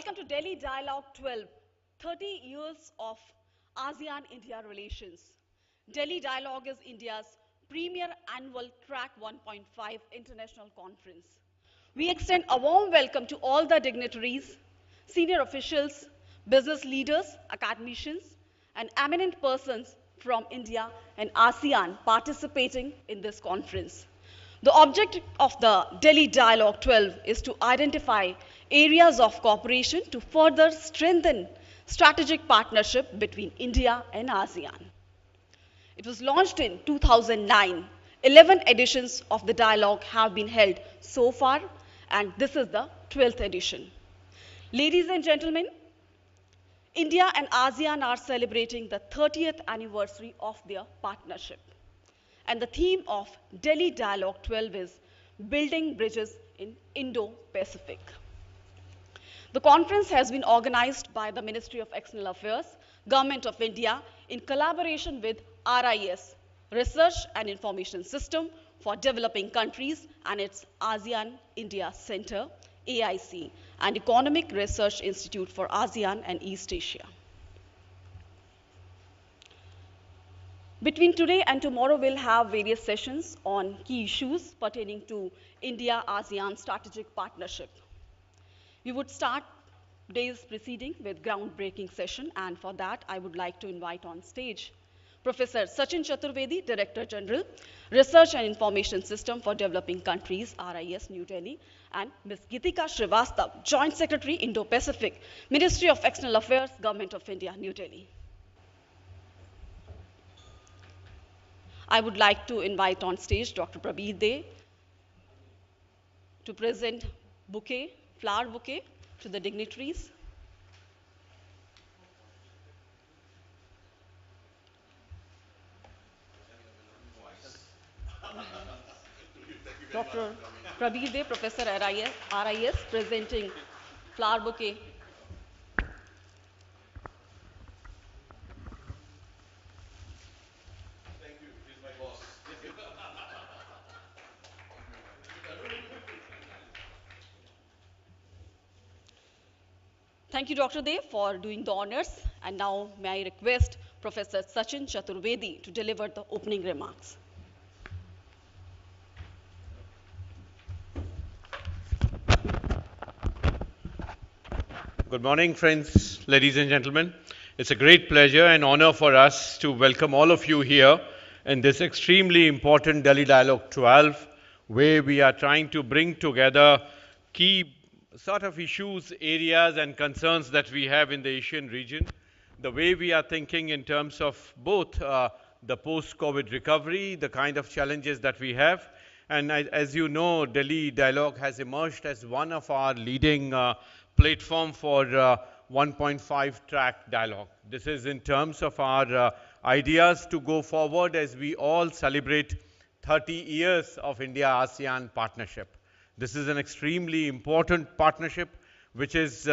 Welcome to Delhi Dialogue 12, 30 years of ASEAN-India relations. Delhi Dialogue is India's premier annual Track 1.5 international conference. We extend a warm welcome to all the dignitaries, senior officials, business leaders, academicians, and eminent persons from India and ASEAN participating in this conference. The object of the Delhi Dialogue 12 is to identify areas of cooperation to further strengthen strategic partnership between India and ASEAN. It was launched in 2009. 11 editions of the dialogue have been held so far, and this is the 12th edition. Ladies and gentlemen, India and ASEAN are celebrating the 30th anniversary of their partnership. And the theme of Delhi Dialogue 12 is Building Bridges in Indo-Pacific. The conference has been organized by the Ministry of External Affairs, Government of India, in collaboration with RIS, Research and Information System for Developing Countries, and its ASEAN-India Centre, AIC, and Economic Research Institute for ASEAN and East Asia. Between today and tomorrow, we'll have various sessions on key issues pertaining to India-ASEAN strategic partnership. We would start today's proceeding with groundbreaking session, and for that, I would like to invite on stage Professor Sachin Chaturvedi, Director General, Research and Information System for Developing Countries, RIS, New Delhi, and Ms. Gitika Srivastav, Joint Secretary, Indo-Pacific, Ministry of External Affairs, Government of India, New Delhi. I would like to invite on stage Dr. Prabir De to present flower bouquet to the dignitaries. Dr. Prabir De, Professor RIS, presenting flower bouquet. Thank you, Dr. De, for doing the honors. And now may I request Professor Sachin Chaturvedi to deliver the opening remarks. Good morning, friends, ladies and gentlemen. It's a great pleasure and honor for us to welcome all of you here in this extremely important Delhi Dialogue 12, where we are trying to bring together key sort of issues, areas and concerns that we have in the Asian region, the way we are thinking in terms of both the post-COVID recovery, the kind of challenges that we have. And as you know, Delhi Dialogue has emerged as one of our leading platform for 1.5 track dialogue. This is in terms of our ideas to go forward as we all celebrate 30 years of India-ASEAN partnership. This is an extremely important partnership which is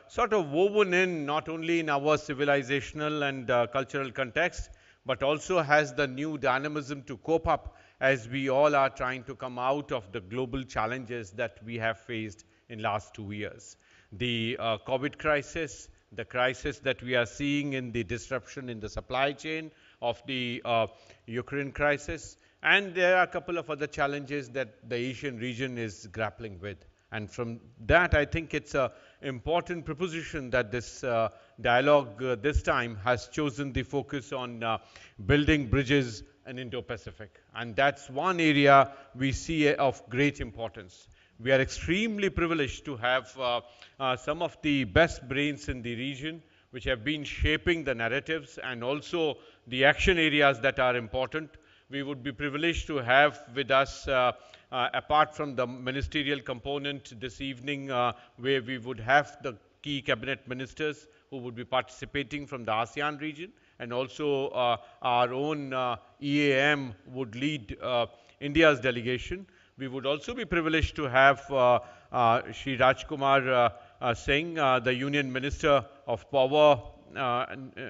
sort of woven in not only in our civilizational and cultural context, but also has the new dynamism to cope up as we all are trying to come out of the global challenges that we have faced in last 2 years. The COVID crisis, the crisis that we are seeing in the disruption in the supply chain of the Ukraine crisis, and there are a couple of other challenges that the Asian region is grappling with. And from that, I think it's an important proposition that this dialogue this time has chosen the focus on building bridges in Indo-Pacific. And that's one area we see of great importance. We are extremely privileged to have some of the best brains in the region which have been shaping the narratives and also the action areas that are important. We would be privileged to have with us, apart from the ministerial component this evening, where we would have the key cabinet ministers who would be participating from the ASEAN region, and also our own EAM would lead India's delegation. We would also be privileged to have Shri Rajkumar Singh, the Union Minister of Power,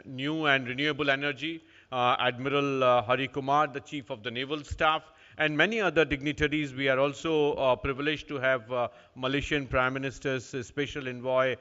New and Renewable Energy, Admiral Hari Kumar, the Chief of the Naval Staff, and many other dignitaries. We are also privileged to have Malaysian Prime Minister's Special Envoy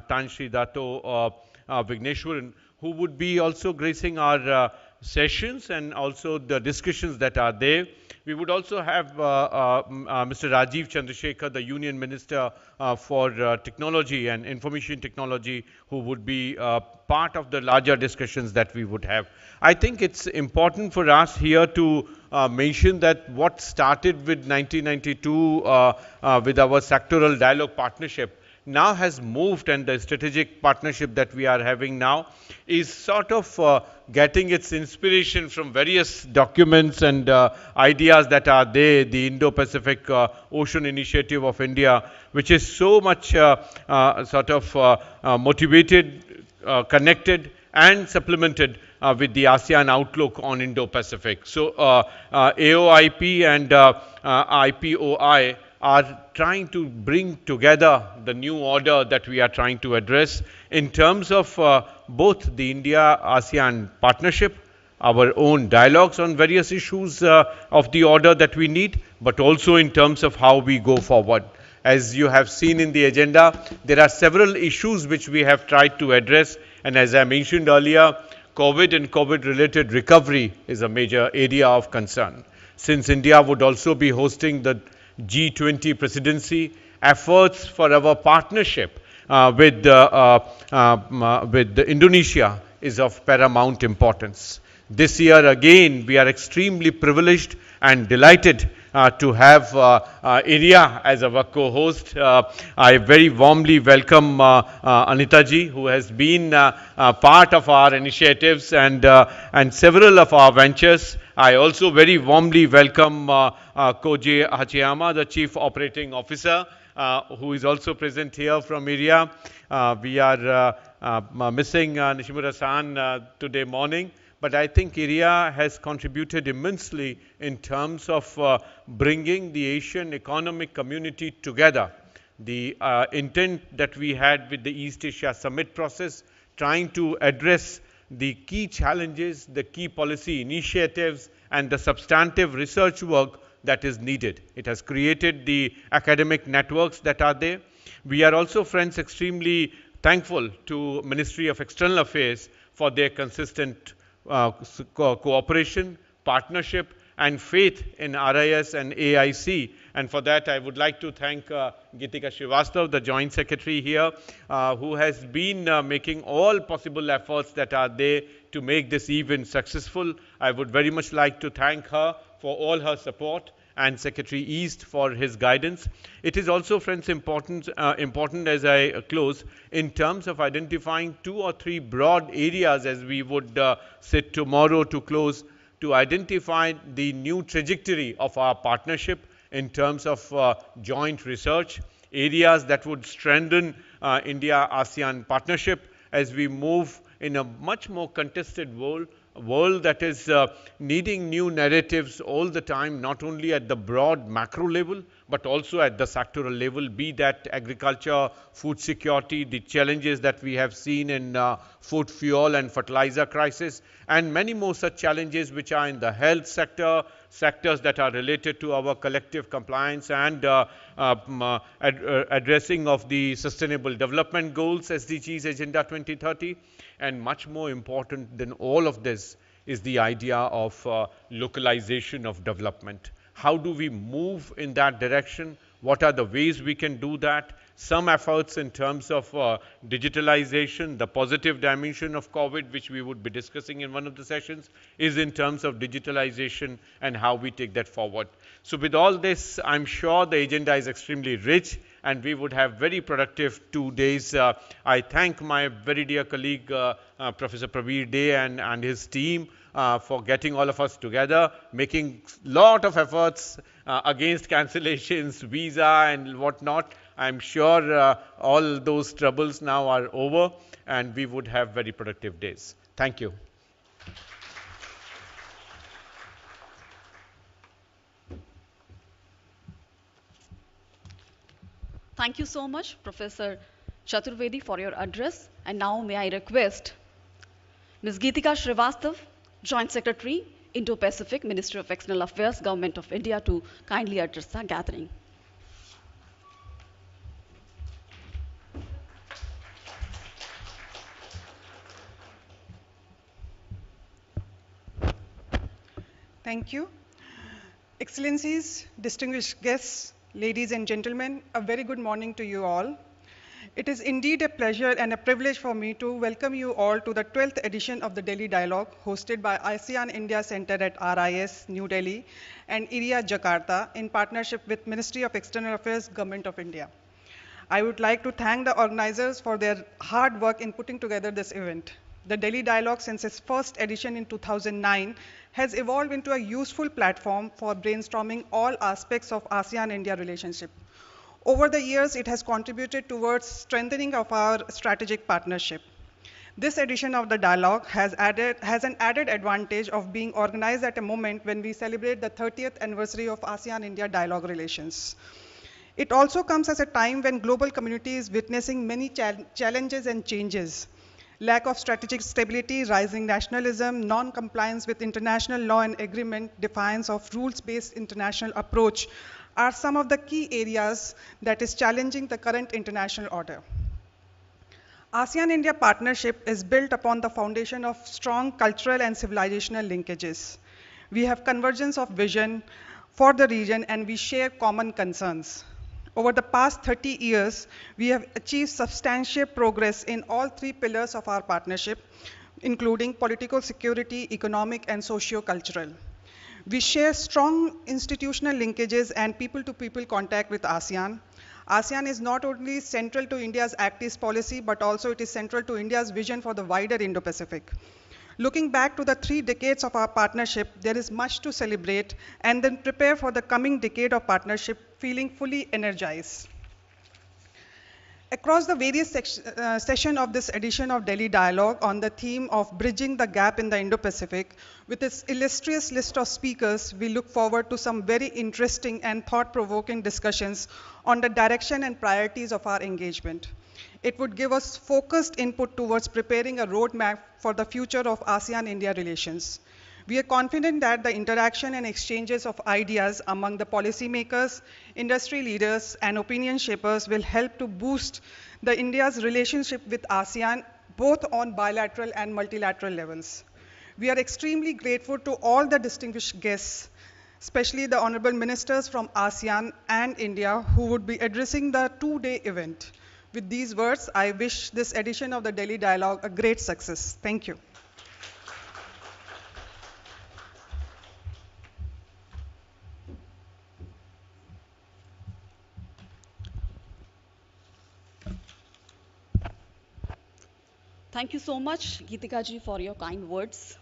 Tan Sri Dato Vigneshwaran, who would be also gracing our sessions and also the discussions that are there. We would also have Mr. Rajiv Chandrasekhar, the Union Minister for Technology and Information Technology, who would be part of the larger discussions that we would have. I think it's important for us here to mention that what started with 1992 with our sectoral dialogue partnership now has moved, and the strategic partnership that we are having now is sort of getting its inspiration from various documents and ideas that are there, the Indo-Pacific Ocean Initiative of India, which is so much motivated, connected and supplemented with the ASEAN outlook on Indo-Pacific. So AOIP and IPOI are trying to bring together the new order that we are trying to address in terms of both the India-ASEAN partnership, our own dialogues on various issues of the order that we need, but also in terms of how we go forward. As you have seen in the agenda, there are several issues which we have tried to address, and as I mentioned earlier, COVID and COVID-related recovery is a major area of concern. Since India would also be hosting the G20 presidency, efforts for our partnership with Indonesia is of paramount importance. This year again, we are extremely privileged and delighted to have India as our co-host. I very warmly welcome Anita ji, who has been part of our initiatives and several of our ventures. I also very warmly welcome Koji Hachiyama, the Chief Operating Officer, who is also present here from India. We are missing Nishimura-san today morning. But I think India has contributed immensely in terms of bringing the Asian economic community together. The intent that we had with the East Asia Summit process, trying to address the key challenges, the key policy initiatives, and the substantive research work that is needed. It has created the academic networks that are there. We are also, friends, extremely thankful to Ministry of External Affairs for their consistent cooperation, partnership, and faith in RIS and AIC. And for that, I would like to thank Geetika Srivastava, the Joint Secretary here, who has been making all possible efforts that are there to make this event successful. I would very much like to thank her for all her support, and Secretary East for his guidance. It is also, friends, important as I close, in terms of identifying 2 or 3 broad areas as we would sit tomorrow to close, to identify the new trajectory of our partnership in terms of joint research, areas that would strengthen India-ASEAN partnership as we move in a much more contested world that is needing new narratives all the time, not only at the broad macro level, but also at the sectoral level, be that agriculture, food security, the challenges that we have seen in food, fuel and fertilizer crisis, and many more such challenges which are in the health sector, sectors that are related to our collective compliance and addressing of the Sustainable Development Goals, SDGs Agenda 2030. And much more important than all of this is the idea of localization of development. How do we move in that direction? What are the ways we can do that? Some efforts in terms of digitalization, the positive dimension of COVID, which we would be discussing in one of the sessions, is in terms of digitalization and how we take that forward. So with all this, I'm sure the agenda is extremely rich and we would have very productive 2 days. I thank my very dear colleague, Professor Praveer Dey and his team for getting all of us together, making a lot of efforts against cancellations, visa and whatnot. I'm sure all those troubles now are over and we would have very productive days. Thank you. Thank you so much, Professor Chaturvedi, for your address. And now may I request Ms. Geetika Srivastava, Joint Secretary, Indo-Pacific, Minister of External Affairs, Government of India, to kindly address the gathering. Thank you. Excellencies, distinguished guests, ladies and gentlemen, a very good morning to you all. It is indeed a pleasure and a privilege for me to welcome you all to the 12th edition of the Delhi Dialogue, hosted by ASEAN-India Centre at RIS, New Delhi, and IRIA, Jakarta, in partnership with Ministry of External Affairs, Government of India. I would like to thank the organizers for their hard work in putting together this event. The Delhi Dialogue, since its first edition in 2009, has evolved into a useful platform for brainstorming all aspects of ASEAN-India relationship. Over the years, it has contributed towards strengthening of our strategic partnership. This edition of the dialogue has an added advantage of being organized at a moment when we celebrate the 30th anniversary of ASEAN-India dialogue relations. It also comes at a time when global community is witnessing many challenges and changes. Lack of strategic stability, rising nationalism, non-compliance with international law and agreement, defiance of rules-based international approach are some of the key areas that is challenging the current international order. ASEAN-India partnership is built upon the foundation of strong cultural and civilizational linkages. We have convergence of vision for the region and we share common concerns. Over the past 30 years, we have achieved substantial progress in all three pillars of our partnership, including political security, economic, and socio-cultural. We share strong institutional linkages and people-to-people contact with ASEAN. ASEAN is not only central to India's Act East policy, but also it is central to India's vision for the wider Indo-Pacific. Looking back to the 3 decades of our partnership, there is much to celebrate and then prepare for the coming decade of partnership feeling fully energized. Across the various sessions of this edition of Delhi Dialogue on the theme of bridging the gap in the Indo-Pacific, with its illustrious list of speakers, we look forward to some very interesting and thought-provoking discussions on the direction and priorities of our engagement. It would give us focused input towards preparing a roadmap for the future of ASEAN-India relations. We are confident that the interaction and exchanges of ideas among the policymakers, industry leaders, and opinion shapers will help to boost the India's relationship with ASEAN, both on bilateral and multilateral levels. We are extremely grateful to all the distinguished guests, especially the honorable ministers from ASEAN and India who would be addressing the 2-day event. With these words, I wish this edition of the Delhi Dialogue a great success. Thank you. Thank you so much, Geetika ji, for your kind words.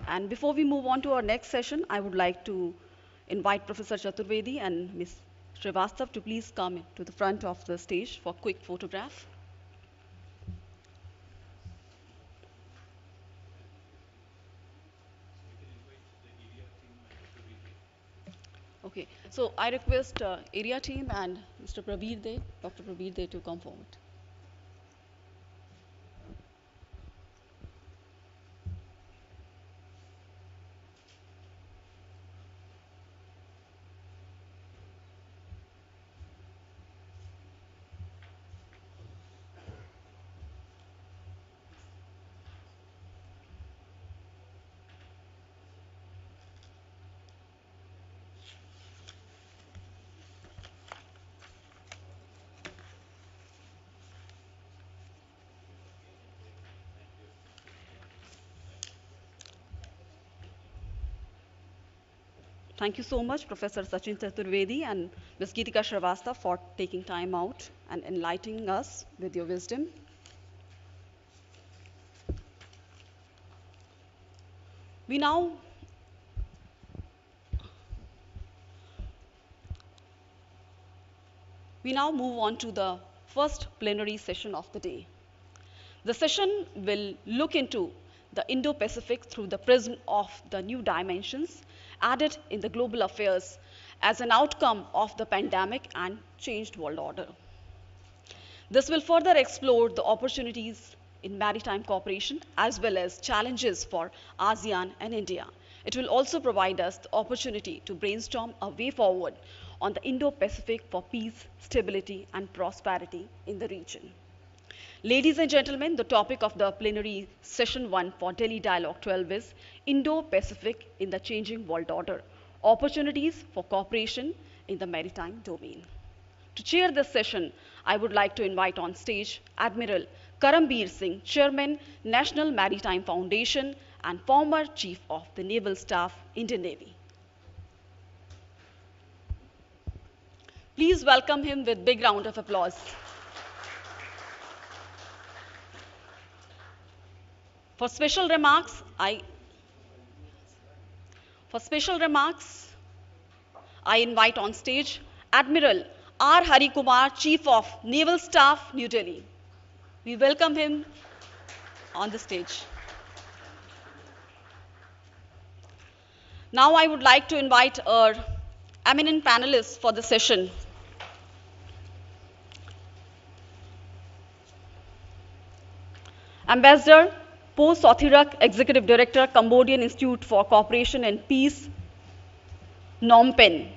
And before we move on to our next session, I would like to invite Professor Chaturvedi and Ms. Srivastav to please come to the front of the stage for a quick photograph. Okay, so I request area team and Mr. Prabir De, Dr. Prabir De to come forward. Thank you so much, Professor Sachin Chaturvedi and Ms. Geetika Shrivastava, for taking time out and enlightening us with your wisdom. We now move on to the first plenary session of the day. The session will look into the Indo-Pacific through the prism of the new dimensions added in the global affairs as an outcome of the pandemic and changed world order. This will further explore the opportunities in maritime cooperation as well as challenges for ASEAN and India It will also provide us the opportunity to brainstorm a way forward on the Indo-Pacific for peace, stability, and prosperity in the region. Ladies and gentlemen, the topic of the plenary session 1 for Delhi Dialogue 12 is Indo-Pacific in the Changing World Order, Opportunities for Cooperation in the Maritime Domain. To chair this session, I would like to invite on stage Admiral Karambir Singh, Chairman, National Maritime Foundation and former Chief of the Naval Staff, Indian Navy. Please welcome him with a big round of applause. For special remarks, I invite on stage Admiral R. Hari Kumar, Chief of Naval Staff, New Delhi. We welcome him on the stage. Now I would like to invite our eminent panelists for the session. Ambassador Po Sothirak, Executive Director, Cambodian Institute for Cooperation and Peace, Phnom Penh.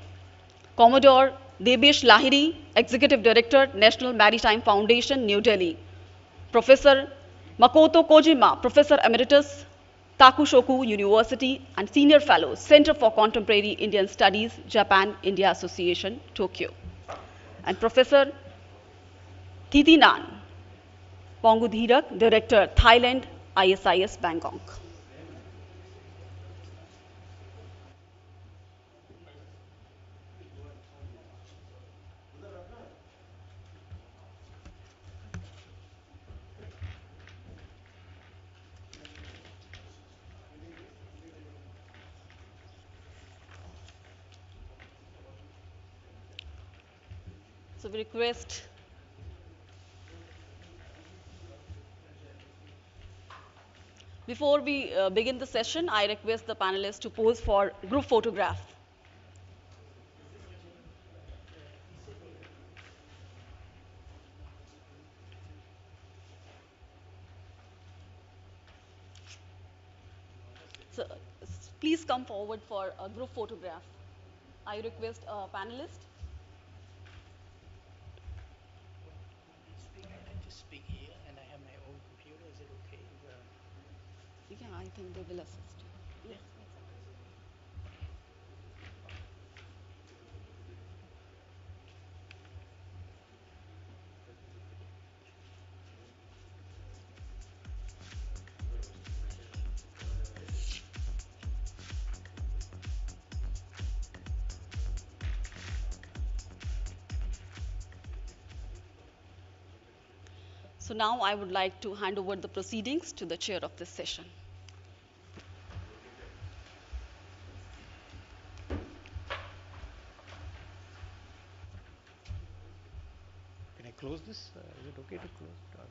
Commodore Debesh Lahiri, Executive Director, National Maritime Foundation, New Delhi. Professor Makoto Kojima, Professor Emeritus, Takushoku University and Senior Fellow, Center for Contemporary Indian Studies, Japan-India Association, Tokyo. And Professor Thitinan Pongudhirak, Director, Thailand, ISIS, Bangkok. So we request before we begin the session, I request the panelists to pose for group photograph. So please come forward for a group photograph. I request a panelist. Speak here, and I have my own computer. Is it okay? Yeah, I think they will assist. Yes. So now I would like to hand over the proceedings to the chair of this session. Can I close this? Is it okay to close it? Or?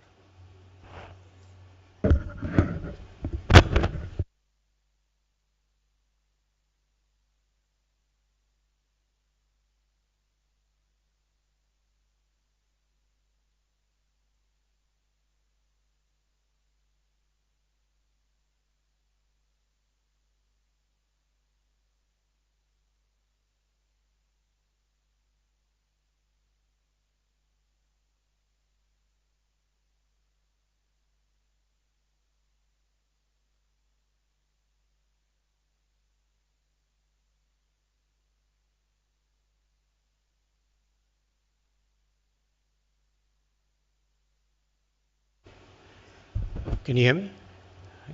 Can you hear me?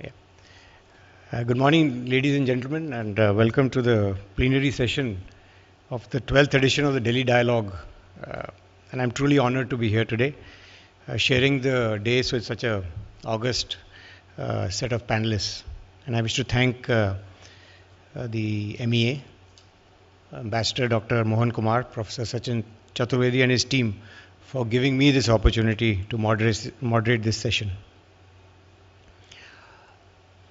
Yeah. Good morning, ladies and gentlemen, and welcome to the plenary session of the 12th edition of the Delhi Dialogue. And I'm truly honored to be here today, sharing the days with such a august set of panelists. And I wish to thank the MEA, Ambassador Dr. Mohan Kumar, Professor Sachin Chaturvedi and his team for giving me this opportunity to moderate this session.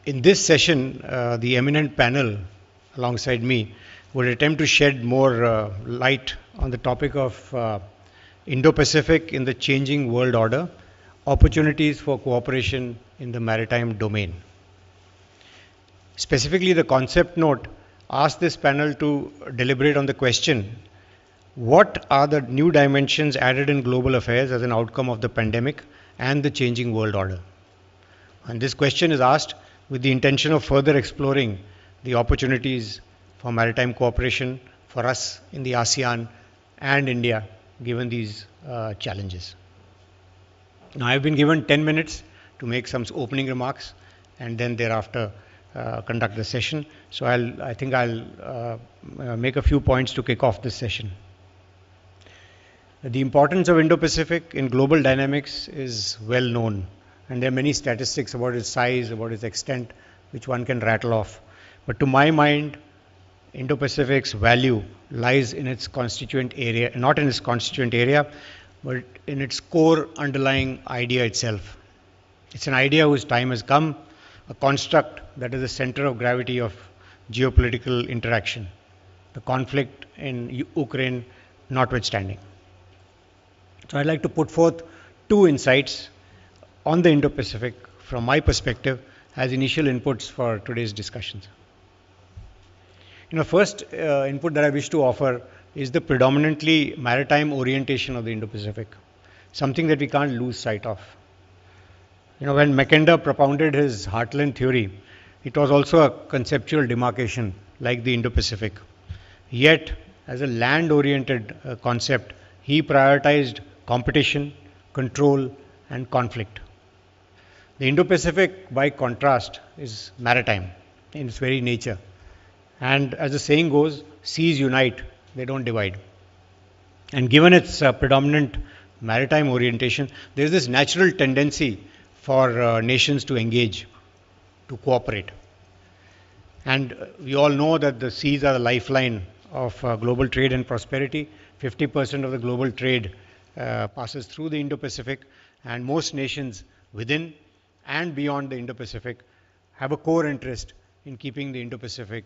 In this session, the eminent panel alongside me would attempt to shed more light on the topic of Indo-Pacific in the changing world order, opportunities for cooperation in the maritime domain. Specifically, the concept note asked this panel to deliberate on the question, what are the new dimensions added in global affairs as an outcome of the pandemic and the changing world order? And this question is asked with the intention of further exploring the opportunities for maritime cooperation for us in the ASEAN and India, given these challenges. Now, I've been given 10 minutes to make some opening remarks and then thereafter conduct the session. So I think I'll make a few points to kick off this session. The importance of Indo-Pacific in global dynamics is well known, and there are many statistics about its size, about its extent, which one can rattle off. But to my mind, Indo-Pacific's value lies in its constituent area, not in its constituent area, but in its core underlying idea itself. It's an idea whose time has come, a construct that is the center of gravity of geopolitical interaction, the conflict in Ukraine notwithstanding. So I'd like to put forth two insights on the Indo-Pacific from my perspective as initial inputs for today's discussions. First input that I wish to offer is the predominantly maritime orientation of the Indo-Pacific, something that we can't lose sight of. When Mackinder propounded his heartland theory, it was also a conceptual demarcation like the Indo-Pacific. Yet, as a land-oriented concept, he prioritized competition, control, and conflict. The Indo-Pacific, by contrast, is maritime in its very nature. And as the saying goes, seas unite, they don't divide. And given its predominant maritime orientation, there is this natural tendency for nations to engage, to cooperate. And we all know that the seas are the lifeline of global trade and prosperity. 50% of the global trade passes through the Indo-Pacific, and most nations within and beyond the Indo-Pacific have a core interest in keeping the Indo-Pacific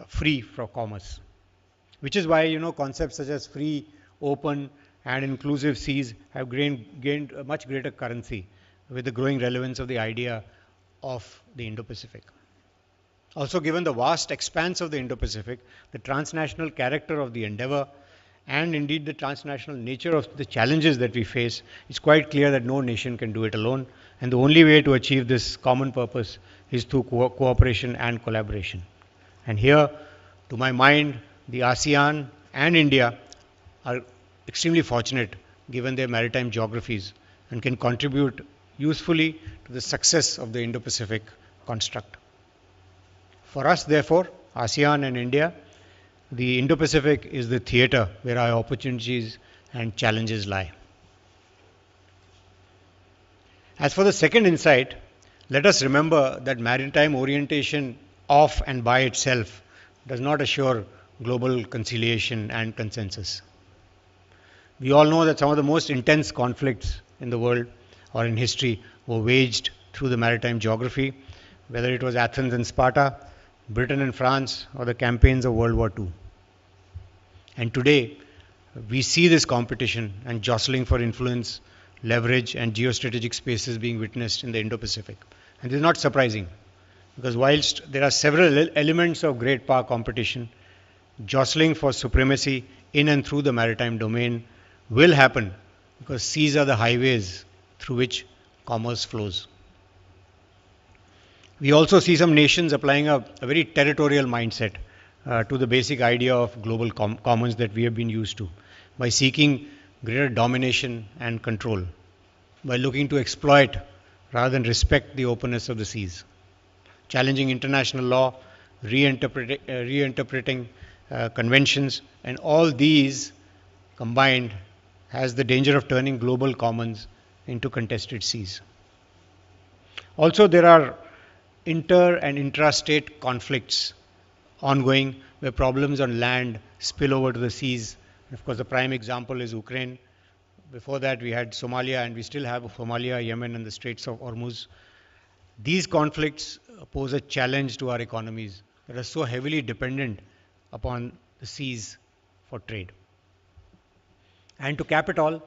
free from commerce. Which is why, concepts such as free, open, and inclusive seas have gained a much greater currency with the growing relevance of the idea of the Indo-Pacific. Also, given the vast expanse of the Indo-Pacific, the transnational character of the endeavor, and indeed the transnational nature of the challenges that we face, it's quite clear that no nation can do it alone. And the only way to achieve this common purpose is through cooperation and collaboration. And here, to my mind, the ASEAN and India are extremely fortunate given their maritime geographies and can contribute usefully to the success of the Indo-Pacific construct. For us, therefore, ASEAN and India, the Indo-Pacific is the theater where our opportunities and challenges lie. As for the second insight, let us remember that maritime orientation of and by itself does not assure global conciliation and consensus. We all know that some of the most intense conflicts in the world or in history were waged through the maritime geography, whether it was Athens and Sparta, Britain and France, or the campaigns of World War II. And today, we see this competition and jostling for influence, leverage, and geostrategic spaces being witnessed in the Indo-Pacific. And this is not surprising, because whilst there are several elements of great power competition, jostling for supremacy in and through the maritime domain will happen because seas are the highways through which commerce flows. We also see some nations applying a very territorial mindset to the basic idea of global commons that we have been used to, by seeking greater domination and control, by looking to exploit rather than respect the openness of the seas, challenging international law, reinterpreting conventions, and all these combined has the danger of turning global commons into contested seas. Also, there are inter and intrastate conflicts ongoing where problems on land spill over to the seas. Of course, the prime example is Ukraine. Before that, we had Somalia, and we still have Somalia, Yemen, and the Straits of Hormuz. These conflicts pose a challenge to our economies that are so heavily dependent upon the seas for trade. And to cap it all,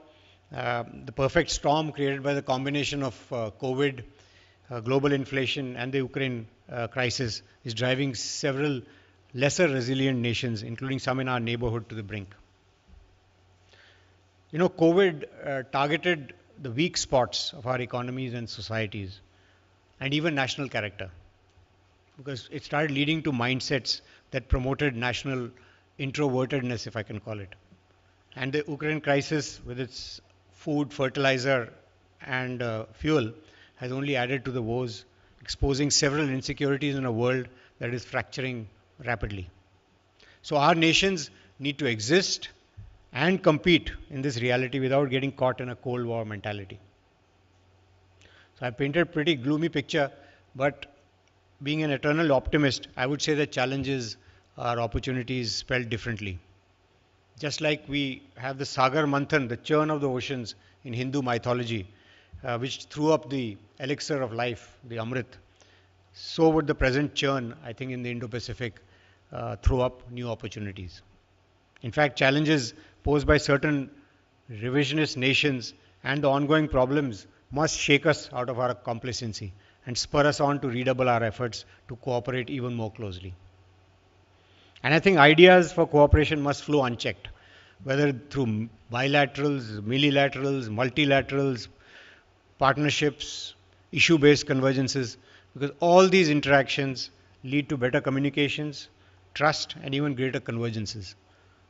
the perfect storm created by the combination of COVID, global inflation and the Ukraine crisis is driving several lesser resilient nations, including some in our neighborhood, to the brink. You know, COVID targeted the weak spots of our economies and societies, and even national character, because it started leading to mindsets that promoted national introvertedness, if I can call it. And the Ukraine crisis, with its food, fertilizer, and fuel, has only added to the woes, exposing several insecurities in a world that is fracturing rapidly. So our nations need to exist and compete in this reality without getting caught in a Cold War mentality. So I painted a pretty gloomy picture, but being an eternal optimist, I would say that challenges are opportunities spelled differently. Just like we have the Sagar Manthan, the churn of the oceans in Hindu mythology, which threw up the elixir of life, the Amrit, so would the present churn, I think, in the Indo-Pacific throw up new opportunities. In fact, challenges posed by certain revisionist nations and the ongoing problems must shake us out of our complacency and spur us on to redouble our efforts to cooperate even more closely. And I think ideas for cooperation must flow unchecked, whether through bilaterals, multilaterals, multilaterals, partnerships, issue-based convergences, because all these interactions lead to better communications, trust, and even greater convergences.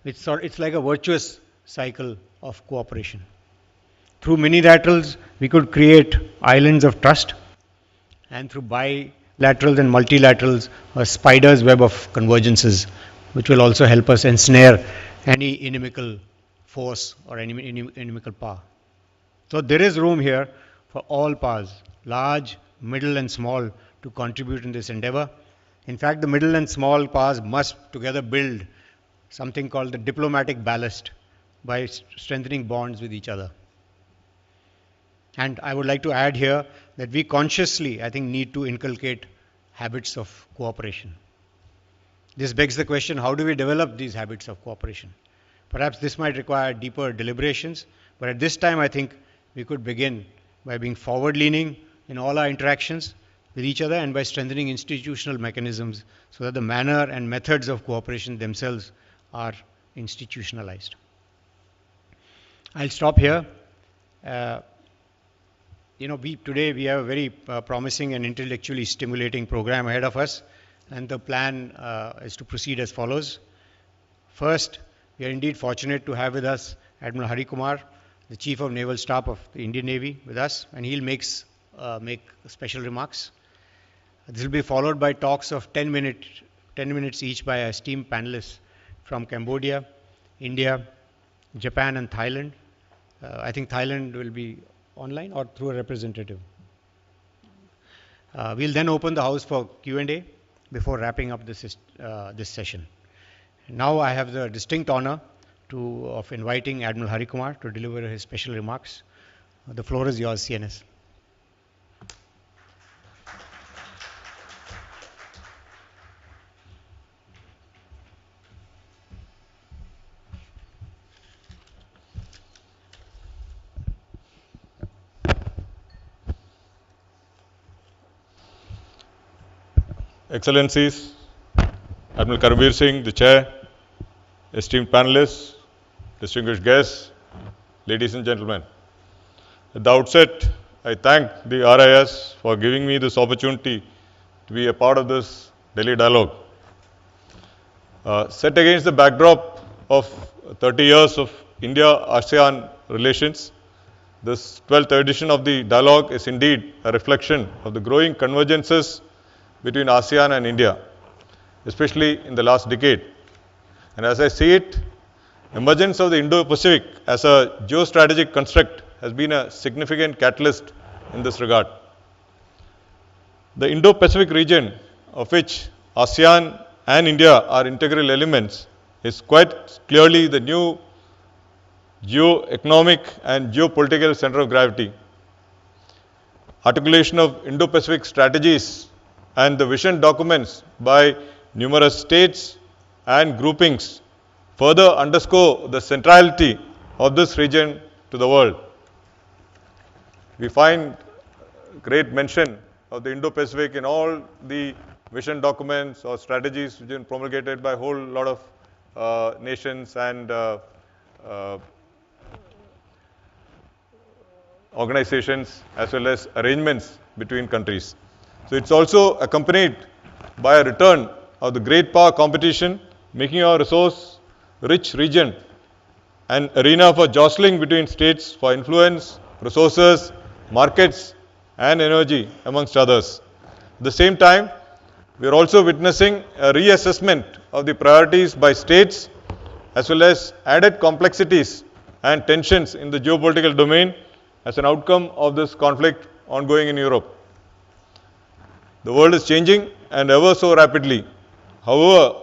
It's like a virtuous cycle of cooperation. Through minilaterals, we could create islands of trust, and through bilaterals and multilaterals, a spider's web of convergences, which will also help us ensnare any inimical force or any inimical power. So there is room here for all powers, large, middle, and small, to contribute in this endeavor. In fact, the middle and small powers must together build something called the diplomatic ballast by strengthening bonds with each other. And I would like to add here that we consciously, I think, need to inculcate habits of cooperation. This begs the question, how do we develop these habits of cooperation? Perhaps this might require deeper deliberations, but at this time I think we could begin by being forward-leaning in all our interactions with each other and by strengthening institutional mechanisms so that the manner and methods of cooperation themselves are institutionalized. I'll stop here. Today we have a very promising and intellectually stimulating program ahead of us, and the plan is to proceed as follows. First, we are indeed fortunate to have with us Admiral Hari Kumar, the Chief of Naval Staff of the Indian Navy, with us, and he'll make special remarks. This will be followed by talks of 10 minutes each by our esteemed panelists from Cambodia, India, Japan, and Thailand. I think Thailand will be online or through a representative. We'll then open the house for Q&A before wrapping up this session. Now I have the distinct honor of inviting Admiral Hari Kumar to deliver his special remarks. The floor is yours, CNS. Excellencies, Admiral Karambir Singh, the Chair, esteemed panelists, distinguished guests, ladies and gentlemen. At the outset, I thank the RIS for giving me this opportunity to be a part of this Delhi Dialogue. Set against the backdrop of 30 years of India-ASEAN relations, this 12th edition of the Dialogue is indeed a reflection of the growing convergences between ASEAN and India, especially in the last decade. And as I see it, emergence of the Indo-Pacific as a geostrategic construct has been a significant catalyst in this regard. The Indo-Pacific region, of which ASEAN and India are integral elements, is quite clearly the new geo-economic and geopolitical center of gravity. Articulation of Indo-Pacific strategies and the vision documents by numerous states and groupings further underscore the centrality of this region to the world. We find great mention of the Indo-Pacific in all the vision documents or strategies which have been promulgated by a whole lot of nations and organizations as well as arrangements between countries. So it's also accompanied by a return of the great power competition, making our resource-rich region an arena for jostling between states for influence, resources, markets, and energy, amongst others. At the same time, we are also witnessing a reassessment of the priorities by states, as well as added complexities and tensions in the geopolitical domain as an outcome of this conflict ongoing in Europe. The world is changing and ever so rapidly. However,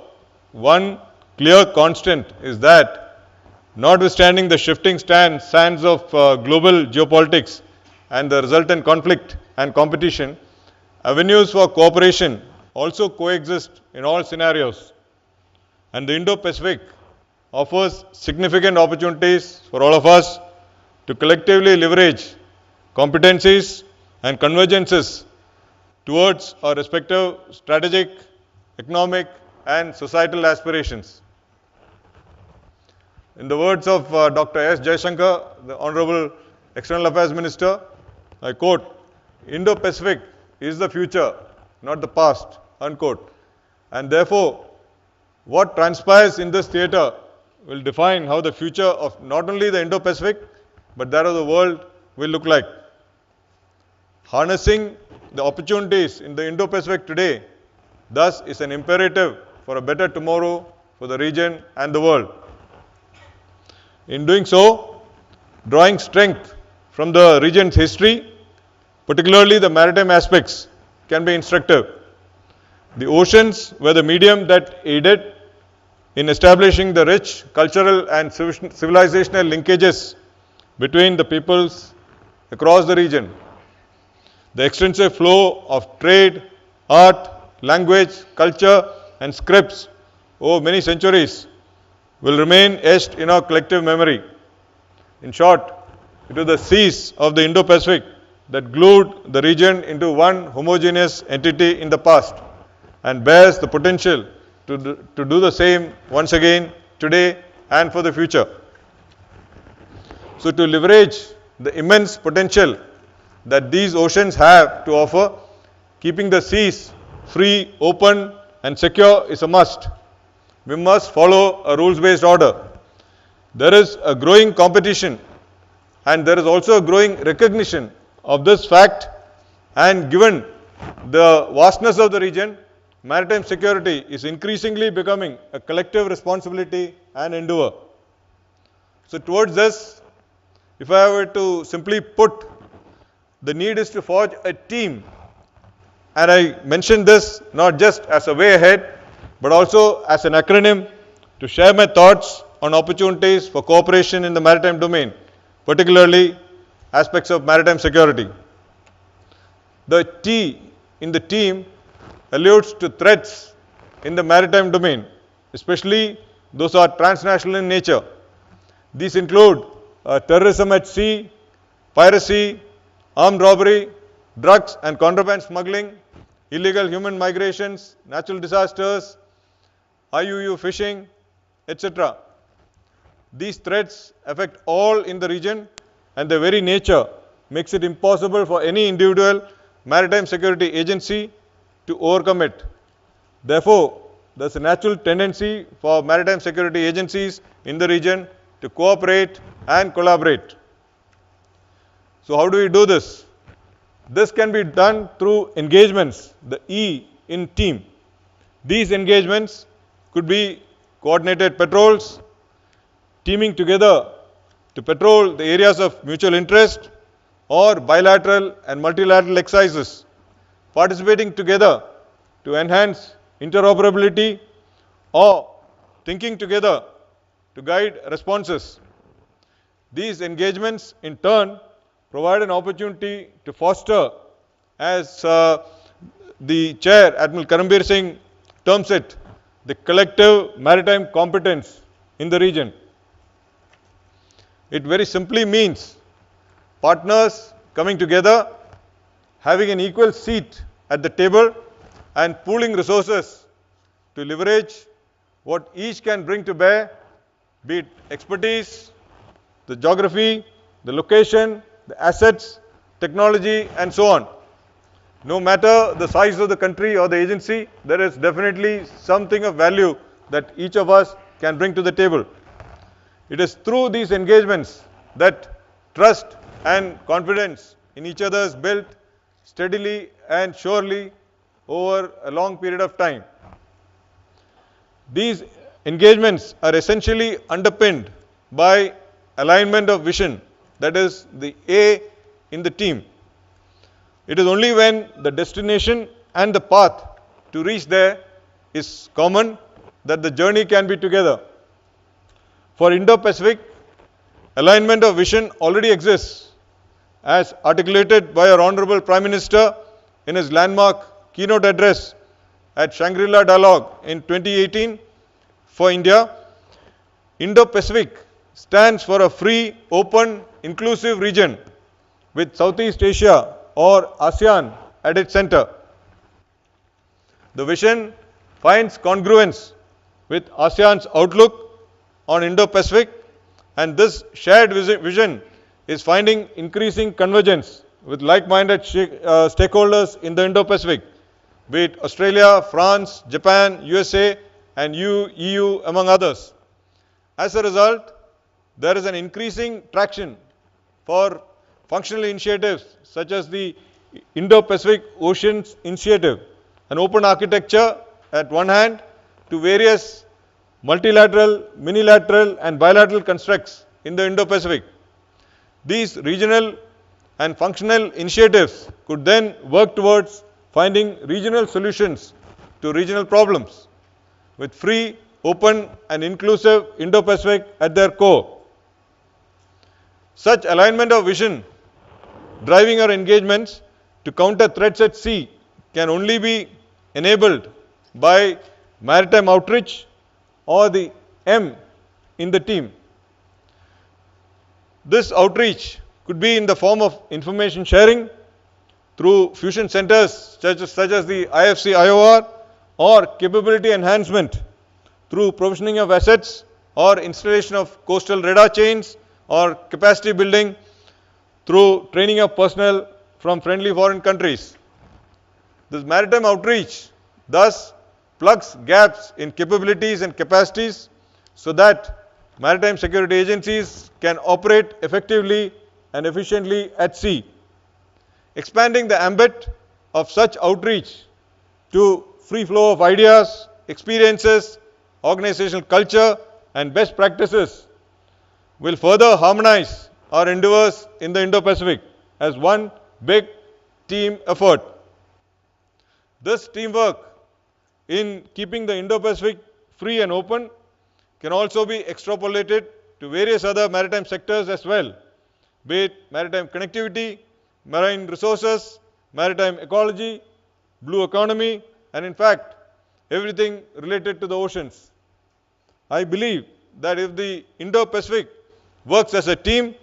one clear constant is that, notwithstanding the shifting sands of global geopolitics and the resultant conflict and competition, avenues for cooperation also coexist in all scenarios. And the Indo-Pacific offers significant opportunities for all of us to collectively leverage competencies and convergences towards our respective strategic, economic, and societal aspirations. In the words of Dr. S. Jaishankar, the Hon'ble External Affairs Minister, I quote, "Indo-Pacific is the future, not the past," unquote. And therefore, what transpires in this theatre will define how the future of not only the Indo-Pacific, but that of the world will look like. Harnessing the opportunities in the Indo-Pacific today, thus, is an imperative for a better tomorrow for the region and the world. In doing so, drawing strength from the region's history, particularly the maritime aspects, can be instructive. The oceans were the medium that aided in establishing the rich cultural and civilizational linkages between the peoples across the region. The extensive flow of trade, art, language, culture, and scripts over many centuries will remain etched in our collective memory. In short, it was the seas of the Indo-Pacific that glued the region into one homogeneous entity in the past and bears the potential to do the same once again today and for the future. So to leverage the immense potential that these oceans have to offer, keeping the seas free, open, and secure is a must. We must follow a rules-based order. There is a growing competition and there is also a growing recognition of this fact, and given the vastness of the region, maritime security is increasingly becoming a collective responsibility and endeavor. So towards this, if I were to simply put, the need is to forge a team. And I mention this not just as a way ahead, but also as an acronym to share my thoughts on opportunities for cooperation in the maritime domain, particularly aspects of maritime security. The T in the team alludes to threats in the maritime domain, especially those are transnational in nature. These include terrorism at sea, piracy, armed robbery, drugs and contraband smuggling, illegal human migrations, natural disasters, IUU fishing, etc. These threats affect all in the region, and their very nature makes it impossible for any individual maritime security agency to overcome it. Therefore, there is a natural tendency for maritime security agencies in the region to cooperate and collaborate. So how do we do this? This can be done through engagements, the E in team. These engagements could be coordinated patrols, teaming together to patrol the areas of mutual interest, or bilateral and multilateral exercises, participating together to enhance interoperability, or thinking together to guide responses. These engagements in turn provide an opportunity to foster, as the Chair, Admiral Karambir Singh, terms it, the collective maritime competence in the region. It very simply means partners coming together having an equal seat at the table and pooling resources to leverage what each can bring to bear, be it expertise, the geography, the location, the assets, technology, and so on. No matter the size of the country or the agency, there is definitely something of value that each of us can bring to the table. It is through these engagements that trust and confidence in each other is built steadily and surely over a long period of time. These engagements are essentially underpinned by alignment of vision, that is the A in the team. It is only when the destination and the path to reach there is common that the journey can be together. For Indo-Pacific, alignment of vision already exists, as articulated by our Honorable Prime Minister in his landmark keynote address at Shangri-La Dialogue in 2018. For India, Indo-Pacific stands for a free, open, inclusive region with Southeast Asia or ASEAN at its center. The vision finds congruence with ASEAN's outlook on Indo-Pacific, and this shared vision is finding increasing convergence with like-minded stakeholders in the Indo-Pacific, be it Australia, France, Japan, USA, and EU, among others. As a result, there is an increasing traction for functional initiatives such as the Indo-Pacific Oceans Initiative, an open architecture at one hand to various multilateral, minilateral, and bilateral constructs in the Indo-Pacific. These regional and functional initiatives could then work towards finding regional solutions to regional problems with free, open, and inclusive Indo-Pacific at their core. Such alignment of vision driving our engagements to counter threats at sea can only be enabled by maritime outreach or the M in the team. This outreach could be in the form of information sharing through fusion centers such as the IFC IOR, or capability enhancement through provisioning of assets or installation of coastal radar chains, or capacity building through training of personnel from friendly foreign countries. This maritime outreach thus plugs gaps in capabilities and capacities so that maritime security agencies can operate effectively and efficiently at sea. Expanding the ambit of such outreach to free flow of ideas, experiences, organizational culture, and best practices will further harmonize our endeavors in the Indo-Pacific as one big team effort. This teamwork in keeping the Indo-Pacific free and open can also be extrapolated to various other maritime sectors as well, be it maritime connectivity, marine resources, maritime ecology, blue economy, and in fact, everything related to the oceans. I believe that if the Indo-Pacific works as a team,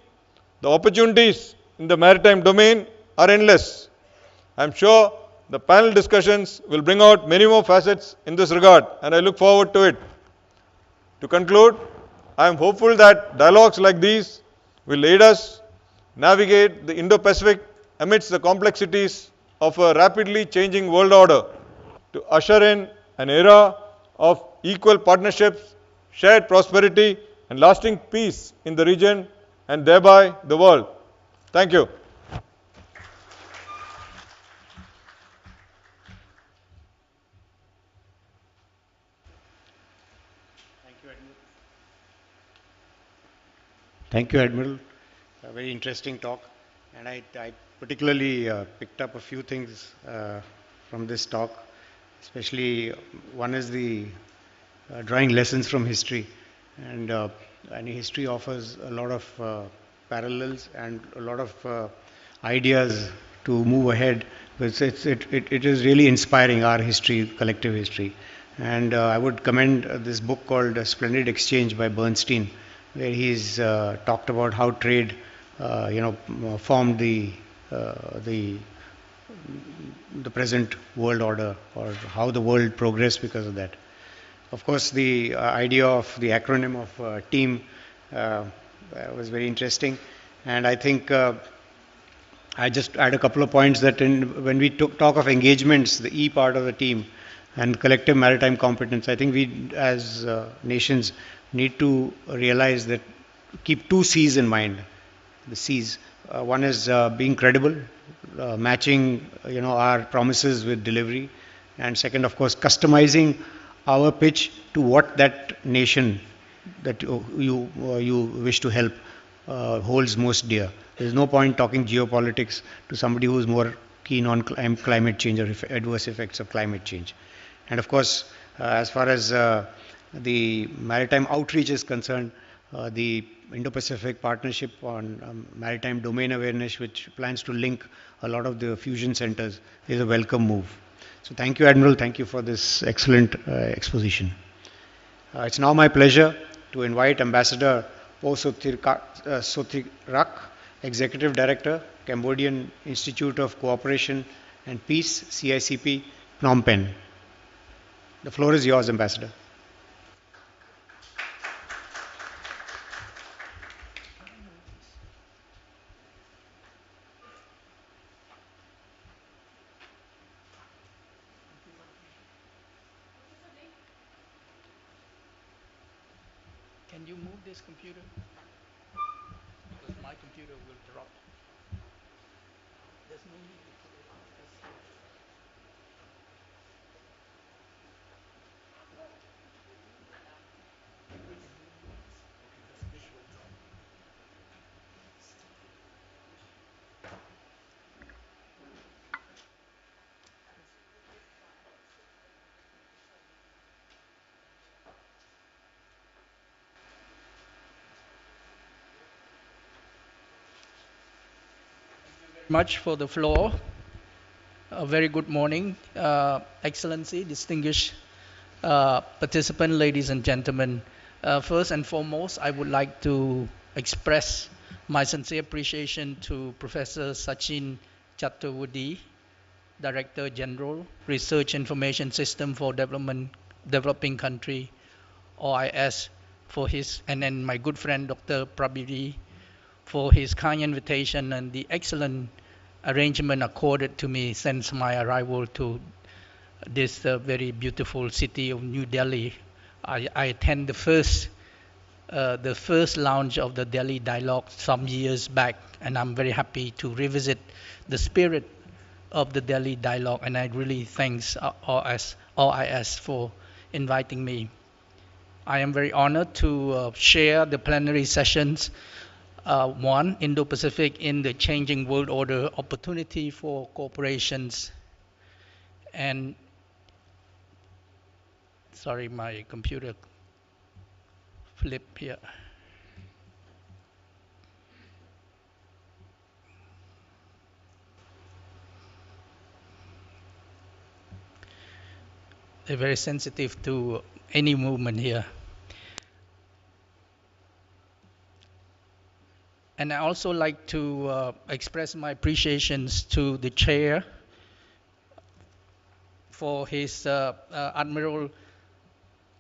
the opportunities in the maritime domain are endless. I am sure the panel discussions will bring out many more facets in this regard, and I look forward to it. To conclude, I am hopeful that dialogues like these will aid us navigate the Indo-Pacific amidst the complexities of a rapidly changing world order to usher in an era of equal partnerships, shared prosperity, and lasting peace in the region and thereby the world. Thank you. Thank you, Admiral. A very interesting talk. And I particularly picked up a few things from this talk, especially one is the drawing lessons from history. And history offers a lot of parallels and a lot of ideas to move ahead. It is really inspiring, our history, collective history. And I would commend this book called Splendid Exchange by Bernstein, where he's talked about how trade, formed the the present world order or how the world progressed because of that. Of course, the idea of the acronym of team was very interesting, and I think I just add a couple of points that when we talk of engagements, the E part of the team and collective maritime competence, I think we as nations need to realize that keep two C's in mind. The C's. One is being credible, matching our promises with delivery, and second, of course, customizing our pitch to what that nation that you wish to help holds most dear. There is no point talking geopolitics to somebody who is more keen on climate change or adverse effects of climate change. And of course, as far as the maritime outreach is concerned, the Indo-Pacific Partnership on Maritime Domain Awareness, which plans to link a lot of the fusion centers, is a welcome move. So thank you, Admiral. Thank you for this excellent exposition. It's now my pleasure to invite Ambassador Po Sothirak, Executive Director, Cambodian Institute of Cooperation and Peace, CICP, Phnom Penh. The floor is yours, Ambassador. Can you move this computer? Because my computer will drop. There's no need to put it on. Much for the floor. A very good morning, Excellency, distinguished participant, ladies and gentlemen. First and foremost, I would like to express my sincere appreciation to Professor Sachin Chaturvedi, Director General, Research Information System for Developing Country, OIS, for his, and then my good friend Dr. Prabiri, for his kind invitation and the excellent arrangement accorded to me since my arrival to this very beautiful city of New Delhi. I attend the first launch of the Delhi Dialogue some years back, and I'm very happy to revisit the spirit of the Delhi Dialogue, and I really thanks OIS for inviting me. I am very honored to share the plenary sessions. One, Indo-Pacific in the changing world order, opportunity for corporations. And, sorry, my computer flipped here. They're very sensitive to any movement here. And I also like to express my appreciations to the chair for his Admiral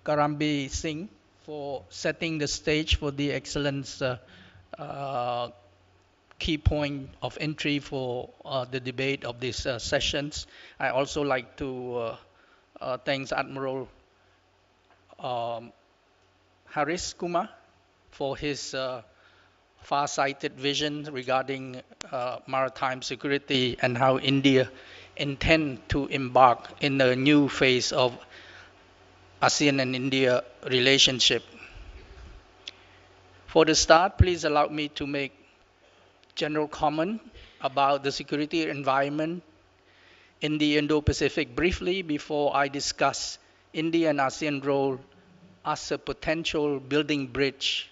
Karambi Singh for setting the stage for the excellence key point of entry for the debate of these sessions. I also like to thank Admiral Haris Kumar for his far-sighted vision regarding maritime security and how India intends to embark in a new phase of ASEAN and India relationship. For the start, please allow me to make general comment about the security environment in the Indo-Pacific briefly before I discuss India and ASEAN role as a potential building bridge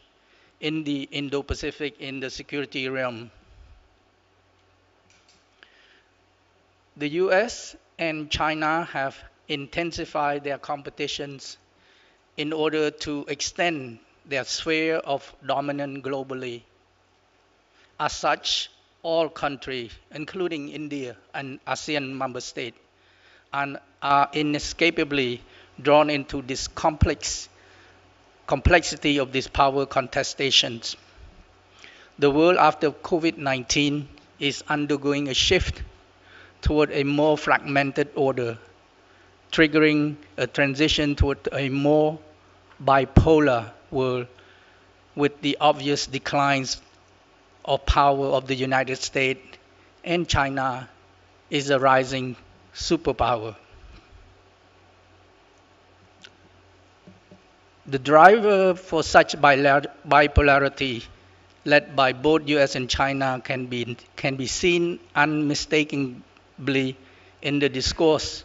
in the Indo-Pacific in the security realm. The US and China have intensified their competitions in order to extend their sphere of dominance globally. As such, all countries, including India and ASEAN member states, and are inescapably drawn into this complexity of these power contestations. The world after COVID-19 is undergoing a shift toward a more fragmented order, triggering a transition toward a more bipolar world with the obvious declines of power of the United States, and China is a rising superpower. The driver for such bipolarity, led by both US and China, can be seen unmistakably in the discourse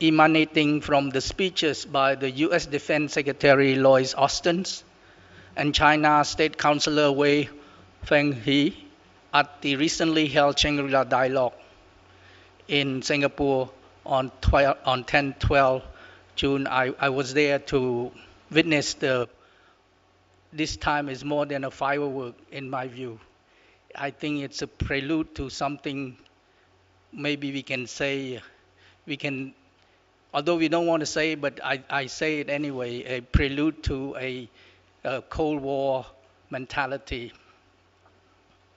emanating from the speeches by the US Defense Secretary Lloyd Austin and China State Councilor Wei Fenghe at the recently held Shangri-La Dialogue in Singapore on 10-12 June. I was there to witness this time is more than a firework in my view. I think it's a prelude to something maybe although we don't want to say, but I say it anyway, a prelude to a Cold War mentality.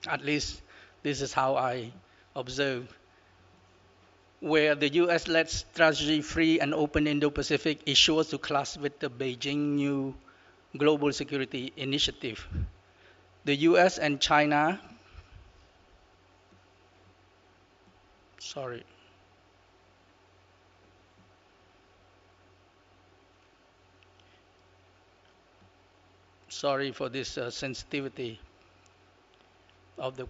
At least this is how I observe. Where the US-led strategy free and open Indo-Pacific is sure to clash with the Beijing new global security initiative. The US and China, sorry for this sensitivity of the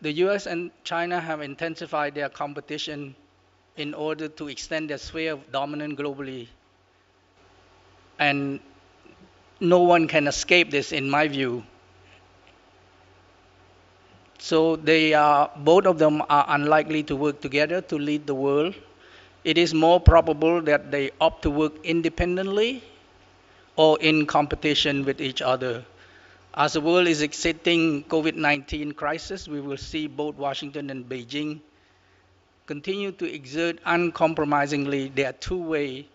The US and China have intensified their competition in order to extend their sphere of dominance globally. And no one can escape this, in my view. So both of them are unlikely to work together to lead the world. It is more probable that they opt to work independently or in competition with each other. As the world is exiting COVID-19 crisis, we will see both Washington and Beijing continue to exert uncompromisingly their two-way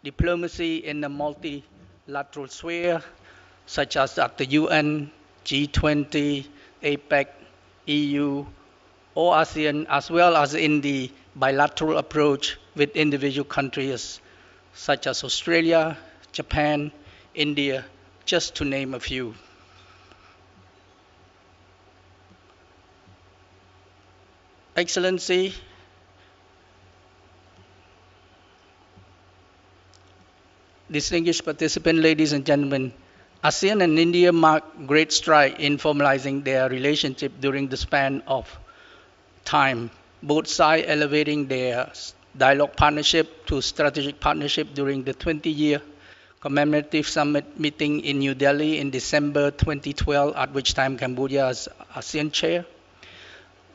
diplomacy in the multilateral sphere, such as at the UN, G20, APEC, EU, or ASEAN, as well as in the bilateral approach with individual countries such as Australia, Japan, India, just to name a few. Excellency, distinguished participants, ladies and gentlemen, ASEAN and India mark great stride in formalizing their relationship during the span of time. Both sides elevating their dialogue partnership to strategic partnership during the 20-year commemorative summit meeting in New Delhi in December 2012, at which time Cambodia is ASEAN chair.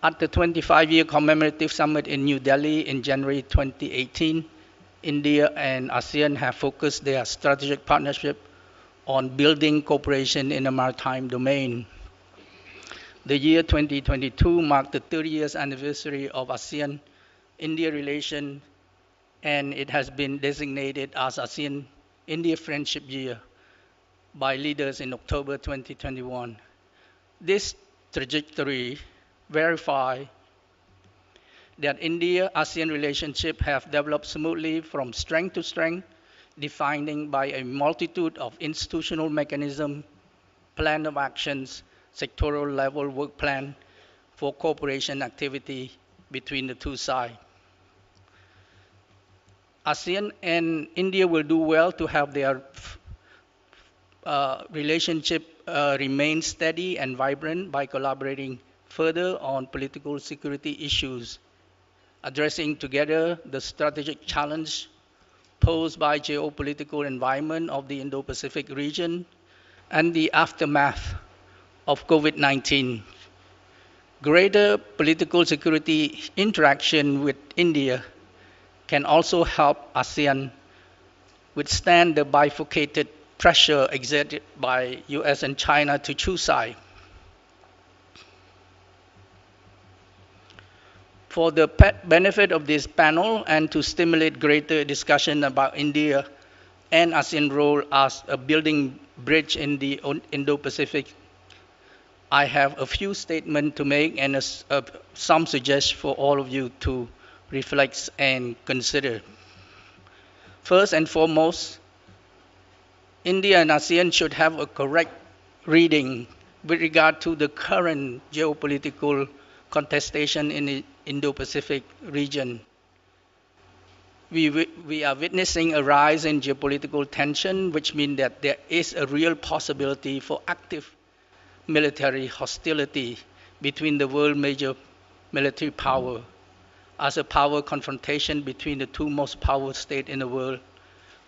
At the 25-year commemorative summit in New Delhi in January 2018, India and ASEAN have focused their strategic partnership on building cooperation in the maritime domain. The year 2022 marked the 30 years anniversary of ASEAN-India relation, and it has been designated as ASEAN-India Friendship Year by leaders in October 2021. This trajectory verifies that India-ASEAN relationship have developed smoothly from strength to strength, defined by a multitude of institutional mechanisms, plan of actions, sectoral level work plan for cooperation activity between the two sides. ASEAN and India will do well to have their relationship remain steady and vibrant by collaborating further on political security issues, addressing together the strategic challenge posed by geopolitical environment of the Indo-Pacific region and the aftermath of COVID-19. Greater political security interaction with India can also help ASEAN withstand the bifurcated pressure exerted by US and China to choose sides. For the benefit of this panel and to stimulate greater discussion about India and ASEAN role as a building bridge in the Indo-Pacific, I have a few statements to make and some suggestions for all of you to reflect and consider. First and foremost, India and ASEAN should have a correct reading with regard to the current geopolitical contestation in the Indo-Pacific region. We are witnessing a rise in geopolitical tension, which means that there is a real possibility for active military hostility between the world major military power as a power confrontation between the two most powerful states in the world.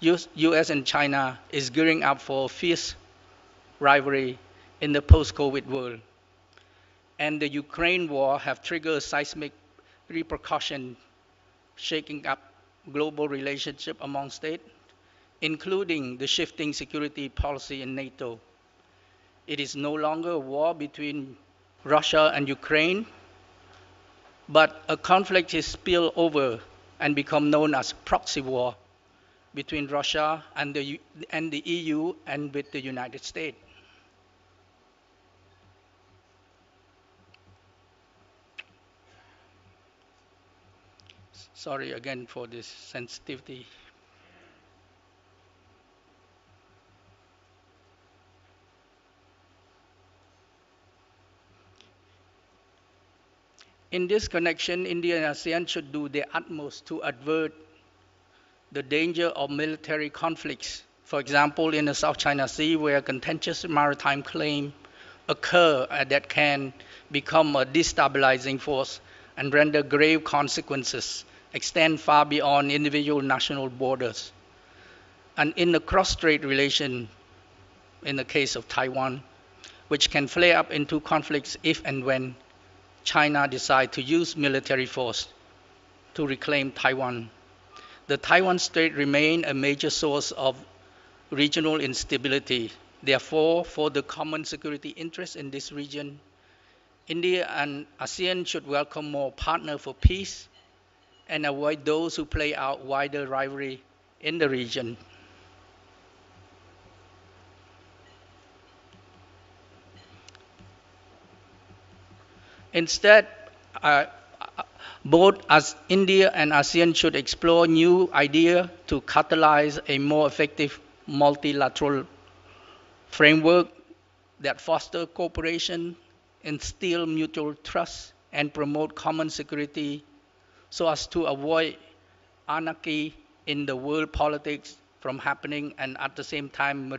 US and China is gearing up for a fierce rivalry in the post-COVID world. And the Ukraine war have triggered seismic repercussion, shaking up global relationship among states, including the shifting security policy in NATO. It is no longer a war between Russia and Ukraine, but a conflict is spilled over and become known as proxy war between Russia and the EU and with the United States. Sorry again for this sensitivity. In this connection, India and ASEAN should do their utmost to avert the danger of military conflicts. For example, in the South China Sea, where contentious maritime claims occur that can become a destabilizing force and render grave consequences, extend far beyond individual national borders. And in the cross-strait relation, in the case of Taiwan, which can flare up into conflicts if and when China decides to use military force to reclaim Taiwan. The Taiwan Strait remains a major source of regional instability. Therefore, for the common security interests in this region, India and ASEAN should welcome more partners for peace and avoid those who play out wider rivalry in the region. Instead, both as India and ASEAN should explore new ideas to catalyze a more effective multilateral framework that foster cooperation, instill mutual trust, and promote common security so as to avoid anarchy in the world politics from happening and at the same time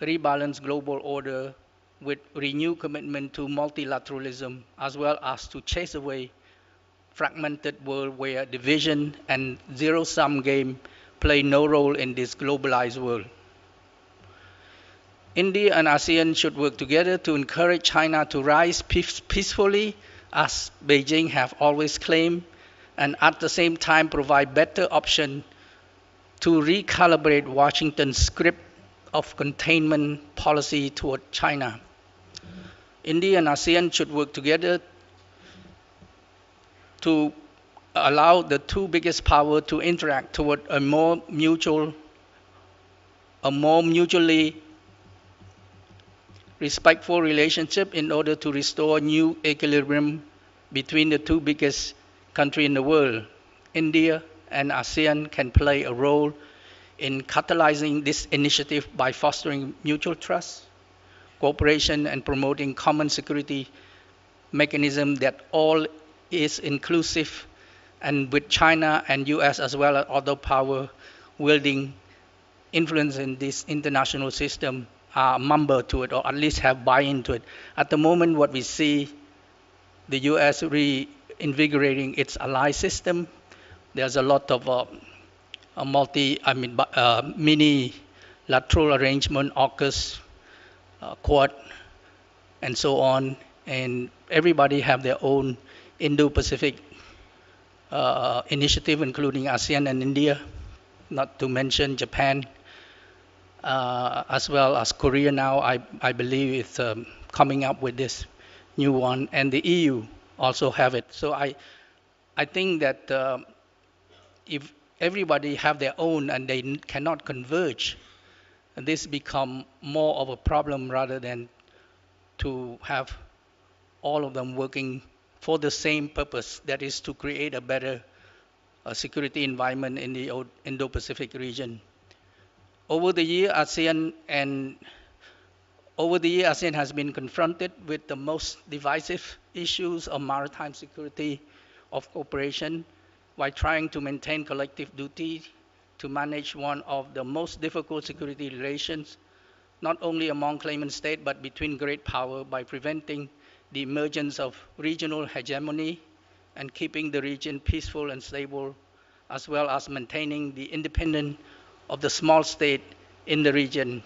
rebalance global order with renewed commitment to multilateralism, as well as to chase away fragmented world where division and zero-sum game play no role in this globalized world. India and ASEAN should work together to encourage China to rise peacefully, as Beijing have always claimed, and at the same time provide better option to recalibrate Washington's script of containment policy toward China. India and ASEAN should work together to allow the two biggest powers to interact toward a more mutually respectful relationship in order to restore new equilibrium between the two biggest countries in the world. India and ASEAN can play a role in catalyzing this initiative by fostering mutual trust, cooperation, and promoting common security mechanism that all is inclusive, and with China and US as well as other power wielding influence in this international system are member to it, or at least have buy-in to it. At the moment, what we see, the US reinvigorating its ally system. There's a lot of mini lateral arrangement, AUKUS, Quad, and so on, and everybody have their own Indo-Pacific initiative, including ASEAN and India, not to mention Japan, as well as Korea now, I believe it's coming up with this new one, and the EU also have it. So I think that if everybody have their own and they cannot converge, this become more of a problem rather than to have all of them working for the same purpose, that is to create a better security environment in the Indo-Pacific region. Over the year, ASEAN has been confronted with the most divisive issues of maritime security of cooperation while trying to maintain collective duty to manage one of the most difficult security relations, not only among claimant states but between great power, by preventing the emergence of regional hegemony and keeping the region peaceful and stable, as well as maintaining the independence of the small state in the region.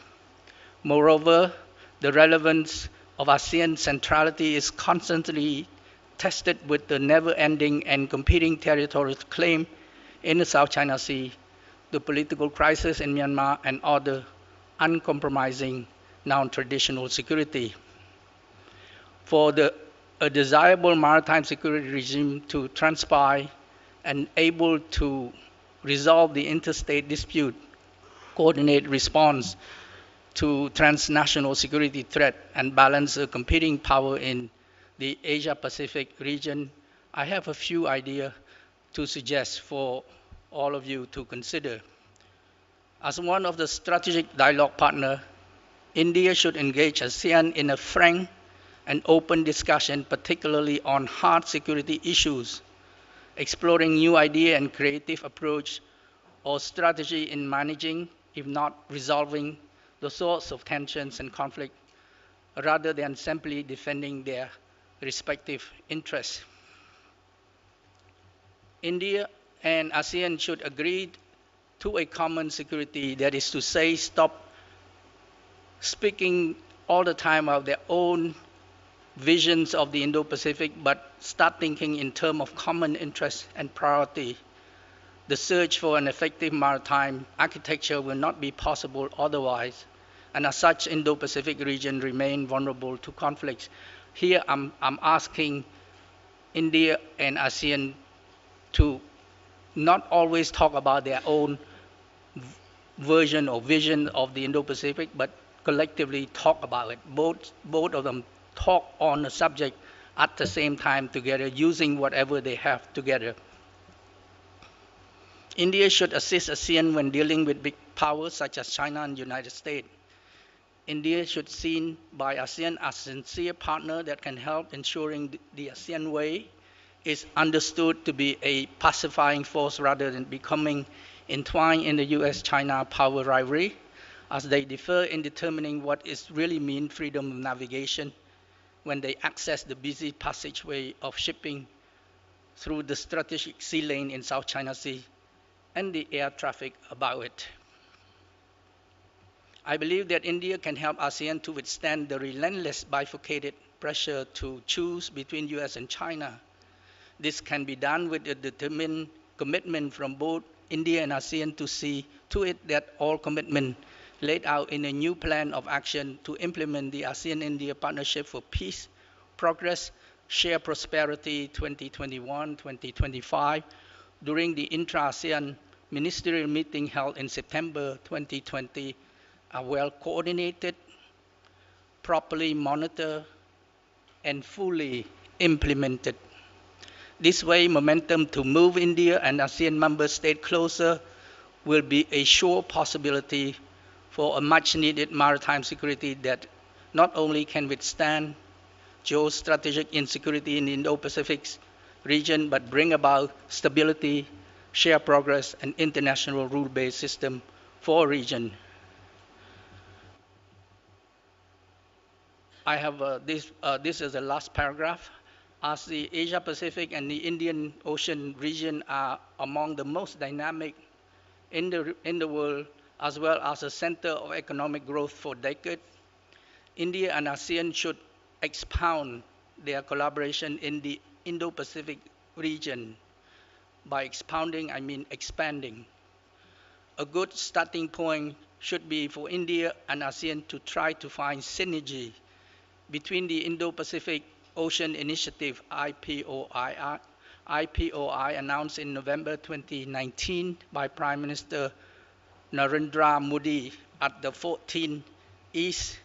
Moreover, the relevance of ASEAN centrality is constantly tested with the never-ending and competing territorial claim in the South China Sea, the political crisis in Myanmar, and other uncompromising non-traditional security. For a desirable maritime security regime to transpire and able to resolve the interstate dispute, coordinate response to transnational security threat, and balance the competing power in the Asia-Pacific region, I have a few ideas to suggest for all of you to consider. As one of the strategic dialogue partners, India should engage ASEAN in a frank and open discussion, particularly on hard security issues, exploring new ideas and creative approach or strategy in managing, if not resolving, the source of tensions and conflict, rather than simply defending their respective interests. India and ASEAN should agree to a common security, that is to say, stop speaking all the time of their own visions of the Indo-Pacific, but start thinking in terms of common interest and priority. The search for an effective maritime architecture will not be possible otherwise, and as such, Indo-Pacific region remain vulnerable to conflicts. Here, I'm asking India and ASEAN to not always talk about their own version or vision of the Indo-Pacific, but collectively talk about it. Both of them talk on the subject at the same time together, using whatever they have together. India should assist ASEAN when dealing with big powers such as China and the United States. India should be seen by ASEAN as a sincere partner that can help ensuring the ASEAN way is understood to be a pacifying force rather than becoming entwined in the US-China power rivalry, as they differ in determining what is really mean freedom of navigation when they access the busy passageway of shipping through the strategic sea lane in South China Sea and the air traffic about it. I believe that India can help ASEAN to withstand the relentless bifurcated pressure to choose between US and China. This can be done with a determined commitment from both India and ASEAN to see to it that all commitment laid out in a new plan of action to implement the ASEAN-India Partnership for Peace, Progress, Shared Prosperity 2021-2025 during the intra-ASEAN ministerial meeting held in September 2020 are well coordinated, properly monitored, and fully implemented. This way, momentum to move India and ASEAN member states closer will be a sure possibility for a much-needed maritime security that not only can withstand geostrategic insecurity in the Indo-Pacific region, but bring about stability, share progress, and international rule-based system for a region. I have this is the last paragraph. As the Asia-Pacific and the Indian Ocean region are among the most dynamic in the world, as well as a center of economic growth for decades, India and ASEAN should expound their collaboration in the Indo-Pacific region. By expounding, I mean expanding. A good starting point should be for India and ASEAN to try to find synergy between the Indo-Pacific Ocean Initiative, IPOI, announced in November 2019 by Prime Minister Narendra Modi at the 14th East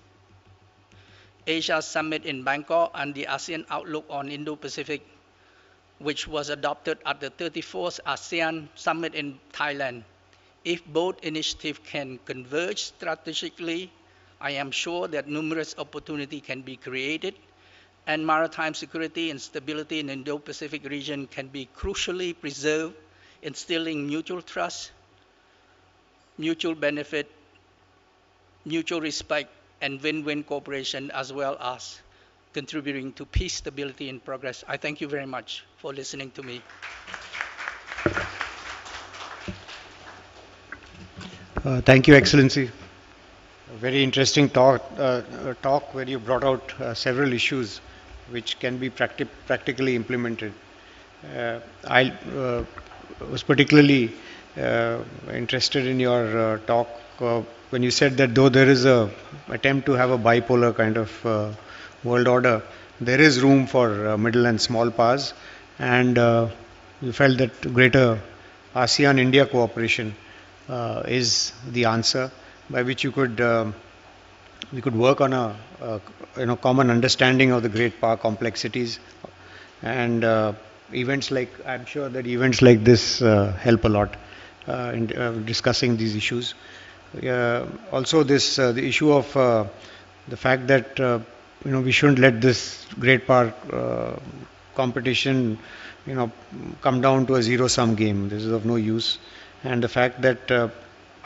Asia Summit in Bangkok, and the ASEAN Outlook on Indo-Pacific, which was adopted at the 34th ASEAN Summit in Thailand. If both initiatives can converge strategically, I am sure that numerous opportunities can be created, and maritime security and stability in the Indo-Pacific region can be crucially preserved, instilling mutual trust, mutual benefit, mutual respect, and win-win cooperation, as well as contributing to peace, stability, and progress. I thank you very much for listening to me. Thank you, Excellency. A very interesting talk where you brought out several issues which can be practically implemented. I was particularly interested in your talk when you said that though there is a attempt to have a bipolar kind of world order, there is room for middle and small powers, and you felt that greater ASEAN-India cooperation is the answer by which we could work on a common understanding of the great power complexities, and events like, I'm sure that events like this help a lot in discussing these issues. Also, the issue of the fact that we shouldn't let this great power competition come down to a zero-sum game. This is of no use. And the fact that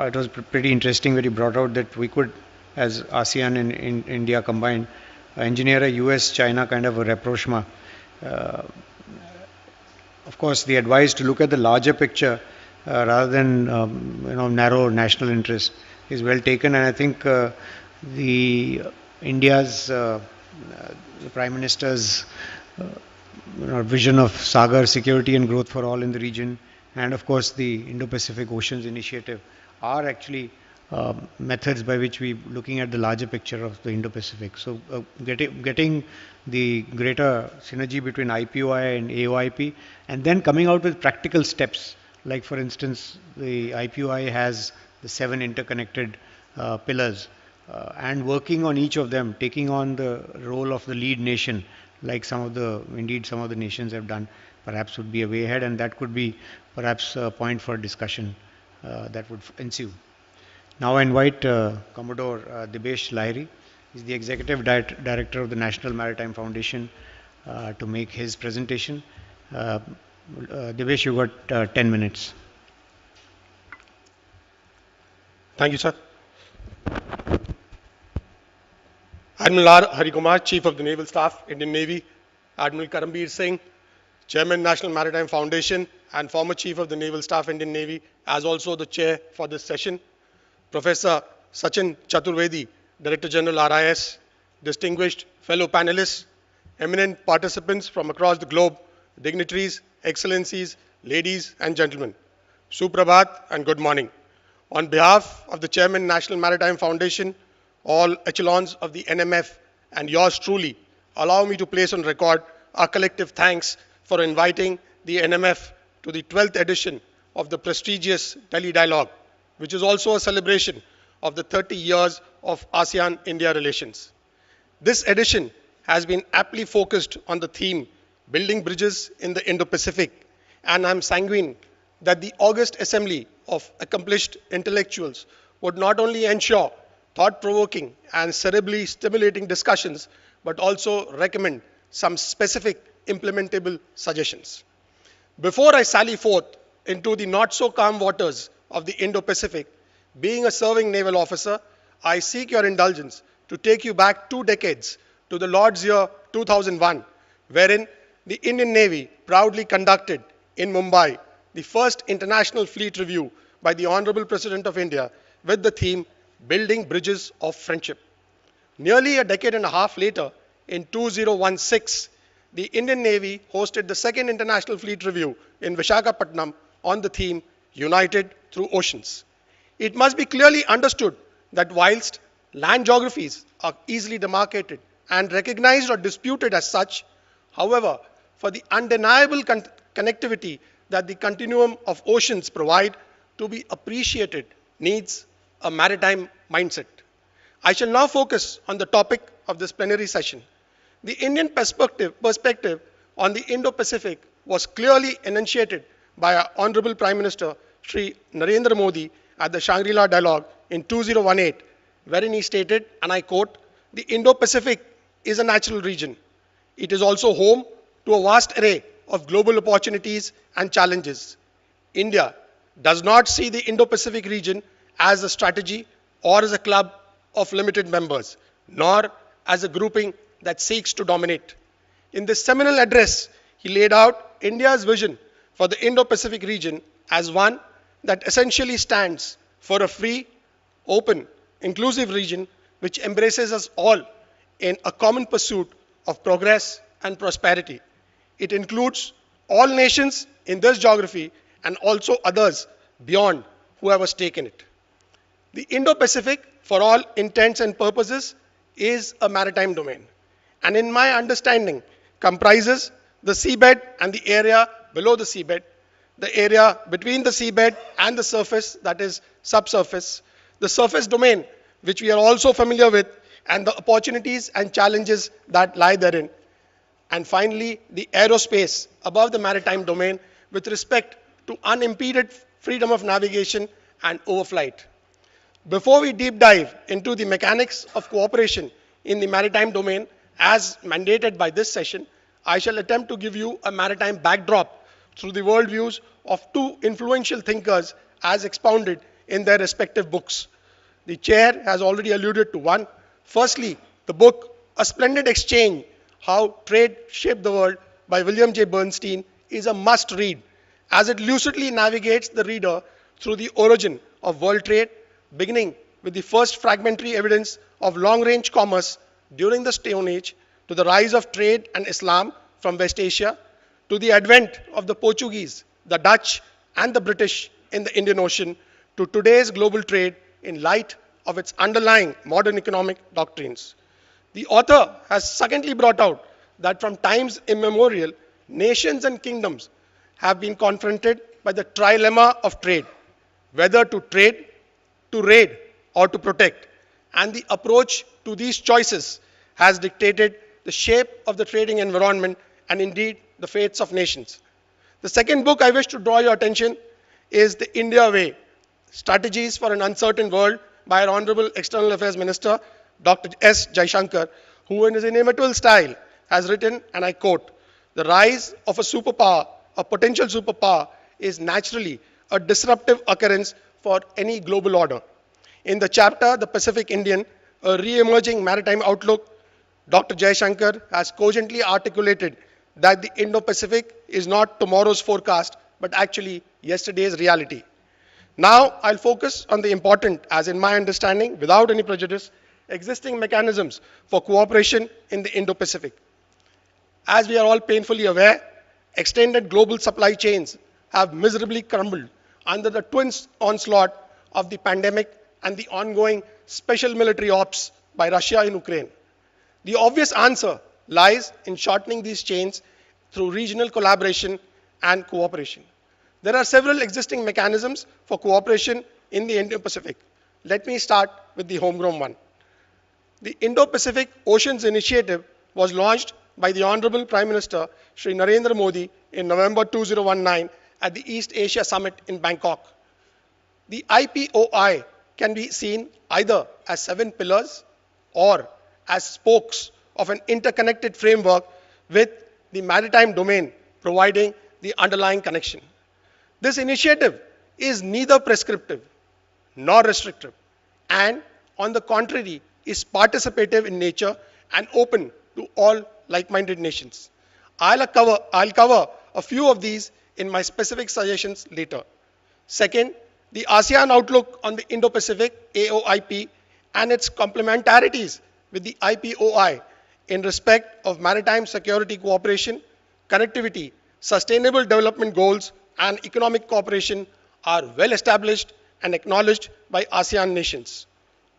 it was pretty interesting when you brought out that we could, as ASEAN and India combined, engineer a US-China kind of a rapprochement. Of course, the advice to look at the larger picture rather than narrow national interest is well taken, and I think the India's the Prime Minister's vision of Sagar security and growth for all in the region, and of course the Indo-Pacific Oceans Initiative are actually methods by which we looking at the larger picture of the Indo-Pacific. So getting the greater synergy between IPOI and AOIP, and then coming out with practical steps, like for instance the IPOI has the 7 interconnected pillars, and working on each of them, taking on the role of the lead nation, like some of the nations have done, perhaps would be a way ahead, and that could be perhaps a point for discussion that would ensue. Now I invite Commodore Dibesh Lahiri. He's the Executive Director of the National Maritime Foundation to make his presentation. Dibesh, you got 10 minutes. Thank you, sir. Admiral R. Harikumar, Chief of the Naval Staff, Indian Navy; Admiral Karambir Singh, Chairman, National Maritime Foundation and former Chief of the Naval Staff, Indian Navy, as also the Chair for this session; Professor Sachin Chaturvedi, Director General RIS; distinguished fellow panelists, eminent participants from across the globe, dignitaries, excellencies, ladies and gentlemen. Suprabhat and good morning. On behalf of the Chairman, National Maritime Foundation, all echelons of the NMF, and yours truly, allow me to place on record our collective thanks for inviting the NMF to the 12th edition of the prestigious Delhi Dialogue, which is also a celebration of the 30 years of ASEAN-India relations. This edition has been aptly focused on the theme, Building Bridges in the Indo-Pacific, and I'm sanguine that the august assembly of accomplished intellectuals would not only ensure thought-provoking and cerebrally stimulating discussions, but also recommend some specific implementable suggestions. Before I sally forth into the not-so-calm waters of the Indo-Pacific, being a serving naval officer, I seek your indulgence to take you back 2 decades to the Lord's year 2001, wherein the Indian Navy proudly conducted in Mumbai the first international fleet review by the Honorable President of India with the theme, Building Bridges of Friendship. Nearly a decade and a half later, in 2016, the Indian Navy hosted the second International Fleet Review in Visakhapatnam on the theme United Through Oceans. It must be clearly understood that whilst land geographies are easily demarcated and recognized or disputed as such, however, for the undeniable connectivity that the continuum of oceans provide to be appreciated needs a maritime mindset. I shall now focus on the topic of this plenary session. The Indian perspective on the Indo-Pacific was clearly enunciated by our Honorable Prime Minister, Shri Narendra Modi, at the Shangri-La Dialogue in 2018, wherein he stated, and I quote, "The Indo-Pacific is a natural region. It is also home to a vast array of global opportunities and challenges. India does not see the Indo-Pacific region as a strategy or as a club of limited members, nor as a grouping that seeks to dominate." In this seminal address, he laid out India's vision for the Indo-Pacific region as one that essentially stands for a free, open, inclusive region which embraces us all in a common pursuit of progress and prosperity. It includes all nations in this geography and also others beyond who have a stake in it. The Indo-Pacific, for all intents and purposes, is a maritime domain, and in my understanding, comprises the seabed and the area below the seabed, the area between the seabed and the surface, that is subsurface, the surface domain, which we are also familiar with, and the opportunities and challenges that lie therein, and finally, the aerospace above the maritime domain with respect to unimpeded freedom of navigation and overflight. Before we deep dive into the mechanics of cooperation in the maritime domain as mandated by this session, I shall attempt to give you a maritime backdrop through the worldviews of two influential thinkers as expounded in their respective books. The chair has already alluded to one. Firstly, the book A Splendid Exchange, How Trade Shaped the World by William J. Bernstein is a must read, as it lucidly navigates the reader through the origin of world trade, beginning with the first fragmentary evidence of long-range commerce during the Stone Age, to the rise of trade and Islam from West Asia, to the advent of the Portuguese, the Dutch, and the British in the Indian Ocean, to today's global trade in light of its underlying modern economic doctrines. The author has secondly brought out that from times immemorial, nations and kingdoms have been confronted by the trilemma of trade, whether to trade, to raid, or to protect, and the approach to these choices has dictated the shape of the trading environment and indeed the fates of nations. The second book I wish to draw your attention is The India Way, Strategies for an Uncertain World by our Hon'ble External Affairs Minister, Dr. S. Jaishankar, who in his inimitable style has written, and I quote, "The rise of a superpower, a potential superpower, is naturally a disruptive occurrence for any global order." In the chapter, The Pacific Indian, a re-emerging maritime outlook, Dr. Jaishankar has cogently articulated that the Indo-Pacific is not tomorrow's forecast, but actually yesterday's reality. Now, I'll focus on the important, as in my understanding, without any prejudice, existing mechanisms for cooperation in the Indo-Pacific. As we are all painfully aware, extended global supply chains have miserably crumbled under the twin onslaught of the pandemic and the ongoing special military ops by Russia in Ukraine. The obvious answer lies in shortening these chains through regional collaboration and cooperation. There are several existing mechanisms for cooperation in the Indo-Pacific. Let me start with the homegrown one. The Indo-Pacific Oceans Initiative was launched by the Honorable Prime Minister Shri Narendra Modi in November 2019 at the East Asia Summit in Bangkok. The IPOI can be seen either as 7 pillars or as spokes of an interconnected framework with the maritime domain providing the underlying connection. This initiative is neither prescriptive nor restrictive, and on the contrary is participative in nature and open to all like-minded nations. I'll cover a few of these in my specific suggestions later. Second, the ASEAN Outlook on the Indo-Pacific, AOIP, and its complementarities with the IPOI in respect of maritime security cooperation, connectivity, sustainable development goals, and economic cooperation are well established and acknowledged by ASEAN nations.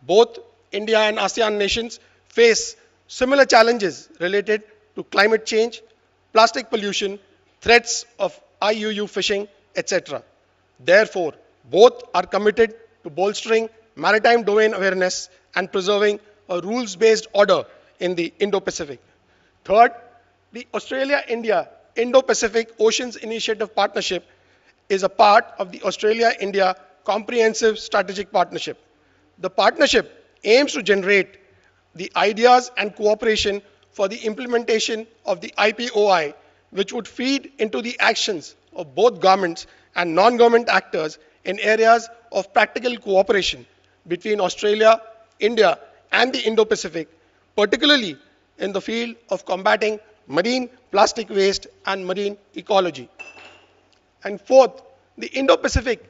Both India and ASEAN nations face similar challenges related to climate change, plastic pollution, threats of IUU fishing, etc. Therefore, both are committed to bolstering maritime domain awareness and preserving a rules-based order in the Indo-Pacific. Third, the Australia-India Indo-Pacific Oceans Initiative Partnership is a part of the Australia-India Comprehensive Strategic Partnership. The partnership aims to generate the ideas and cooperation for the implementation of the IPOI, which would feed into the actions of both governments and non-government actors in areas of practical cooperation between Australia, India, and the Indo-Pacific, particularly in the field of combating marine plastic waste and marine ecology. And fourth, the Indo-Pacific,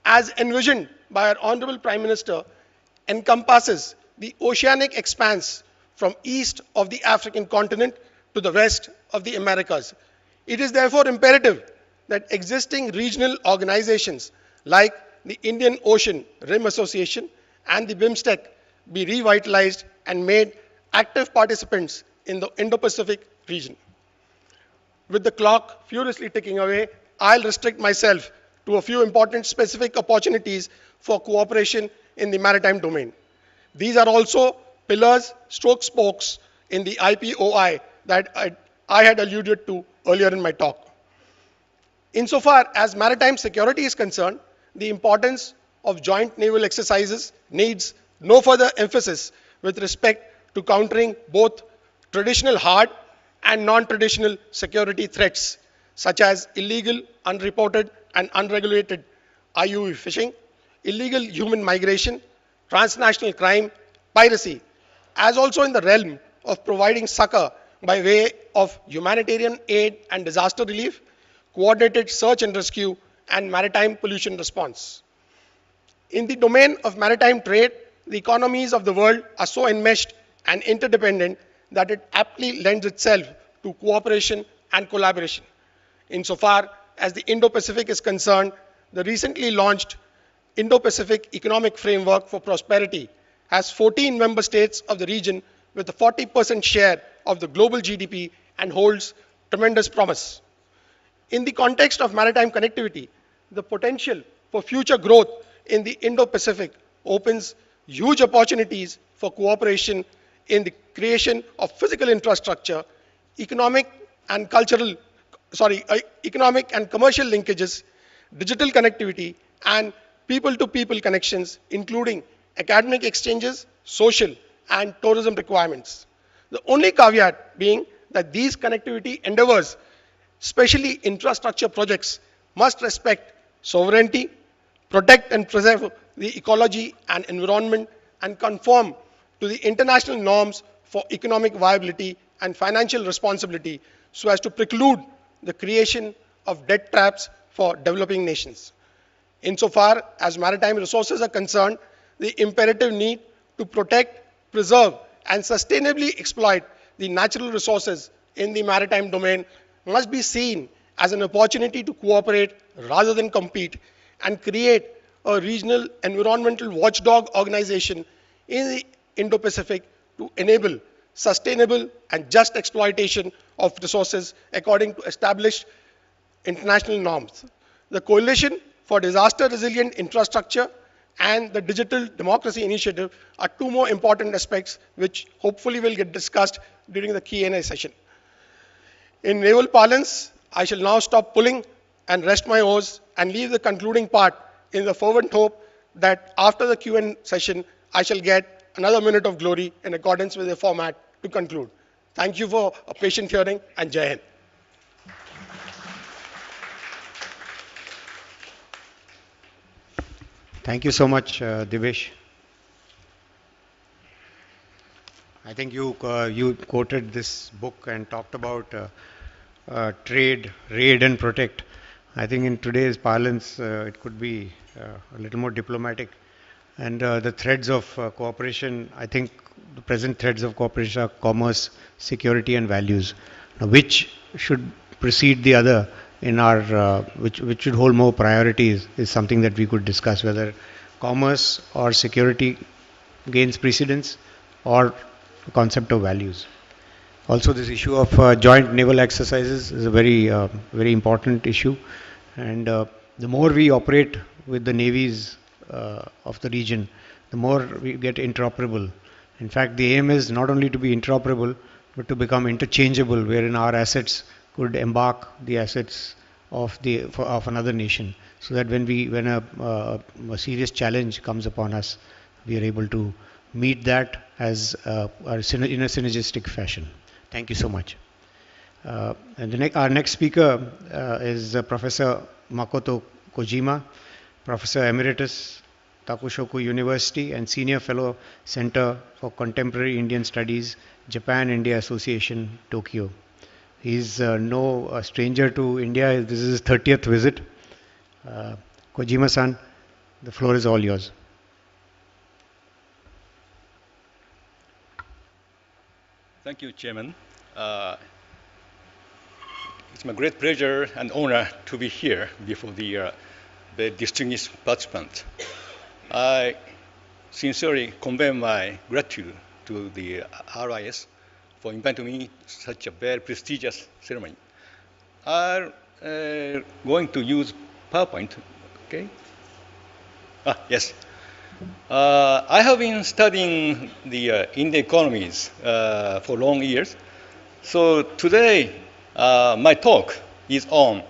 as envisioned by our Honorable Prime Minister, encompasses the oceanic expanse from east of the African continent to the west of the Americas. It is therefore imperative that existing regional organizations like the Indian Ocean Rim Association and the BIMSTEC be revitalized and made active participants in the Indo-Pacific region. With the clock furiously ticking away, I'll restrict myself to a few important specific opportunities for cooperation in the maritime domain. These are also pillars, stroke spokes in the IPOI that I had alluded to earlier in my talk. Insofar as maritime security is concerned, the importance of joint naval exercises needs no further emphasis with respect to countering both traditional hard and non-traditional security threats, such as illegal, unreported, and unregulated IUU fishing, illegal human migration, transnational crime, piracy, as also in the realm of providing succor by way of humanitarian aid and disaster relief, coordinated search and rescue, and maritime pollution response. In the domain of maritime trade, the economies of the world are so enmeshed and interdependent that it aptly lends itself to cooperation and collaboration. Insofar as the Indo-Pacific is concerned, the recently launched Indo-Pacific Economic Framework for Prosperity has 14 member states of the region with a 40% share of the global GDP and holds tremendous promise. In the context of maritime connectivity, the potential for future growth in the Indo-Pacific opens huge opportunities for cooperation in the creation of physical infrastructure, economic and commercial linkages, digital connectivity, and people-to-people connections, including academic exchanges, social, and tourism requirements. The only caveat being that these connectivity endeavors, especially infrastructure projects, must respect sovereignty, protect and preserve the ecology and environment, and conform to the international norms for economic viability and financial responsibility so as to preclude the creation of debt traps for developing nations. Insofar as maritime resources are concerned, the imperative need to protect, preserve, and sustainably exploit the natural resources in the maritime domain must be seen as an opportunity to cooperate rather than compete and create a regional environmental watchdog organization in the Indo-Pacific to enable sustainable and just exploitation of resources according to established international norms. The Coalition for Disaster Resilient Infrastructure and the Digital Democracy Initiative are two more important aspects which hopefully will get discussed during the Q&A session. In naval parlance, I shall now stop pulling and rest my oars and leave the concluding part in the fervent hope that after the Q&A session, I shall get another minute of glory in accordance with the format to conclude. Thank you for a patient hearing, and Jai Hind. Thank you so much, Divesh. I think you quoted this book and talked about trade, raid and protect. I think in today's parlance, it could be a little more diplomatic. And the threads of cooperation, I think the present threads of cooperation are commerce, security, and values. Now, which should precede the other in our, which should hold more priorities is something that we could discuss, whether commerce or security gains precedence or the concept of values. Also, this issue of joint naval exercises is a very important issue, and the more we operate with the navies of the region, the more we get interoperable. In fact, the aim is not only to be interoperable, but to become interchangeable, wherein our assets could embark the assets of another nation, so that when a serious challenge comes upon us, we are able to meet that as in a synergistic fashion. Thank you so much. And our next speaker is Professor Makoto Kojima, Professor Emeritus, Takushoku University, and Senior Fellow, Center for Contemporary Indian Studies, Japan-India Association, Tokyo. He's no stranger to India. This is his 30th visit. Kojima-san, the floor is all yours. Thank you, Chairman. It's my great pleasure and honor to be here before the distinguished participants. I sincerely convey my gratitude to the RIS for inviting me to such a very prestigious ceremony. I'm going to use PowerPoint, okay? Yes. I have been studying the Indian economies for long years. So today, my talk is on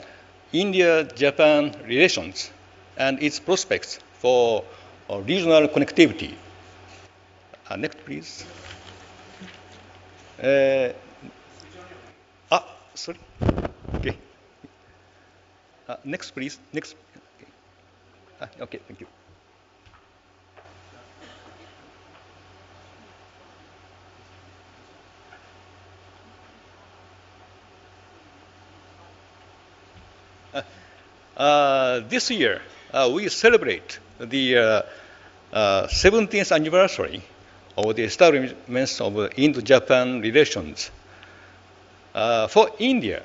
India-Japan relations and its prospects for regional connectivity. Next, please. Sorry. Okay. Next, please. Next. Okay, thank you. This year, we celebrate the 17th anniversary of the establishment of Indo-Japan relations. For India,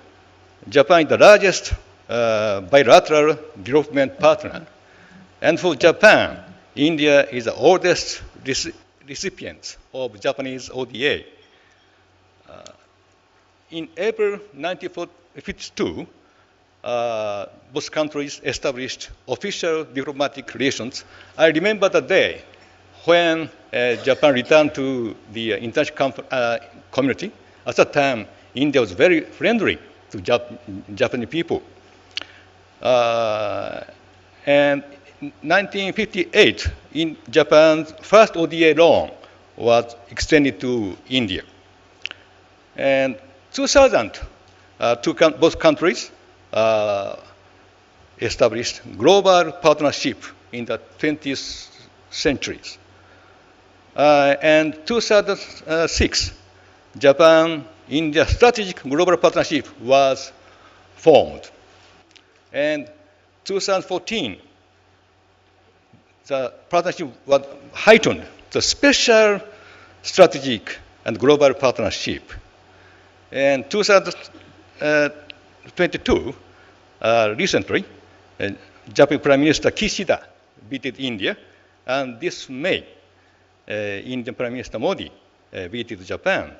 Japan is the largest bilateral development partner. And for Japan, India is the oldest recipient of Japanese ODA. In April 1952, both countries established official diplomatic relations. I remember the day when Japan returned to the international community. At that time, India was very friendly to Japanese people. And in 1958, in Japan's first ODA loan was extended to India. And 2000, both countries established global partnership in the 20th centuries. And 2006, Japan-India Strategic Global Partnership was formed. And 2014, the partnership was heightened to special strategic and global partnership. And 2022, recently, Japanese Prime Minister Kishida visited India, and this May, Indian Prime Minister Modi visited Japan.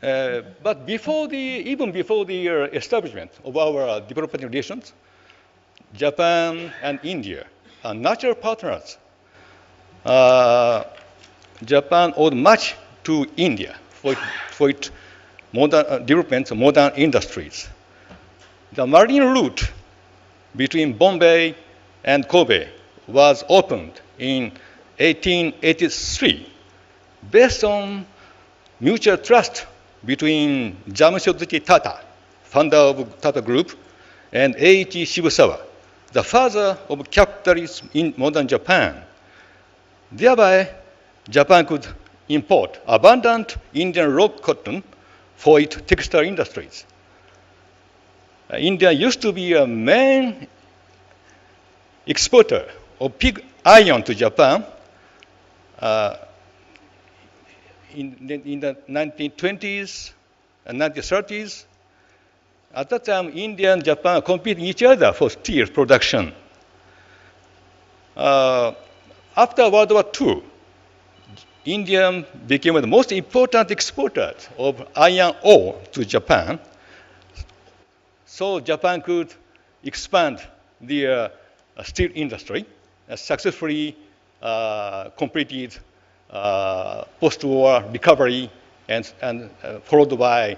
But even before the establishment of our diplomatic relations, Japan and India are natural partners. Japan owed much to India for its modern development of modern industries. The marine route between Bombay and Kobe was opened in 1883 based on mutual trust between Jamshedji Tata, founder of Tata Group, and Eiichi Shibusawa, the father of capitalism in modern Japan. Thereby, Japan could import abundant Indian raw cotton for its textile industries. India used to be a main exporter of pig iron to Japan in the 1920s and 1930s. At that time, India and Japan competed each other for steel production. After World War II, India became the most important exporter of iron ore to Japan. So Japan could expand their steel industry, successfully completed post-war recovery and followed by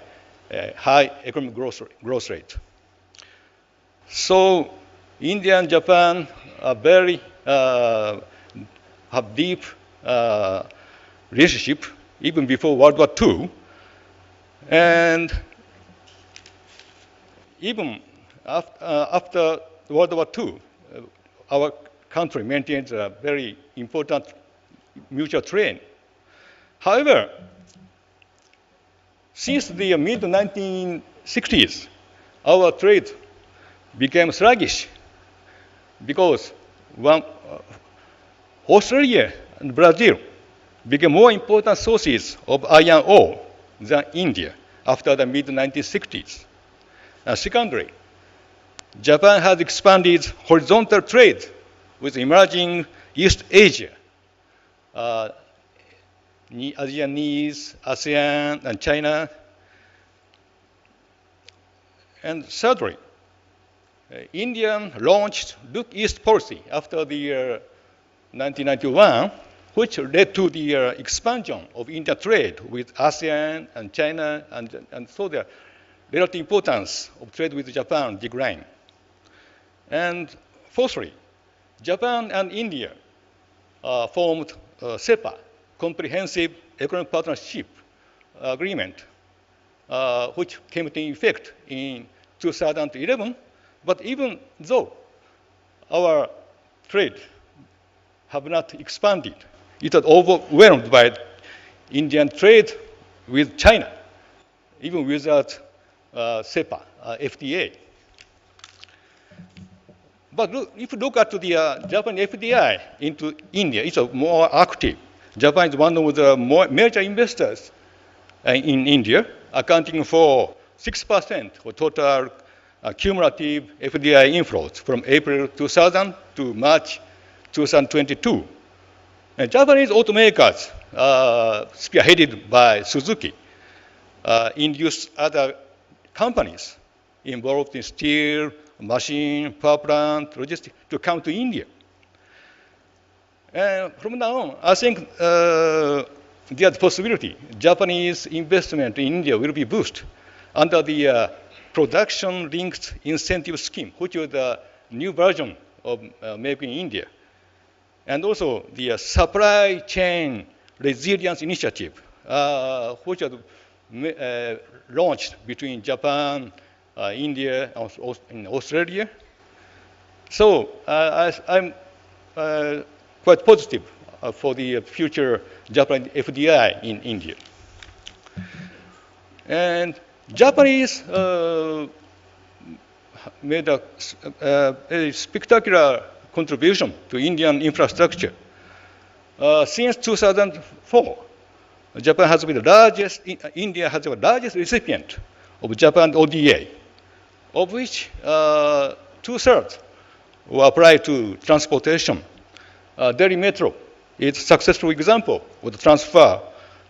high economic growth rate. So India and Japan are very have deep relationship even before World War II, and even after World War II, our country maintains a very important mutual trade. However, since the mid-1960s, our trade became sluggish because Australia and Brazil became more important sources of iron ore than India after the mid-1960s. And secondly, Japan has expanded horizontal trade with emerging East Asia, ASEAN needs, ASEAN and China. And thirdly, India launched Look East policy after the year 1991, which led to the expansion of India trade with ASEAN and China, and so the relative importance of trade with Japan declined. And fourthly, Japan and India formed CEPA, Comprehensive Economic Partnership Agreement, which came into effect in 2011. But even though our trade have not expanded, it was overwhelmed by Indian trade with China, even without CEPA, FTA. But if you look at the Japan FDI into India, it's more active. Japan is one of the major investors in India, accounting for 6% of total cumulative FDI inflows from April 2000 to March 2022. And Japanese automakers, spearheaded by Suzuki, induced other companies involved in steel, machine, power plant, logistics to come to India. From now on, I think there's possibility Japanese investment in India will be boosted under the production-linked incentive scheme, which is the new version of Make in India. And also the supply chain resilience initiative, which was launched between Japan, India, and Australia. So I'm quite positive for the future Japanese FDI in India. And Japanese made a spectacular contribution to Indian infrastructure. Since 2004, Japan has been the largest, India has been the largest recipient of Japan ODA, of which 2/3 were applied to transportation. Delhi Metro is a successful example of the transfer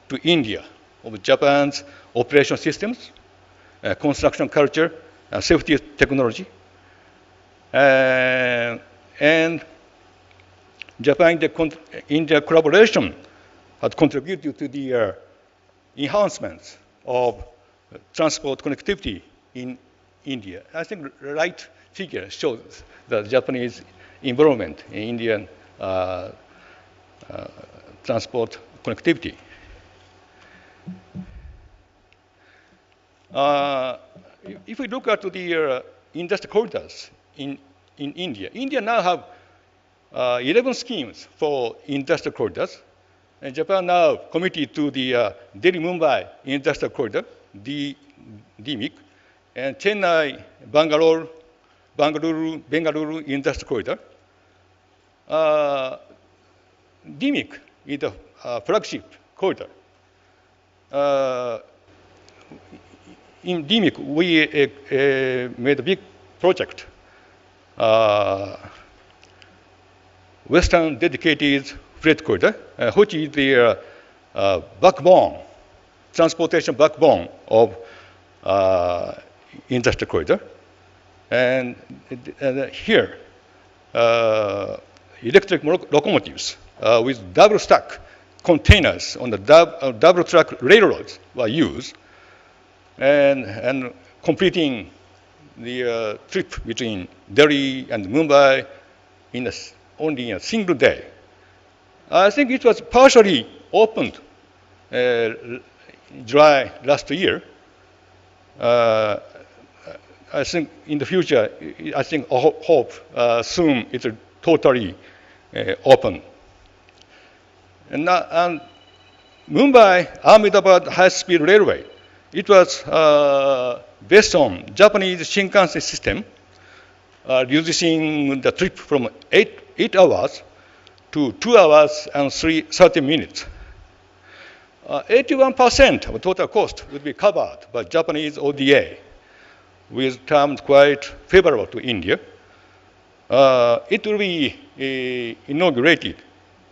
to India of Japan's operation systems, construction culture, safety technology. And Japan-India collaboration has contributed to the enhancements of transport connectivity in India. I think the right figure shows the Japanese involvement in Indian transport connectivity. If we look at the industry corridors in India, India now have 11 schemes for industrial corridors. And Japan now committed to the Delhi-Mumbai Industrial Corridor, DMIC, and Chennai-Bengaluru Industrial Corridor, DMIC is the flagship corridor. In DMIC, we made a big project, Western Dedicated Freight Corridor, which is the backbone, transportation backbone of industrial corridor. And here, electric locomotives with double stack containers on the double track railroads were used, and completing the trip between Delhi and Mumbai in only a single day. I think it was partially opened July last year. I think in the future, I hope soon it will totally open. And Mumbai Ahmedabad high-speed railway, it was based on Japanese Shinkansen system, reducing the trip from 8 hours to 2 hours and 30 minutes. 81% of total cost would be covered by Japanese ODA, with terms quite favorable to India. It will be inaugurated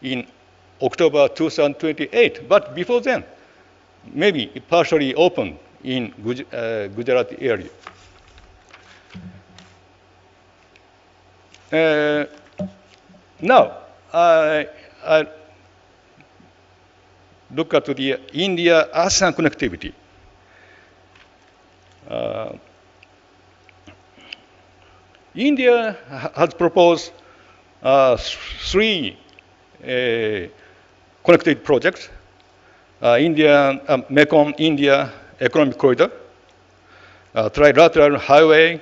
in October 2028, but before then, maybe it partially opened in Gujarat area. Now, I look at the India-ASEAN connectivity. India has proposed 3 connected projects. Mekong India Economic Corridor, trilateral highway,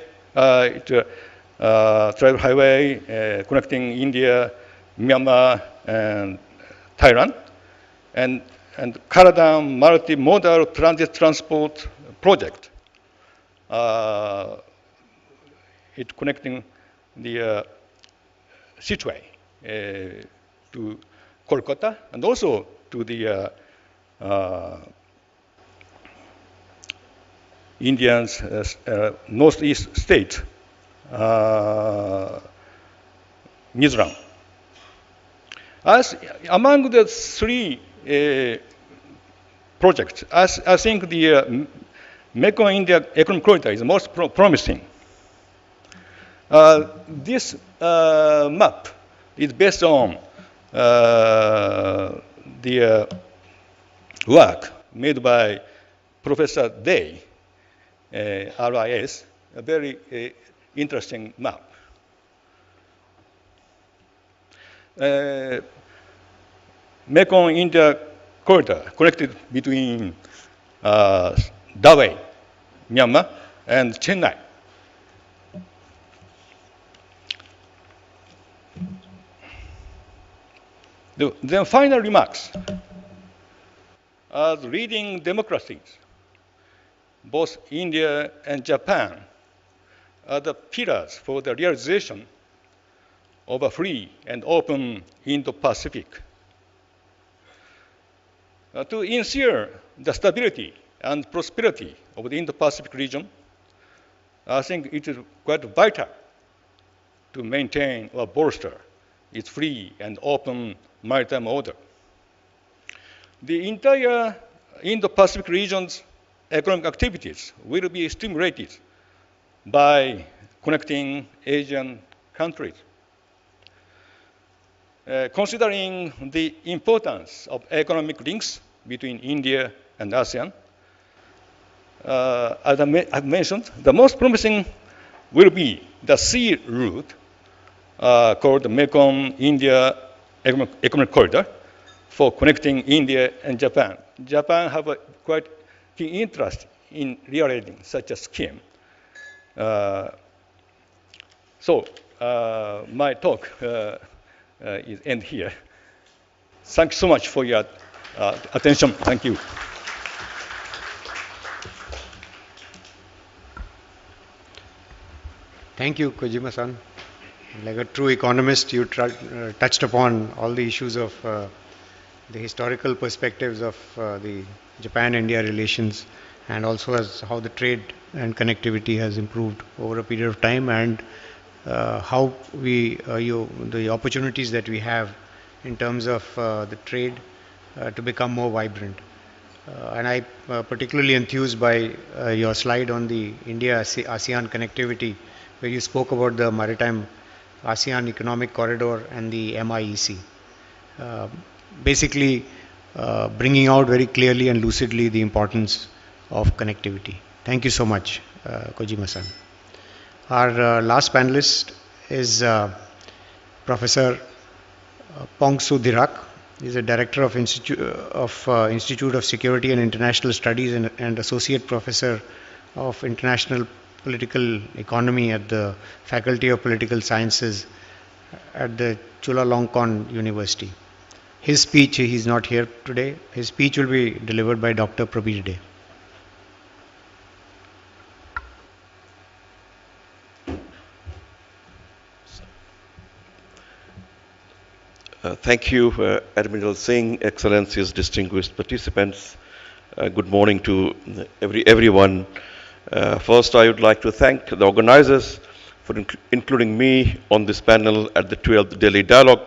connecting India, Myanmar, and Thailand, and Caradam multimodal transit transport project. It connecting the Sichuan to Kolkata, and also to the Indian's northeast state, Mizoram. Among the 3 projects, I think the Mekong India Economic Corridor is the most promising. This map is based on the work made by Professor Day, RIS, a very interesting map. Mekong India Corridor connected between Dawei, Myanmar, and Chennai. Then final remarks. As leading democracies, both India and Japan are the pillars for the realization of a free and open Indo-Pacific. To ensure the stability and prosperity of the Indo-Pacific region, I think it is quite vital to maintain or bolster its free and open maritime order. The entire Indo-Pacific region's economic activities will be stimulated by connecting Asian countries. Considering the importance of economic links between India and ASEAN, as I mentioned, the most promising will be the sea route called the Mekong India Economic Corridor for connecting India and Japan. Japan have a quite keen interest in realizing such a scheme. My talk is end here. Thanks so much for your attention. Thank you. Thank you, Kojima-san. Like a true economist, you touched upon all the issues of the historical perspectives of the Japan-India relations, and also as how the trade and connectivity has improved over a period of time, and how the opportunities that we have in terms of the trade to become more vibrant. And I particularly enthused by your slide on the India-ASEAN connectivity, where you spoke about the maritime ASEAN Economic Corridor and the MIEC. Uh, Basically, bringing out very clearly and lucidly the importance of connectivity. Thank you so much, Kojima-san. Our last panelist is Professor Pongsu Dirak. He's a director of Institute of Security and International Studies and associate professor of international political economy at the Faculty of Political Sciences at the Chulalongkorn University. His speech, he's not here today, his speech will be delivered by Dr. Prabir Dey. Thank you, Admiral Singh, Excellencies, distinguished participants. Good morning to everyone. First, I would like to thank the organizers for including me on this panel at the 12th Delhi Dialogue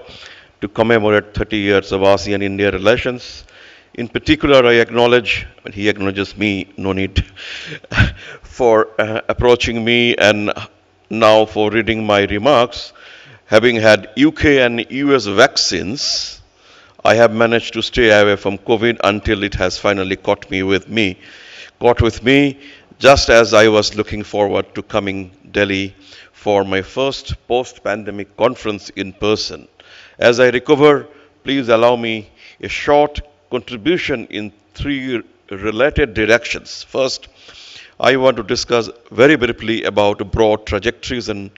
to commemorate 30 years of ASEAN-India relations. In particular, I acknowledge, and he acknowledges me, no need for approaching me, and now for reading my remarks. Having had UK and US vaccines, I have managed to stay away from COVID until it has finally caught with me, just as I was looking forward to coming Delhi for my first post-pandemic conference in person. As I recover, please allow me a short contribution in three related directions. First, I want to discuss very briefly about broad trajectories and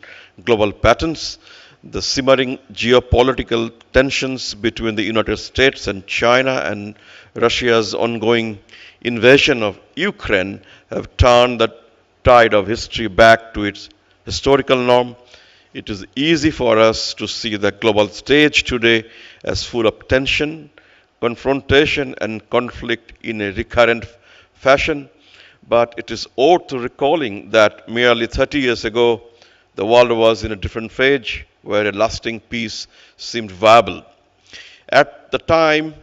global patterns, the simmering geopolitical tensions between the United States and China, and Russia's ongoing invasion of Ukraine have turned the tide of history back to its historical norm. It is easy for us to see the global stage today as full of tension, confrontation, and conflict in a recurrent fashion, but it is worth recalling that merely 30 years ago, the world was in a different phase where a lasting peace seemed viable. At the time,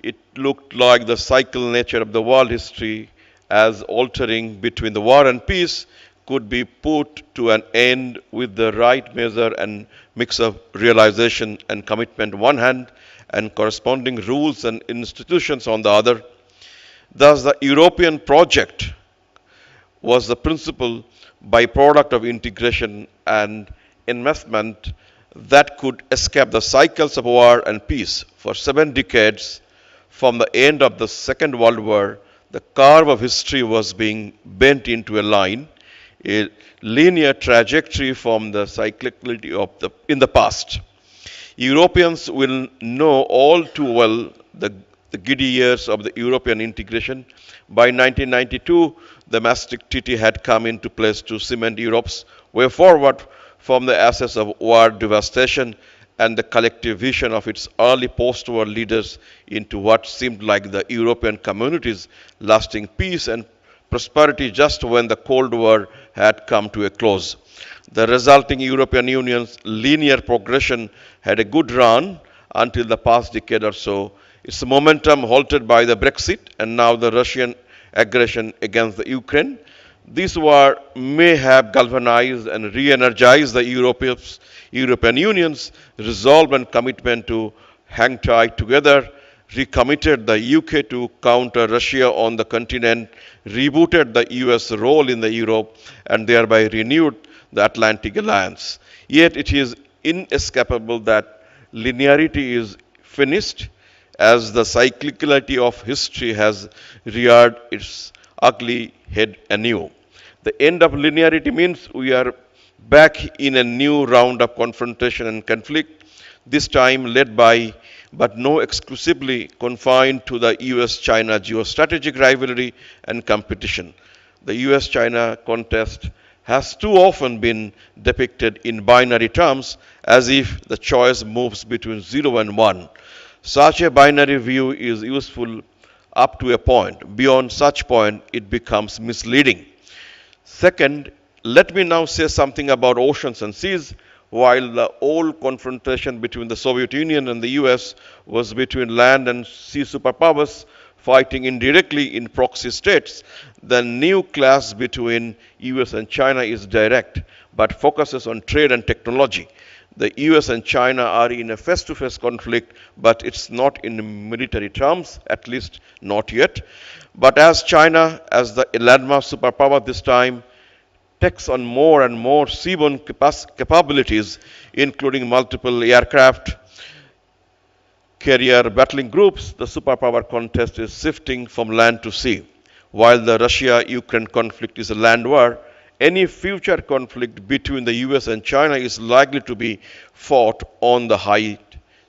it looked like the cycle nature of the world history as altering between the war and peace could be put to an end with the right measure and mix of realization and commitment on one hand and corresponding rules and institutions on the other. Thus, the European project was the principal byproduct of integration and investment that could escape the cycles of war and peace. For 7 decades, from the end of the Second World War, the curve of history was being bent into a line, a linear trajectory from the cyclicality in the past. Europeans will know all too well the giddy years of the European integration. By 1992, the Maastricht Treaty had come into place to cement Europe's way forward from the ashes of war devastation and the collective vision of its early post-war leaders into what seemed like the European community's lasting peace and prosperity just when the Cold War had come to a close. The resulting European Union's linear progression had a good run until the past decade or so. Its momentum halted by the Brexit and now the Russian aggression against the Ukraine. This war may have galvanized and re-energized the European Union's resolve and commitment to hang tight together, recommitted the UK to counter Russia on the continent, rebooted the US role in the Europe, and thereby renewed the Atlantic Alliance. Yet it is inescapable that linearity is finished as the cyclicality of history has reared its ugly head anew. The end of linearity means we are back in a new round of confrontation and conflict, this time led by, but no exclusively confined to, the US-China geostrategic rivalry and competition. The US-China contest has too often been depicted in binary terms as if the choice moves between 0 and 1. Such a binary view is useful up to a point. Beyond such point, it becomes misleading. Second, let me now say something about oceans and seas. While the old confrontation between the Soviet Union and the US was between land and sea superpowers fighting indirectly in proxy states, the new clash between US and China is direct but focuses on trade and technology. The US and China are in a face-to-face conflict, but it's not in military terms, at least not yet. But as China, as the landmark superpower this time, takes on more and more seaborne capabilities, including multiple aircraft carrier battling groups, the superpower contest is shifting from land to sea. While the Russia-Ukraine conflict is a land war, any future conflict between the US and China is likely to be fought on the high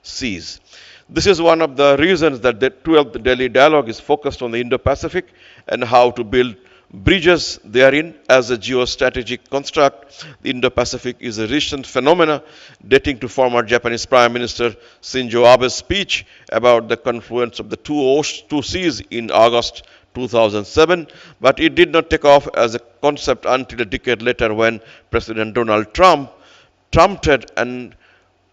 seas. This is one of the reasons that the 12th Delhi Dialogue is focused on the Indo-Pacific and how to build bridges therein as a geostrategic construct. The Indo-Pacific is a recent phenomenon dating to former Japanese Prime Minister Shinzo Abe's speech about the confluence of the two seas in August 2007, but it did not take off as a concept until a decade later when President Donald Trump trumped it and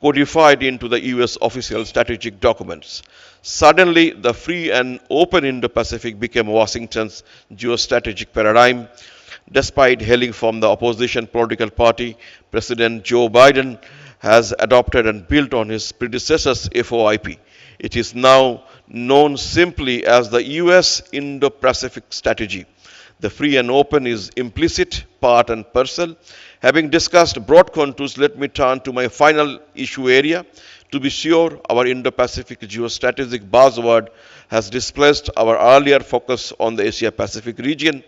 codified into the US official strategic documents. Suddenly, the free and open Indo-Pacific became Washington's geostrategic paradigm. Despite hailing from the opposition political party, President Joe Biden has adopted and built on his predecessor's FOIP. It is now known simply as the US Indo-Pacific strategy. The free and open is implicit, part and parcel. Having discussed broad contours, let me turn to my final issue area. To be sure, our Indo-Pacific geostrategic buzzword has displaced our earlier focus on the Asia-Pacific region.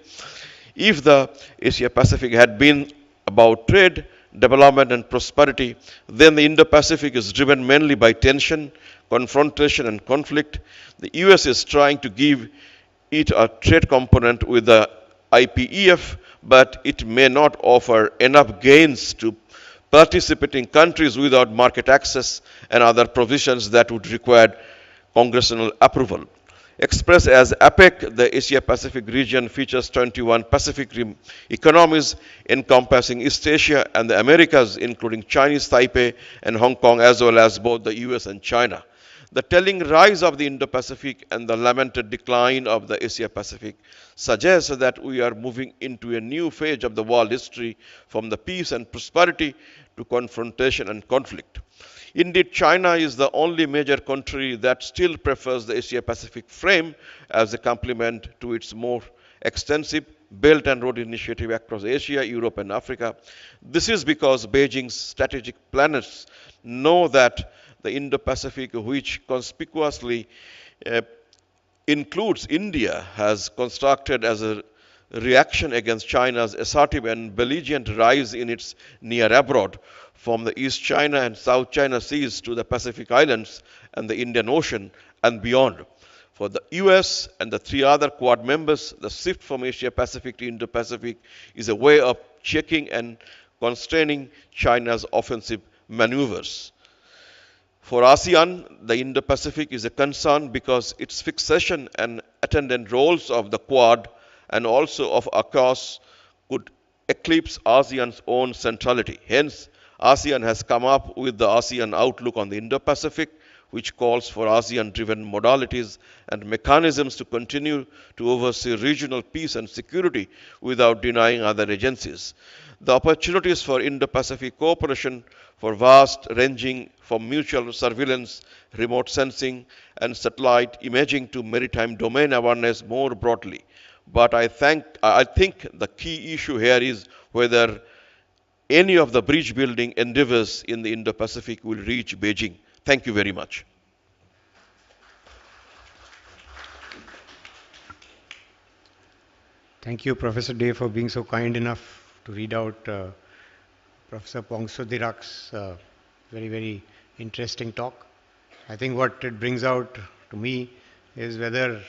If the Asia-Pacific had been about trade, development and prosperity, then the Indo-Pacific is driven mainly by tension, confrontation and conflict. The US is trying to give it a trade component with the IPEF, but it may not offer enough gains to participating countries without market access and other provisions that would require congressional approval. Expressed as APEC, the Asia-Pacific region features 21 Pacific Rim economies encompassing East Asia and the Americas, including Chinese Taipei and Hong Kong, as well as both the US and China. The telling rise of the Indo-Pacific and the lamented decline of the Asia-Pacific suggests that we are moving into a new phase of the world history, from the peace and prosperity to confrontation and conflict. Indeed, China is the only major country that still prefers the Asia-Pacific frame as a complement to its more extensive Belt and Road Initiative across Asia, Europe and Africa. This is because Beijing's strategic planners know that the Indo-Pacific, which conspicuously includes India, has constructed as a reaction against China's assertive and belligerent rise in its near abroad, from the East China and South China Seas to the Pacific Islands and the Indian Ocean and beyond. For the US and the three other Quad members, the shift from Asia-Pacific to Indo-Pacific is a way of checking and constraining China's offensive maneuvers. For ASEAN, the Indo-Pacific is a concern because its fixation and attendant roles of the Quad and also of AUKUS could eclipse ASEAN's own centrality. Hence, ASEAN has come up with the ASEAN Outlook on the Indo-Pacific, which calls for ASEAN-driven modalities and mechanisms to continue to oversee regional peace and security without denying other agencies. The opportunities for Indo-Pacific cooperation, for vast-ranging from mutual surveillance, remote sensing, and satellite imaging to maritime domain awareness more broadly. But I think the key issue here is whether any of the bridge building endeavors in the Indo-Pacific will reach Beijing. Thank you very much. Thank you, Professor Day, for being so kind enough to read out Professor Pongsudirak's very, very interesting talk. I think what it brings out to me is whether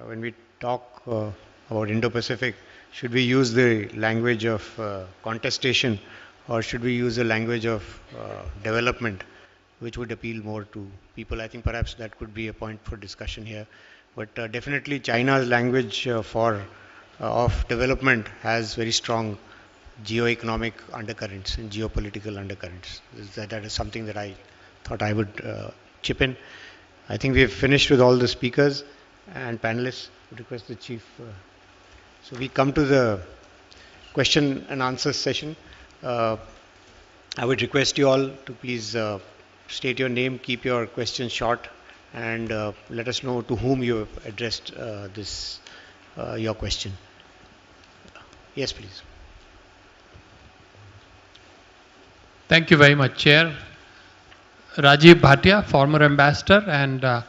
when we talk about Indo-Pacific, Should we use the language of contestation, or should we use the language of development, which would appeal more to people? I think perhaps that could be a point for discussion here. But definitely China's language of development has very strong geo-economic undercurrents and geopolitical undercurrents. That is something that I thought I would chip in. I think we have finished with all the speakers and panelists. I would request the Chief. So we come to the question and answer session. I would request you all to please state your name, keep your questions short, and let us know to whom you have addressed your question. Yes, please. Thank you very much, Chair. Rajiv Bhatia, former ambassador and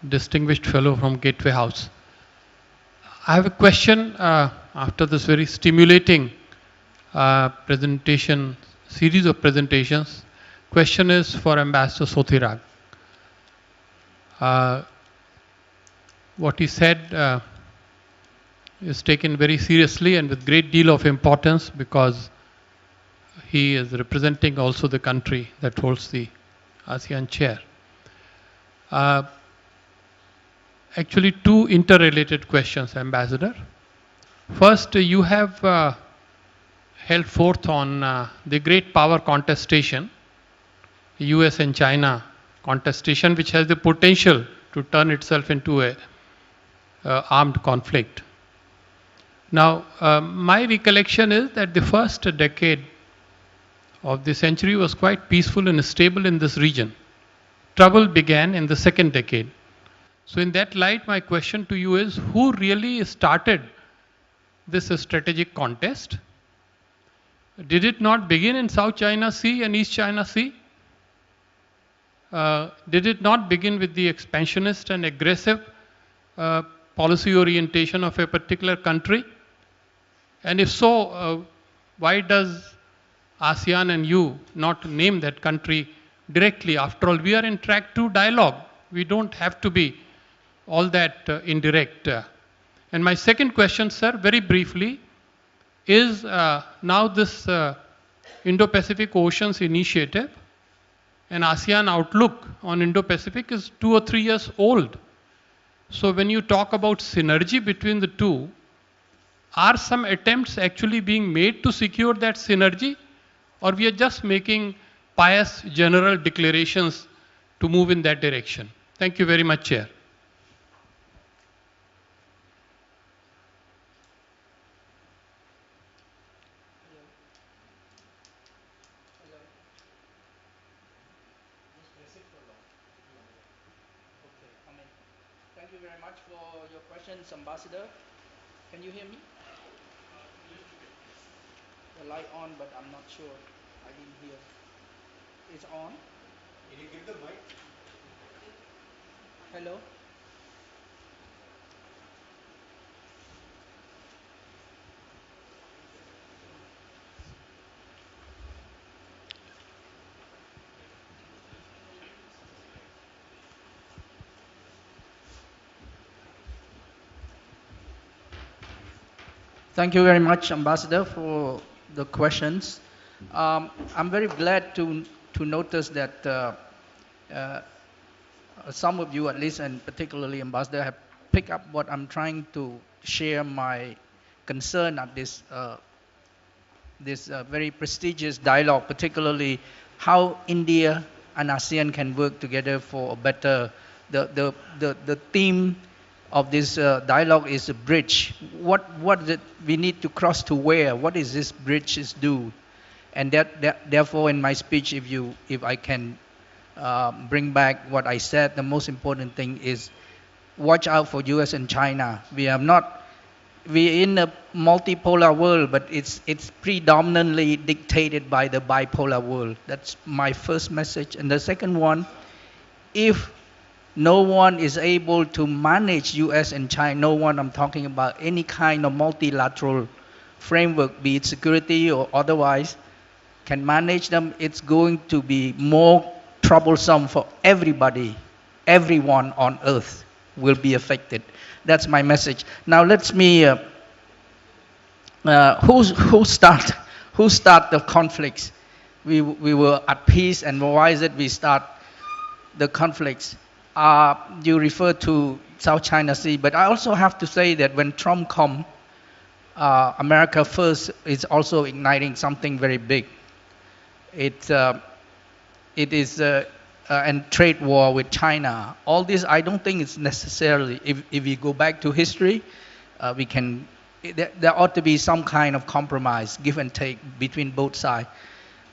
distinguished fellow from Gateway House. I have a question after this very stimulating series of presentations. Question is for Ambassador Sothirag. What he said is taken very seriously and with great deal of importance, because he is representing also the country that holds the ASEAN chair. Actually, two interrelated questions, Ambassador. First, you have held forth on the great power contestation, US and China contestation, which has the potential to turn itself into a armed conflict. Now, my recollection is that the first decade of the century was quite peaceful and stable in this region. Trouble began in the second decade. So in that light, my question to you is, who really started this strategic contest? Did it not begin in South China Sea and East China Sea? Did it not begin with the expansionist and aggressive policy orientation of a particular country? And if so, why does ASEAN and you not name that country directly? After all, we are in track 2 dialogue. We don't have to be all that indirect. And my second question, sir, very briefly, is now this Indo-Pacific Oceans Initiative and ASEAN outlook on Indo-Pacific is 2 or 3 years old. So when you talk about synergy between the two, are some attempts actually being made to secure that synergy, or we are just making pious general declarations to move in that direction? Thank you very much, Chair. Thank you very much for your questions, Ambassador. Can you hear me? The light on, but I'm not sure. I didn't hear. It's on. Can you give the mic? Hello? Thank you very much, Ambassador, for the questions. I'm very glad to notice that some of you, at least, and particularly Ambassador, have picked up what I'm trying to share my concern at this very prestigious dialogue, particularly how India and ASEAN can work together for a better. The theme of this dialogue is a bridge. What we need to cross to where? What is this bridge is do? And therefore, in my speech, if I can bring back what I said, the most important thing is watch out for US and China. We're in a multipolar world, but it's predominantly dictated by the bipolar world. That's my first message. And the second one, if no one is able to manage US and China, no one, I'm talking about any kind of multilateral framework, be it security or otherwise, can manage them, it's going to be more troublesome for everybody. Everyone on earth will be affected. That's my message. Now let me who start the conflicts? We were at peace, and why is it we start the conflicts? You refer to South China Sea, but I also have to say that when Trump come, America First is also igniting something very big. It is a trade war with China. All this, I don't think it's necessarily. If we go back to history, we can. There ought to be some kind of compromise, give and take between both sides.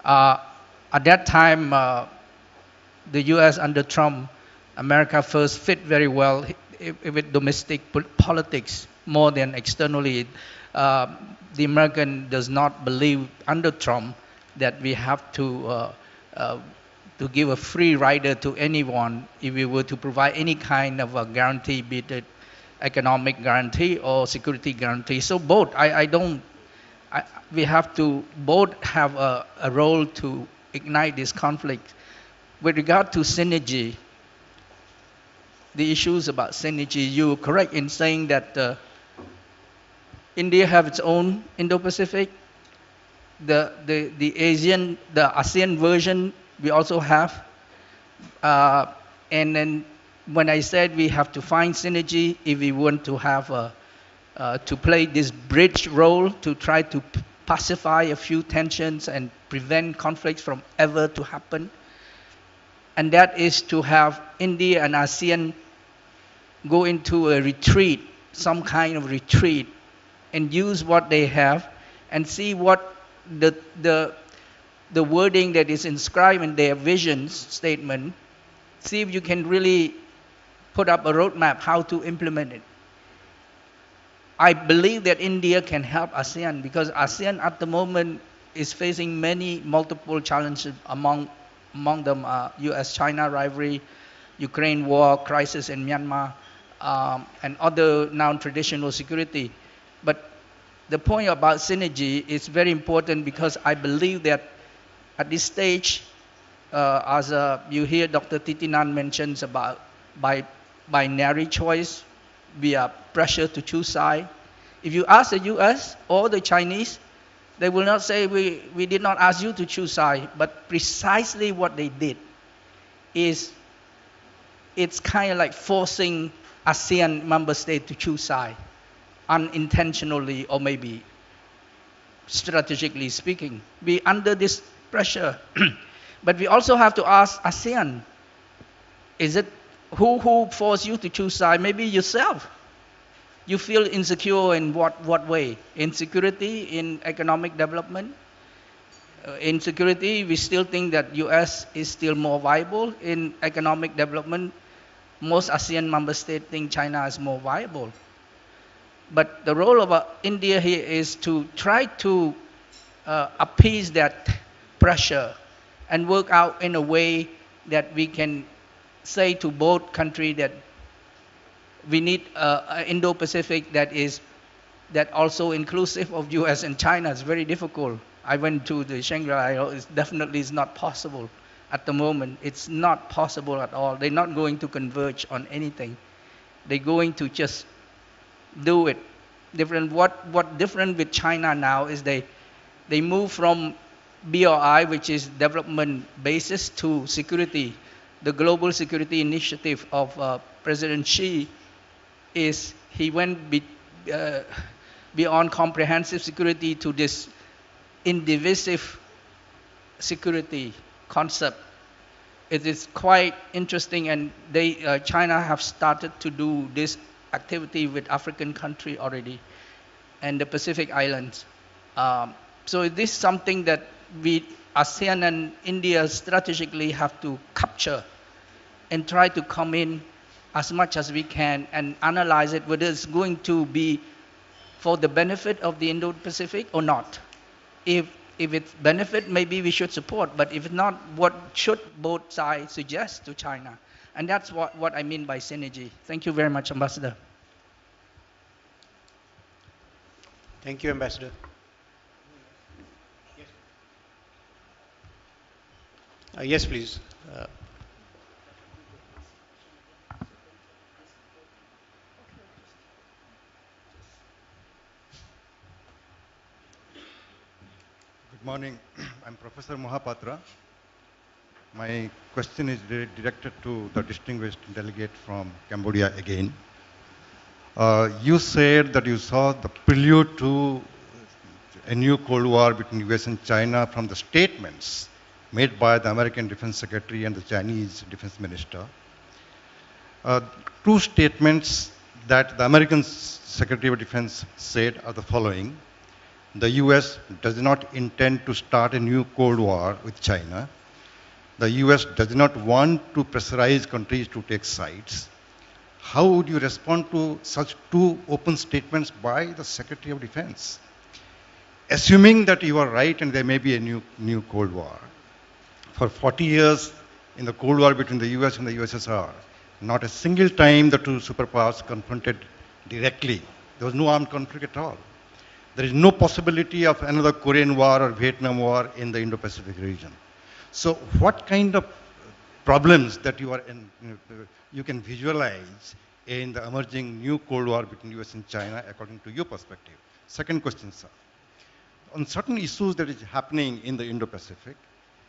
At that time, the U.S. under Trump, America First fit very well with domestic politics more than externally. The American does not believe under Trump that we have to give a free rider to anyone if we were to provide any kind of a guarantee, be it economic guarantee or security guarantee. So both, we have to both have a role to ignite this conflict. With regard to synergy, the issues about synergy, you are correct in saying that India have its own Indo-Pacific. The ASEAN version we also have. And then when I said we have to find synergy if we want to have to play this bridge role to try to pacify a few tensions and prevent conflicts from ever to happen. And that is to have India and ASEAN go into a retreat, some kind of retreat, and use what they have and see what the wording that is inscribed in their vision statement, see if you can really put up a roadmap how to implement it. I believe that India can help ASEAN because ASEAN at the moment is facing multiple challenges, among them US-China rivalry, Ukraine war, crisis in Myanmar, and other non-traditional security. But the point about synergy is very important because I believe that at this stage, as you hear Dr. Titinan mentions about binary choice, we are pressured to choose side. If you ask the US or the Chinese, they will not say we did not ask you to choose side, but precisely what they did is it's kind of like forcing ASEAN member states to choose side, unintentionally or maybe strategically speaking. We under this pressure, but we also have to ask ASEAN, is it who forced you to choose side? Maybe yourself. You feel insecure in what way? In security, in economic development? In security, we still think that US is still more viable. In economic development, most ASEAN member states think China is more viable. But the role of India here is to try to appease that pressure and work out in a way that we can say to both countries that we need an Indo-Pacific that also inclusive of US and China. It's very difficult. I went to the Shangri-La. It's definitely is not possible at the moment. It's not possible at all. They're not going to converge on anything. They're going to just do it different. What different with China now is they move from BRI, which is development basis, to security. The global security initiative of President Xi is he went beyond comprehensive security to this indivisive security concept. It is quite interesting, and China have started to do this activity with African country already and the Pacific Islands. So this is something that we ASEAN and India strategically have to capture and try to come in as much as we can and analyze it, whether it's going to be for the benefit of the Indo-Pacific or not. If it's benefit, maybe we should support, but if not, what should both sides suggest to China? And that's what I mean by synergy. Thank you very much, Ambassador. Thank you, Ambassador. Yes, please. Good morning. I'm Professor Mohapatra. My question is directed to the distinguished delegate from Cambodia again. You said that you saw the prelude to a new Cold War between US and China from the statements made by the American Defense Secretary and the Chinese Defense Minister. Two statements that the American Secretary of Defense said are the following. The US does not intend to start a new Cold War with China. The US does not want to pressurize countries to take sides. How would you respond to such two open statements by the Secretary of Defense? Assuming that you are right and there may be a new Cold War. For 40 years in the Cold War between the US and the USSR, not a single time the two superpowers confronted directly. There was no armed conflict at all. There is no possibility of another Korean War or Vietnam War in the Indo-Pacific region. So what kind of problems that you can visualize in the emerging new Cold War between US and China according to your perspective? Second question, sir. On certain issues that is happening in the Indo-Pacific,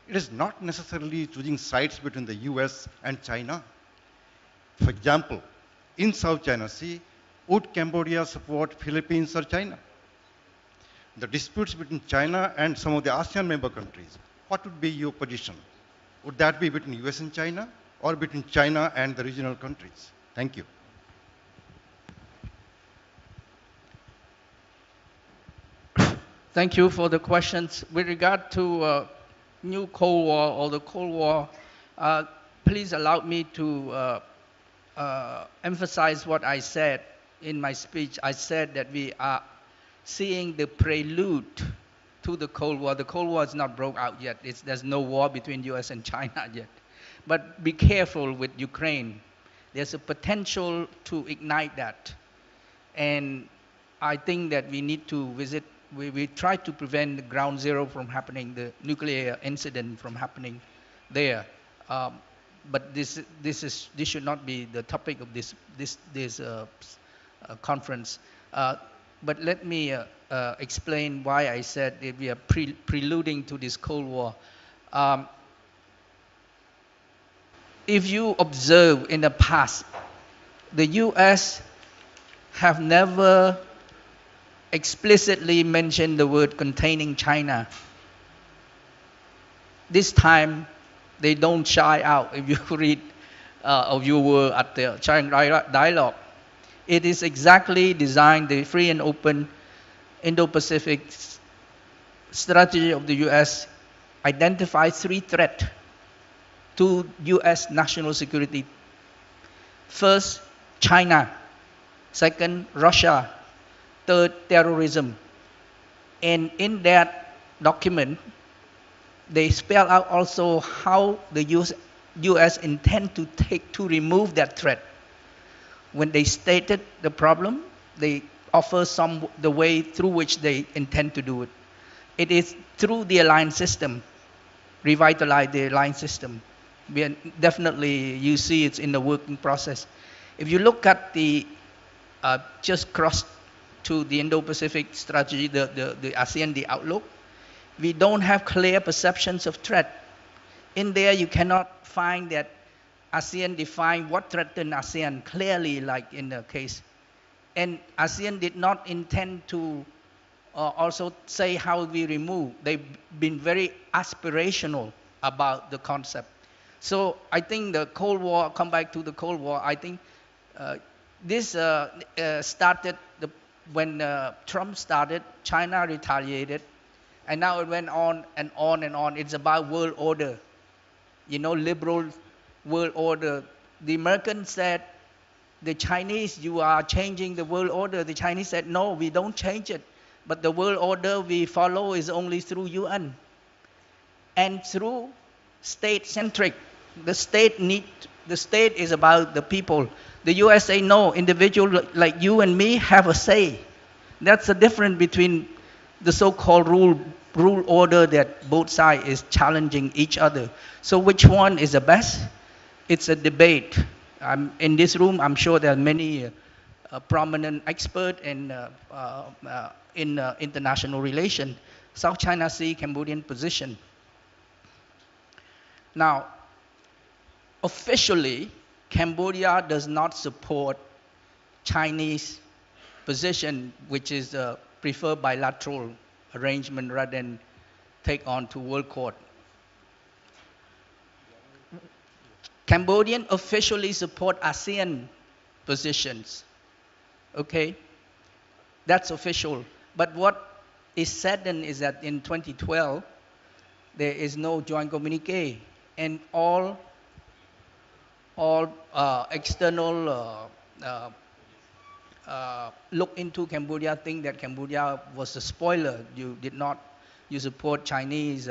it is not necessarily choosing sides between the US and China. For example, in South China Sea, would Cambodia support Philippines or China? The disputes between China and some of the ASEAN member countries, what would be your position? Would that be between US and China or between China and the regional countries? Thank you. Thank you for the questions. With regard to new Cold War or the Cold War, please allow me to emphasize what I said in my speech. I said that we are seeing the prelude to the Cold War. The Cold War is not broke out yet. There's no war between US and China yet. But be careful with Ukraine. There's a potential to ignite that. And I think that we need to visit, we try to prevent the ground zero from happening, the nuclear incident from happening there. But this should not be the topic of this conference. But let me explain why I said that we are preluding to this Cold War. If you observe in the past, the US have never explicitly mentioned the word containing China. This time, they don't shy out. If you read or you were at the China Dialogue, it is exactly designed, the free and open Indo-Pacific strategy of the US identifies three threats to US national security. First, China. Second, Russia. Third, terrorism. And in that document, they spell out also how the US intend to remove that threat. When they stated the problem, they offer the way through which they intend to do it. It is through the alliance system, revitalize the alliance system. We are definitely, you see it's in the working process. If you look at the, just cross to the Indo-Pacific strategy, the ASEAN, the outlook, we don't have clear perceptions of threat. In there, you cannot find that ASEAN defined what threatened ASEAN clearly, like in the case. And ASEAN did not intend to also say how we remove. They've been very aspirational about the concept. So I think the Cold War, come back to the Cold War, I think this started when Trump started, China retaliated, and now it went on and on and on. It's about world order, liberal world order. The Americans said, the Chinese, you are changing the world order. The Chinese said, no, we don't change it. But the world order we follow is only through UN and through state-centric. The state is about the people. The US say, no, individuals like you and me have a say. That's the difference between the so-called rule order that both sides is challenging each other. So which one is the best? It's a debate. In this room, I'm sure there are many a prominent expert in international relations. South China Sea, Cambodian position. Now, officially, Cambodia does not support Chinese position, which is prefer bilateral arrangement rather than take on to World Court. Cambodian officially support ASEAN positions. Okay, that's official. But what is saddened is that in 2012, there is no joint communique, and all external look into Cambodia, think that Cambodia was a spoiler. You support Chinese.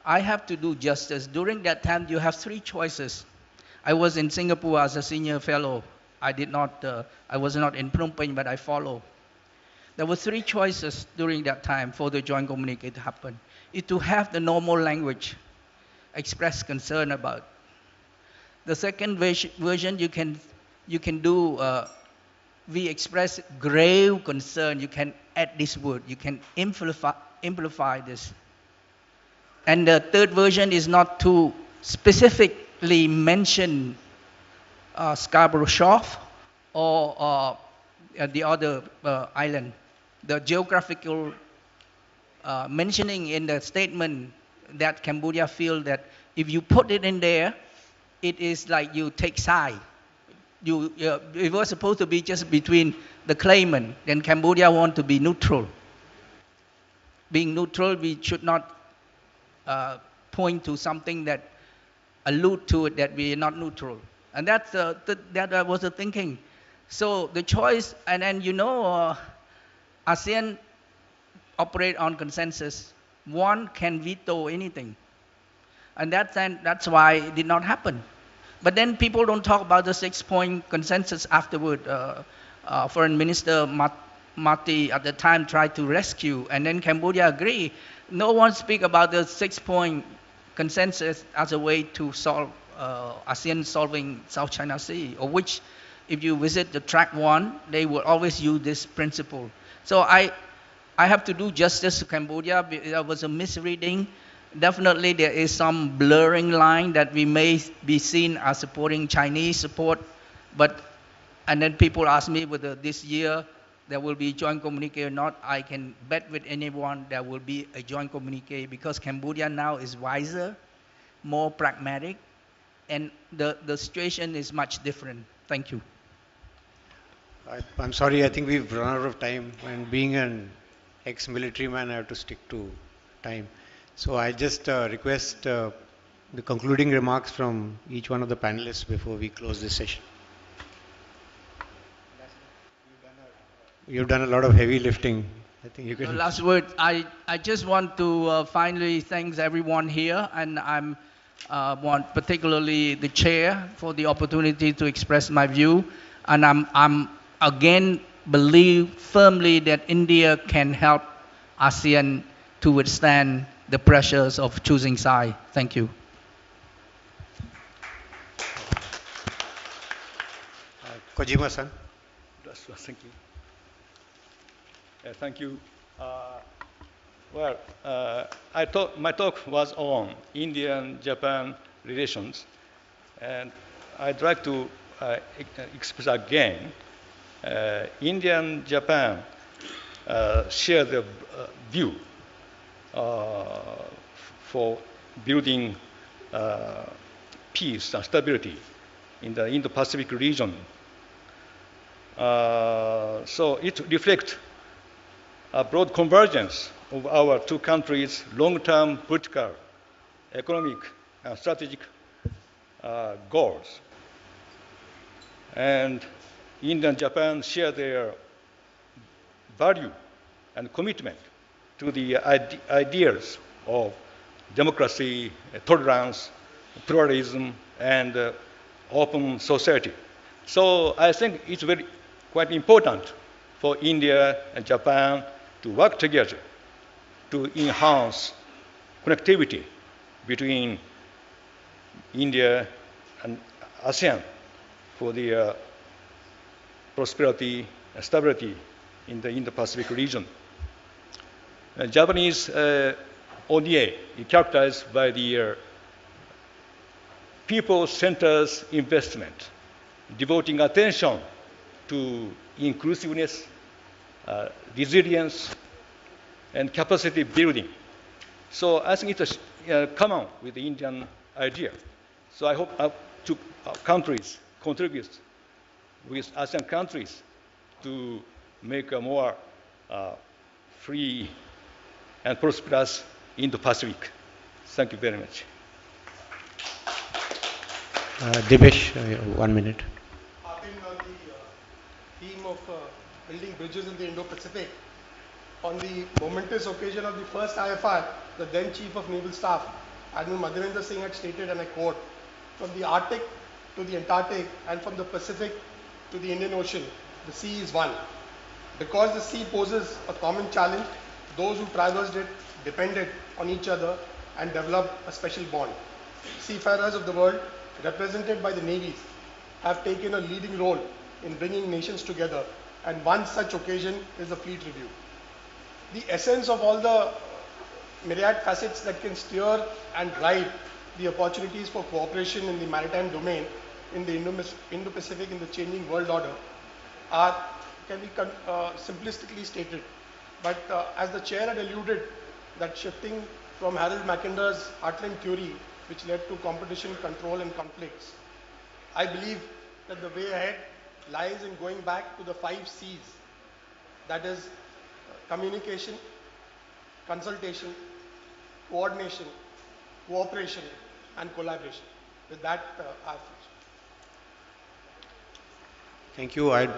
I have to do justice. During that time, you have three choices. I was in Singapore as a senior fellow. I was not in Phnom Penh, but I followed. There were three choices during that time for the joint communique to happen. Is to have the normal language, express concern about. The second version you can do, we express grave concern. You can add this word. You can amplify this. And the third version is not to specifically mention Scarborough Shoal or the other island. The geographical mentioning in the statement that Cambodia feel that if you put it in there, it is like you take side. It was supposed to be just between the claimant, then Cambodia want to be neutral. Being neutral, we should not point to something that allude to it that we are not neutral. And that was the thinking. So the choice, and then ASEAN operate on consensus. One can veto anything. And that's why it did not happen. But then people don't talk about the 6-point consensus afterward. Foreign Minister Mati at the time tried to rescue, and then Cambodia agreed. No one speak about the 6-point consensus as a way to solve ASEAN solving South China Sea, of which if you visit the track 1, they will always use this principle. So I have to do justice to Cambodia. There was a misreading. Definitely there is some blurring line that we may be seen as supporting Chinese support, and then people ask me whether this year there will be joint communique or not. I can bet with anyone there will be a joint communique because Cambodia now is wiser, more pragmatic, and the situation is much different. Thank you. I'm sorry, I think we've run out of time, and being an ex-military man, I have to stick to time. So I just request the concluding remarks from each one of the panelists before we close this session. You've done a lot of heavy lifting. I think you can. Last word. I just want to finally thank everyone here, and want particularly the chair for the opportunity to express my view. And I'm again believe firmly that India can help ASEAN to withstand the pressures of choosing side. Thank you. Kojima-san. Thank you. Thank you. My talk was on Indian-Japan relations, and I'd like to express again, India and Japan share the view for building peace and stability in the Indo-Pacific region. So it reflects a broad convergence of our two countries' long-term political, economic, and strategic goals. And India and Japan share their value and commitment to the ideals of democracy, tolerance, pluralism, and open society. So I think it's quite important for India and Japan to work together to enhance connectivity between India and ASEAN for the prosperity, and stability in the Indo-Pacific region. Japanese ODA is characterized by the people-centered investment, devoting attention to inclusiveness, resilience, and capacity building. So I think it's common with the Indian idea. So I hope our countries contribute with ASEAN countries to make a more free and prosperous Indo-Pacific. Thank you very much. Dibesh, 1 minute. Harping on the theme of building bridges in the Indo-Pacific, on the momentous occasion of the first IFR, the then Chief of Naval Staff, Admiral Madhavendra Singh had stated, and I quote, "From the Arctic to the Antarctic and from the Pacific to the Indian Ocean, the sea is one. Because the sea poses a common challenge, those who traversed it depended on each other and developed a special bond. Seafarers of the world, represented by the navies, have taken a leading role in bringing nations together, and one such occasion is the fleet review. The essence of all the myriad facets that can steer and drive the opportunities for cooperation in the maritime domain in the Indo-Pacific in the changing world order can be simplistically stated. But as the chair had alluded, that shifting from Harold Mackinder's Heartland theory, which led to competition, control and conflicts, I believe that the way ahead lies in going back to the 5 C's, that is communication, consultation, coordination, cooperation and collaboration. With that, I've finished. Thank you. I've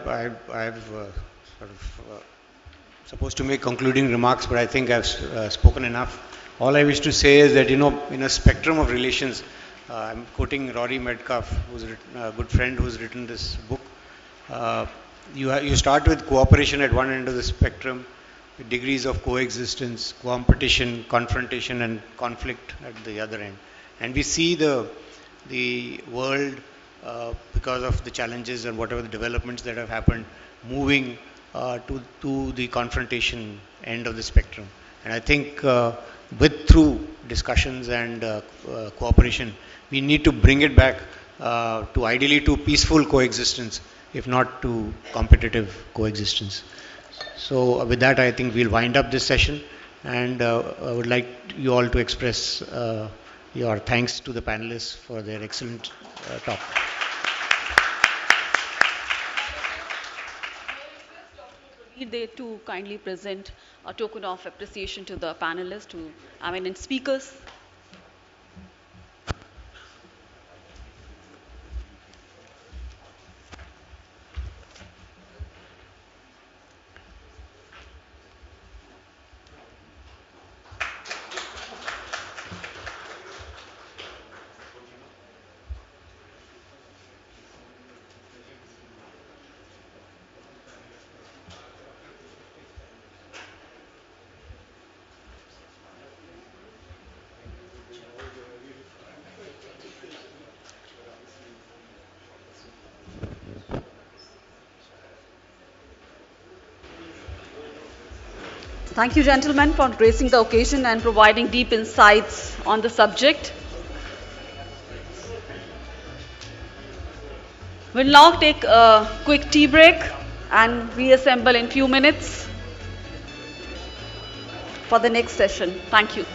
supposed to make concluding remarks, but I think I've spoken enough. All I wish to say is that, in a spectrum of relations, I'm quoting Rory Medcalf, who's a good friend who's written this book. You start with cooperation at one end of the spectrum, with degrees of coexistence, competition, confrontation, and conflict at the other end. And we see the world, because of the challenges and whatever the developments that have happened, moving to the confrontation end of the spectrum. And I think through discussions and cooperation, we need to bring it back to ideally to peaceful coexistence, if not to competitive coexistence. So with that, I think we'll wind up this session, and I would like you all to express your thanks to the panelists for their excellent talk. They too kindly present a token of appreciation to the panelists, to eminent speakers. Thank you, gentlemen, for gracing the occasion and providing deep insights on the subject. We'll now take a quick tea break and reassemble in few minutes for the next session. Thank you.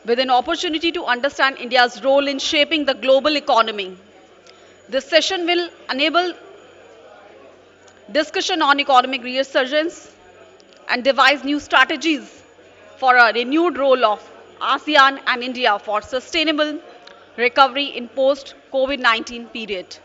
with an opportunity to understand India's role in shaping the global economy. This session will enable discussion on economic resurgence and devise new strategies for a renewed role of ASEAN and India for sustainable recovery in post-COVID-19 period.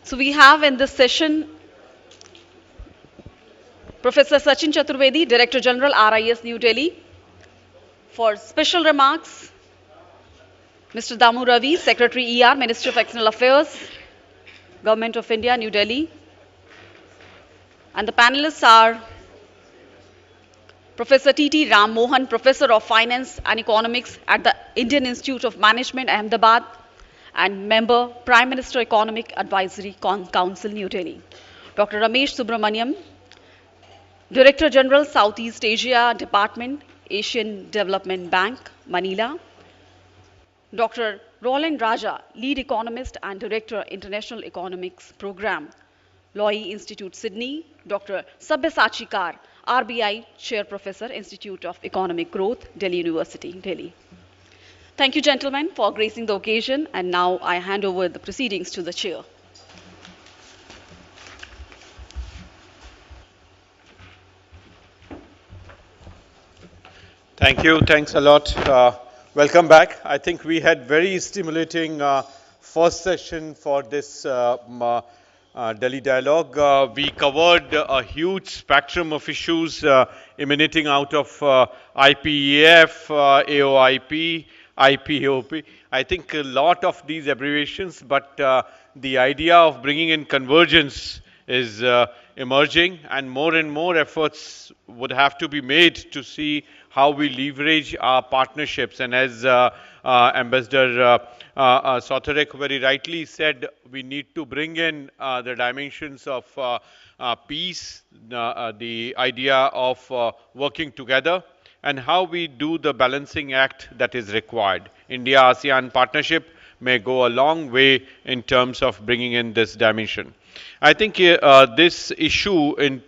So we have in this session Professor Sachin Chaturvedi, Director General RIS New Delhi. For special remarks, Mr. Damu Ravi, Secretary ER, Ministry of External Affairs, Government of India, New Delhi. And the panelists are Professor T.T. Ram Mohan, Professor of Finance and Economics at the Indian Institute of Management, Ahmedabad, and member, Prime Minister Economic Advisory Council, New Delhi. Dr. Ramesh Subramaniam, Director General, Southeast Asia Department, Asian Development Bank, Manila. Dr. Roland Raja, Lead Economist and Director, International Economics Program, Lowy Institute, Sydney. Dr. Sabyasachi Kar, RBI Chair Professor, Institute of Economic Growth, Delhi University, Delhi. Thank you, gentlemen, for gracing the occasion. And now I hand over the proceedings to the chair. Thank you. Thanks a lot. Welcome back. I think we had very stimulating first session for this Delhi Dialogue. We covered a huge spectrum of issues emanating out of IPEF, AOIP, IPOP. I think a lot of these abbreviations, but the idea of bringing in convergence is emerging, and more efforts would have to be made to see how we leverage our partnerships. And as Ambassador Sothorek very rightly said, we need to bring in the dimensions of peace, the idea of working together, and how we do the balancing act that is required. India-ASEAN partnership may go a long way in terms of bringing in this dimension. I think this issue in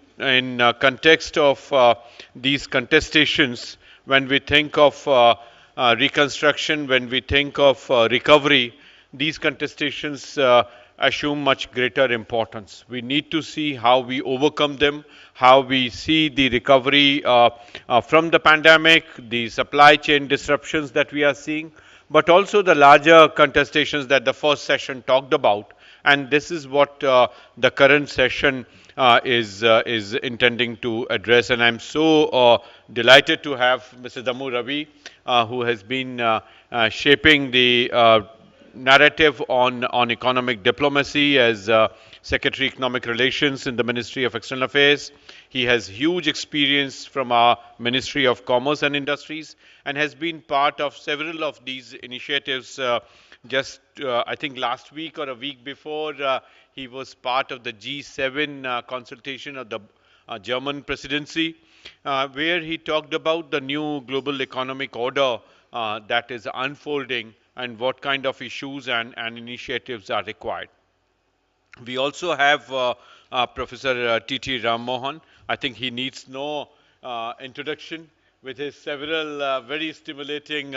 context of these contestations, when we think of reconstruction, when we think of recovery, these contestations assume much greater importance. We need to see how we overcome them, how we see the recovery from the pandemic, the supply chain disruptions that we are seeing, but also the larger contestations that the first session talked about. And this is what the current session is intending to address. And I'm so delighted to have Mr. Damu Ravi, who has been shaping the narrative on economic diplomacy as Secretary Economic Relations in the Ministry of External Affairs. He has huge experience from our Ministry of Commerce and Industries and has been part of several of these initiatives. I think last week or a week before, he was part of the G7 consultation of the German presidency, where he talked about the new global economic order that is unfolding and what kind of issues and initiatives are required. We also have Professor T.T. Ram Mohan. I think he needs no introduction. With his several very stimulating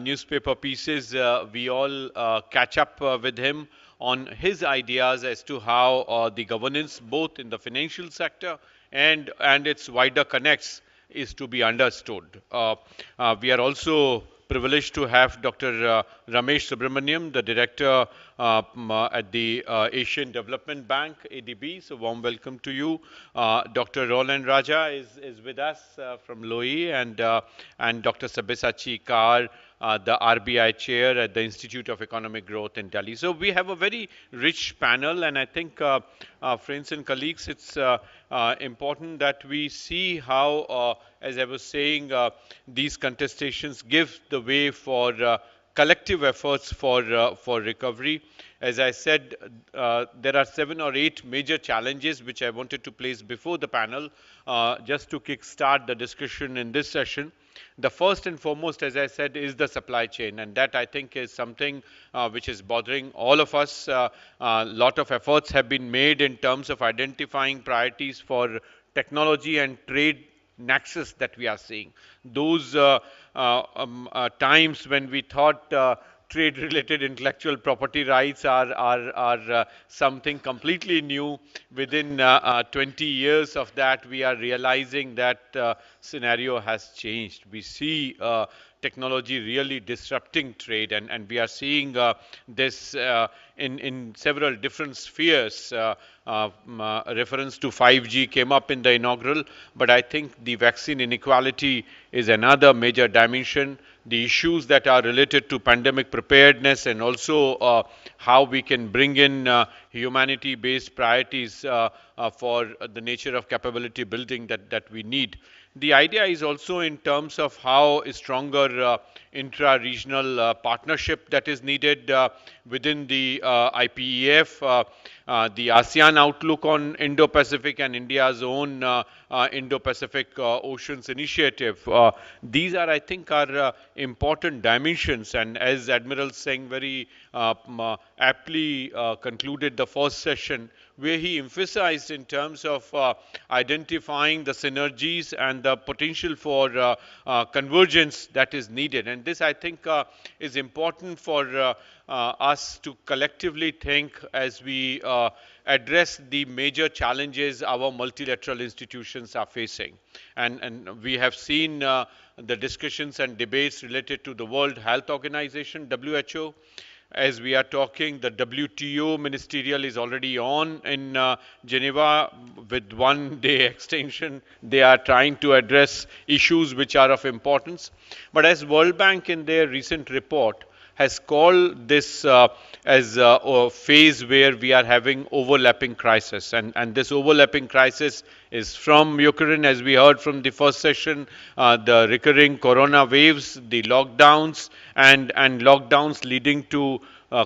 newspaper pieces, we all catch up with him on his ideas as to how the governance, both in the financial sector and its wider connects, is to be understood. We are also privileged to have Dr. Ramesh Subramaniam, the director at the Asian Development Bank, ADB. So warm welcome to you. Dr. Roland Raja is with us from Loei, and Dr. Sabyasachi Kar, the RBI chair at the Institute of Economic Growth in Delhi. So we have a very rich panel, and I think, friends and colleagues, it's important that we see how, as I was saying, these contestations give the way for collective efforts for recovery. As I said, there are 7 or 8 major challenges which I wanted to place before the panel just to kickstart the discussion in this session. The first and foremost, as I said, is the supply chain, and that I think is something which is bothering all of us. A lot of efforts have been made in terms of identifying priorities for technology and trade nexus that we are seeing. Those times when we thought trade-related intellectual property rights are something completely new. Within 20 years of that, we are realizing that scenario has changed. We see technology really disrupting trade, and we are seeing this in several different spheres. Reference to 5G came up in the inaugural, but I think the vaccine inequality is another major dimension. The issues that are related to pandemic preparedness, and also how we can bring in humanity-based priorities for the nature of capability building that we need. The idea is also in terms of how a stronger intra-regional partnership that is needed within the IPEF, the ASEAN outlook on Indo-Pacific, and India's own Indo-Pacific Oceans Initiative. These are, I think, are important dimensions, and as Admiral Singh very aptly concluded the first session, where he emphasized in terms of identifying the synergies and the potential for convergence that is needed. And this, I think, is important for us to collectively think as we address the major challenges our multilateral institutions are facing. And we have seen the discussions and debates related to the World Health Organization, WHO. As we are talking, the WTO ministerial is already on in Geneva with 1-day extension. They are trying to address issues which are of importance. But as World Bank in their recent report has called this as a phase where we are having overlapping crisis. And this overlapping crisis is from Ukraine, as we heard from the first session, the recurring corona waves, the lockdowns, and lockdowns leading to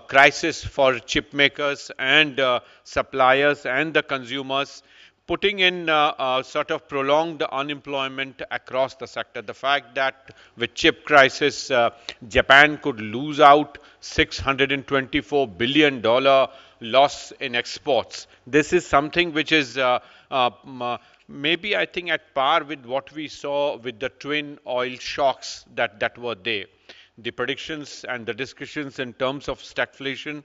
crisis for chip makers and suppliers and the consumers, putting in sort of prolonged unemployment across the sector. The fact that with chip crisis, Japan could lose out $624 billion loss in exports. This is something which is maybe, I think, at par with what we saw with the twin oil shocks that were there. The predictions and the discussions in terms of stagflation,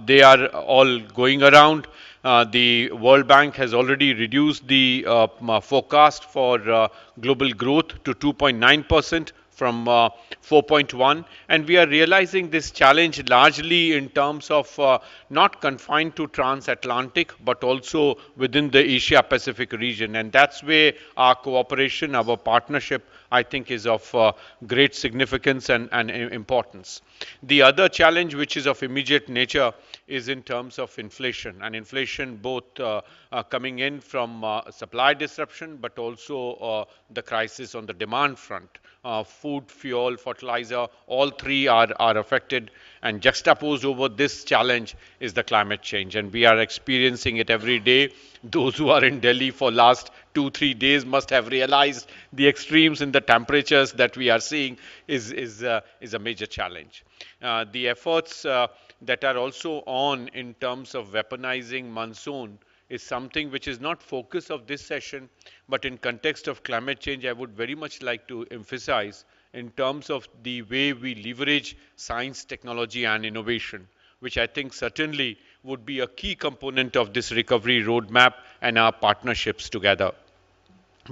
they are all going around. The World Bank has already reduced the forecast for global growth to 2.9% from 4.1, and we are realizing this challenge largely in terms of not confined to transatlantic, but also within the Asia Pacific region, and that's where our cooperation, our partnership, I think, is of great significance and importance. The other challenge, which is of immediate nature, is in terms of inflation, and inflation both coming in from supply disruption, but also the crisis on the demand front. Food, fuel, fertilizer, all three are affected, and juxtaposed over this challenge is the climate change, and we are experiencing it every day. Those who are in Delhi for last 2-3 days must have realized the extremes in the temperatures that we are seeing is a major challenge. The efforts that are also on in terms of weaponizing monsoon is something which is not focus of this session, but in context of climate change, I would very much like to emphasize in terms of the way we leverage science, technology, and innovation. which I think certainly would be a key component of this recovery roadmap and our partnerships together.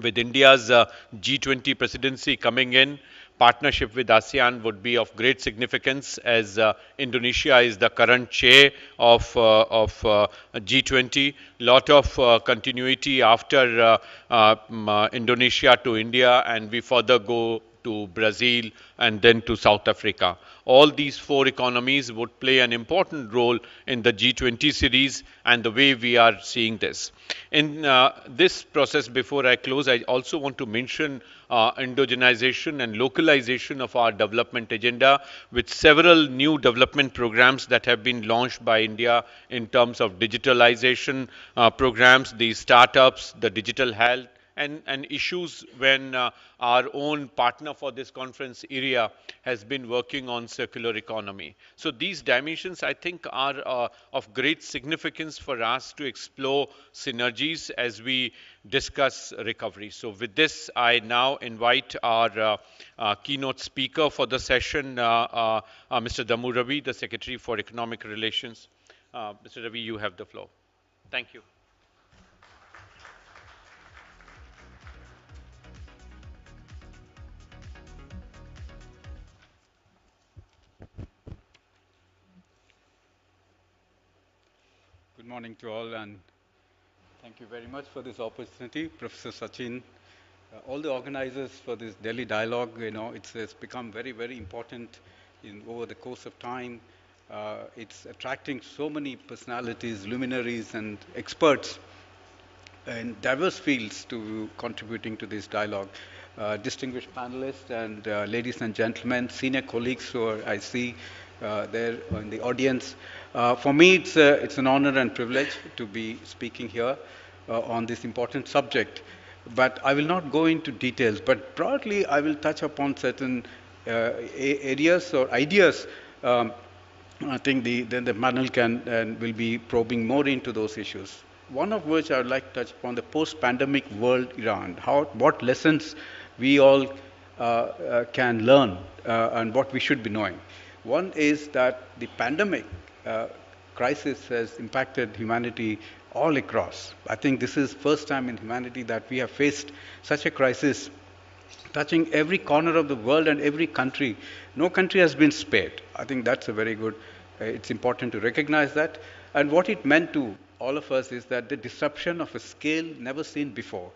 With India's G20 presidency coming in, partnership with ASEAN would be of great significance, as Indonesia is the current chair of G20. Lot of continuity after Indonesia to India, and we further go to Brazil and then to South Africa. All these four economies would play an important role in the G20 series and the way we are seeing this. In this process, before I close, I also want to mention indigenization and localization of our development agenda, with several new development programs that have been launched by India in terms of digitalization programs, the startups, the digital health, and issues when our own partner for this conference area has been working on circular economy. So these dimensions, I think, are of great significance for us to explore synergies as we discuss recovery. So with this, I now invite our keynote speaker for the session, Mr. Damu Ravi, the Secretary for Economic Relations. Mr. Ravi, you have the floor. Thank you. Good morning to all, and thank you very much for this opportunity, Professor Sachin. All the organizers for this Delhi Dialogue, it's become very, very important over the course of time. It's attracting so many personalities, luminaries, and experts in diverse fields to contributing to this dialogue. Distinguished panelists and ladies and gentlemen, senior colleagues who I see there in the audience. For me, it's an honor and privilege to be speaking here on this important subject. But I will not go into details, but broadly I will touch upon certain areas or ideas. I think the panel can and will be probing more into those issues. One of which I would like to touch upon the post-pandemic world around, what lessons we all can learn and what we should be knowing. One is that the pandemic crisis has impacted humanity all across. I think this is first time in humanity that we have faced such a crisis touching every corner of the world and every country. No country has been spared. I think that's a very good, it's important to recognize that. And what it meant to all of us is that the disruption of a scale never seen before.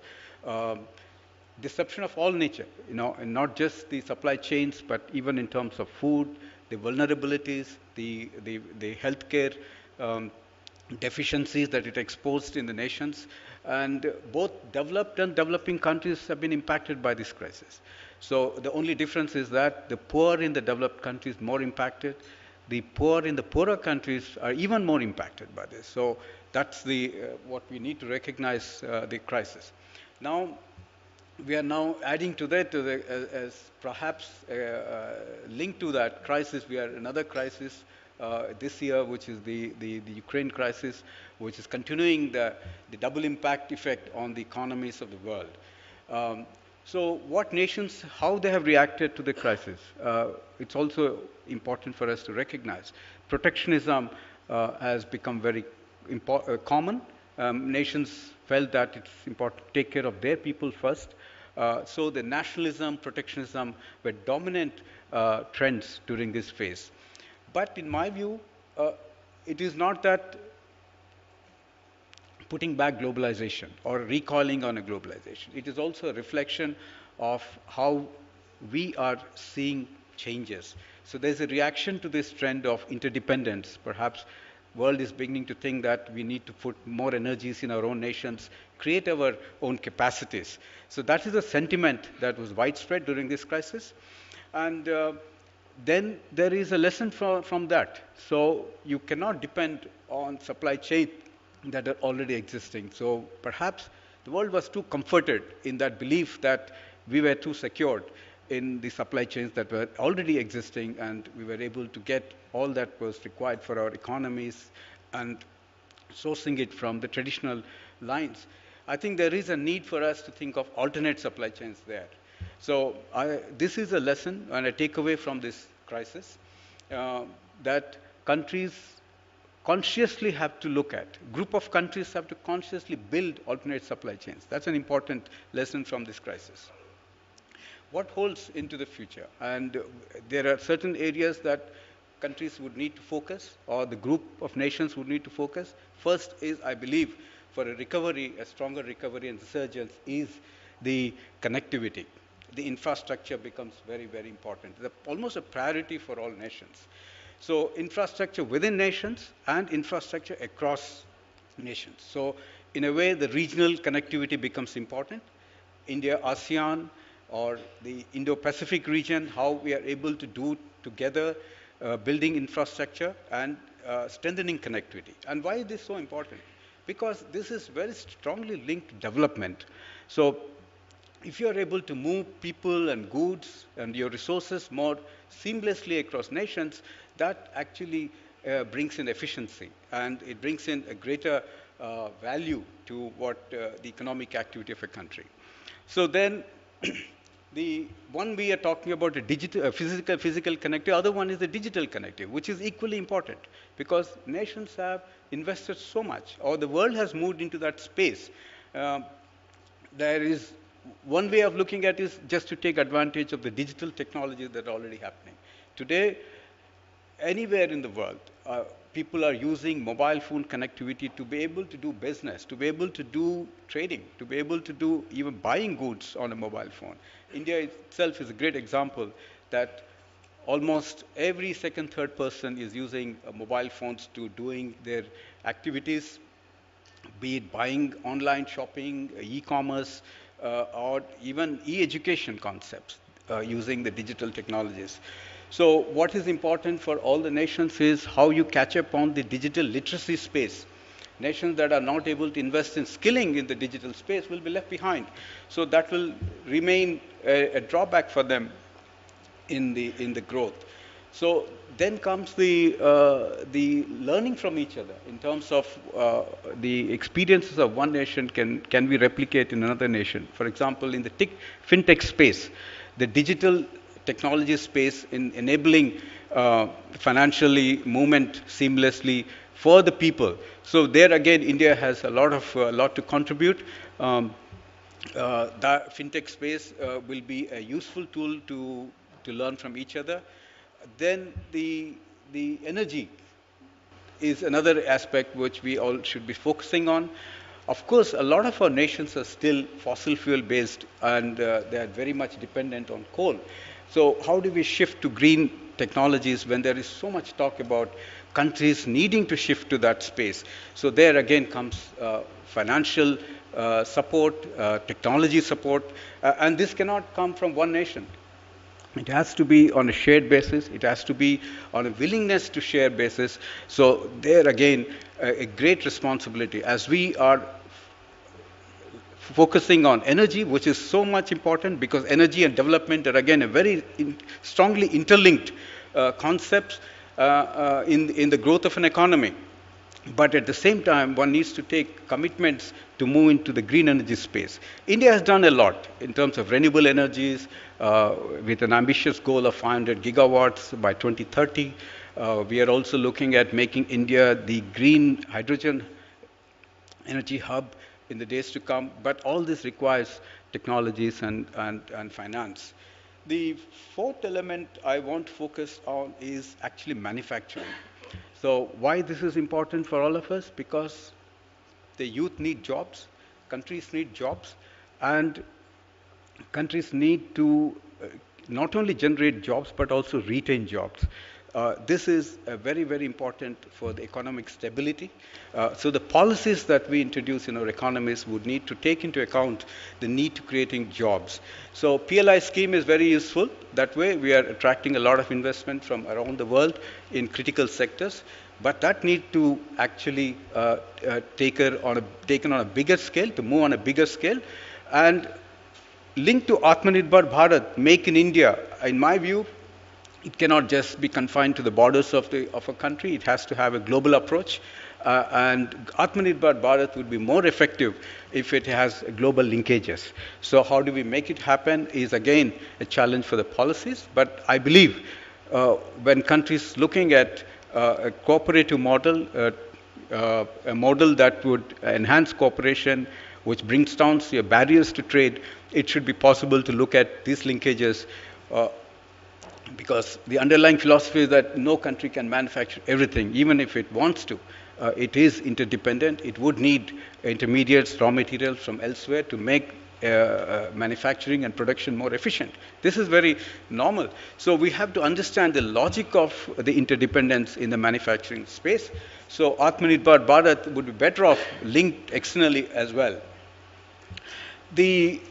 Disruption of all nature, and not just the supply chains, but even in terms of food, the vulnerabilities, the healthcare deficiencies that it exposed in the nations. And both developed and developing countries have been impacted by this crisis. So the only difference is that the poor in the developed countries more impacted. The poor in the poorer countries are even more impacted by this. So that's what we need to recognize the crisis. Now, we are now adding to that, as perhaps linked to that crisis, we are another crisis this year, which is the Ukraine crisis, which is continuing the double impact effect on the economies of the world. So what nations, how they have reacted to the crisis, it's also important for us to recognize. Protectionism has become very common. Nations felt that it's important to take care of their people first. So the nationalism, protectionism were dominant trends during this phase. But in my view, it is not that putting back globalization or recoiling on a globalization. It is also a reflection of how we are seeing changes. So there's a reaction to this trend of interdependence. Perhaps world is beginning to think that we need to put more energies in our own nations, create our own capacities. So that is a sentiment that was widespread during this crisis. And then there is a lesson from that. So you cannot depend on supply chain that are already existing. So perhaps the world was too comforted in that belief that we were too secured in the supply chains that were already existing, and we were able to get all that was required for our economies and sourcing it from the traditional lines. I think there is a need for us to think of alternate supply chains there. So this is a lesson and a takeaway from this crisis, that countries consciously have to look at. Group of countries have to consciously build alternate supply chains. That's an important lesson from this crisis. What holds into the future? And there are certain areas that countries would need to focus, or the group of nations would need to focus. First is, I believe, for a recovery, a stronger recovery and resurgence, is the connectivity. The infrastructure becomes very, very important. It's almost a priority for all nations. So infrastructure within nations and infrastructure across nations. So in a way, the regional connectivity becomes important. India, ASEAN, or the Indo-Pacific region, how we are able to do together building infrastructure and strengthening connectivity. And why is this so important? Because this is very strongly linked to development. So if you are able to move people and goods and your resources more seamlessly across nations, that actually brings in efficiency, and it brings in a greater value to what the economic activity of a country. So then, the one we are talking about, a digital, physical connectivity. The other one is the digital connectivity, which is equally important, because nations have invested so much, or the world has moved into that space. There is one way of looking at it is just to take advantage of the digital technologies that are already happening. Today, anywhere in the world, people are using mobile phone connectivity to be able to do business, to be able to do trading, to be able to do even buying goods on a mobile phone. India itself is a great example that almost every second, third person is using mobile phones to doing their activities, be it buying, online shopping, e-commerce, or even e-education concepts using the digital technologies. So what is important for all the nations is how you catch up on the digital literacy space. Nations that are not able to invest in skilling in the digital space will be left behind. So that will remain a drawback for them in the growth. So then comes the learning from each other in terms of the experiences of one nation can we replicate in another nation. For example, in the fintech space, the digital technology space in enabling financially movement seamlessly for the people. So there again, India has a lot to contribute. The fintech space will be a useful tool to learn from each other. Then the energy is another aspect which we all should be focusing on. Of course, a lot of our nations are still fossil fuel based, and they are very much dependent on coal. So how do we shift to green technologies when there is so much talk about countries needing to shift to that space? So there again comes financial support, technology support, and this cannot come from one nation. It has to be on a shared basis. It has to be on a willingness to share basis. So there again, a great responsibility as we are focusing on energy, which is so much important, because energy and development are again a very strongly interlinked concepts in the growth of an economy. But at the same time, one needs to take commitments to move into the green energy space. India has done a lot in terms of renewable energies with an ambitious goal of 500 gigawatts by 2030. We are also looking at making India the green hydrogen energy hub in the days to come. But all this requires technologies and finance. The fourth element I want to focus on is actually manufacturing. So why this is important for all of us? Because the youth need jobs, countries need jobs, and countries need to not only generate jobs but also retain jobs. This is very, very important for the economic stability. So the policies that we introduce in our economies would need to take into account the need to creating jobs. So PLI scheme is very useful. That way we are attracting a lot of investment from around the world in critical sectors. But that need to actually taken on a bigger scale, to move on a bigger scale. And linked to Atmanirbhar Bharat, Make in India, in my view, it cannot just be confined to the borders of a country. It has to have a global approach. And Atmanirbhar Bharat would be more effective if it has global linkages. So how do we make it happen is again a challenge for the policies. But I believe when countries looking at a cooperative model, a model that would enhance cooperation, which brings down barriers to trade. It should be possible to look at these linkages because the underlying philosophy is that no country can manufacture everything, even if it wants to. It is interdependent. It would need intermediates, raw materials from elsewhere to make manufacturing and production more efficient. This is very normal. So we have to understand the logic of the interdependence in the manufacturing space. So Atmanirbhar Bharat would be better off linked externally as well. The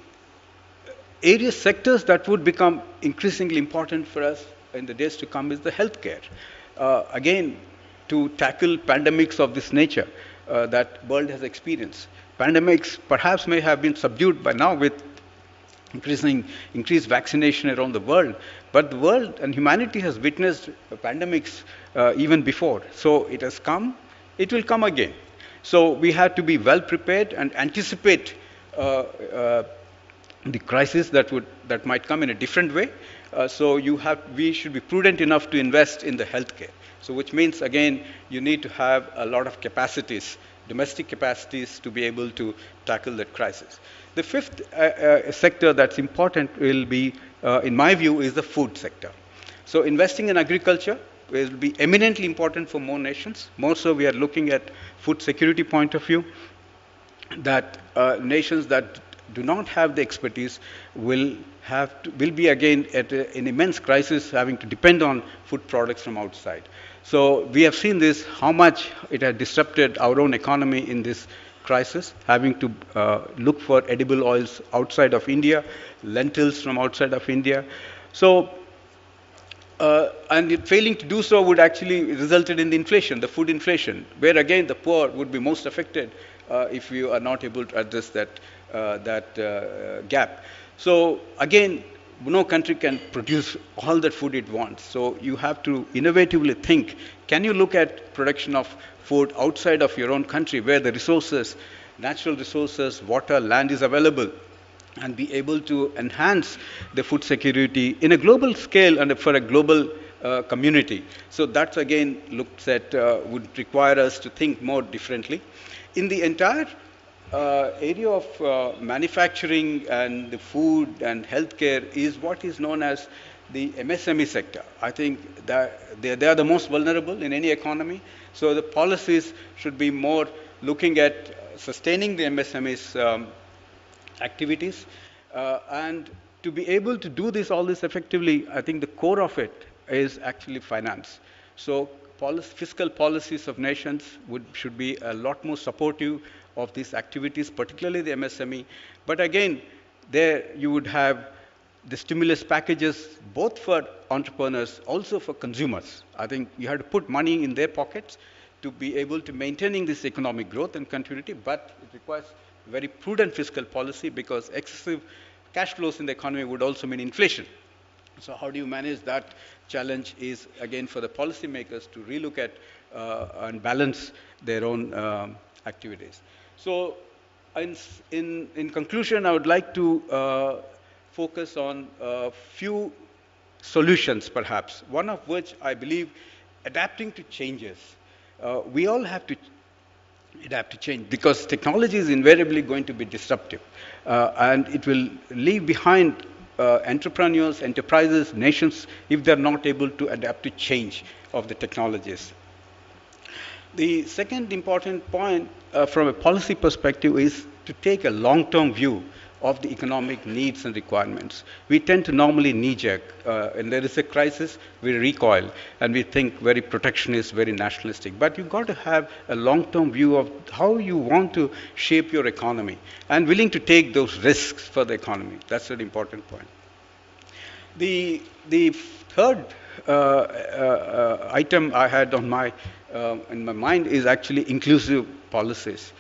sectors that would become increasingly important for us in the days to come is the healthcare. Again, to tackle pandemics of this nature that world has experienced. Pandemics perhaps may have been subdued by now with increased vaccination around the world, but the world and humanity has witnessed pandemics even before. So it has come, it will come again. So we have to be well prepared and anticipate the crisis that might come in a different way. So we should be prudent enough to invest in the healthcare. So which means, again, you need to have a lot of capacities, domestic capacities, to be able to tackle that crisis. The fifth sector that's important will be, in my view, is the food sector. So investing in agriculture will be eminently important for more nations. More so, we are looking at food security point of view, that nations that do not have the expertise will be again at an immense crisis, having to depend on food products from outside. So we have seen this, how much it has disrupted our own economy in this crisis, having to look for edible oils outside of India, lentils from outside of India. So, and failing to do so would actually resulted in the inflation, the food inflation, where again the poor would be most affected if you are not able to address that gap. So again, no country can produce all that food it wants. So you have to innovatively think, can you look at production of food outside of your own country where the resources, natural resources, water, land is available, and be able to enhance the food security in a global scale and for a global community. So that's again looks at, would require us to think more differently. In the entire area of manufacturing and the food and healthcare is what is known as the MSME sector. I think that they are the most vulnerable in any economy. So the policies should be more looking at sustaining the MSMEs activities. And to be able to do all this effectively, I think the core of it is actually finance. So fiscal policies of nations should be a lot more supportive of these activities, particularly the MSME. But again, there you would have the stimulus packages both for entrepreneurs, also for consumers. I think you have to put money in their pockets to be able to maintaining this economic growth and continuity, but it requires very prudent fiscal policy because excessive cash flows in the economy would also mean inflation. So how do you manage that challenge is, again, for the policymakers to relook at and balance their own activities. So in conclusion, I would like to focus on a few solutions, perhaps, one of which I believe adapting to changes. We all have to adapt to change because technology is invariably going to be disruptive and it will leave behind entrepreneurs, enterprises, nations if they're not able to adapt to change of the technologies. The second important point from a policy perspective is to take a long-term view of the economic needs and requirements. We tend to normally knee-jerk. When there is a crisis, we recoil, and we think very protectionist, very nationalistic. But you've got to have a long-term view of how you want to shape your economy, and willing to take those risks for the economy. That's an important point. The third item I had on in my mind is actually inclusive policies.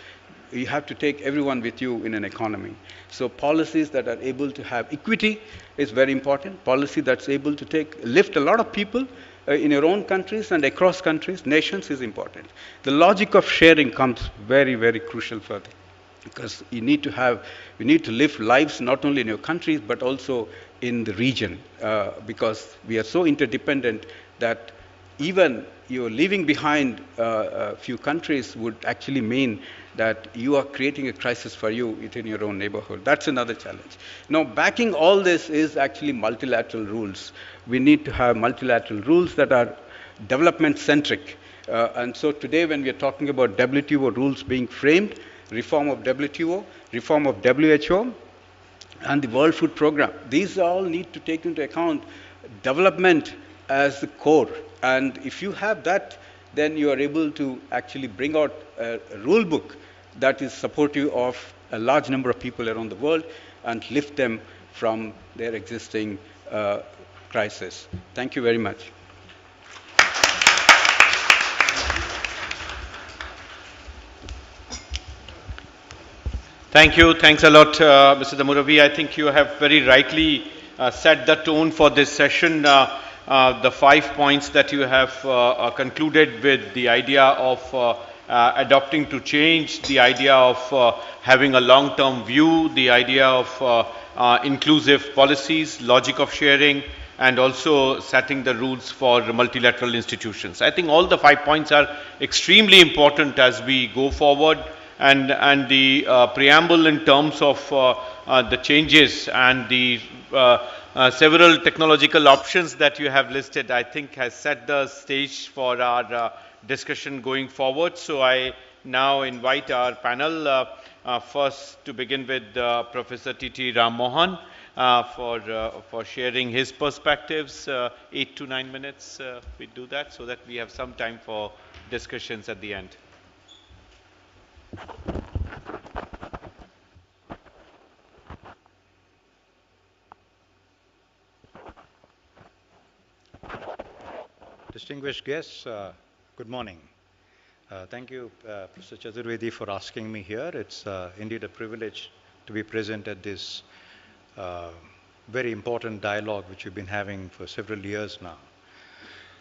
You have to take everyone with you in an economy. So policies that are able to have equity is very important. Policy that's able to lift a lot of people in your own countries and across countries, nations is important. The logic of sharing comes very, very crucial further because you need to live lives not only in your countries but also in the region because we are so interdependent that even you're leaving behind a few countries would actually mean that you are creating a crisis for you within your own neighborhood. That's another challenge. Now, backing all this is actually multilateral rules. We need to have multilateral rules that are development-centric. And so today, when we are talking about WTO rules being framed, reform of WTO, reform of WHO, and the World Food Program, these all need to take into account development as the core. And if you have that, then you are able to actually bring out a rule book that is supportive of a large number of people around the world and lift them from their existing crisis. Thank you very much. Thank you. Thanks a lot, Mr. Damuravi. I think you have very rightly set the tone for this session. The 5 points that you have concluded with, the idea of adapting to change, the idea of having a long-term view, the idea of inclusive policies, logic of sharing, and also setting the rules for multilateral institutions. I think all the 5 points are extremely important as we go forward. And the preamble in terms of the changes and the several technological options that you have listed, I think has set the stage for our discussion going forward. So I now invite our panel, first to begin with Professor T.T. Ram Mohan for sharing his perspectives. 8 to 9 minutes we do that so that we have some time for discussions at the end. Distinguished guests, good morning. Thank you, Professor Chaturvedi, for asking me here. It's indeed a privilege to be present at this very important dialogue which we've been having for several years now.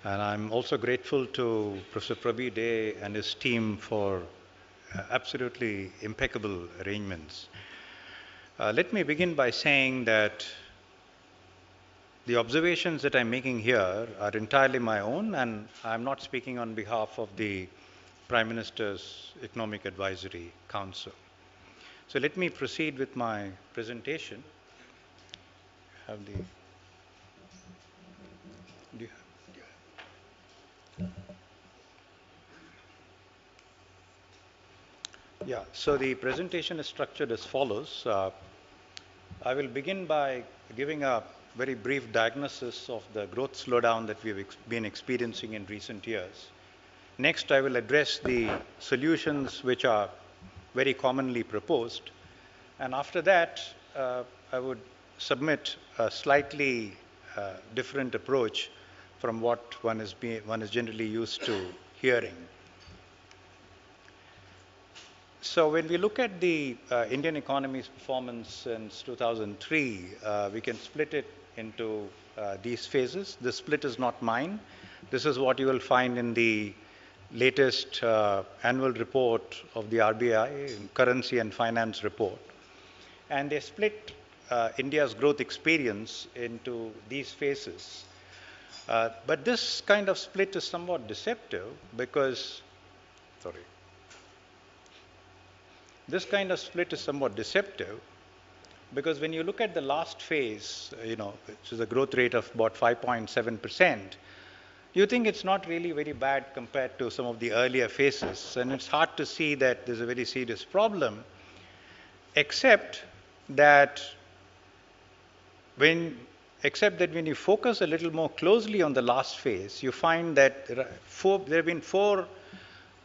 And I'm also grateful to Professor Prabi Dey and his team for absolutely impeccable arrangements. Let me begin by saying that the observations that I'm making here are entirely my own, and I'm not speaking on behalf of the Prime Minister's Economic Advisory Council. So let me proceed with my presentation. Have the Yeah, so the presentation is structured as follows. I will begin by giving a very brief diagnosis of the growth slowdown that we've been experiencing in recent years. Next, I will address the solutions which are very commonly proposed. And after that, I would submit a slightly different approach from what one is generally used to hearing. So when we look at the Indian economy's performance since 2003, we can split it into these phases. The split is not mine. This is what you will find in the latest annual report of the RBI, Currency and Finance Report. And they split India's growth experience into these phases. But this kind of split is somewhat deceptive because, this kind of split is somewhat deceptive because when you look at the last phase, which is a growth rate of about 5.7%, you think it's not really very bad compared to some of the earlier phases. And it's hard to see that there's a very serious problem, except that when you focus a little more closely on the last phase, you find that there have been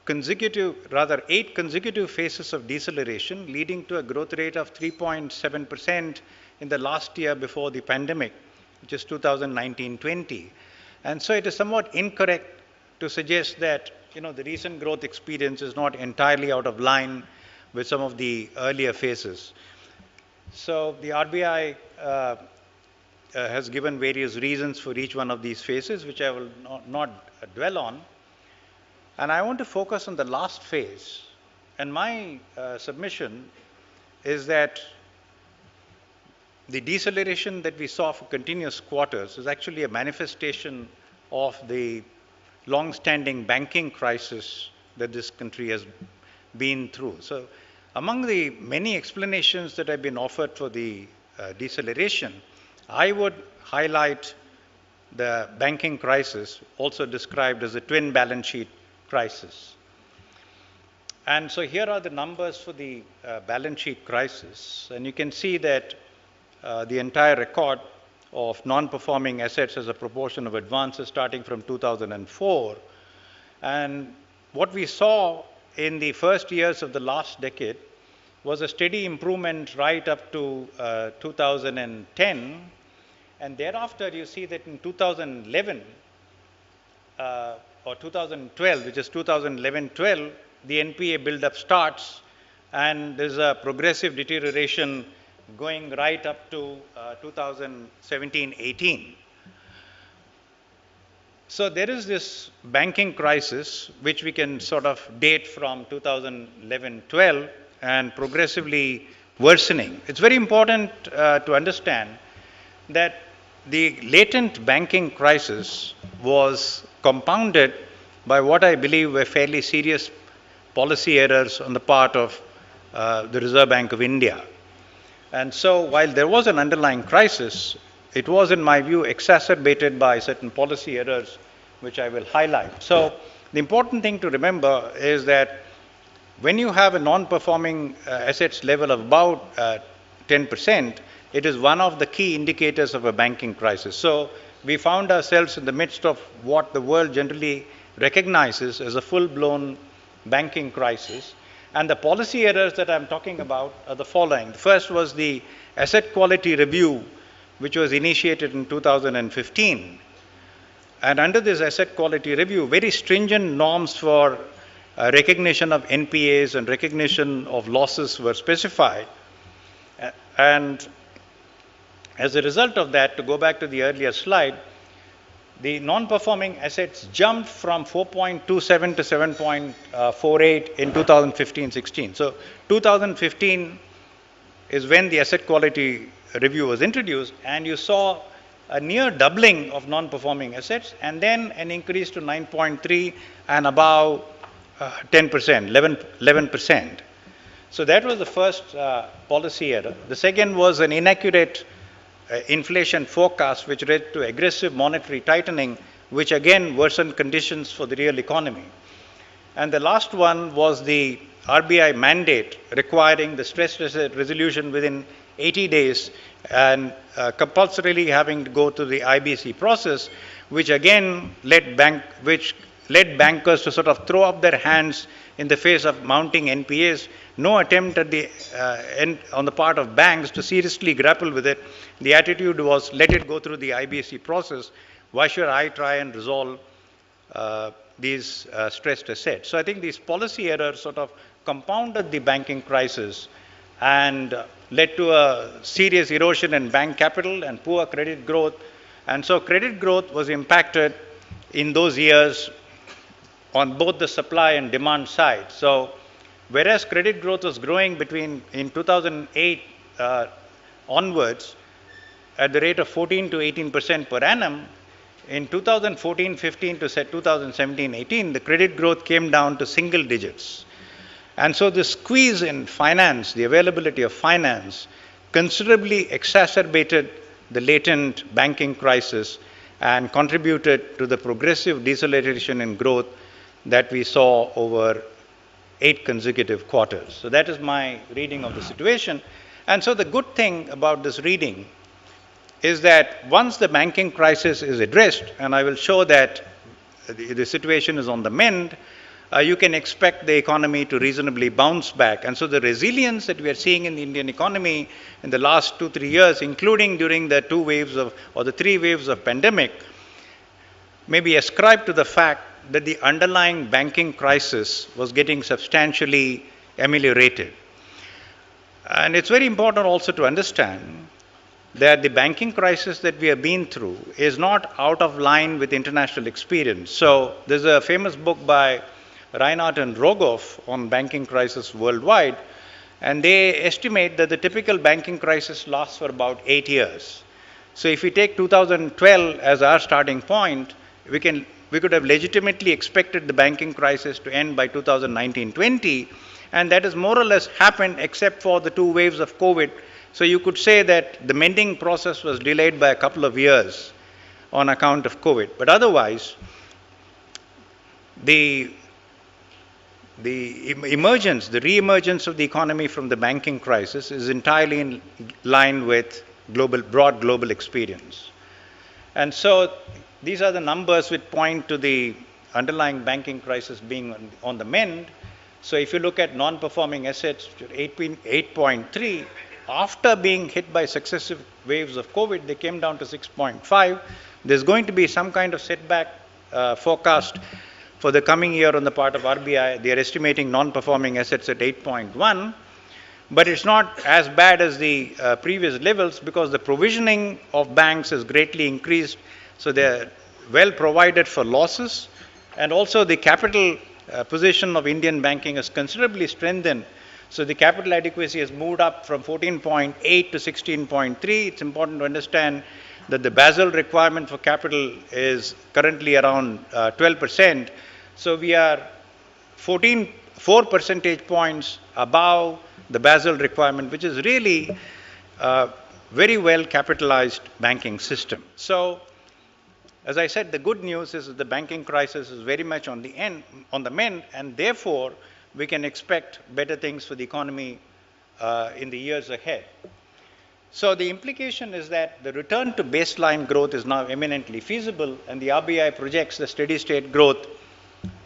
8 consecutive phases of deceleration, leading to a growth rate of 3.7% in the last year before the pandemic, which is 2019-20. And so it is somewhat incorrect to suggest that the recent growth experience is not entirely out of line with some of the earlier phases. So the RBI has given various reasons for each one of these phases, which I will not dwell on. And I want to focus on the last phase. And my submission is that the deceleration that we saw for continuous quarters is actually a manifestation of the long-standing banking crisis that this country has been through. So among the many explanations that have been offered for the deceleration, I would highlight the banking crisis, also described as a twin balance sheet crisis. And so here are the numbers for the balance sheet crisis. And you can see that the entire record of non-performing assets as a proportion of advances starting from 2004. And what we saw in the first years of the last decade was a steady improvement right up to 2010. And thereafter, you see that in 2011 or 2012, which is 2011-12, the NPA buildup starts, and there's a progressive deterioration going right up to 2017-18. So there is this banking crisis, which we can sort of date from 2011-12 and progressively worsening. It's very important to understand that the latent banking crisis was compounded by what I believe were fairly serious policy errors on the part of the Reserve Bank of India. And so while there was an underlying crisis, it was, in my view, exacerbated by certain policy errors, which I will highlight. So the important thing to remember is that when you have a non-performing assets level of about 10%, it is one of the key indicators of a banking crisis. So we found ourselves in the midst of what the world generally recognizes as a full-blown banking crisis. And the policy errors that I'm talking about are the following. The first was the asset quality review, which was initiated in 2015. And under this asset quality review, very stringent norms for recognition of NPAs and recognition of losses were specified. And as a result of that, to go back to the earlier slide, the non-performing assets jumped from 4.27 to 7.48 in 2015-16. So 2015 is when the asset quality review was introduced, and you saw a near doubling of non-performing assets, and then an increase to 9.3 and about 10%, 11%. So that was the first policy error. The second was an inaccurate inflation forecast, which led to aggressive monetary tightening, which again worsened conditions for the real economy. And the last one was the RBI mandate requiring the stress resolution within 80 days and compulsorily having to go to the IBC process, which again led bankers to sort of throw up their hands in the face of mounting NPAs. No attempt at on the part of banks to seriously grapple with it. The attitude was, let it go through the IBC process. Why should I try and resolve these stressed assets? So I think these policy errors sort of compounded the banking crisis and led to a serious erosion in bank capital and poor credit growth. And so credit growth was impacted in those years on both the supply and demand side. So whereas credit growth was growing in 2008 onwards at the rate of 14 to 18% per annum, in 2014-15 to 2017-18, the credit growth came down to single digits. And so the squeeze in finance, the availability of finance, considerably exacerbated the latent banking crisis and contributed to the progressive deceleration in growth that we saw over 8 consecutive quarters. So that is my reading of the situation. And so the good thing about this reading is that once the banking crisis is addressed, and I will show that the situation is on the mend, you can expect the economy to reasonably bounce back. And so the resilience that we are seeing in the Indian economy in the last 2-3 years, including during the 3 waves of pandemic, may be ascribed to the fact that the underlying banking crisis was getting substantially ameliorated. And it's very important also to understand that the banking crisis that we have been through is not out of line with international experience. So there's a famous book by Reinhardt and Rogoff on banking crisis worldwide, and they estimate that the typical banking crisis lasts for about 8 years. So if we take 2012 as our starting point, we we could have legitimately expected the banking crisis to end by 2019-20, and that has more or less happened except for the 2 waves of COVID. So you could say that the mending process was delayed by a couple of years on account of COVID. But otherwise, the re-emergence of the economy from the banking crisis is entirely in line with broad global experience. And so these are the numbers which point to the underlying banking crisis being on the mend. So if you look at non-performing assets, 8.3, after being hit by successive waves of COVID, they came down to 6.5. There's going to be some kind of setback forecast for the coming year on the part of RBI. They are estimating non-performing assets at 8.1, but it's not as bad as the previous levels because the provisioning of banks has greatly increased, so they're well provided for losses, and also the capital position of Indian banking has considerably strengthened. So the capital adequacy has moved up from 14.8 to 16.3. It's important to understand that the Basel requirement for capital is currently around 12%. So we are 4 percentage points above the Basel requirement, which is really a very well capitalized banking system. So, as I said, the good news is that the banking crisis is very much on the mend, and therefore we can expect better things for the economy in the years ahead. So the implication is that the return to baseline growth is now eminently feasible, and the RBI projects the steady state growth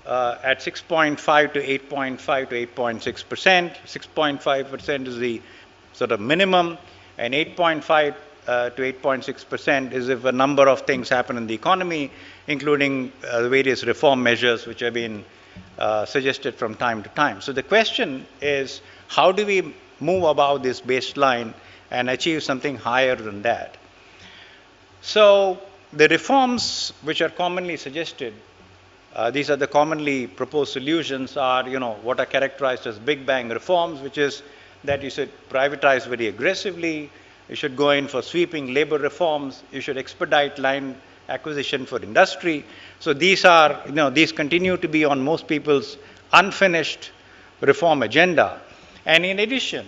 at 6.5 to 8.5 to 8.6%. 6.5% is the sort of minimum, and 8.5 to 8.6% is if a number of things happen in the economy, including the various reform measures which have been suggested from time to time. So the question is, how do we move above this baseline and achieve something higher than that? So the reforms which are commonly suggested, these are the commonly proposed solutions, are what are characterized as big bang reforms, which is that you should privatize very aggressively, you should go in for sweeping labor reforms, you should expedite land acquisition for industry. So these are, these continue to be on most people's unfinished reform agenda. And in addition,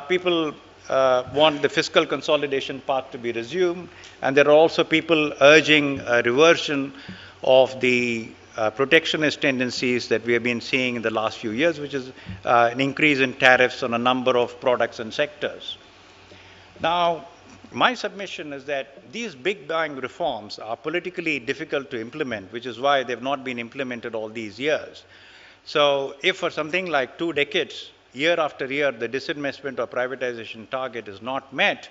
people want the fiscal consolidation path to be resumed, and there are also people urging a reversion of the protectionist tendencies that we have been seeing in the last few years, which is an increase in tariffs on a number of products and sectors. Now, my submission is that these big bang reforms are politically difficult to implement, which is why they've not been implemented all these years. So if for something like 2 decades, year after year, the disinvestment or privatization target is not met,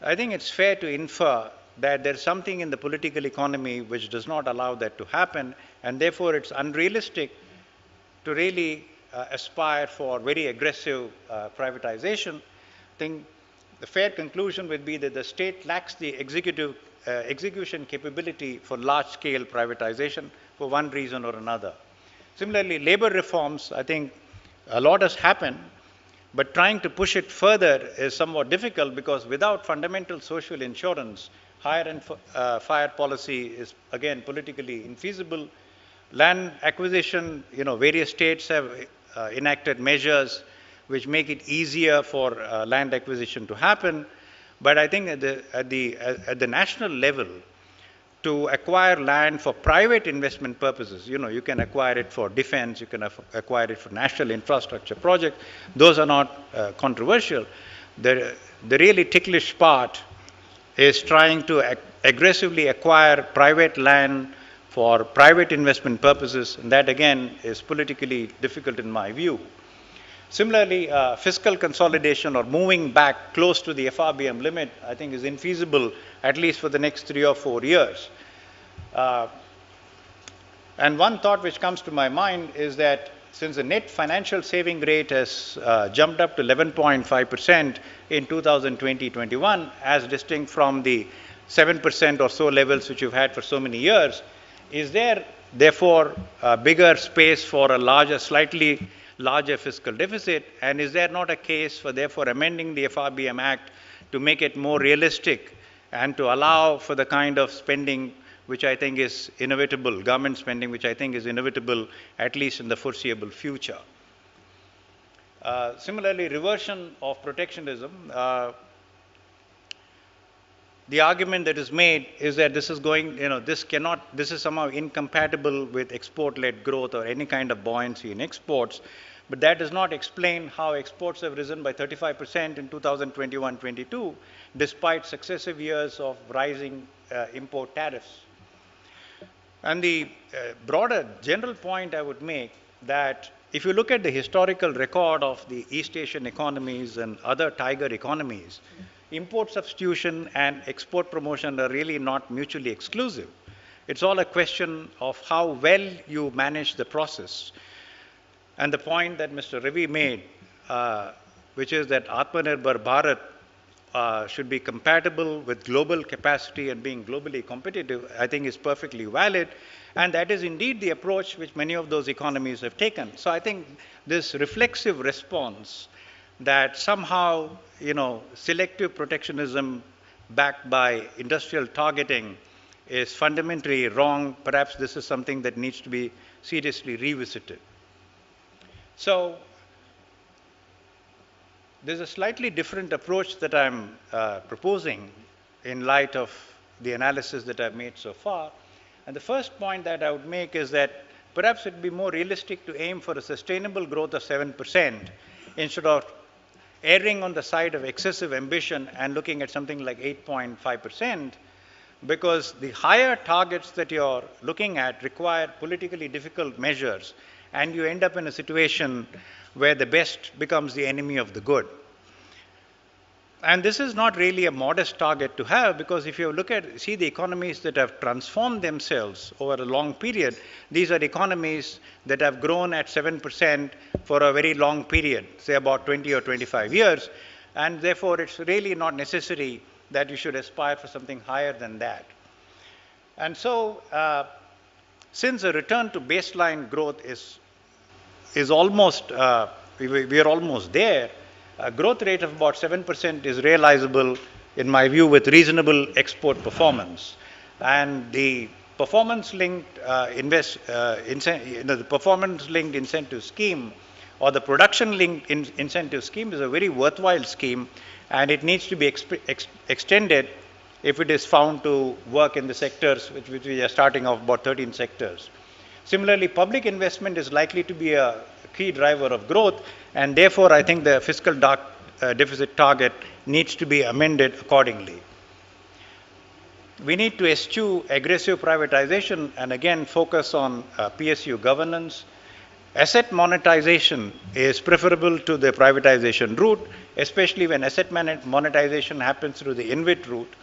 I think it's fair to infer that there's something in the political economy which does not allow that to happen, and therefore it's unrealistic to really aspire for very aggressive privatization. I think the fair conclusion would be that the state lacks the execution capability for large-scale privatization for one reason or another. Similarly, labor reforms, I think a lot has happened, but trying to push it further is somewhat difficult because without fundamental social insurance, hire and fire policy is, again, politically infeasible. Land acquisition, various states have enacted measures which make it easier for land acquisition to happen. But I think at the national level, to acquire land for private investment purposes, you can acquire it for defense, you can acquire it for national infrastructure projects. Those are not controversial. The really ticklish part is trying to aggressively acquire private land for private investment purposes, and that again is politically difficult in my view. Similarly, fiscal consolidation or moving back close to the FRBM limit, I think, is infeasible at least for the next 3 or 4 years. And one thought which comes to my mind is that since the net financial saving rate has jumped up to 11.5% in 2020-21, as distinct from the 7% or so levels which you've had for so many years, is there therefore a bigger space for a slightly larger fiscal deficit, and is there not a case for therefore amending the FRBM Act to make it more realistic and to allow for the kind of spending which I think is inevitable, government spending, which I think is inevitable, at least in the foreseeable future. Similarly, reversion of protectionism. The argument that is made is that this is going, this is somehow incompatible with export-led growth or any kind of buoyancy in exports. But that does not explain how exports have risen by 35% in 2021-22, despite successive years of rising import tariffs. And the broader general point I would make that if you look at the historical record of the East Asian economies and other tiger economies, import substitution and export promotion are really not mutually exclusive. It's all a question of how well you manage the process. And the point that Mr. Ravi made, which is that Atmanirbhar Bharat should be compatible with global capacity and being globally competitive, I think is perfectly valid. And that is indeed the approach which many of those economies have taken. So I think this reflexive response that somehow, selective protectionism backed by industrial targeting is fundamentally wrong. Perhaps this is something that needs to be seriously revisited. So there's a slightly different approach that I'm proposing in light of the analysis that I've made so far. And the first point that I would make is that perhaps it would be more realistic to aim for a sustainable growth of 7% instead of erring on the side of excessive ambition and looking at something like 8.5%, because the higher targets that you're looking at require politically difficult measures, and you end up in a situation where the best becomes the enemy of the good. And this is not really a modest target to have, because if you see the economies that have transformed themselves over a long period, these are economies that have grown at 7% for a very long period, say about 20 or 25 years, and therefore it's really not necessary that you should aspire for something higher than that. And so, since a return to baseline growth is almost, we are almost there, a growth rate of about 7% is realizable, in my view, with reasonable export performance. And the performance-linked the performance-linked incentive scheme or the production-linked incentive scheme is a very worthwhile scheme, and it needs to be extended if it is found to work in the sectors which we are starting off, about 13 sectors. Similarly, public investment is likely to be a key driver of growth, and therefore I think the fiscal deficit target needs to be amended accordingly. We need to eschew aggressive privatization and again focus on PSU governance. Asset monetization is preferable to the privatization route, especially when asset monetization happens through the InvIT route.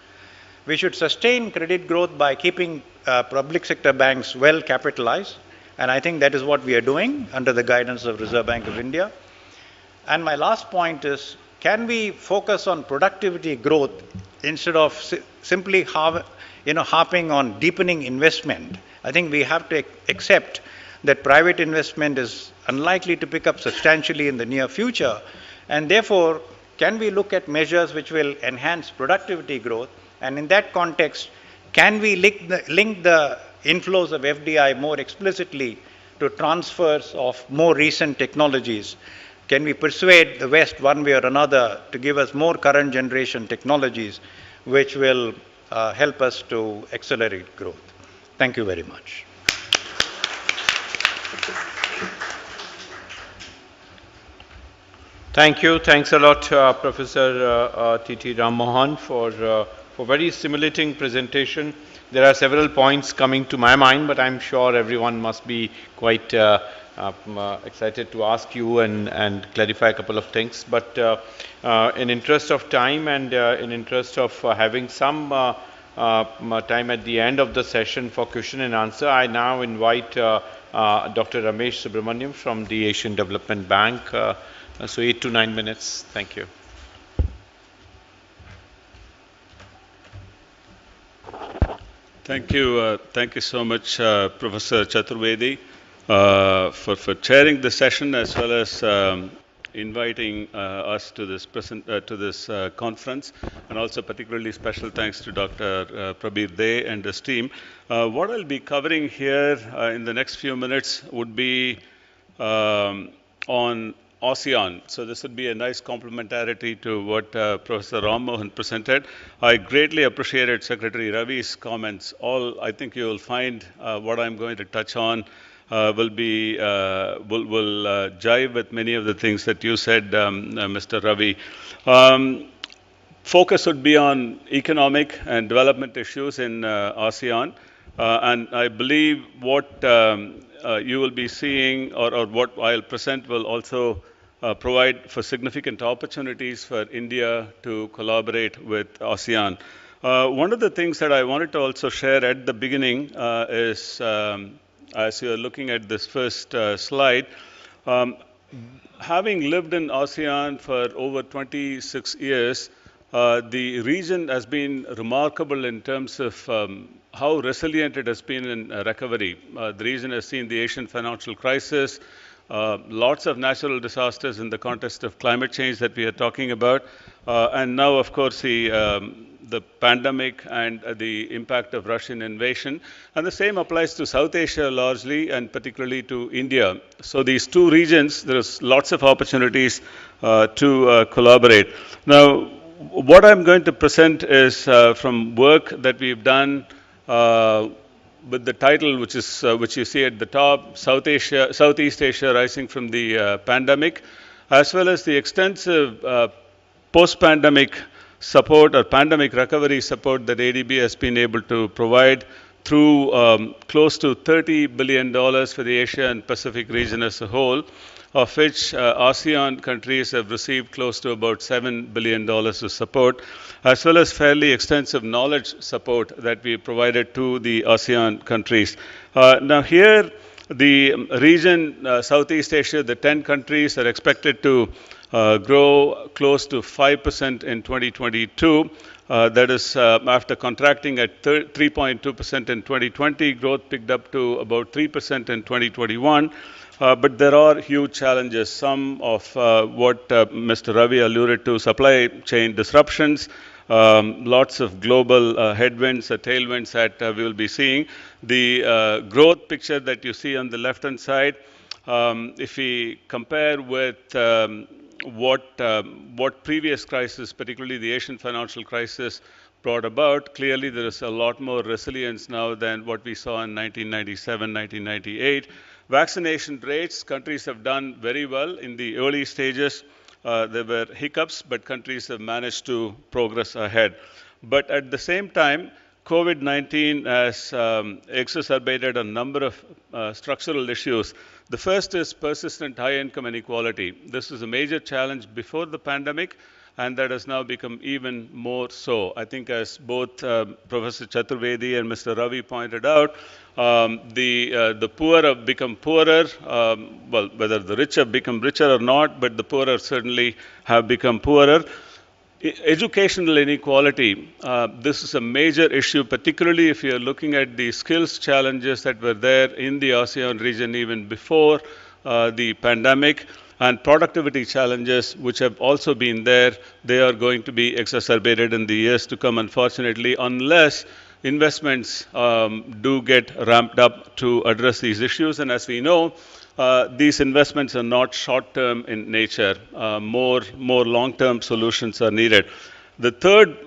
We should sustain credit growth by keeping public sector banks well capitalized, and I think that is what we are doing under the guidance of Reserve Bank of India. And my last point is, can we focus on productivity growth instead of simply harping on deepening investment? I think we have to accept that private investment is unlikely to pick up substantially in the near future, and therefore, can we look at measures which will enhance productivity growth? And in that context, can we link the inflows of FDI more explicitly to transfers of more recent technologies? Can we persuade the West one way or another to give us more current generation technologies which will help us to accelerate growth? Thank you very much. Thank you. Thanks a lot, Professor T.T. Ram Mohan, for very stimulating presentation. There are several points coming to my mind, but I'm sure everyone must be quite excited to ask you and clarify a couple of things. But in interest of time and in interest of having some time at the end of the session for question and answer, I now invite Dr. Ramesh Subramaniam from the Asian Development Bank. So 8 to 9 minutes. Thank you. Thank you. Thank you so much, Professor Chaturvedi, for chairing the session, as well as inviting us to this conference, and also particularly special thanks to Dr. Prabir Dey and his team. What I'll be covering here in the next few minutes would be on ASEAN. So this would be a nice complementarity to what Professor Ram Mohan presented. I greatly appreciated Secretary Ravi's comments. I think you will find what I'm going to touch on will jive with many of the things that you said, Mr. Ravi. Focus would be on economic and development issues in ASEAN. And I believe what you will be seeing or what I'll present will also provide for significant opportunities for India to collaborate with ASEAN. One of the things that I wanted to also share at the beginning is, as you are looking at this first slide, having lived in ASEAN for over 26 years, the region has been remarkable in terms of how resilient it has been in recovery. The region has seen the Asian financial crisis, lots of natural disasters in the context of climate change that we are talking about, and now, of course, the pandemic and the impact of Russian invasion. And the same applies to South Asia largely, and particularly to India. So these two regions, there's lots of opportunities to collaborate. Now, what I'm going to present is from work that we've done with the title, which you see at the top, Southeast Asia Rising from the Pandemic, as well as the extensive post-pandemic support or pandemic recovery support that ADB has been able to provide through close to $30 billion for the Asia and Pacific region as a whole, of which ASEAN countries have received close to about $7 billion of support, as well as fairly extensive knowledge support that we provided to the ASEAN countries. Now here, the region, Southeast Asia, the 10 countries are expected to grow close to 5% in 2022. That is after contracting at 3.2% in 2020, growth picked up to about 3% in 2021. But there are huge challenges, some of what Mr. Ravi alluded to, supply chain disruptions, lots of global headwinds, tailwinds that we will be seeing. The growth picture that you see on the left-hand side, if we compare with what previous crisis, particularly the Asian financial crisis, brought about, clearly there is a lot more resilience now than what we saw in 1997, 1998. Vaccination rates, countries have done very well. In the early stages, there were hiccups, but countries have managed to progress ahead. But at the same time, COVID-19 has exacerbated a number of structural issues. The first is persistent high-income inequality. This was a major challenge before the pandemic, and that has now become even more so. I think as both Professor Chaturvedi and Mr. Ravi pointed out, the poor have become poorer, well, whether the rich have become richer or not, but the poorer certainly have become poorer. Educational inequality, this is a major issue, particularly if you're looking at the skills challenges that were there in the ASEAN region even before the pandemic, and productivity challenges which have also been there. They are going to be exacerbated in the years to come, unfortunately, unless investments do get ramped up to address these issues. And as we know, these investments are not short-term in nature. More long-term solutions are needed. The third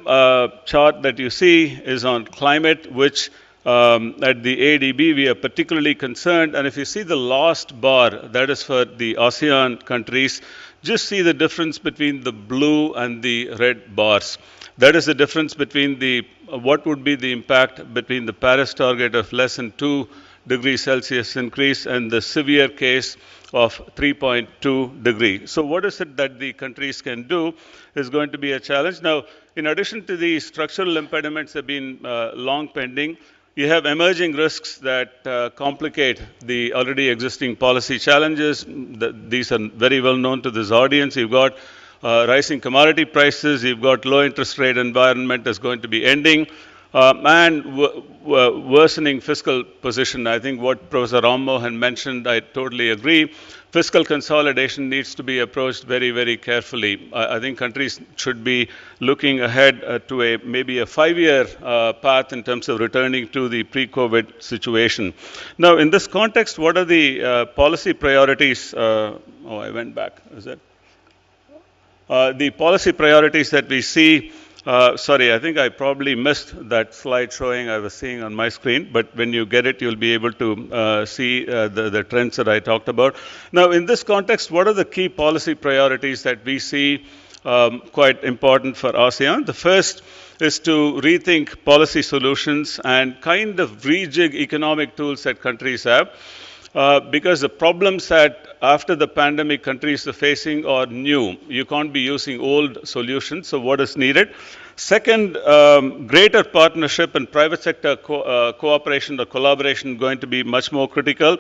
chart that you see is on climate, which at the ADB we are particularly concerned. And if you see the last bar, that is for the ASEAN countries, just see the difference between the blue and the red bars. That is the difference between what would be the impact between the Paris target of less than 2 degrees Celsius increase and the severe case of 3.2 degrees. So what is it that the countries can do is going to be a challenge. Now, in addition to the structural impediments that have been long pending, you have emerging risks that complicate the already existing policy challenges. These are very well known to this audience. You've got rising commodity prices. You've got low interest rate environment that's going to be ending. and worsening fiscal position. I think what Professor Rammo had mentioned, I totally agree. Fiscal consolidation needs to be approached very, very carefully. I think countries should be looking ahead to maybe a 5-year path in terms of returning to the pre-COVID situation. Now, in this context, what are the policy priorities? I went back. Is that? The policy priorities that we see. Sorry, I think I probably missed that slide showing I was seeing on my screen, but when you get it, you'll be able to see the trends that I talked about. Now, in this context, what are the key policy priorities that we see quite important for ASEAN? The first is to rethink policy solutions and kind of rejig economic tools that countries have. Because the problems that after the pandemic countries are facing are new. You can't be using old solutions, so what is needed? Second, greater partnership and private sector cooperation or collaboration going to be much more critical.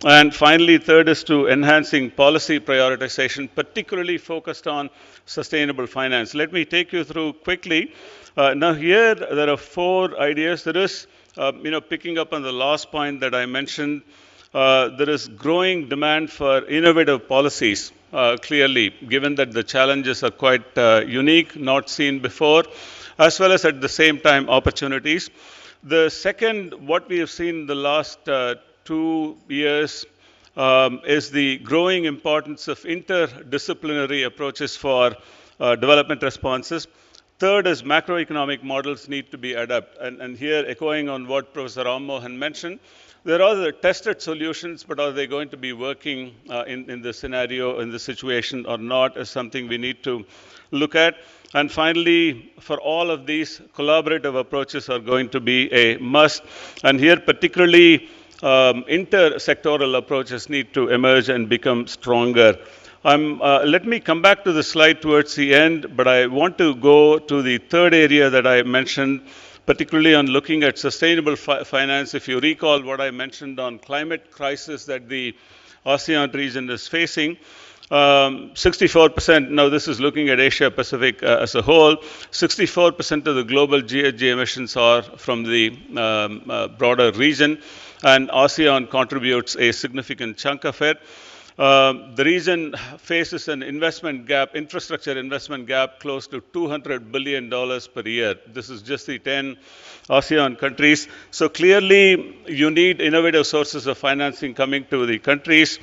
And finally, third is to enhancing policy prioritization, particularly focused on sustainable finance. Let me take you through quickly. Now here, there are 4 ideas. There is, picking up on the last point that I mentioned, there is growing demand for innovative policies, clearly, given that the challenges are quite unique, not seen before, as well as at the same time opportunities. The second, what we have seen in the last 2 years is the growing importance of interdisciplinary approaches for development responses. Third is macroeconomic models need to be adapted. And here, echoing on what Professor Rammo had mentioned, there are the tested solutions, but are they going to be working in this scenario, in this situation or not, is something we need to look at. And finally, for all of these, collaborative approaches are going to be a must. And here, particularly, inter-sectoral approaches need to emerge and become stronger. Let me come back to the slide towards the end, but I want to go to the third area that I mentioned, particularly on looking at sustainable finance. If you recall what I mentioned on climate crisis that the ASEAN region is facing, 64%, now this is looking at Asia Pacific as a whole, 64% of the global GHG emissions are from the broader region, and ASEAN contributes a significant chunk of it. The region faces an investment gap, infrastructure investment gap, close to $200 billion per year. This is just the 10 ASEAN countries. So clearly, you need innovative sources of financing coming to the countries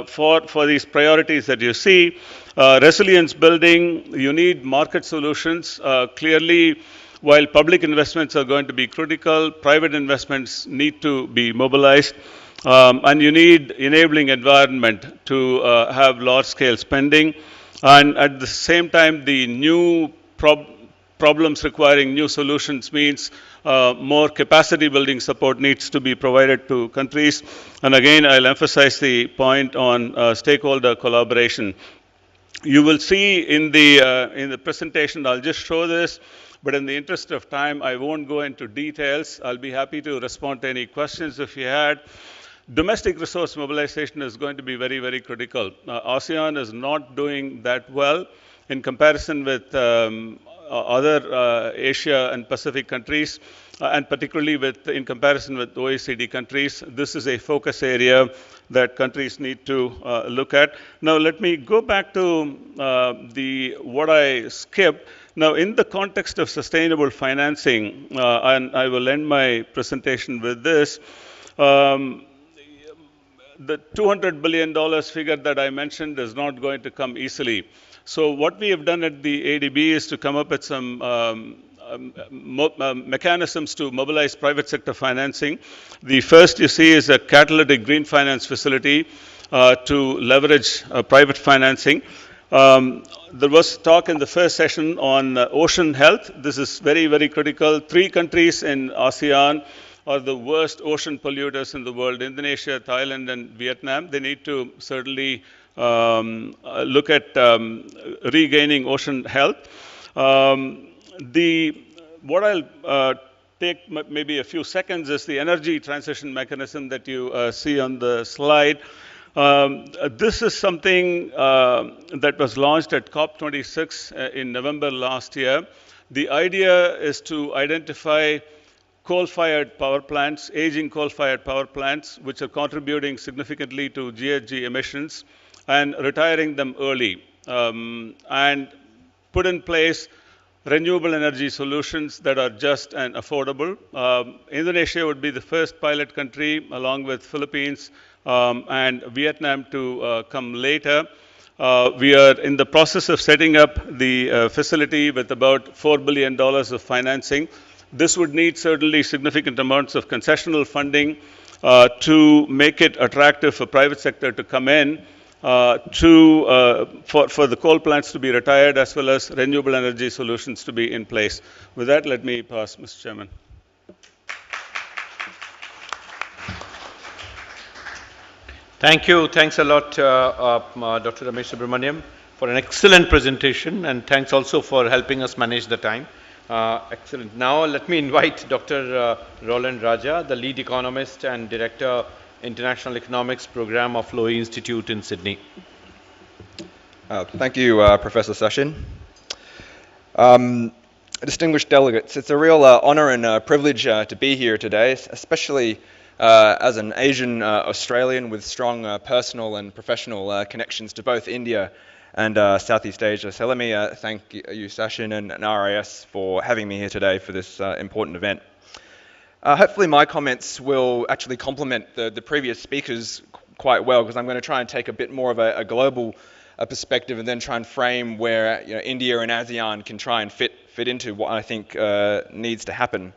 for these priorities that you see. Resilience building, you need market solutions. Clearly, while public investments are going to be critical, private investments need to be mobilized. And you need enabling environment to have large-scale spending. And at the same time, the new problems requiring new solutions means more capacity building support needs to be provided to countries. And again, I'll emphasize the point on stakeholder collaboration. You will see in the presentation, I'll just show this, but in the interest of time, I won't go into details. I'll be happy to respond to any questions if you had. Domestic resource mobilization is going to be very, very critical. ASEAN is not doing that well in comparison with other Asia and Pacific countries, and particularly in comparison with OECD countries. This is a focus area that countries need to look at. Now, let me go back to what I skipped. Now, in the context of sustainable financing, and I will end my presentation with this, the $200 billion figure that I mentioned is not going to come easily. So what we have done at the ADB is to come up with some mechanisms to mobilize private sector financing. The first you see is a catalytic green finance facility to leverage private financing. There was talk in the first session on ocean health. This is very, very critical. 3 countries in ASEAN are the worst ocean polluters in the world: Indonesia, Thailand, and Vietnam. They need to certainly look at regaining ocean health. What I'll take maybe a few seconds is the energy transition mechanism that you see on the slide. This is something that was launched at COP26 in November last year. The idea is to identify coal-fired power plants, aging coal-fired power plants, which are contributing significantly to GHG emissions, and retiring them early, and put in place renewable energy solutions that are just and affordable. Indonesia would be the first pilot country, along with Philippines and Vietnam, to come later. We are in the process of setting up the facility with about $4 billion of financing. This would need certainly significant amounts of concessional funding to make it attractive for private sector to come in, for the coal plants to be retired, as well as renewable energy solutions to be in place. With that, let me pass, Mr. Chairman. Thank you. Thanks a lot, Dr. Ramesh Subramaniam, for an excellent presentation, and thanks also for helping us manage the time. Excellent. Now let me invite Dr. Roland Raja, the lead economist and director, International Economics Program of Lowy Institute in Sydney. Thank you, Professor Sachin. Distinguished delegates, it's a real honor and privilege to be here today, especially as an Asian Australian with strong personal and professional connections to both India and Southeast Asia. So let me thank you, Sachin, and RIS for having me here today for this important event. Hopefully my comments will actually complement the previous speakers quite well, because I'm going to try and take a bit more of a global perspective, and then try and frame where India and ASEAN can try and fit into what I think needs to happen.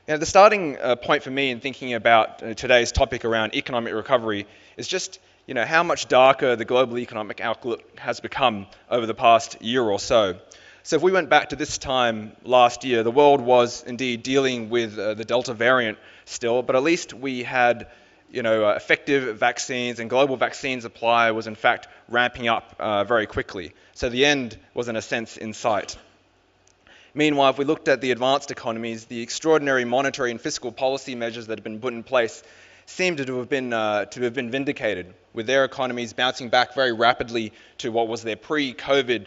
The starting point for me in thinking about today's topic around economic recovery is just how much darker the global economic outlook has become over the past year or so. So if we went back to this time last year, the world was indeed dealing with the Delta variant still, but at least we had effective vaccines, and global vaccine supply was in fact ramping up very quickly. So the end was in a sense in sight. Meanwhile, if we looked at the advanced economies, the extraordinary monetary and fiscal policy measures that have been put in place seemed to have been vindicated, with their economies bouncing back very rapidly to what was their pre-COVID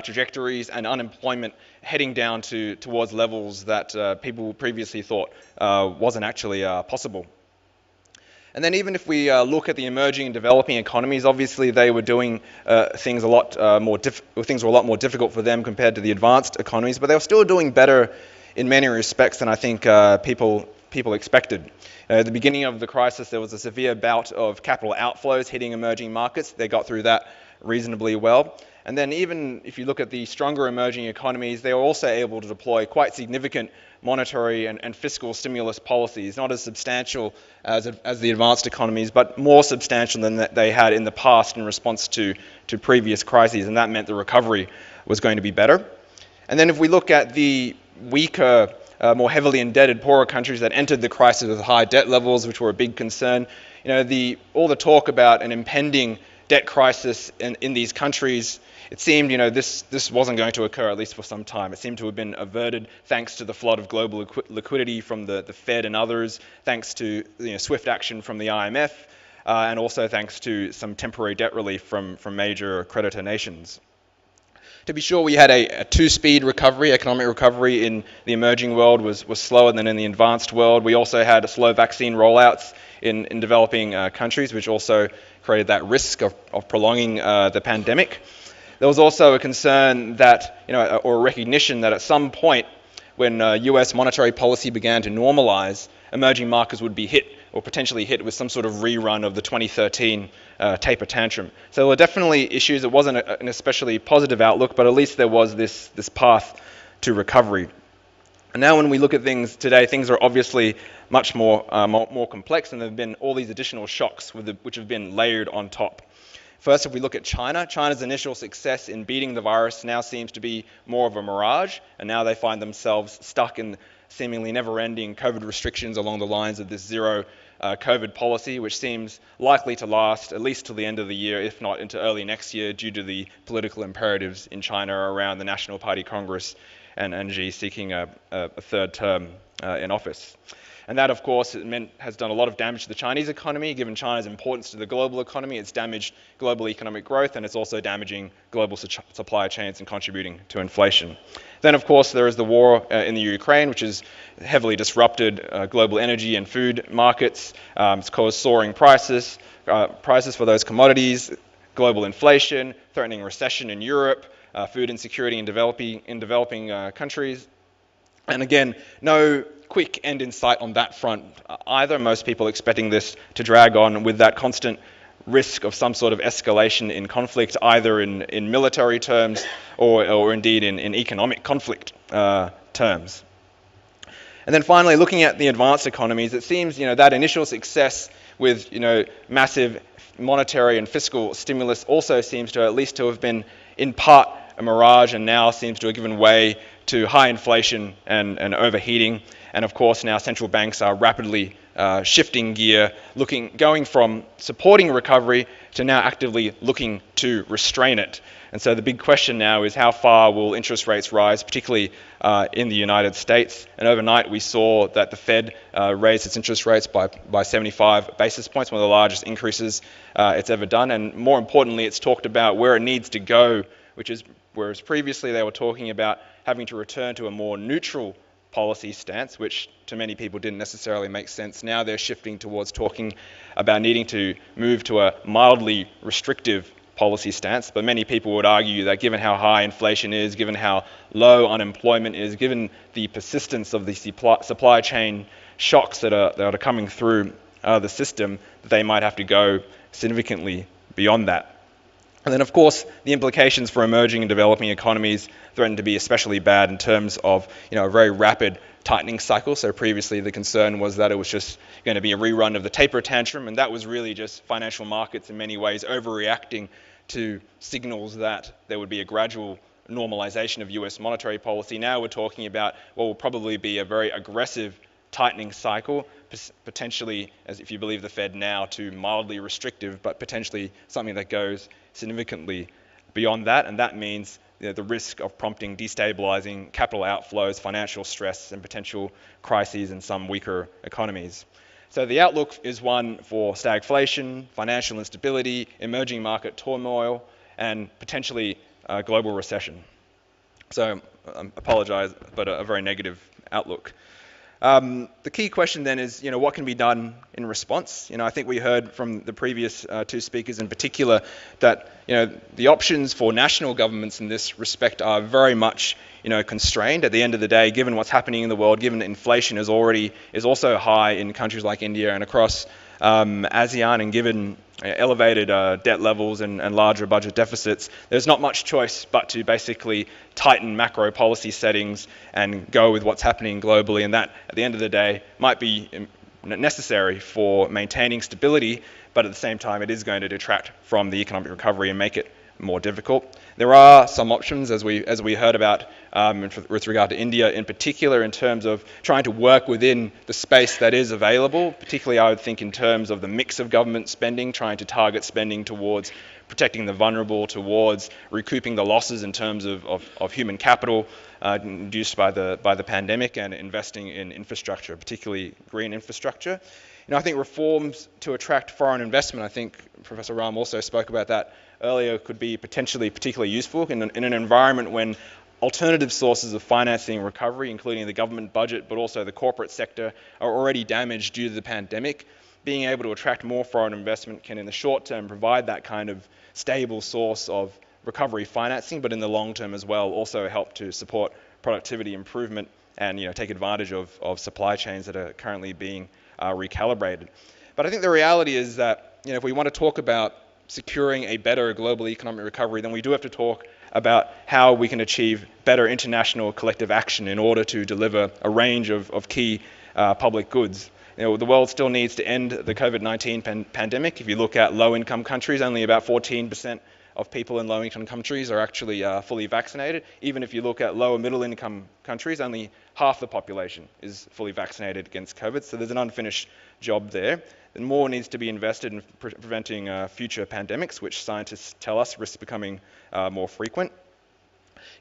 trajectories, and unemployment heading down towards levels that people previously thought wasn't actually possible. And then even if we look at the emerging and developing economies, obviously they were doing things were a lot more difficult for them compared to the advanced economies, but they were still doing better in many respects than I think people expected. At the beginning of the crisis, there was a severe bout of capital outflows hitting emerging markets. They got through that reasonably well. And then even if you look at the stronger emerging economies, they were also able to deploy quite significant monetary and fiscal stimulus policies, not as substantial as the advanced economies, but more substantial than that they had in the past in response to previous crises, and that meant the recovery was going to be better. And then if we look at the weaker, more heavily indebted, poorer countries that entered the crisis with high debt levels, which were a big concern, all the talk about an impending debt crisis in these countries, it seemed this wasn't going to occur, at least for some time. It seemed to have been averted thanks to the flood of global liquidity from the Fed and others, thanks to swift action from the IMF, and also thanks to some temporary debt relief from major creditor nations. To be sure, we had a two-speed recovery. Economic recovery in the emerging world was slower than in the advanced world. We also had slow vaccine rollouts in developing countries, which also created that risk of prolonging the pandemic. There was also a concern that, or a recognition that at some point when US monetary policy began to normalize, emerging markets would be hit or potentially hit with some sort of rerun of the 2013 taper tantrum. So there were definitely issues. It wasn't an especially positive outlook, but at least there was this path to recovery. And now when we look at things today, things are obviously much more complex, and there have been all these additional shocks which have been layered on top. First, if we look at China, China's initial success in beating the virus now seems to be more of a mirage, and now they find themselves stuck in seemingly never-ending COVID restrictions along the lines of this zero COVID policy, which seems likely to last at least till the end of the year, if not into early next year, due to the political imperatives in China around the National Party Congress and Xi seeking a third term in office. And that, of course, has done a lot of damage to the Chinese economy. Given China's importance to the global economy, it's damaged global economic growth, and it's also damaging global supply chains and contributing to inflation. Then, of course, there is the war in the Ukraine, which has heavily disrupted global energy and food markets. It's caused soaring prices for those commodities, global inflation, threatening recession in Europe, food insecurity in developing countries. And again, no quick end in sight on that front either. Most people expecting this to drag on with that constant risk of some sort of escalation in conflict, either in military terms or indeed in economic conflict terms. And then finally, looking at the advanced economies, it seems that initial success with massive monetary and fiscal stimulus also seems to at least to have been in part a mirage, and now seems to have given way to high inflation and overheating. And of course, now central banks are rapidly shifting gear, going from supporting recovery to now actively looking to restrain it. And so the big question now is, how far will interest rates rise, particularly in the United States? And overnight we saw that the Fed raised its interest rates by 75 basis points, one of the largest increases it's ever done. And more importantly, it's talked about where it needs to go, which is, whereas previously they were talking about having to return to a more neutral policy stance, which to many people didn't necessarily make sense. Now they're shifting towards talking about needing to move to a mildly restrictive policy stance. But many people would argue that given how high inflation is, given how low unemployment is, given the persistence of the supply chain shocks that are coming through the system, that they might have to go significantly beyond that. And then, of course, the implications for emerging and developing economies threaten to be especially bad in terms of a very rapid tightening cycle. So previously the concern was that it was just going to be a rerun of the taper tantrum, and that was really just financial markets in many ways overreacting to signals that there would be a gradual normalization of US monetary policy. Now we're talking about what will probably be a very aggressive tightening cycle, potentially, as if you believe the Fed now, to mildly restrictive, but potentially something that goes significantly beyond that. And that means the risk of prompting destabilizing capital outflows, financial stress, and potential crises in some weaker economies. So the outlook is one for stagflation, financial instability, emerging market turmoil, and potentially global recession. So I apologize, but a very negative outlook. The key question then is, what can be done in response? I think we heard from the previous two speakers in particular that, the options for national governments in this respect are very much, constrained. At the end of the day, given what's happening in the world, given that inflation is also high in countries like India and across ASEAN, and given elevated debt levels and larger budget deficits, there's not much choice but to basically tighten macro policy settings and go with what's happening globally. And that, at the end of the day, might be necessary for maintaining stability, but at the same time, it is going to detract from the economic recovery and make it more difficult. There are some options, as we heard about with regard to India in particular, in terms of trying to work within the space that is available. Particularly, I would think in terms of the mix of government spending, trying to target spending towards protecting the vulnerable, towards recouping the losses in terms of human capital induced by the pandemic, and investing in infrastructure, particularly green infrastructure. I think reforms to attract foreign investment, I think Professor Ram also spoke about that earlier, could be potentially particularly useful in an environment when alternative sources of financing and recovery, including the government budget, but also the corporate sector, are already damaged due to the pandemic. Being able to attract more foreign investment can, in the short term, provide that kind of stable source of recovery financing, but in the long term as well, also help to support productivity improvement and take advantage of supply chains that are currently being recalibrated. But I think the reality is that if we want to talk about securing a better global economic recovery, then we do have to talk about how we can achieve better international collective action in order to deliver a range of key public goods. The world still needs to end the COVID-19 pandemic. If you look at low-income countries, only about 14% of people in low-income countries are actually fully vaccinated. Even if you look at low and middle-income countries, only half the population is fully vaccinated against COVID. So there's an unfinished job there. And more needs to be invested in preventing future pandemics, which scientists tell us risk becoming more frequent.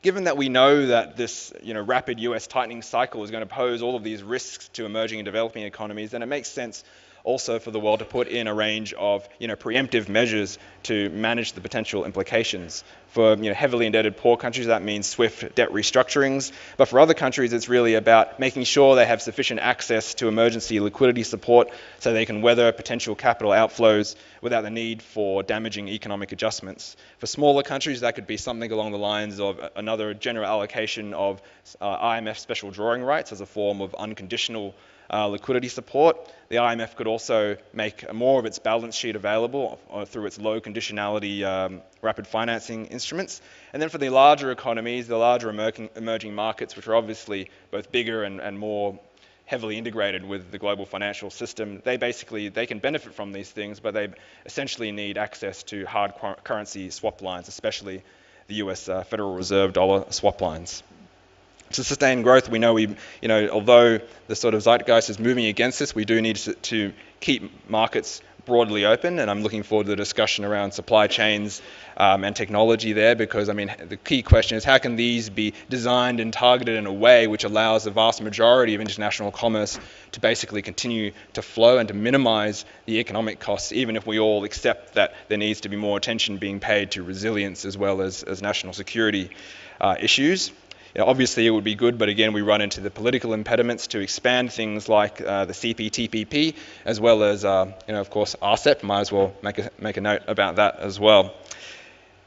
given that we know that this rapid US tightening cycle is going to pose all of these risks to emerging and developing economies, then it makes sense also for the world to put in a range of preemptive measures to manage the potential implications. For heavily indebted poor countries, that means swift debt restructurings. But for other countries, it's really about making sure they have sufficient access to emergency liquidity support so they can weather potential capital outflows without the need for damaging economic adjustments. For smaller countries, that could be something along the lines of another general allocation of IMF special drawing rights as a form of unconditional liquidity support. The IMF could also make more of its balance sheet available through its low conditionality rapid financing instruments. And then for the larger economies, the larger emerging markets, which are obviously both bigger and more heavily integrated with the global financial system, they can benefit from these things, but they essentially need access to hard currency swap lines, especially the US Federal Reserve dollar swap lines. To sustain growth, we know although the sort of zeitgeist is moving against this, we do need to keep markets broadly open, and I'm looking forward to the discussion around supply chains and technology there, because the key question is how can these be designed and targeted in a way which allows the vast majority of international commerce to basically continue to flow and to minimize the economic costs, even if we all accept that there needs to be more attention being paid to resilience as well as national security issues. Obviously, it would be good, but again, we run into the political impediments to expand things like the CPTPP, as well as, of course, RCEP. Might as well make a note about that as well.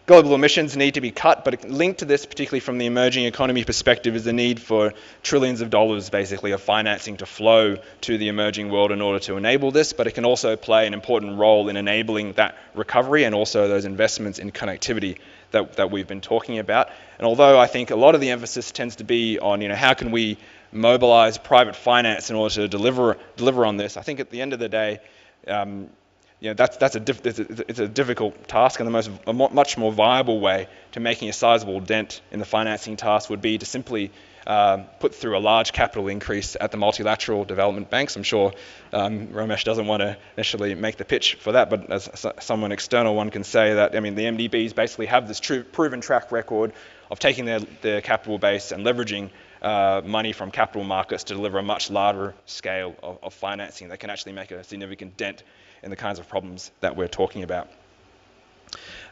Global emissions need to be cut, but linked to this, particularly from the emerging economy perspective, is the need for trillions of dollars, basically, of financing to flow to the emerging world in order to enable this, but it can also play an important role in enabling that recovery and also those investments in connectivity that we've been talking about. And although I think a lot of the emphasis tends to be on, how can we mobilize private finance in order to deliver on this, I think at the end of the day, it's a difficult task, and a much more viable way to making a sizable dent in the financing task would be to simply put through a large capital increase at the multilateral development banks. I'm sure Ramesh doesn't want to necessarily make the pitch for that, but as someone external, one can say that the MDBs basically have this proven track record of taking their capital base and leveraging money from capital markets to deliver a much larger scale of financing that can actually make a significant dent in the kinds of problems that we're talking about.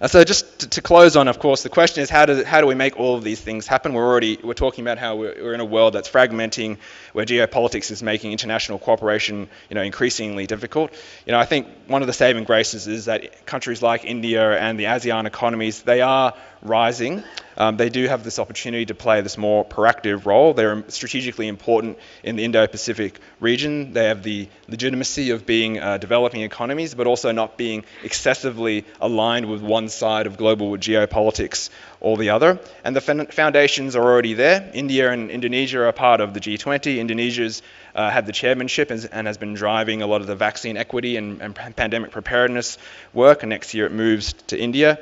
So just to close on, of course, the question is how do we make all of these things happen? We're talking about how we're in a world that's fragmenting, where geopolitics is making international cooperation, increasingly difficult. I think one of the saving graces is that countries like India and the ASEAN economies, they are rising. They do have this opportunity to play this more proactive role. They're strategically important in the Indo-Pacific region. They have the legitimacy of being developing economies, but also not being excessively aligned with one side of global geopolitics or the other. And the foundations are already there. India and Indonesia are part of the G20. Indonesia's had the chairmanship and has been driving a lot of the vaccine equity and pandemic preparedness work, and next year it moves to India.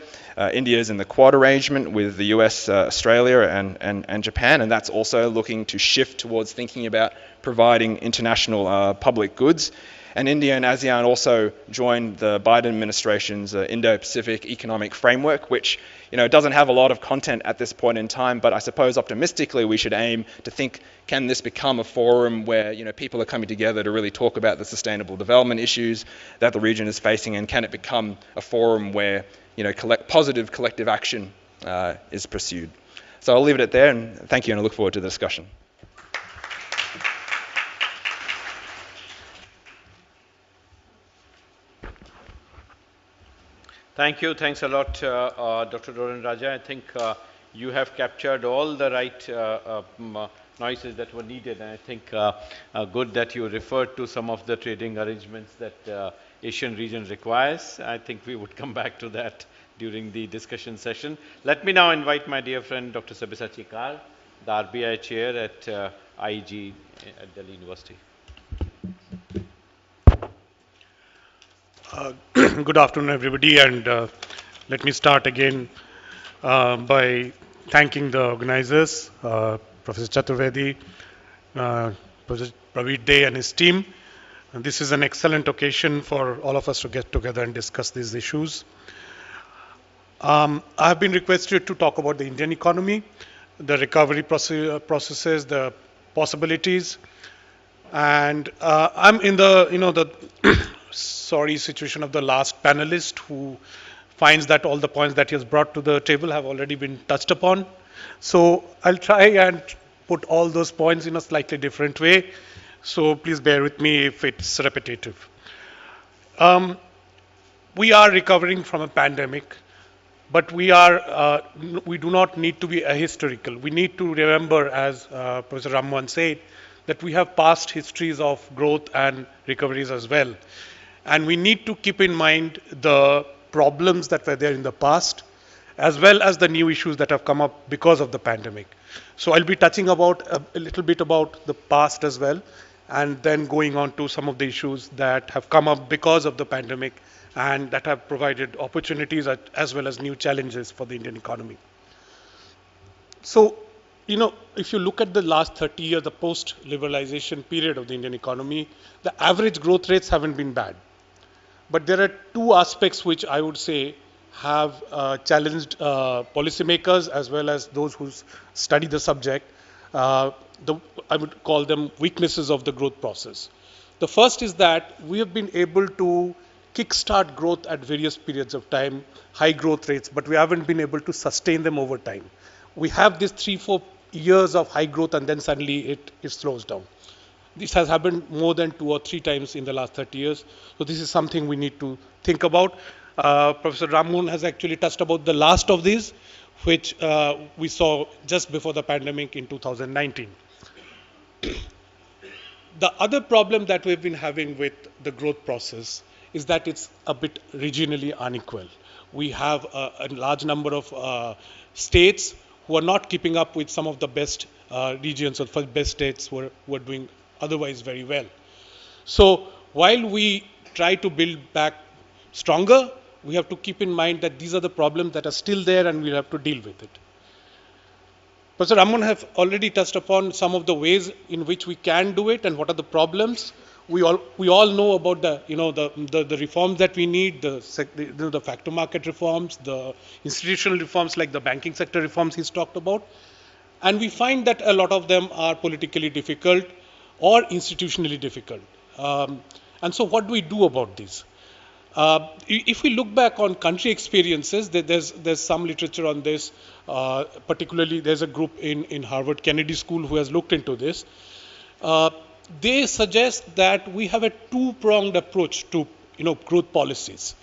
India is in the Quad arrangement with the US, Australia, and Japan, and that's also looking to shift towards thinking about providing international public goods. And India and ASEAN also joined the Biden administration's Indo-Pacific Economic Framework, which doesn't have a lot of content at this point in time, but I suppose optimistically we should aim to think, can this become a forum where people are coming together to really talk about the sustainable development issues that the region is facing, and can it become a forum where positive collective action is pursued? So I'll leave it at there, and thank you, and I look forward to the discussion. Thank you. Thanks a lot, Dr. Doran Raja. I think you have captured all the right noises that were needed. And I think good that you referred to some of the trading arrangements that Asian region requires. I think we would come back to that during the discussion session. Let me now invite my dear friend, Dr. Sabyasachi Kar, the RBI chair at IEG at Delhi University. Good afternoon, everybody, and let me start again by thanking the organizers, Professor Chaturvedi, Professor Praveer Dey and his team. And this is an excellent occasion for all of us to get together and discuss these issues. I have been requested to talk about the Indian economy. the recovery processes, the possibilities. And I'm in the, the sorry situation of the last panelist who finds that all the points that he has brought to the table have already been touched upon. So I'll try and put all those points in a slightly different way. So please bear with me if it's repetitive. We are recovering from a pandemic, but we do not need to be ahistorical. We need to remember, as Professor Rammohan said, that we have past histories of growth and recoveries as well. And we need to keep in mind the problems that were there in the past, as well as the new issues that have come up because of the pandemic. So I'll be touching about a little bit about the past as well, and then going on to some of the issues that have come up because of the pandemic and that have provided opportunities as well as new challenges for the Indian economy. So, if you look at the last 30 years, the post-liberalization period of the Indian economy, the average growth rates haven't been bad. But there are two aspects which I would say have challenged policymakers as well as those who study the subject. I would call them weaknesses of the growth process. The first is that we have been able to kickstart growth at various periods of time, high growth rates, but we haven't been able to sustain them over time. We have these 3-4 years of high growth and then suddenly it slows down. This has happened more than 2 or 3 times in the last 30 years. So this is something we need to think about. Professor Rammohan has actually touched about the last of these, which we saw just before the pandemic in 2019. The other problem that we've been having with the growth process is that it's a bit regionally unequal. We have a large number of states who are not keeping up with some of the best regions or best states who are doing otherwise very well. So while we try to build back stronger, we have to keep in mind that these are the problems that are still there and we have to deal with it. Professor Rammohan have already touched upon some of the ways in which we can do it and what are the problems. We all know about the reforms that we need, the factor market reforms, the institutional reforms like the banking sector reforms he's talked about. And we find that a lot of them are politically difficult or institutionally difficult. And so what do we do about this? If we look back on country experiences, there's some literature on this. Particularly, there's a group in Harvard Kennedy School who has looked into this. They suggest that we have a two-pronged approach to growth policies.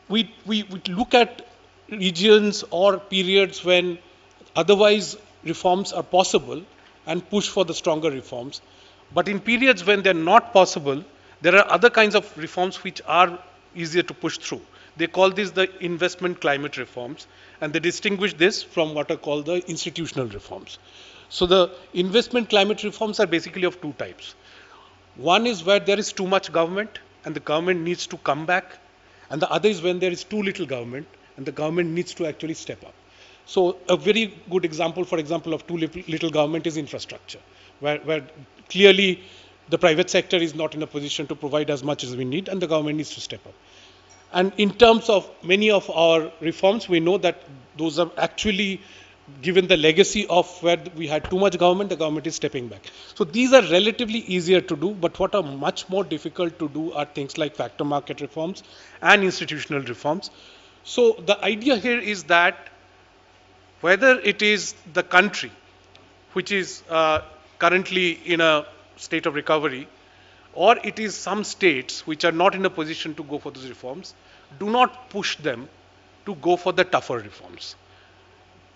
We look at regions or periods when otherwise reforms are possible and push for the stronger reforms. But in periods when they're not possible, there are other kinds of reforms which are easier to push through. They call these the investment climate reforms, and they distinguish this from what are called the institutional reforms. So the investment climate reforms are basically of two types. One is where there is too much government and the government needs to come back, and the other is when there is too little government and the government needs to actually step up. So a very good example, for example, of too little government is infrastructure, where clearly the private sector is not in a position to provide as much as we need and the government needs to step up. And in terms of many of our reforms, we know that those are actually, given the legacy of where we had too much government, the government is stepping back. So these are relatively easier to do, but what are much more difficult to do are things like factor market reforms and institutional reforms. So the idea here is that whether it is the country, which is currently in a state of recovery, or it is some states which are not in a position to go for those reforms, do not push them to go for the tougher reforms.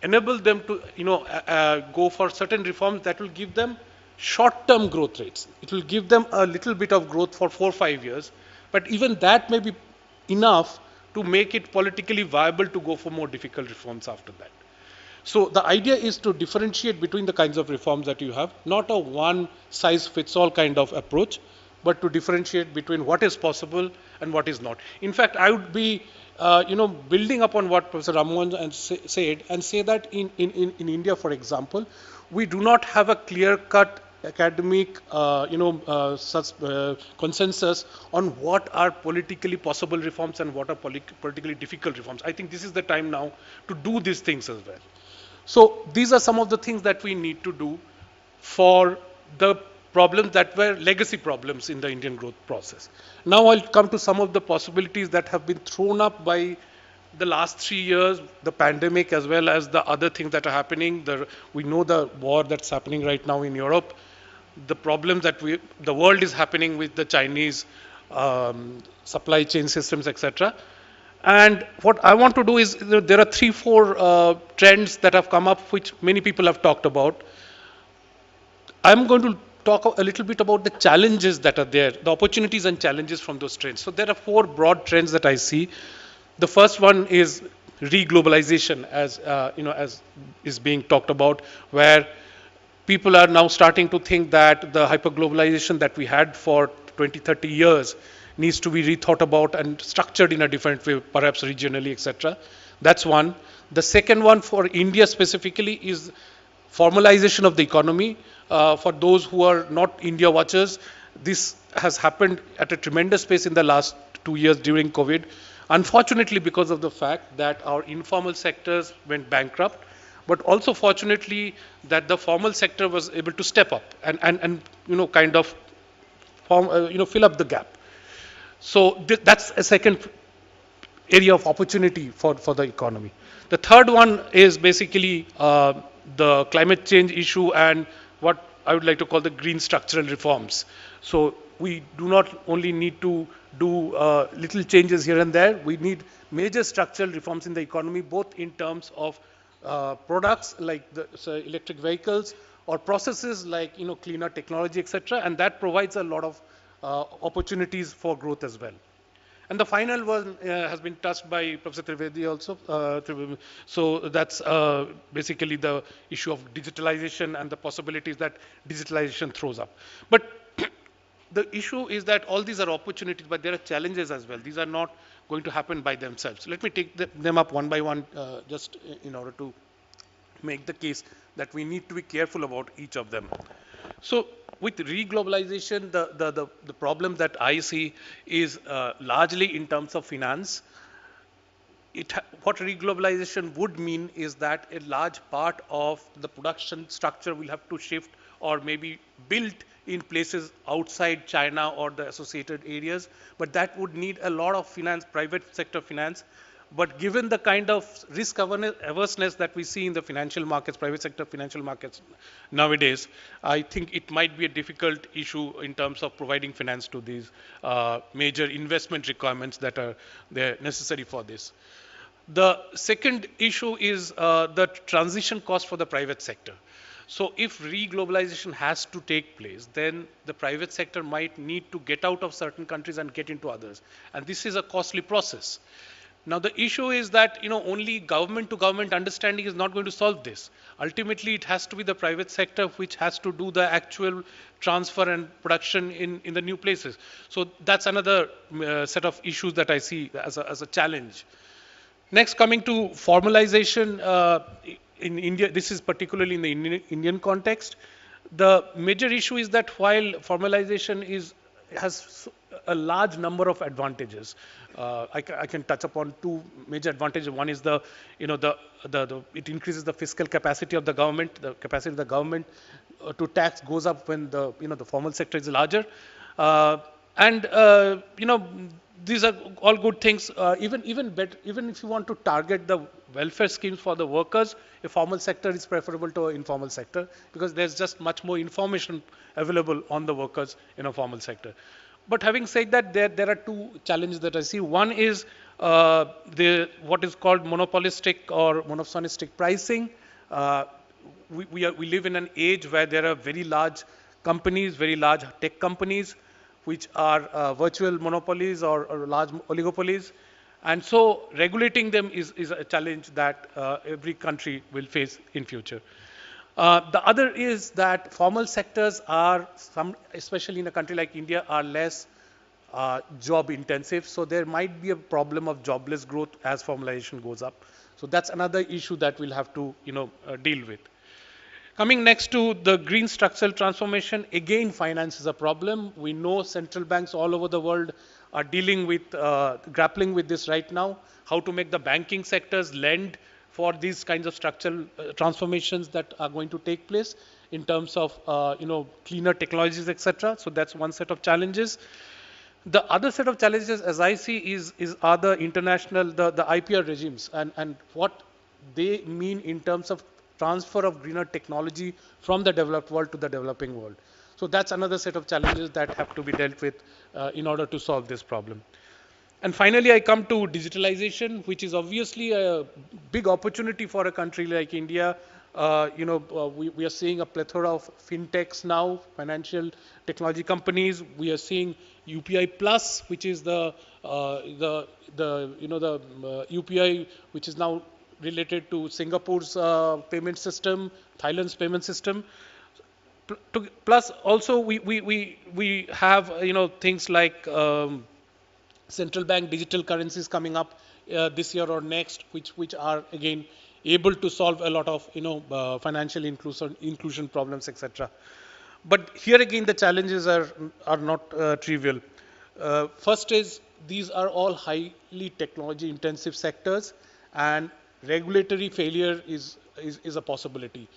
Enable them to go for certain reforms that will give them short-term growth rates. It will give them a little bit of growth for 4 or 5 years, but even that may be enough to make it politically viable to go for more difficult reforms after that. So the idea is to differentiate between the kinds of reforms that you have, not a one-size-fits-all kind of approach, but to differentiate between what is possible and what is not. In fact, I would be building upon what Professor Rammohan said and say that in India, for example, we do not have a clear-cut academic consensus on what are politically possible reforms and what are politically difficult reforms. I think this is the time now to do these things as well. So these are some of the things that we need to do for the problems that were legacy problems in the Indian growth process. Now I'll come to some of the possibilities that have been thrown up by the last 3 years, the pandemic, as well as the other things that are happening. We know the war that's happening right now in Europe, the problems that the world is happening with the Chinese supply chain systems, etc. And what I want to do is, there are 3-4 trends that have come up, which many people have talked about. I'm going to talk a little bit about the challenges that are there, the opportunities and challenges from those trends. So there are 4 broad trends that I see. The first one is re-globalization, as as is being talked about, where people are now starting to think that the hyper-globalization that we had for 20-30 years needs to be rethought about and structured in a different way, perhaps regionally, etc. That's one. The second one for India specifically is formalization of the economy. For those who are not India watchers, this has happened at a tremendous pace in the last 2 years during COVID. Unfortunately, because of the fact that our informal sectors went bankrupt, but also fortunately that the formal sector was able to step up and kind of fill up the gap. So that's a second area of opportunity for the economy. The third one is basically the climate change issue and what I would like to call the green structural reforms. So we do not only need to do little changes here and there. We need major structural reforms in the economy, both in terms of products like the electric vehicles or processes like cleaner technology, etc. And that provides a lot of opportunities for growth as well. And the final one has been touched by Professor Trivedi also. So that's basically the issue of digitalization and the possibilities that digitalization throws up. But the issue is that all these are opportunities, but there are challenges as well. These are not going to happen by themselves. So let me take them up one by one, just in order to make the case that we need to be careful about each of them. So with re-globalization, the problem that I see is largely in terms of finance. What re-globalization would mean is that a large part of the production structure will have to shift or maybe built in places outside China or the associated areas, but that would need a lot of finance, private sector finance. But given the kind of risk averseness that we see in the financial markets, private sector financial markets nowadays, I think it might be a difficult issue in terms of providing finance to these major investment requirements that are necessary for this. The second issue is the transition cost for the private sector. So if re-globalization has to take place, then the private sector might need to get out of certain countries and get into others. And this is a costly process. Now the issue is that only government to government understanding is not going to solve this. Ultimately it has to be the private sector which has to do the actual transfer and production in the new places. So that's another set of issues that I see as a challenge. Next, coming to formalization in India, this is particularly in the Indian context. The major issue is that while formalization has a large number of advantages, I can touch upon 2 major advantages. One is it increases the fiscal capacity of the government. The capacity of the government to tax goes up when the formal sector is larger, these are all good things. Even if you want to target the welfare schemes for the workers, a formal sector is preferable to an informal sector because there's just much more information available on the workers in a formal sector. But having said that, there are 2 challenges that I see. One is what is called monopolistic or monosonistic pricing. We live in an age where there are very large companies, very large tech companies, which are virtual monopolies or large oligopolies. And so regulating them is a challenge that every country will face in future. The other is that formal sectors are, especially in a country like India, are less job intensive. So there might be a problem of jobless growth as formalization goes up. So that's another issue that we'll have to deal with. Coming next to the green structural transformation, again, finance is a problem. We know central banks all over the world are dealing with, grappling with this right now, how to make the banking sectors lend for these kinds of structural transformations that are going to take place in terms of cleaner technologies, etc. So that's one set of challenges. The other set of challenges, as I see, are the international, the IPR regimes and what they mean in terms of transfer of greener technology from the developed world to the developing world. So that's another set of challenges that have to be dealt with in order to solve this problem. And finally, I come to digitalization, which is obviously a big opportunity for a country like India. We are seeing a plethora of fintechs now, financial technology companies. We are seeing UPI Plus, which is the UPI which is now related to Singapore's payment system, Thailand's payment system. Plus, also we have things like central bank digital currencies coming up this year or next, which are again able to solve a lot of financial inclusion problems, etc. But here again the challenges are not trivial. First is these are all highly technology intensive sectors, and regulatory failure is a possibility.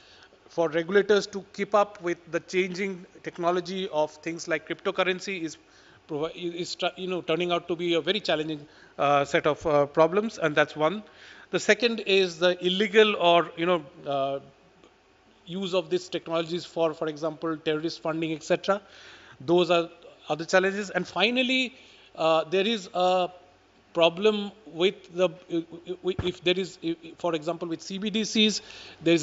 For regulators to keep up with the changing technology of things like cryptocurrency is turning out to be a very challenging set of problems, and that's one. The second is the illegal or use of these technologies for example, terrorist funding, etc. Those are other challenges. And finally, there is a problem with for example, with CBDCs, there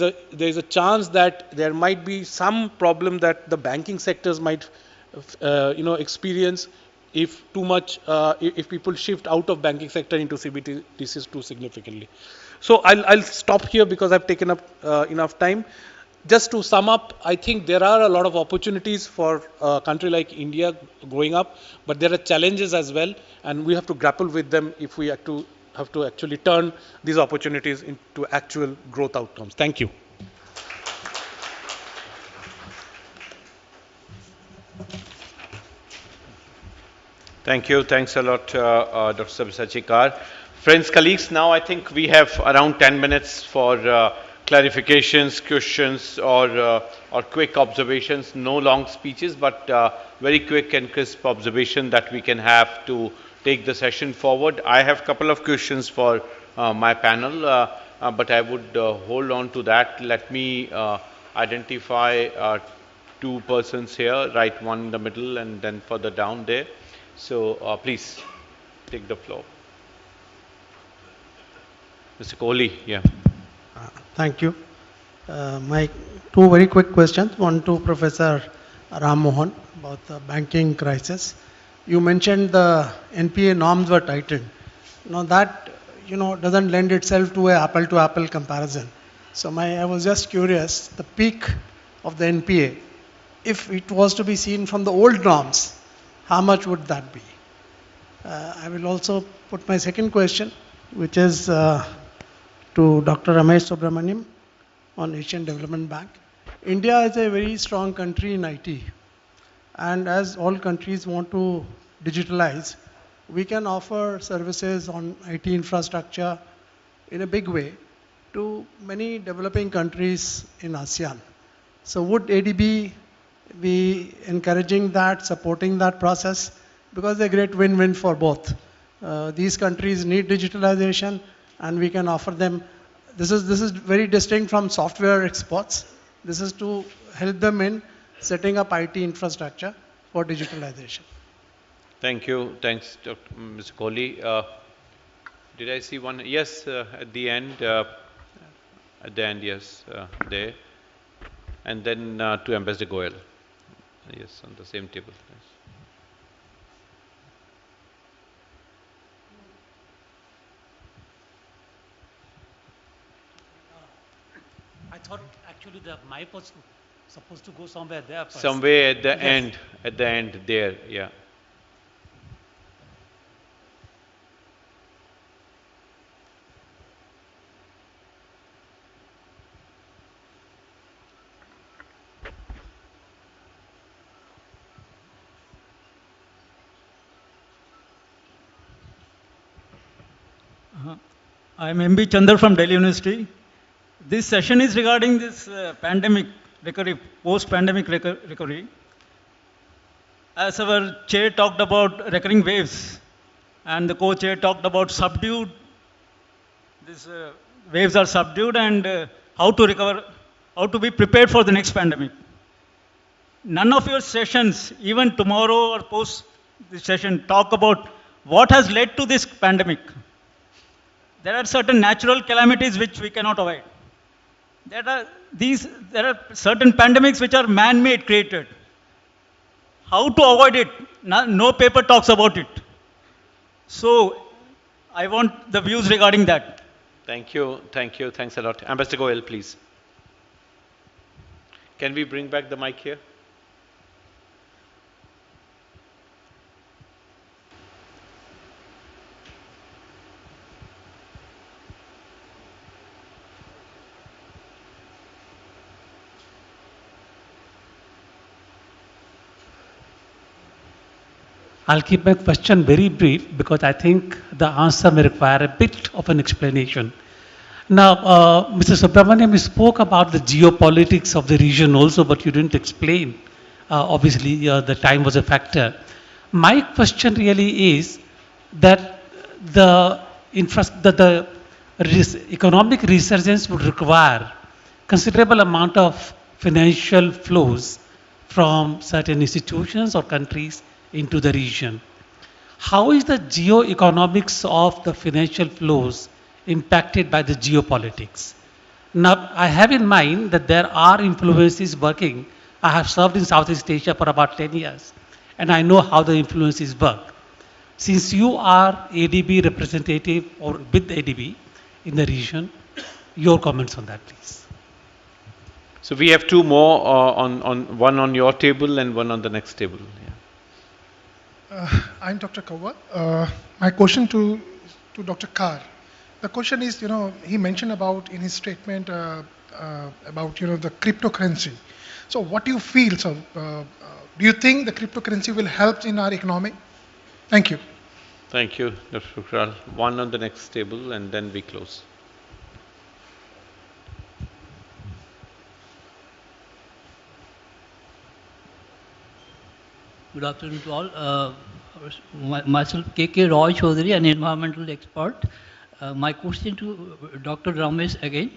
is a chance that there might be some problem that the banking sectors might experience if too much, if people shift out of banking sector into CBDCs too significantly. So I'll stop here because I've taken up enough time. Just to sum up, I think there are a lot of opportunities for a country like India growing up, but there are challenges as well, and we have to grapple with them if we have to actually turn these opportunities into actual growth outcomes. Thank you. Thank you. Thanks a lot, Dr. Sabyasachi. Friends, colleagues, now I think we have around 10 minutes for clarifications, questions, or quick observations. No long speeches, but very quick and crisp observation that we can have to take the session forward. I have a couple of questions for my panel, but I would hold on to that. Let me identify two persons here, right, one in the middle and then further down there. So please take the floor. Mr. Kohli, yeah. Thank you. My two very quick questions. One to Professor Ram Mohan about the banking crisis. You mentioned the NPA norms were tightened. Now that doesn't lend itself to an apple-to-apple comparison. So I was just curious, the peak of the NPA, if it was to be seen from the old norms, how much would that be? I will also put my second question, which is to Dr. Ramesh Subramaniam on Asian Development Bank. India is a very strong country in IT, and as all countries want to digitalize, we can offer services on IT infrastructure in a big way to many developing countries in ASEAN. So would ADB be encouraging that, supporting that process? Because they're a great win-win for both. These countries need digitalization, and we can offer them. This is very distinct from software exports. This is to help them in setting up IT infrastructure for digitalization. Thank you. Thanks, Mr. Kohli. Did I see one? Yes, at the end. Yes, there. And then to Ambassador Goyal. Yes, on the same table. Yes. I thought actually the mic was supposed to go somewhere there first. Somewhere at the end, there, yeah. I'm MB Chandar from Delhi University. This session is regarding this pandemic recovery, post-pandemic recovery. As our chair talked about recurring waves, and the co-chair talked about subdued, these waves are subdued, and how to recover, how to be prepared for the next pandemic. None of your sessions, even tomorrow or post this session, talk about what has led to this pandemic. There are certain natural calamities which we cannot avoid. There are certain pandemics which are man-made, created. How to avoid it? No paper talks about it. So, I want the views regarding that. Thank you. Thanks a lot. Ambassador Goel, please. Can we bring back the mic here? I'll keep my question very brief because I think the answer may require a bit of an explanation. Now, Mr. Subramaniam, you spoke about the geopolitics of the region also, but you didn't explain. Obviously, the time was a factor. My question really is that the economic resurgence would require considerable amount of financial flows from certain institutions or countries into the region. How is the geo-economics of the financial flows impacted by the geopolitics? Now, I have in mind that there are influences working. I have served in Southeast Asia for about 10 years, and I know how the influences work. Since you are ADB representative or with ADB in the region, your comments on that, please. So we have two more, one on your table and one on the next table. Yeah. I'm Dr. Kawwa. My question to Dr. Carr. The question is, he mentioned about in his statement about, the cryptocurrency. So what do you feel? So do you think the cryptocurrency will help in our economy? Thank you. Thank you, Dr. Kral. One on the next table and then we close. Good afternoon to all. Myself, K.K. Roy Chaudhary, an environmental expert. My question to Dr. Ramesh again.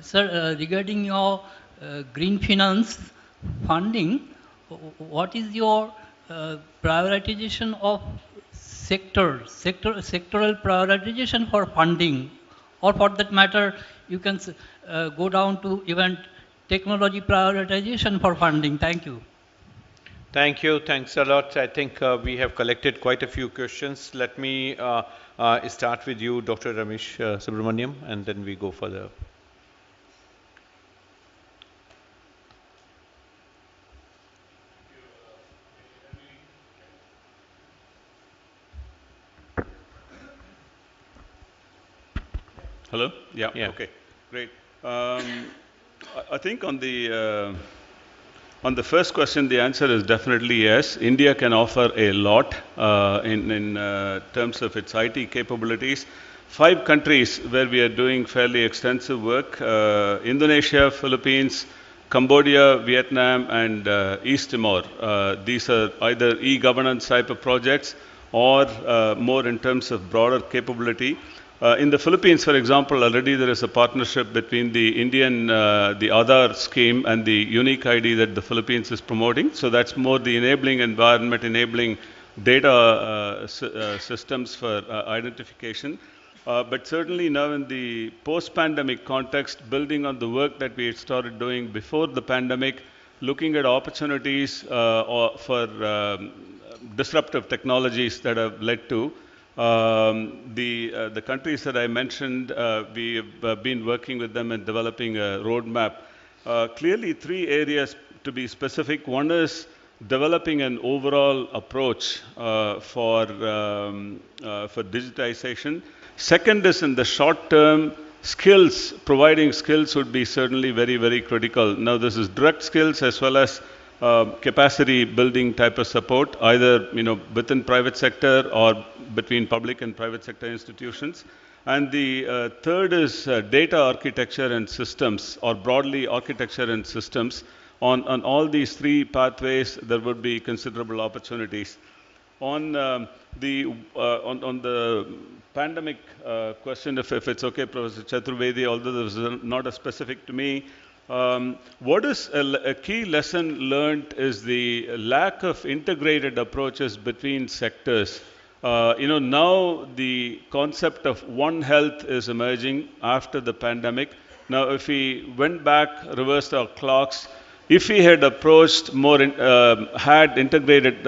Sir, regarding your green finance funding, what is your prioritization of sectoral prioritization for funding? Or for that matter, you can go down to even technology prioritization for funding. Thank you. Thank you. Thanks a lot. I think we have collected quite a few questions. Let me start with you, Dr. Ramesh Subramaniam, and then we go further. Hello? Yeah. Okay. Great. I think on the first question, the answer is definitely yes. India can offer a lot in terms of its IT capabilities. 5 countries where we are doing fairly extensive work: Indonesia, Philippines, Cambodia, Vietnam, and East Timor. These are either e-governance type of projects or more in terms of broader capability. In the Philippines, for example, already there is a partnership between the Indian, the Aadhaar scheme and the unique ID that the Philippines is promoting. So that's more the enabling environment, enabling data systems for identification. But certainly now in the post-pandemic context, building on the work that we had started doing before the pandemic, looking at opportunities for disruptive technologies that have led to the countries that I mentioned, we have been working with them and developing a roadmap. Clearly 3 areas to be specific. One is developing an overall approach for digitization. Second is in the short term, skills, providing skills would be certainly very, very critical. Now this is direct skills as well as capacity building type of support, either within private sector or between public and private sector institutions. And the third is data architecture and systems, or broadly architecture and systems. On all these three pathways, there would be considerable opportunities. On the pandemic question, if it's okay, Professor Chaturvedi, although this is not a specific to me, what is a key lesson learned is the lack of integrated approaches between sectors. Now the concept of One Health is emerging after the pandemic. Now, if we went back, reversed our clocks, if we had approached more, had integrated,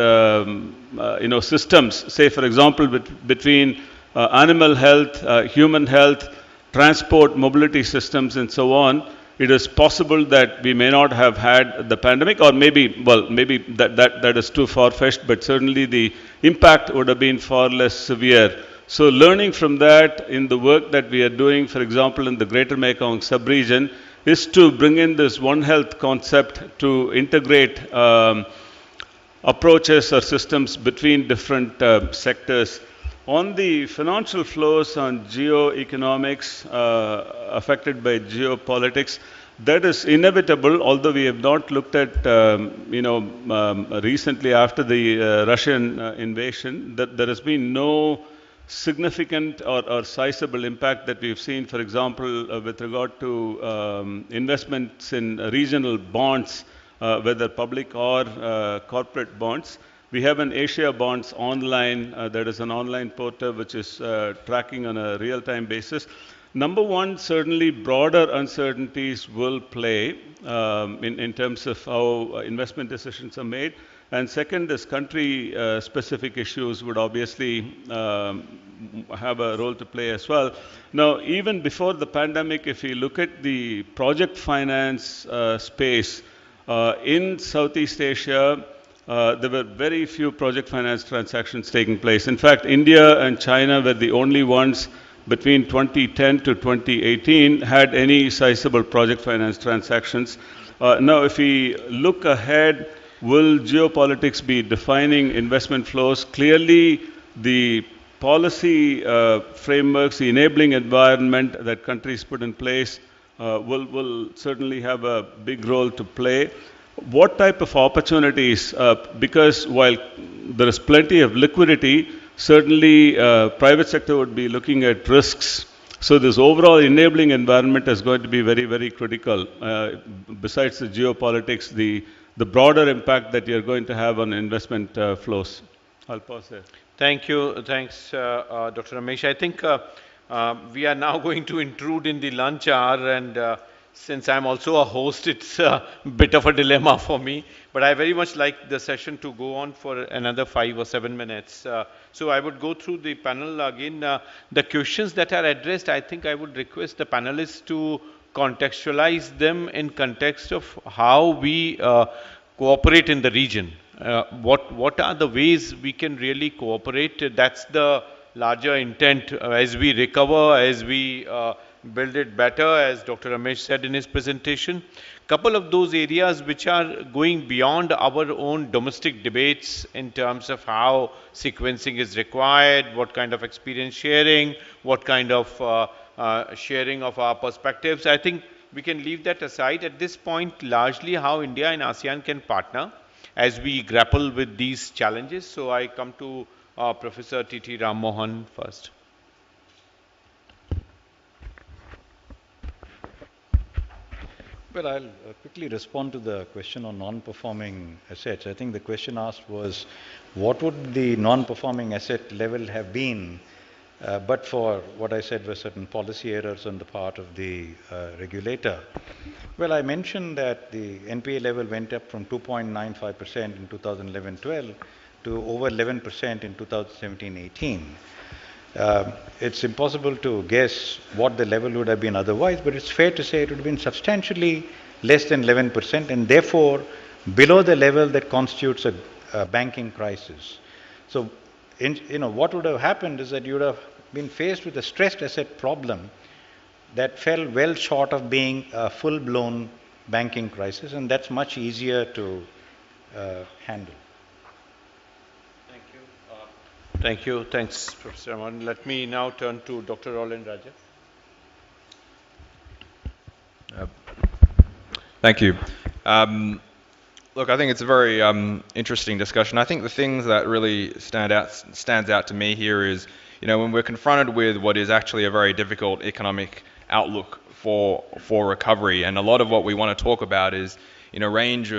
systems, say for example, between animal health, human health, transport, mobility systems, and so on, it is possible that we may not have had the pandemic, or maybe that is too far-fetched, but certainly the impact would have been far less severe. So learning from that in the work that we are doing, for example, in the Greater Mekong sub-region, is to bring in this One Health concept to integrate approaches or systems between different sectors. On the financial flows on geoeconomics affected by geopolitics, that is inevitable, although we have not looked at, recently after the Russian invasion, that there has been no significant or sizable impact that we've seen, for example, with regard to investments in regional bonds, whether public or corporate bonds. We have an Asia Bonds online, that is an online portal which is tracking on a real-time basis. Number one, certainly broader uncertainties will play in terms of how investment decisions are made. And second is country-specific issues would obviously have a role to play as well. Now, even before the pandemic, if you look at the project finance space in Southeast Asia, there were very few project finance transactions taking place. In fact, India and China were the only ones between 2010 to 2018 had any sizable project finance transactions. Now, if we look ahead, will geopolitics be defining investment flows? Clearly, the policy frameworks, the enabling environment that countries put in place will certainly have a big role to play. What type of opportunities? Because while there is plenty of liquidity, certainly private sector would be looking at risks. So this overall enabling environment is going to be very, very critical. Besides the geopolitics, the broader impact that you're going to have on investment flows. I'll pause there. Thank you. Thanks, Dr. Ramesh. I think we are now going to intrude in the lunch hour, and since I'm also a host, it's a bit of a dilemma for me. But I very much like the session to go on for another 5 or 7 minutes. So I would go through the panel again. The questions that are addressed, I think I would request the panelists to contextualize them in context of how we cooperate in the region. What are the ways we can really cooperate? That's the larger intent as we recover, as we build it better, as Dr. Ramesh said in his presentation. Couple of those areas which are going beyond our own domestic debates in terms of how sequencing is required, what kind of experience sharing, what kind of sharing of our perspectives. I think we can leave that aside at this point, largely how India and ASEAN can partner as we grapple with these challenges. So I come to Professor T.T. Ram Mohan first. Well, I'll quickly respond to the question on non-performing assets. I think the question asked was, what would the non-performing asset level have been but for what I said were certain policy errors on the part of the regulator? Well, I mentioned that the NPA level went up from 2.95% in 2011-12 to over 11% in 2017-18. It's impossible to guess what the level would have been otherwise, but it's fair to say it would have been substantially less than 11% and therefore below the level that constitutes a banking crisis. So, what would have happened is that you would have been faced with a stressed asset problem that fell well short of being a full-blown banking crisis, and that's much easier to handle. Thank you. Thank you. Thanks, Professor Raman. Let me now turn to Dr. Roland Raja. Thank you. Look, I think it's a very interesting discussion. I think the things that really stands out to me here is, when we're confronted with what is actually a very difficult economic outlook for recovery, and a lot of what we want to talk about is, a range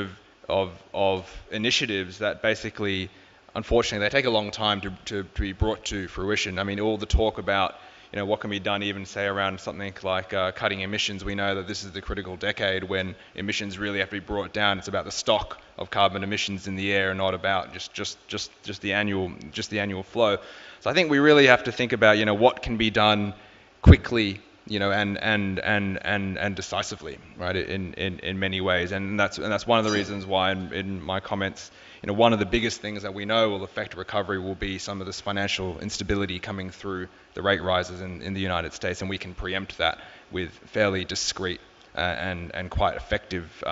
of initiatives that basically, unfortunately, they take a long time to be brought to fruition. I mean, all the talk about what can be done, even say around something like cutting emissions. We know that this is the critical decade when emissions really have to be brought down. It's about the stock of carbon emissions in the air, not about just the annual flow. So I think we really have to think about what can be done quickly, and decisively, right? In many ways, and that's one of the reasons why in my comments, one of the biggest things that we know will affect recovery will be some of this financial instability coming through the rate rises in the United States, and we can preempt that with fairly discrete and quite effective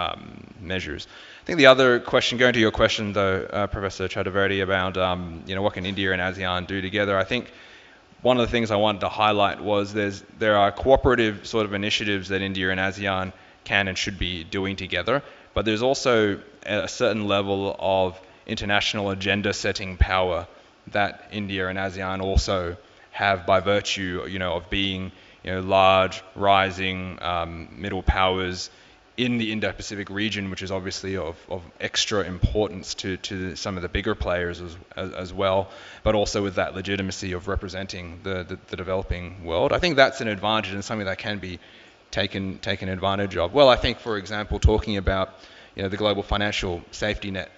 measures. I think the other question, going to your question though, Professor Chaturvedi, about what can India and ASEAN do together, I think one of the things I wanted to highlight was there are cooperative sort of initiatives that India and ASEAN can and should be doing together, but there's also a certain level of international agenda setting power that India and ASEAN also have by virtue, of being, large, rising middle powers in the Indo-Pacific region, which is obviously of extra importance to some of the bigger players as well, but also with that legitimacy of representing the developing world. I think that's an advantage and something that can be taken advantage of. Well, I think, for example, talking about the global financial safety net,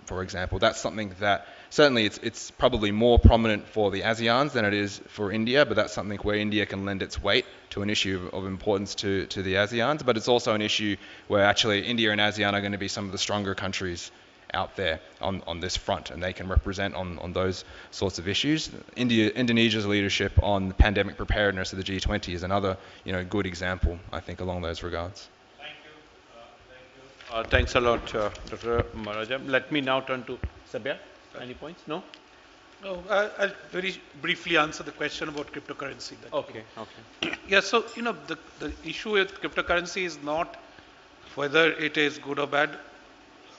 for example, that's something that certainly it's probably more prominent for the ASEANs than it is for India, but that's something where India can lend its weight to an issue of importance to the ASEANs, but it's also an issue where actually India and ASEAN are going to be some of the stronger countries out there on this front, and they can represent on those sorts of issues. Indonesia's leadership on pandemic preparedness of the G20 is another good example, I think, along those regards. Thanks a lot, Dr. Maharaja. Let me now turn to Sabya. Any points? No? No, I'll very briefly answer the question about cryptocurrency. Okay. Yeah, so, the issue with cryptocurrency is not whether it is good or bad.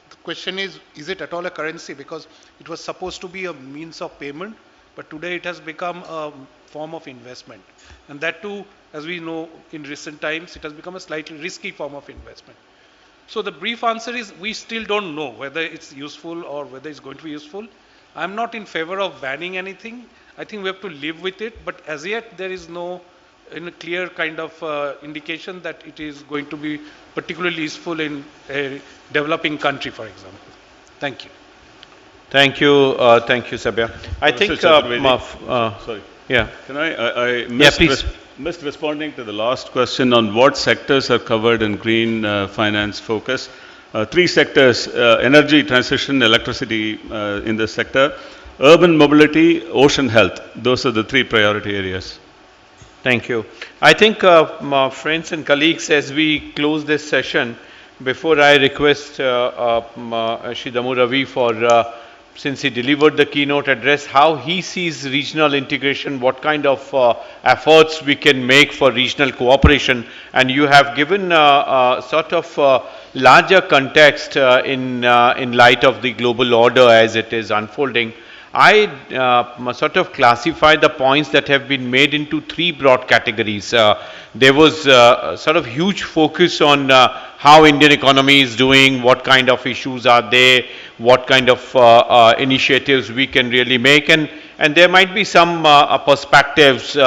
The question is it at all a currency? Because it was supposed to be a means of payment, but today it has become a form of investment. And that too, as we know in recent times, it has become a slightly risky form of investment. So the brief answer is we still don't know whether it's useful or whether it's going to be useful. I'm not in favor of banning anything. I think we have to live with it, but as yet there is no clear kind of indication that it is going to be particularly useful in a developing country, for example. Thank you. Thank you, Sabya. I think, sorry. Yeah. Can I missed responding to the last question on what sectors are covered in green finance focus. Three sectors: energy transition, electricity in this sector, urban mobility, ocean health. Those are the three priority areas. Thank you. I think, my friends and colleagues, as we close this session, before I request Shri Damu Ravi for, since he delivered the keynote address, how he sees regional integration, what kind of efforts we can make for regional cooperation, and you have given sort of larger context in light of the global order as it is unfolding. I sort of classify the points that have been made into three broad categories. There was sort of huge focus on how Indian economy is doing, what kind of issues are there, what kind of initiatives we can really make, and there might be some perspectives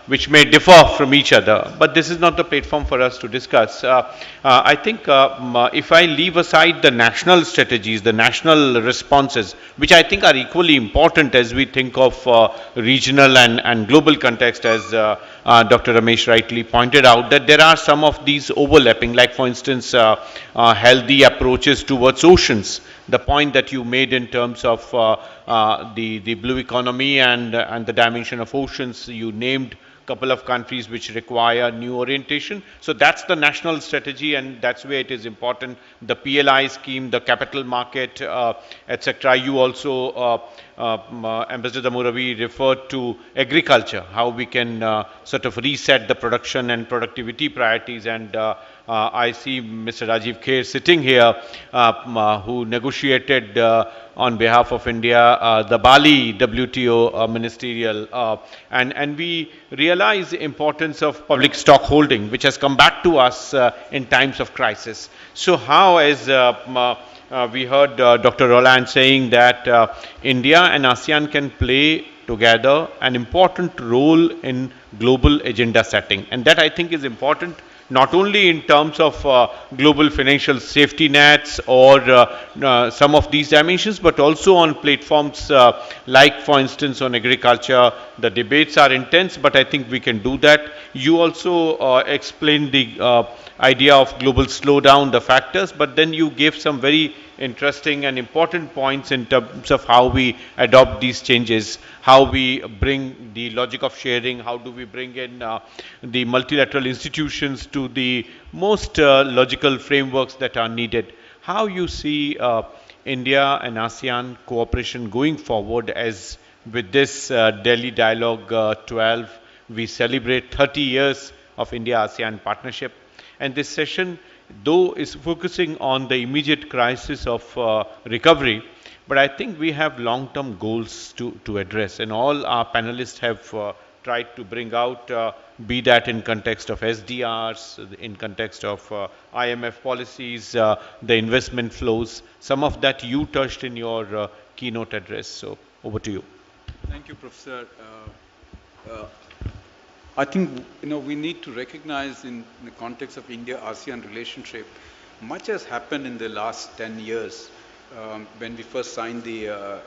which may differ from each other, but this is not the platform for us to discuss. I think if I leave aside the national strategies, the national responses, which I think are equally important as we think of regional and global context, as Dr. Ramesh rightly pointed out, that there are some of these overlapping, like for instance, healthy approaches towards oceans. The point that you made in terms of the blue economy and the dimension of oceans, you named couple of countries which require new orientation. So that's the national strategy, and that's where it is important. The PLI scheme, the capital market, etc. You also, Ambassador Muravi, referred to agriculture, how we can sort of reset the production and productivity priorities. And I see Mr. Rajiv Kher sitting here, who negotiated on behalf of India the Bali WTO ministerial, and we realize the importance of public stock holding, which has come back to us in times of crisis. So how, as we heard Dr. Roland saying that India and ASEAN can play together an important role in global agenda setting, and that I think is important not only in terms of global financial safety nets or some of these dimensions, but also on platforms like, for instance, on agriculture. The debates are intense, but I think we can do that. You also explained the idea of global slowdown, the factors, but then you gave some very interesting and important points in terms of how we adopt these changes, how we bring the logic of sharing, how do we bring in the multilateral institutions to the most logical frameworks that are needed. How you see India and ASEAN cooperation going forward, as with this Delhi Dialogue 12, we celebrate 30 years of India-ASEAN partnership. And this session, though, is focusing on the immediate crisis of recovery, but I think we have long-term goals to address, and all our panelists have tried to bring out, be that in context of SDRs, in context of IMF policies, the investment flows. Some of that you touched in your keynote address. So over to you. Thank you, Professor. I think we need to recognize in the context of India-ASEAN relationship, much has happened in the last 10 years. When we first signed the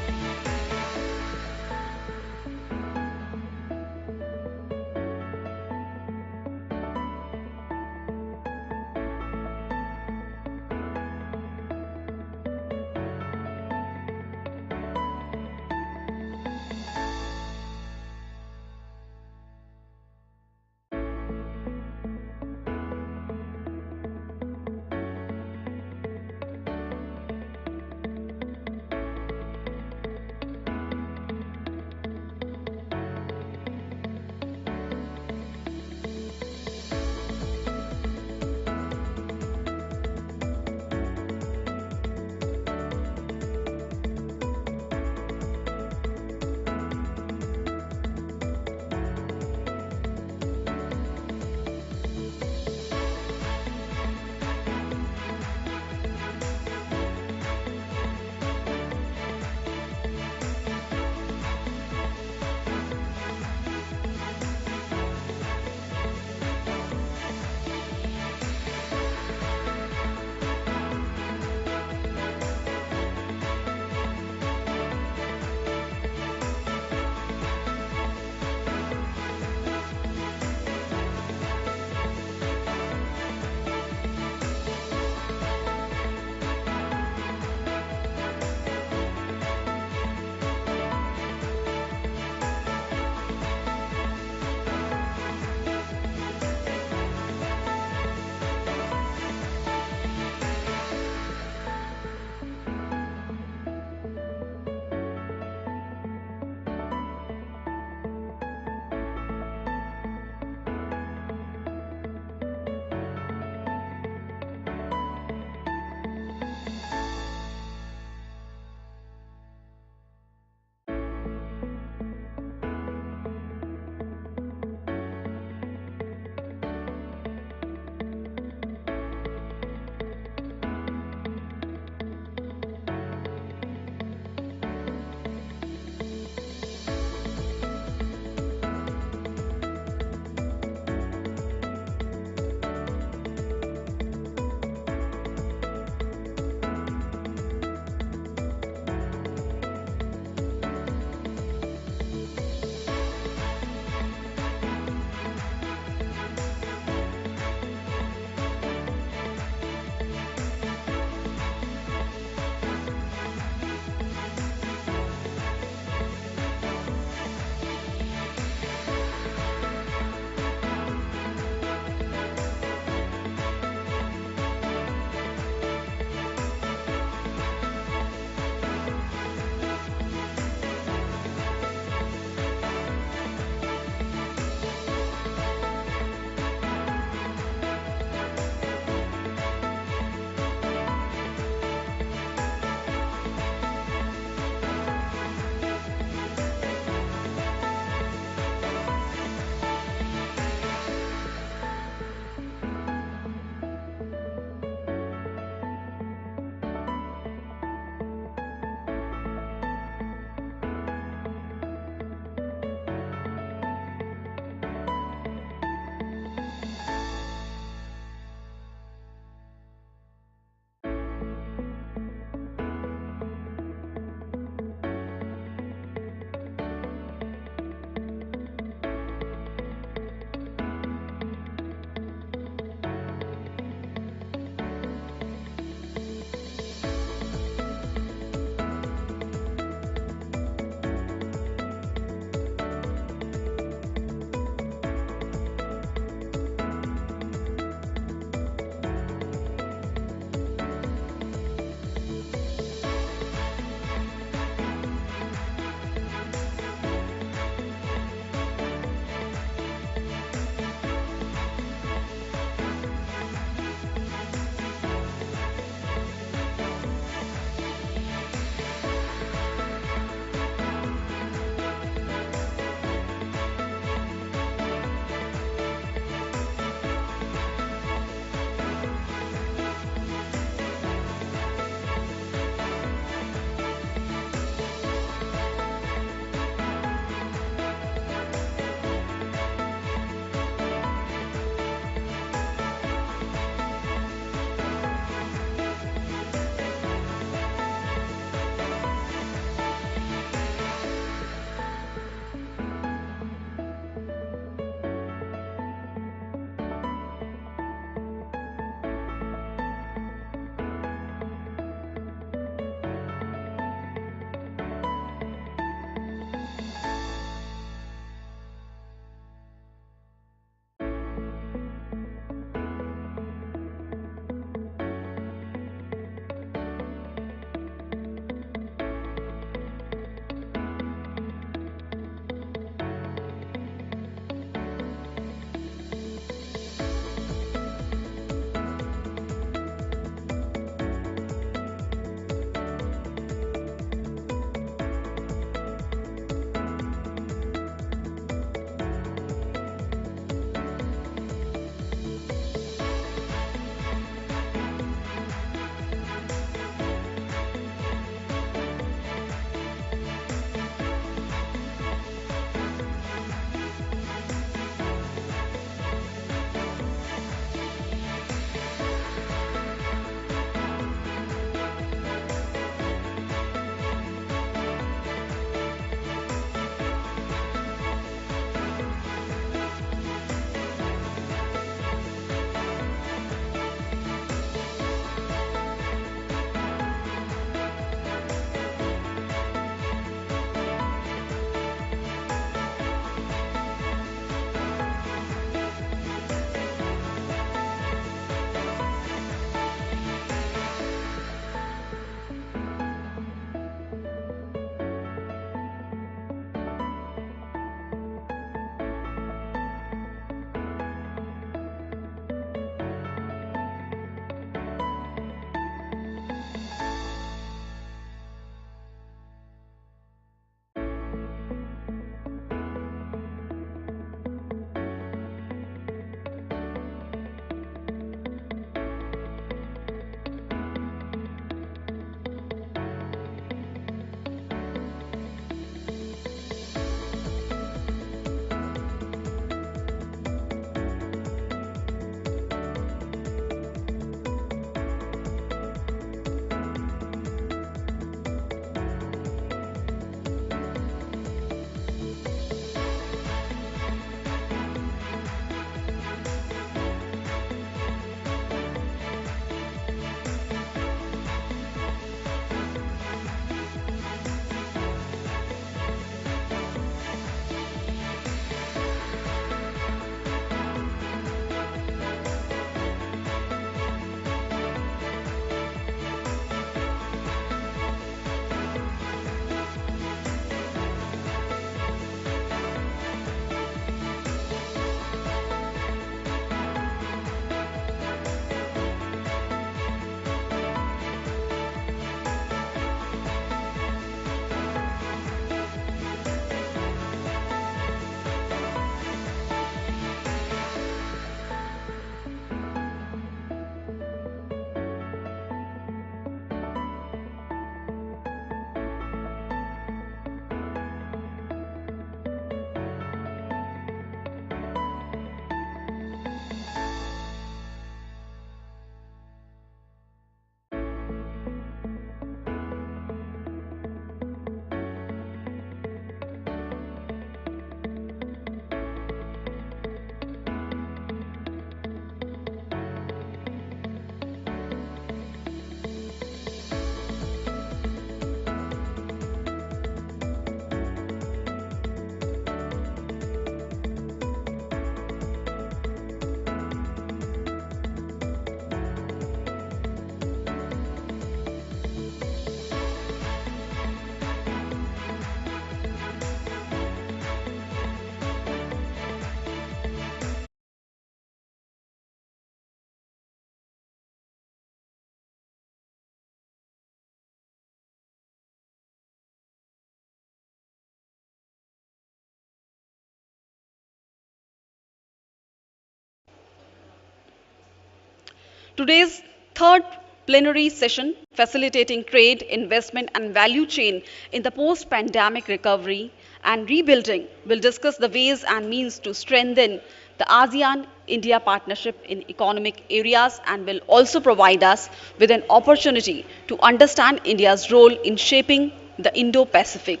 Today's third plenary session, facilitating trade, investment, and value chain in the post-pandemic recovery and rebuilding, will discuss the ways and means to strengthen the ASEAN-India partnership in economic areas and will also provide us with an opportunity to understand India's role in shaping the Indo-Pacific.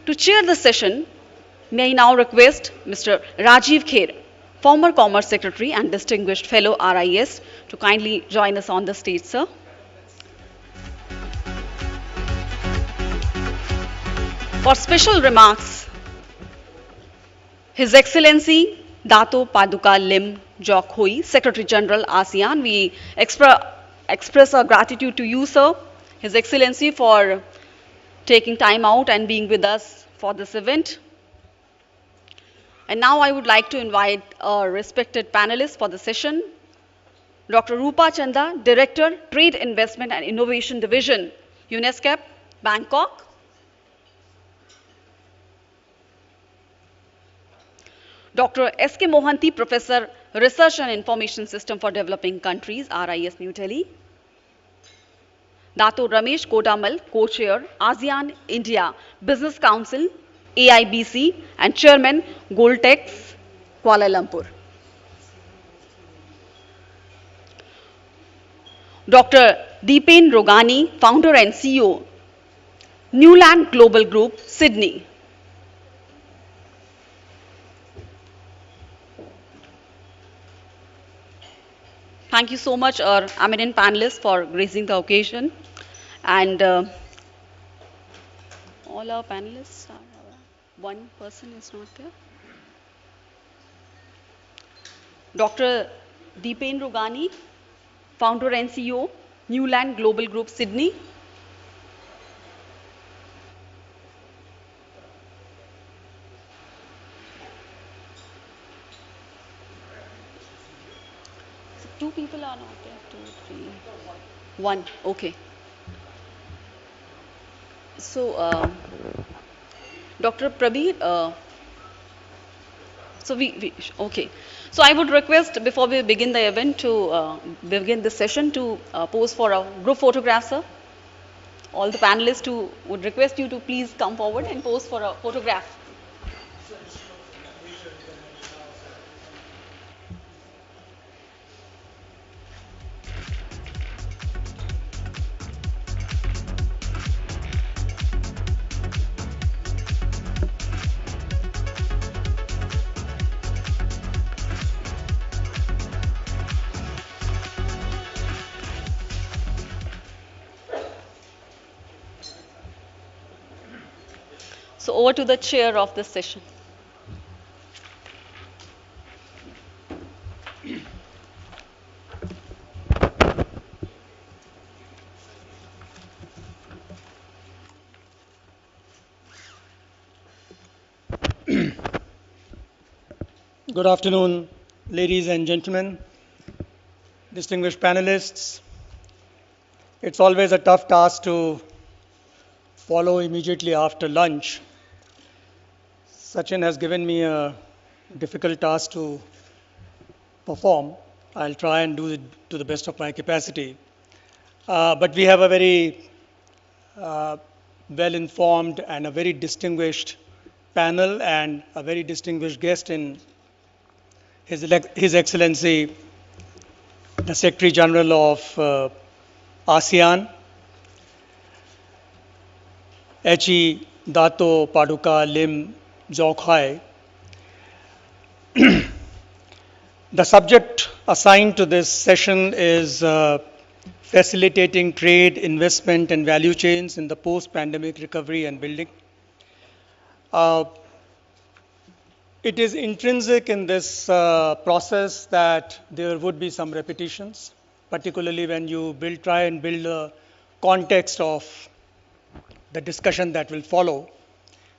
To chair the session, may I now request Mr. Rajiv Kher, former Commerce Secretary and Distinguished Fellow RIS, to kindly join us on the stage, sir. For special remarks, His Excellency Dato Paduka Lim Jok Hui, Secretary General ASEAN, we express our gratitude to you, sir, His Excellency, for taking time out and being with us for this event. And now I would like to invite our respected panelists for the session. Dr. Rupa Chanda, Director, Trade, Investment and Innovation Division, UNESCAP, Bangkok. Dr. S.K. Mohanty, Professor, Research and Information System for Developing Countries, RIS, New Delhi. Dato Ramesh Kodamal, Co-Chair, ASEAN-India Business Council, AIBC, and Chairman, Goltex, Kuala Lumpur. Dr. Deepen Rogani, Founder and CEO, Newland Global Group, Sydney. Thank you so much, our eminent panelists, for gracing the occasion. And all our panelists are, one person is not there. Dr. Deepen Rogani, Founder and CEO, Newland Global Group, Sydney. So 2 people are not there, 2, 3, 1, okay. So, Dr. Prabir, okay. So I would request before we begin the event to begin this session to pose for a group photograph, sir. All the panelists would request you to please come forward and pose for a photograph. So over to the chair of this session. Good afternoon, ladies and gentlemen, distinguished panelists. It's always a tough task to follow immediately after lunch. Sachin has given me a difficult task to perform. I'll try and do it to the best of my capacity. But we have a very well-informed and a very distinguished panel and a very distinguished guest in His Excellency, the Secretary General of ASEAN, H.E. Dato Paduka Lim Jokhai. The subject assigned to this session is facilitating trade, investment, and value chains in the post-pandemic recovery and building. It is intrinsic in this process that there would be some repetitions, particularly when you try and build a context of the discussion that will follow.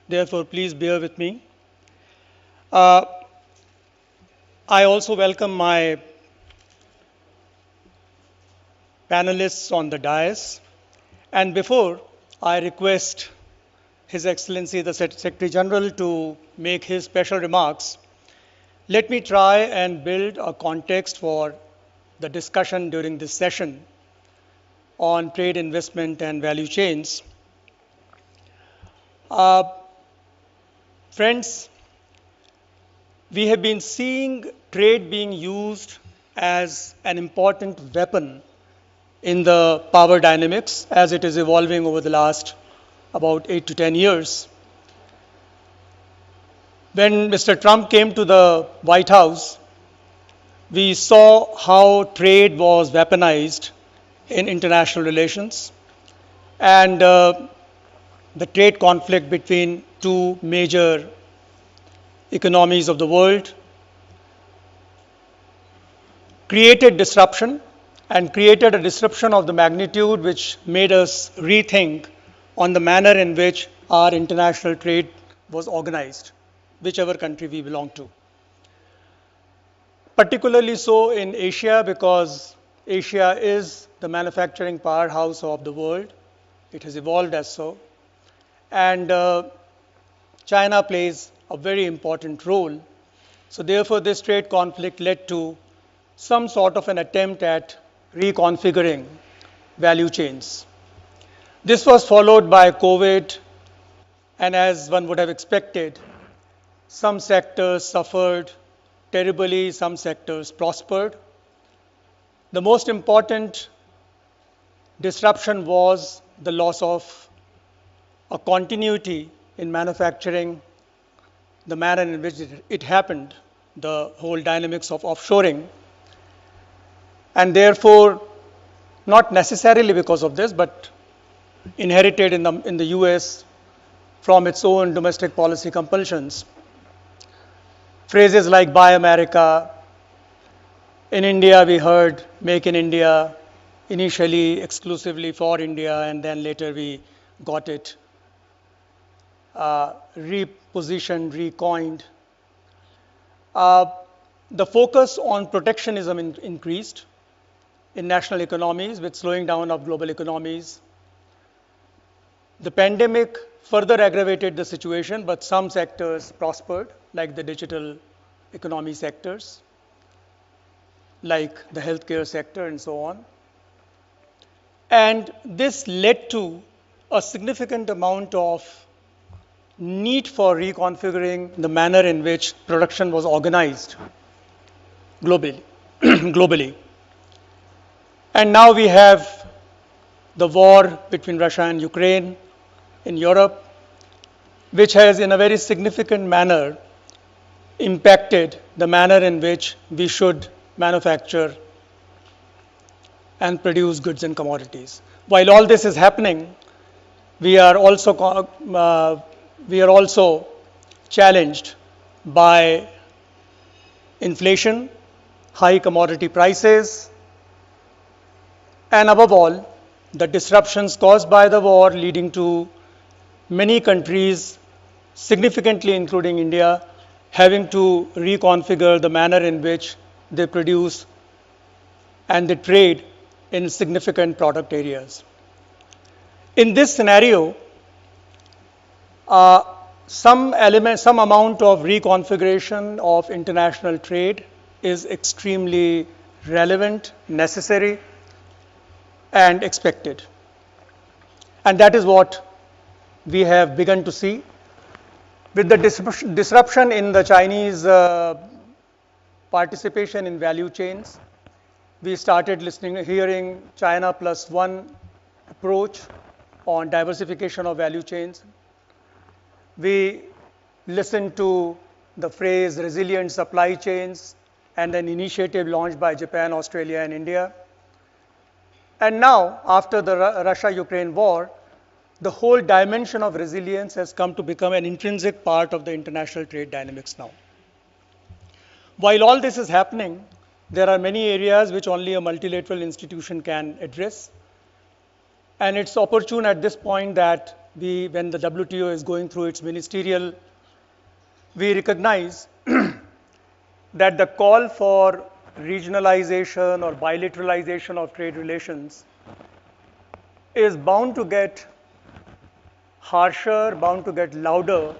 Therefore, please bear with me. I also welcome my panelists on the dais. And before I request His Excellency the Secretary General to make his special remarks, let me try and build a context for the discussion during this session on trade, investment, and value chains. Friends, we have been seeing trade being used as an important weapon in the power dynamics as it is evolving over the last about 8 to 10 years. When Mr. Trump came to the White House, we saw how trade was weaponized in international relations, and the trade conflict between two major economies of the world created disruption and created a disruption of the magnitude which made us rethink on the manner in which our international trade was organized, whichever country we belong to. Particularly so in Asia, because Asia is the manufacturing powerhouse of the world. It has evolved as so. And China plays a very important role. So therefore, this trade conflict led to some sort of an attempt at reconfiguring value chains. This was followed by COVID, and as one would have expected, some sectors suffered terribly, some sectors prospered. The most important disruption was the loss of a continuity in manufacturing, the manner in which it happened, the whole dynamics of offshoring. And therefore, not necessarily because of this, but inherited in the US from its own domestic policy compulsions. Phrases like Buy America. In India, we heard Make in India, initially exclusively for India, and then later we got it repositioned, recoined. The focus on protectionism increased in national economies with slowing down of global economies. The pandemic further aggravated the situation, but some sectors prospered, like the digital economy sectors, like the healthcare sector and so on. And this led to a significant amount of need for reconfiguring the manner in which production was organized globally. globally. And now we have the war between Russia and Ukraine in Europe, which has in a very significant manner impacted the manner in which we should manufacture and produce goods and commodities. While all this is happening, we are also challenged by inflation, high commodity prices, and above all, the disruptions caused by the war, leading to many countries, significantly including India, having to reconfigure the manner in which they produce and they trade in significant product areas. In this scenario, some amount of reconfiguration of international trade is extremely relevant, necessary, and expected. And that is what we have begun to see. With the disruption in the Chinese participation in value chains, we started hearing China plus one approach on diversification of value chains. We listened to the phrase resilient supply chains and an initiative launched by Japan, Australia, and India. And now, after the Russia-Ukraine war, the whole dimension of resilience has come to become an intrinsic part of the international trade dynamics now. While all this is happening, there are many areas which only a multilateral institution can address. And it's opportune at this point that when the WTO is going through its ministerial, we recognize that the call for regionalization or bilateralization of trade relations is bound to get harsher, bound to get louder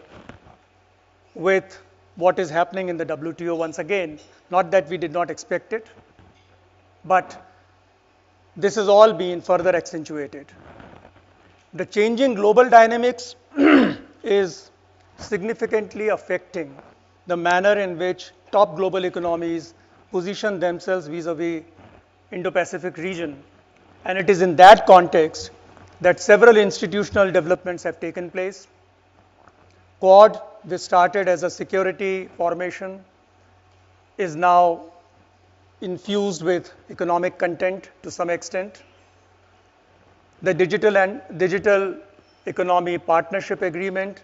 with what is happening in the WTO once again. Not that we did not expect it, but this has all been further accentuated. The changing global dynamics is significantly affecting the manner in which top global economies position themselves vis-a-vis Indo-Pacific region. And it is in that context that several institutional developments have taken place. Quad, which started as a security formation, is now infused with economic content to some extent. The digital economy partnership agreement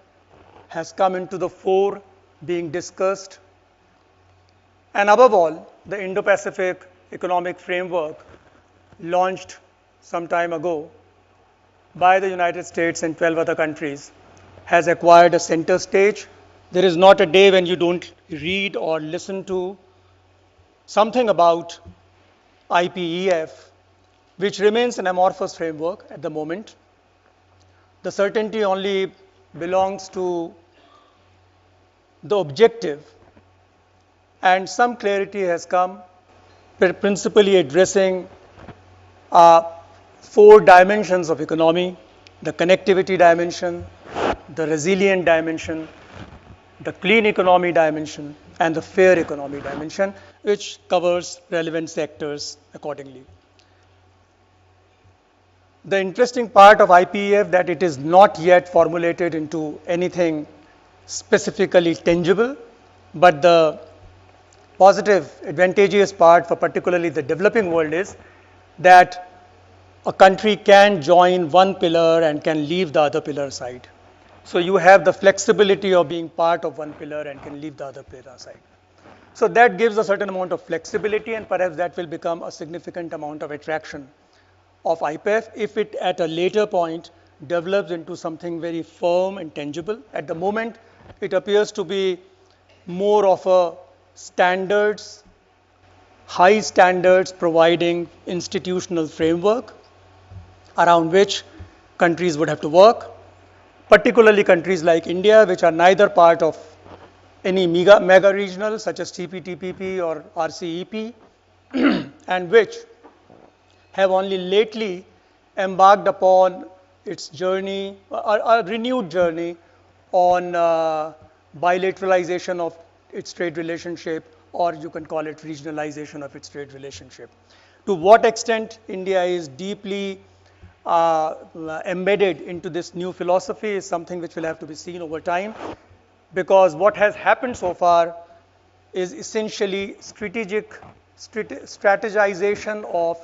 has come into the fore, being discussed. And above all, the Indo-Pacific Economic Framework, launched some time ago by the United States and 12 other countries, has acquired a center stage. There is not a day when you don't read or listen to something about IPEF, which remains an amorphous framework at the moment. The certainty only belongs to the objective, and some clarity has come, principally addressing 4 dimensions of economy: the connectivity dimension, the resilient dimension, the clean economy dimension, and the fair economy dimension, which covers relevant sectors accordingly. The interesting part of IPEF that it is not yet formulated into anything specifically tangible, but the positive, advantageous part for particularly the developing world is that a country can join one pillar and can leave the other pillar aside. So you have the flexibility of being part of one pillar and can leave the other pillar aside. So that gives a certain amount of flexibility, and perhaps that will become a significant amount of attraction of IPEF if it at a later point develops into something very firm and tangible. At the moment, it appears to be more of a standards, high standards providing institutional framework around which countries would have to work. particularly countries like India, which are neither part of any mega regional such as TPTPP or RCEP, and which have only lately embarked upon its journey, a renewed journey on bilateralization of its trade relationship, or you can call it regionalization of its trade relationship. To what extent India is deeply embedded into this new philosophy is something which will have to be seen over time, because what has happened so far is essentially strategization of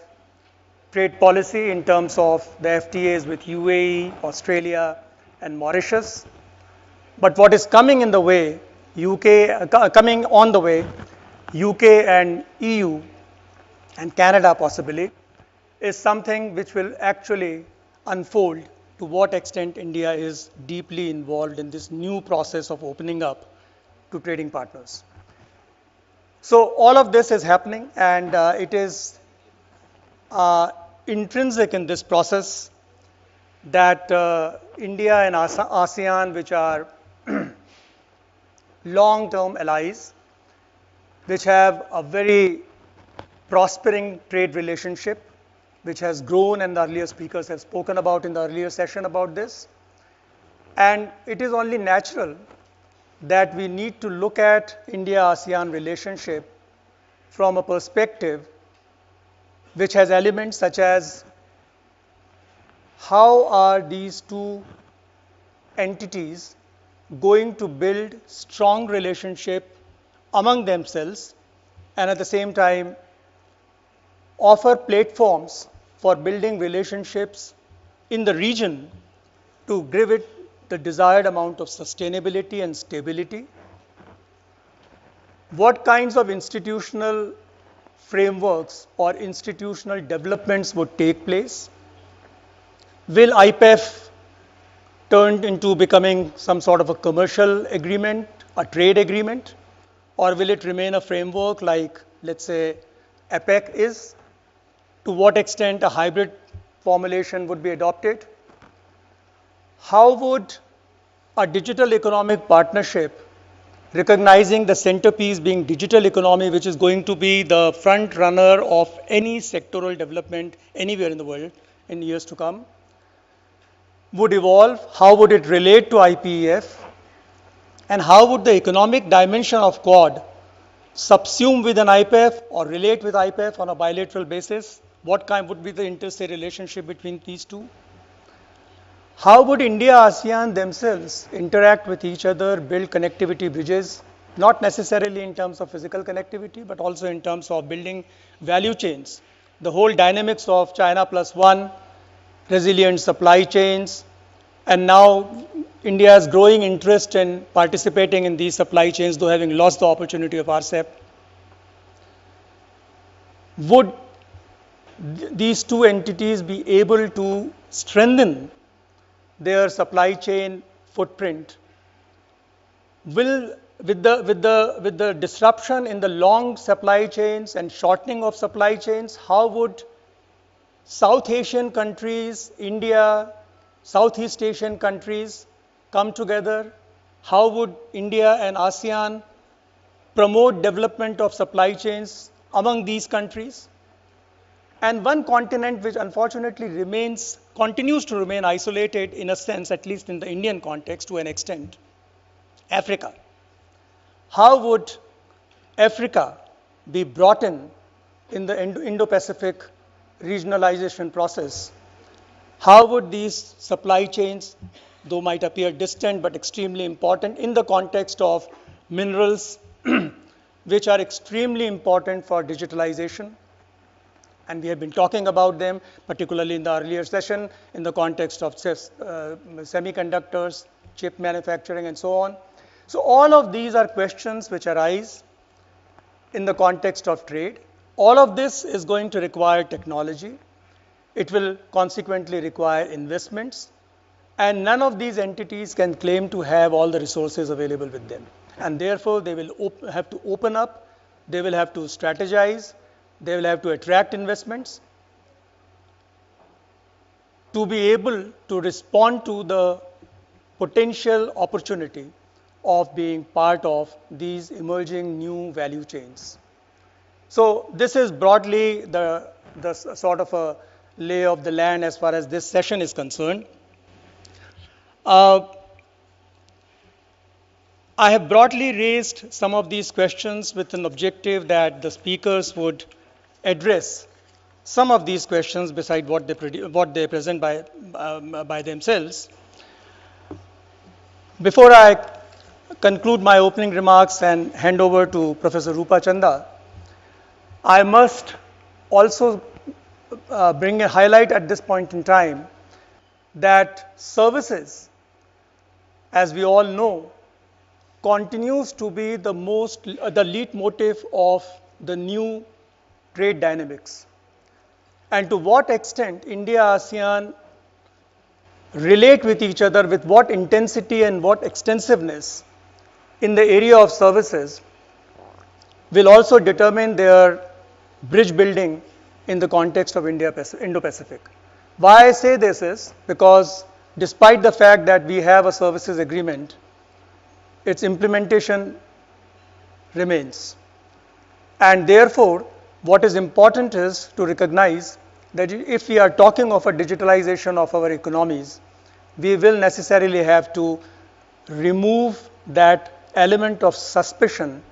trade policy in terms of the FTAs with UAE, Australia, and Mauritius. But what is coming in the way, coming on the way, UK and EU and Canada possibly, is something which will actually unfold to what extent India is deeply involved in this new process of opening up to trading partners. So all of this is happening, and it is intrinsic in this process that India and ASEAN, which are long-term allies, which have a very prospering trade relationship, which has grown, and the earlier speakers have spoken about in the earlier session about this. And it is only natural that we need to look at India-ASEAN relationship from a perspective which has elements such as how are these two entities going to build strong relationship among themselves, and at the same time offer platforms for building relationships in the region to give it the desired amount of sustainability and stability. What kinds of institutional frameworks or institutional developments would take place? Will IPEF turn into becoming some sort of a commercial agreement, a trade agreement, or will it remain a framework like, let's say, APEC is? To what extent a hybrid formulation would be adopted? How would a digital economic partnership, recognizing the centerpiece being digital economy, which is going to be the front runner of any sectoral development anywhere in the world in years to come, would evolve? How would it relate to IPEF? And how would the economic dimension of Quad subsume with an IPEF or relate with IPEF on a bilateral basis? What kind would be the interstate relationship between these two? How would India, ASEAN themselves interact with each other, build connectivity bridges, not necessarily in terms of physical connectivity, but also in terms of building value chains? The whole dynamics of China plus one, resilient supply chains, and now India's growing interest in participating in these supply chains, though having lost the opportunity of RCEP. Would these two entities be able to strengthen their supply chain footprint? Will, with the disruption in the long supply chains and shortening of supply chains, how would South Asian countries, India, Southeast Asian countries come together? How would India and ASEAN promote development of supply chains among these countries? And one continent which unfortunately continues to remain isolated in a sense, at least in the Indian context to an extent, Africa. How would Africa be brought in the Indo-Pacific regionalization process? How would these supply chains, though might appear distant but extremely important in the context of minerals, which are extremely important for digitalization? And we have been talking about them, particularly in the earlier session, in the context of semiconductors, chip manufacturing, and so on. So all of these are questions which arise in the context of trade. All of this is going to require technology. It will consequently require investments. And none of these entities can claim to have all the resources available with them. And therefore, they will have to open up, they will have to strategize, they will have to attract investments to be able to respond to the potential opportunity of being part of these emerging new value chains. So this is broadly the sort of a lay of the land as far as this session is concerned. I have broadly raised some of these questions with an objective that the speakers would address some of these questions beside what they present by themselves. Before I conclude my opening remarks and hand over to Professor Rupa Chanda, I must also bring a highlight at this point in time that services, as we all know, continues to be the leitmotif of the new trade dynamics. And to what extent India, ASEAN relate with each other, with what intensity and what extensiveness in the area of services will also determine their bridge building in the context of Indo-Pacific. Why I say this is because despite the fact that we have a services agreement, its implementation remains. And therefore, what is important is to recognize that if we are talking of a digitalization of our economies, we will necessarily have to remove that element of suspicion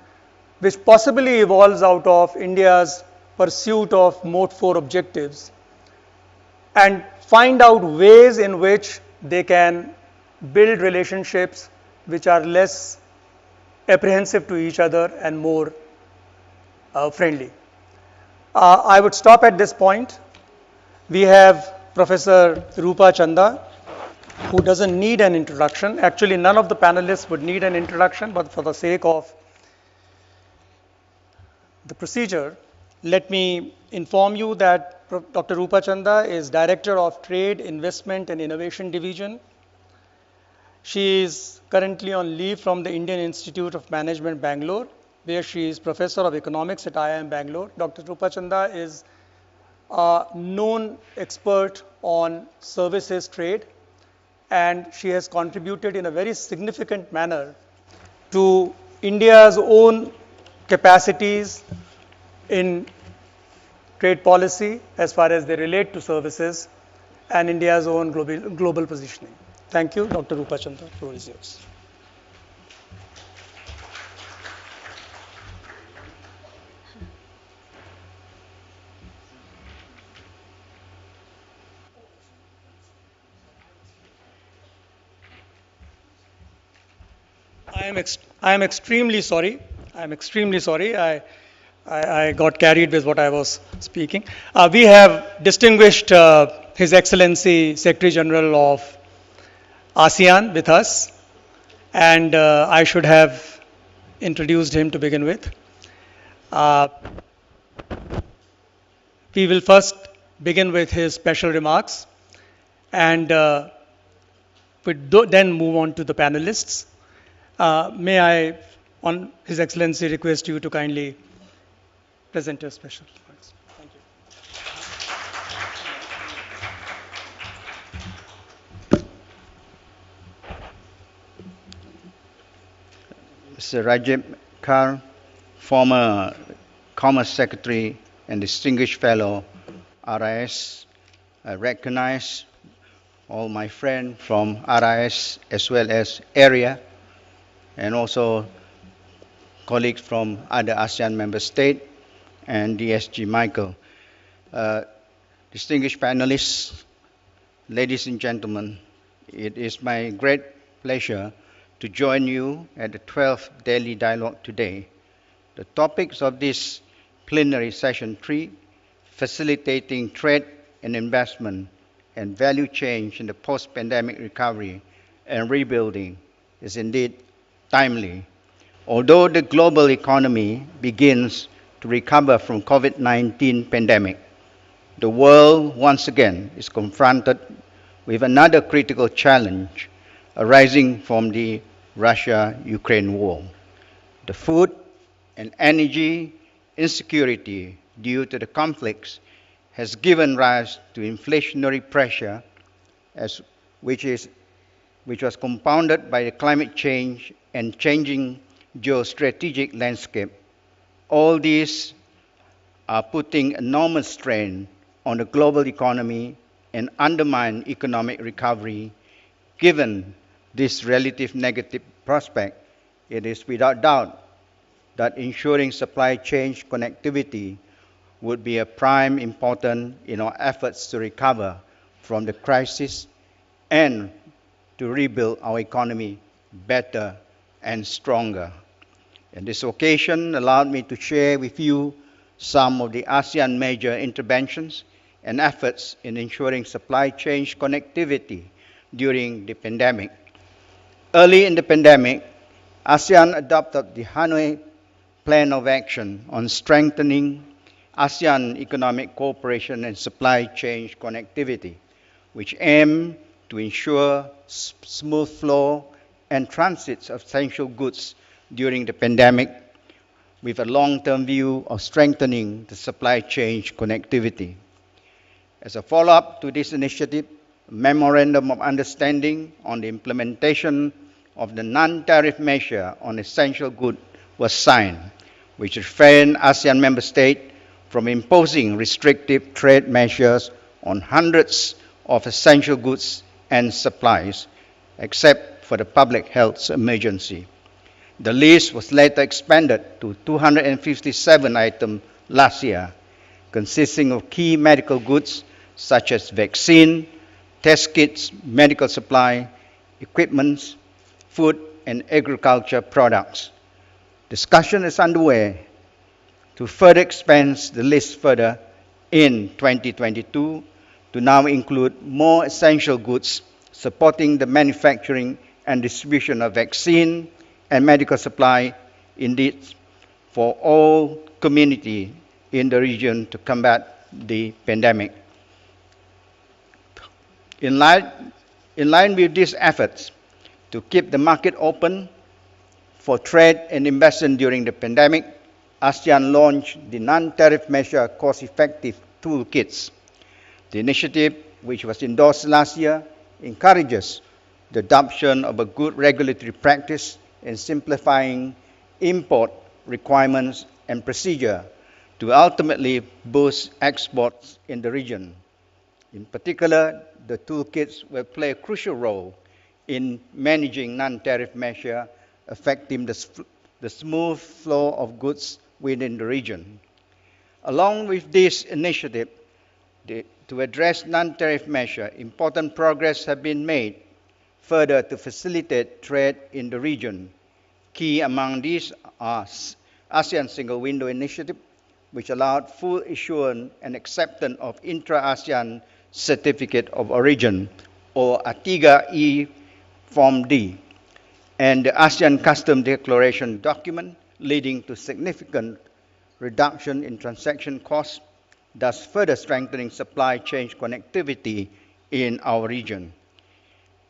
which possibly evolves out of India's pursuit of Mode 4 objectives and find out ways in which they can build relationships which are less apprehensive to each other and more friendly. I would stop at this point. We have Professor Rupa Chanda, who doesn't need an introduction. Actually, none of the panelists would need an introduction, but for the sake of the procedure, let me inform you that Dr. Rupa Chanda is Director of Trade, Investment and Innovation Division. She is currently on leave from the Indian Institute of Management, Bangalore, where she is Professor of Economics at IIM Bangalore. Dr. Rupa Chanda is a known expert on services trade, and she has contributed in a very significant manner to India's own capacities in trade policy as far as they relate to services and India's own global positioning. Thank you. Dr. Rupa Chanda, the floor is yours. I am extremely sorry. I got carried with what I was speaking. We have distinguished His Excellency Secretary General of ASEAN with us, and I should have introduced him to begin with. We will first begin with his special remarks, and then move on to the panelists. May I, on His Excellency, request you to kindly present your special remarks. Thank you. Mr. Rajiv Kar, former Commerce Secretary and Distinguished Fellow, RIS. I recognize all my friends from RIS as well as area, and also colleagues from other ASEAN member states, and DSG Michael. Distinguished panelists, ladies and gentlemen, it is my great pleasure to join you at the 12th Delhi Dialogue today. The topics of this plenary session 3, facilitating trade and investment and value change in the post-pandemic recovery and rebuilding, is indeed timely. Although the global economy begins to recover from COVID-19 pandemic, the world once again is confronted with another critical challenge arising from the Russia-Ukraine war. The food and energy insecurity due to the conflicts has given rise to inflationary pressure, which is which was compounded by the climate change and changing geostrategic landscape. All these are putting enormous strain on the global economy and undermine economic recovery. Given this relative negative prospect, it is without doubt that ensuring supply chain connectivity would be a prime important in our efforts to recover from the crisis and to rebuild our economy better and stronger. And this occasion allowed me to share with you some of the ASEAN major interventions and efforts in ensuring supply chain connectivity during the pandemic. Early in the pandemic, ASEAN adopted the Hanoi Plan of Action on strengthening ASEAN economic cooperation and supply chain connectivity, which aimed to ensure smooth flow and transits of essential goods during the pandemic, with a long-term view of strengthening the supply chain connectivity. As a follow-up to this initiative, a Memorandum of Understanding on the implementation of the non-tariff measure on essential goods was signed, which refrained ASEAN member states from imposing restrictive trade measures on hundreds of essential goods and supplies, except for the public health emergency. The list was later expanded to 257 items last year, consisting of key medical goods such as vaccine, test kits, medical supply, equipment, food and agriculture products. Discussion is underway to further expand the list further in 2022 to now include more essential goods supporting the manufacturing and distribution of vaccine and medical supply, indeed for all community in the region to combat the pandemic. In line with these efforts to keep the market open for trade and investment during the pandemic, ASEAN launched the non-tariff measure cost-effective toolkits. The initiative, which was endorsed last year, encourages the adoption of a good regulatory practice in simplifying import requirements and procedure to ultimately boost exports in the region. In particular, the toolkits will play a crucial role in managing non-tariff measures affecting the smooth flow of goods within the region. Along with this initiative, to address non-tariff measures, important progress has been made further to facilitate trade in the region. Key among these are ASEAN Single Window Initiative, which allowed full issuance and acceptance of intra-ASEAN Certificate of Origin, or ATIGA-E Form D, and the ASEAN Custom Declaration document, leading to significant reduction in transaction costs, thus further strengthening supply chain connectivity in our region.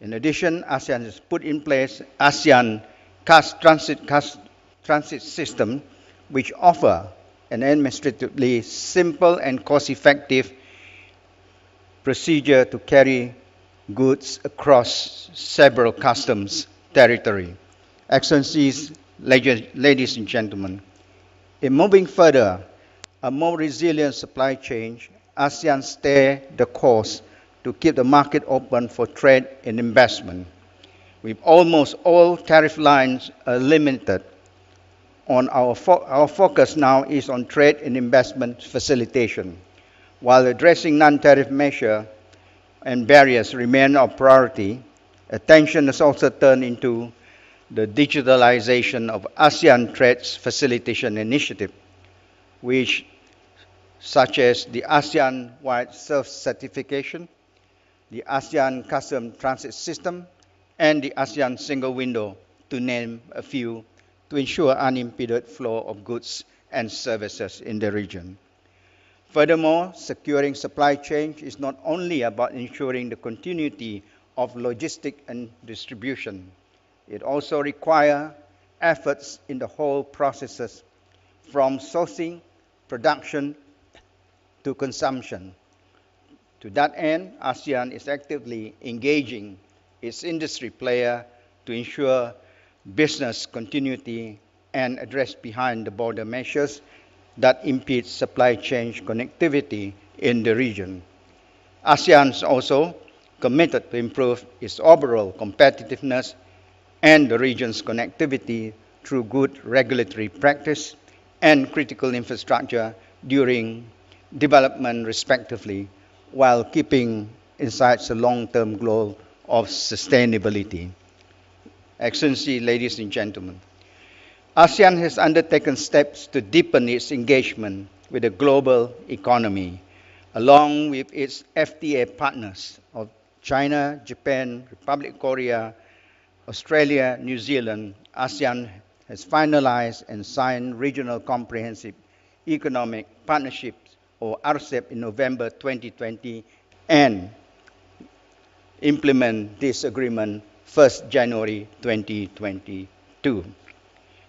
In addition, ASEAN has put in place ASEAN Transit System, which offer an administratively simple and cost-effective procedure to carry goods across several customs territory. Excellencies, ladies and gentlemen, in moving further, a more resilient supply chain, ASEAN stay the course to keep the market open for trade and investment. With almost all tariff lines eliminated, our focus now is on trade and investment facilitation. While addressing non-tariff measures and barriers remain our priority, attention is also turned into the digitalization of ASEAN Trade Facilitation Initiative, which such as the ASEAN-wide self-certification, the ASEAN Custom Transit System, and the ASEAN Single Window, to name a few, to ensure unimpeded flow of goods and services in the region. Furthermore, securing supply chain is not only about ensuring the continuity of logistics and distribution. It also requires efforts in the whole processes, from sourcing, production, to consumption. To that end, ASEAN is actively engaging its industry player to ensure business continuity and address behind-the-border measures that impede supply chain connectivity in the region. ASEAN is also committed to improve its overall competitiveness and the region's connectivity through good regulatory practice and critical infrastructure during development respectively, while keeping in sight the long-term goal of sustainability. Excellency, ladies and gentlemen, ASEAN has undertaken steps to deepen its engagement with the global economy, along with its FTA partners of China, Japan, Republic of Korea, Australia, New Zealand. ASEAN has finalized and signed Regional Comprehensive Economic Partnerships, or RCEP, in November 2020 and implement this agreement 1st January 2022.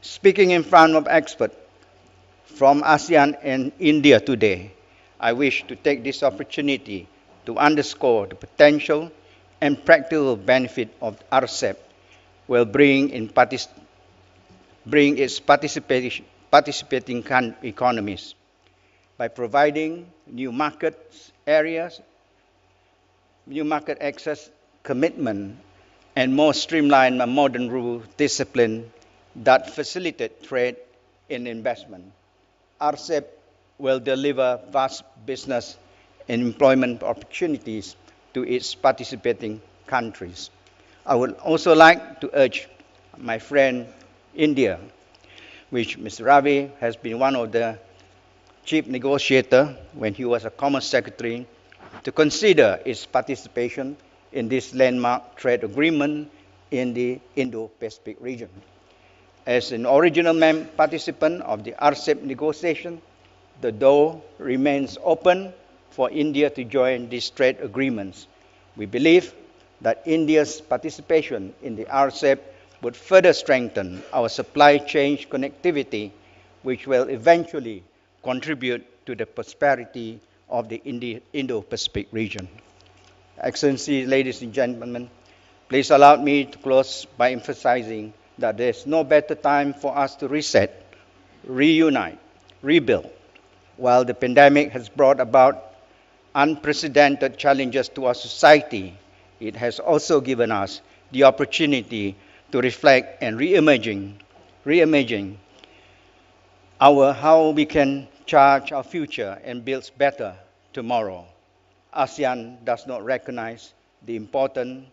Speaking in front of experts from ASEAN and India today, I wish to take this opportunity to underscore the potential and practical benefit of RCEP will bring its participating economies by providing new market areas, new market access, commitment, and more streamlined and modern rule discipline that facilitate trade and investment. RCEP will deliver vast business and employment opportunities to its participating countries. I would also like to urge my friend India, which Mr. Ravi has been one of the chief negotiators when he was a Commerce Secretary, to consider its participation in this landmark trade agreement in the Indo-Pacific region. As an original participant of the RCEP negotiation, the door remains open for India to join these trade agreements. We believe that India's participation in the RCEP would further strengthen our supply chain connectivity, which will eventually contribute to the prosperity of the Indo-Pacific region. Excellencies, ladies and gentlemen, please allow me to close by emphasizing that there's no better time for us to reset, reunite, rebuild. While the pandemic has brought about unprecedented challenges to our society, it has also given us the opportunity to reflect and reimagine how we can charge our future and build better tomorrow. ASEAN does recognize the importance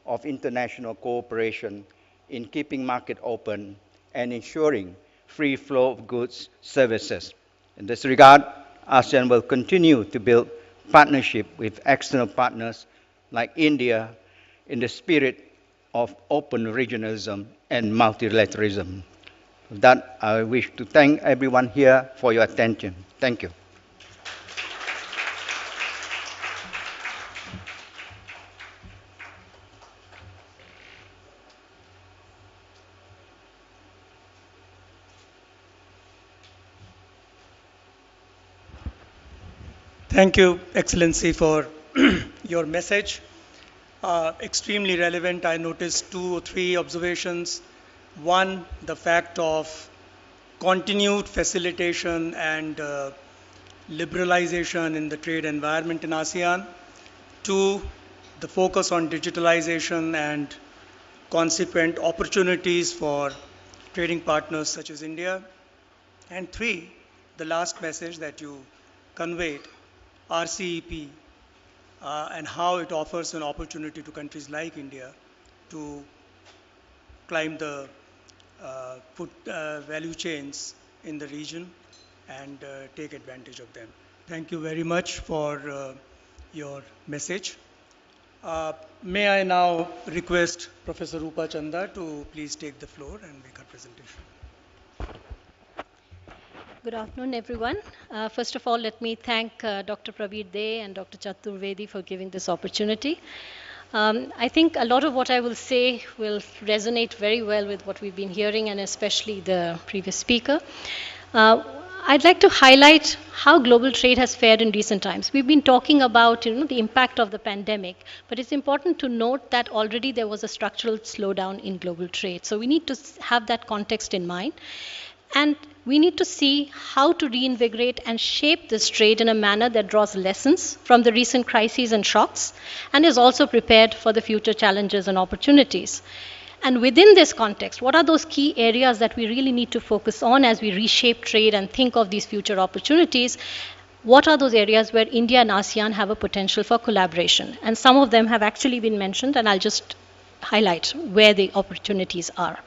of international cooperation in keeping market open and ensuring free flow of goods, services. In this regard, ASEAN will continue to build partnership with external partners like India in the spirit of open regionalism and multilateralism. With that, I wish to thank everyone here for your attention. Thank you. Thank you, Excellency, for your message. Extremely relevant. I noticed 2 or 3 observations. One, the fact of continued facilitation and liberalization in the trade environment in ASEAN. 2, the focus on digitalization and consequent opportunities for trading partners such as India. And 3, the last message that you conveyed, RCEP, and how it offers an opportunity to countries like India to climb the food value chains in the region and take advantage of them. Thank you very much for your message. May I now request Professor Rupa Chanda to please take the floor and make her presentation. Good afternoon, everyone. First of all, let me thank Dr. Praveer Dey and Dr. Chaturvedi for giving this opportunity. I think a lot of what I will say will resonate very well with what we've been hearing, and especially the previous speaker. I'd like to highlight how global trade has fared in recent times. We've been talking about the impact of the pandemic, but it's important to note that already there was a structural slowdown in global trade. So we need to have that context in mind. And we need to see how to reinvigorate and shape this trade in a manner that draws lessons from the recent crises and shocks and is also prepared for the future challenges and opportunities. And within this context, what are those key areas that we really need to focus on as we reshape trade and think of these future opportunities? What are those areas where India and ASEAN have a potential for collaboration? And some of them have actually been mentioned, and I'll just highlight where the opportunities are.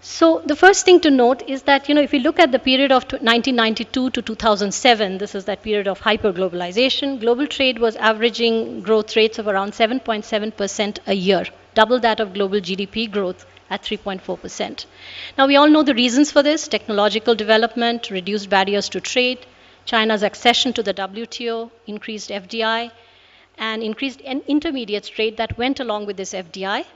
So the first thing to note is that, if you look at the period of 1992 to 2007, this is that period of hyper-globalization, global trade was averaging growth rates of around 7.7% a year, double that of global GDP growth at 3.4%. Now, we all know the reasons for this: technological development, reduced barriers to trade, China's accession to the WTO, increased FDI, and increased intermediate trade that went along with this FDI.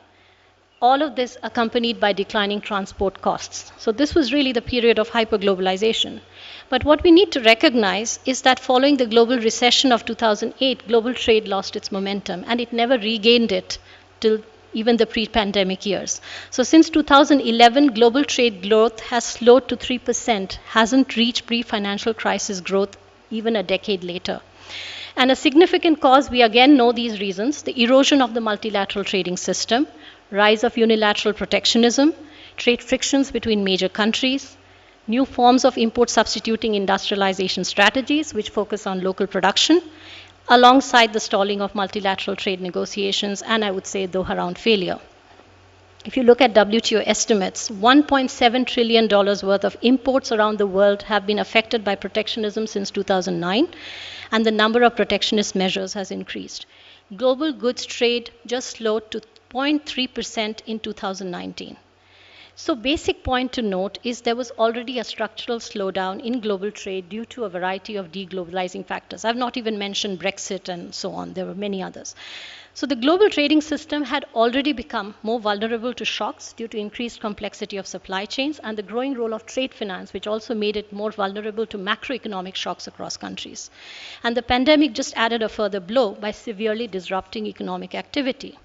All of this accompanied by declining transport costs. So this was really the period of hyperglobalization. But what we need to recognize is that following the global recession of 2008, global trade lost its momentum, and it never regained it till even the pre-pandemic years. So since 2011, global trade growth has slowed to 3%, hasn't reached pre-financial crisis growth even a decade later. And a significant cause, we again know these reasons: the erosion of the multilateral trading system, rise of unilateral protectionism, trade frictions between major countries, new forms of import substituting industrialization strategies which focus on local production, alongside the stalling of multilateral trade negotiations, and I would say Doha Round failure. If you look at WTO estimates, $1.7 trillion worth of imports around the world have been affected by protectionism since 2009, and the number of protectionist measures has increased. Global goods trade just slowed to 0.3% in 2019. So basic point to note is there was already a structural slowdown in global trade due to a variety of deglobalizing factors. I've not even mentioned Brexit and so on. There were many others. So the global trading system had already become more vulnerable to shocks due to increased complexity of supply chains and the growing role of trade finance, which also made it more vulnerable to macroeconomic shocks across countries. And the pandemic just added a further blow by severely disrupting economic activity.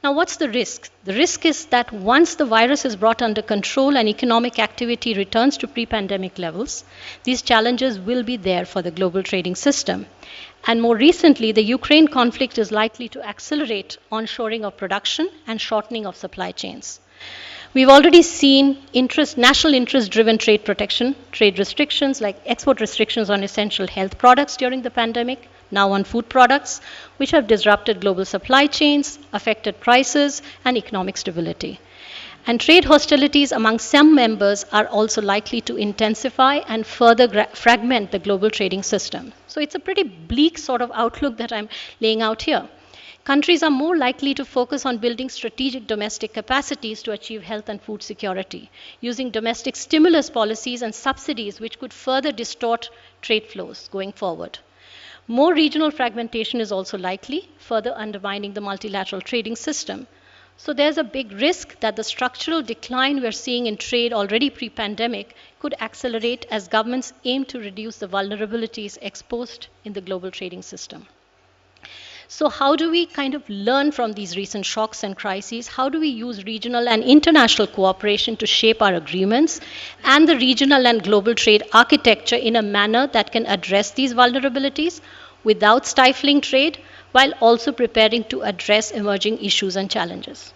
Now, what's the risk? The risk is that once the virus is brought under control and economic activity returns to pre-pandemic levels, these challenges will be there for the global trading system. And more recently, the Ukraine conflict is likely to accelerate onshoring of production and shortening of supply chains. We've already seen national interest-driven trade protection, trade restrictions like export restrictions on essential health products during the pandemic, now on food products, which have disrupted global supply chains, affected prices, and economic stability. And trade hostilities among some members are also likely to intensify and further fragment the global trading system. So it's a pretty bleak sort of outlook that I'm laying out here. Countries are more likely to focus on building strategic domestic capacities to achieve health and food security, using domestic stimulus policies and subsidies which could further distort trade flows going forward. More regional fragmentation is also likely, further undermining the multilateral trading system. So there's a big risk that the structural decline we're seeing in trade already pre-pandemic could accelerate as governments aim to reduce the vulnerabilities exposed in the global trading system. So how do we kind of learn from these recent shocks and crises? How do we use regional and international cooperation to shape our agreements and the regional and global trade architecture in a manner that can address these vulnerabilities without stifling trade, while also preparing to address emerging issues and challenges?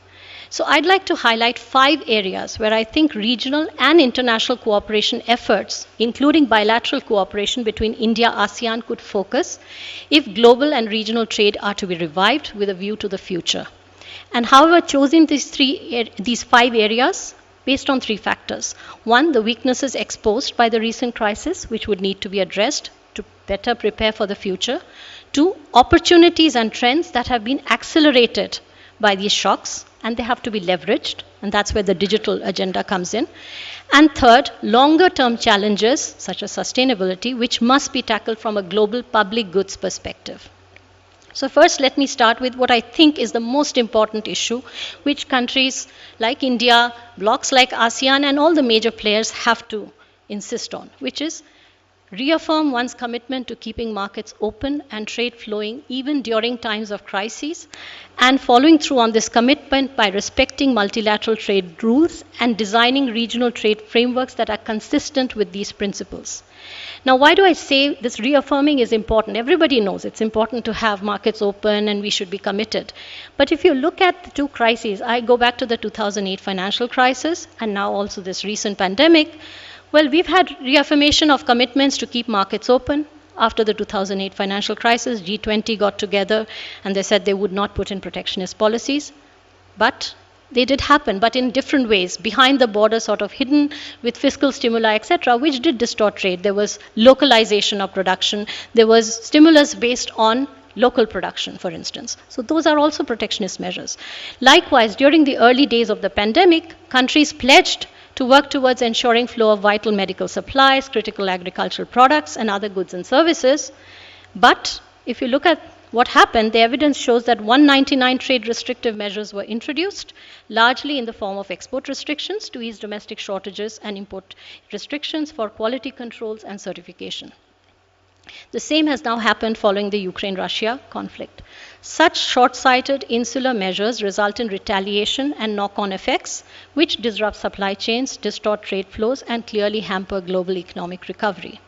So I'd like to highlight 5 areas where I think regional and international cooperation efforts, including bilateral cooperation between India and ASEAN, could focus if global and regional trade are to be revived with a view to the future. And how have I chosen these 5 areas? Based on 3 factors. 1, the weaknesses exposed by the recent crisis, which would need to be addressed to better prepare for the future. 2, opportunities and trends that have been accelerated by these shocks, and they have to be leveraged, and that's where the digital agenda comes in. And 3rd, longer-term challenges, such as sustainability, which must be tackled from a global public goods perspective. So first, let me start with what I think is the most important issue, which countries like India, blocs like ASEAN, and all the major players have to insist on, which is reaffirm one's commitment to keeping markets open and trade flowing even during times of crises, and following through on this commitment by respecting multilateral trade rules and designing regional trade frameworks that are consistent with these principles. Now, why do I say this reaffirming is important? Everybody knows it's important to have markets open and we should be committed. But if you look at the two crises, I go back to the 2008 financial crisis and now also this recent pandemic. Well, we've had reaffirmation of commitments to keep markets open. After the 2008 financial crisis, G20 got together and they said they would not put in protectionist policies. But they did happen, but in different ways, behind the border, sort of hidden with fiscal stimuli, etc., which did distort trade. There was localization of production. There was stimulus based on local production, for instance. So those are also protectionist measures. Likewise, during the early days of the pandemic, countries pledged to work towards ensuring flow of vital medical supplies, critical agricultural products, and other goods and services. But if you look at what happened, the evidence shows that 199 trade restrictive measures were introduced, largely in the form of export restrictions to ease domestic shortages and import restrictions for quality controls and certification. The same has now happened following the Ukraine-Russia conflict. Such short-sighted insular measures result in retaliation and knock-on effects, which disrupt supply chains, distort trade flows, and clearly hamper global economic recovery.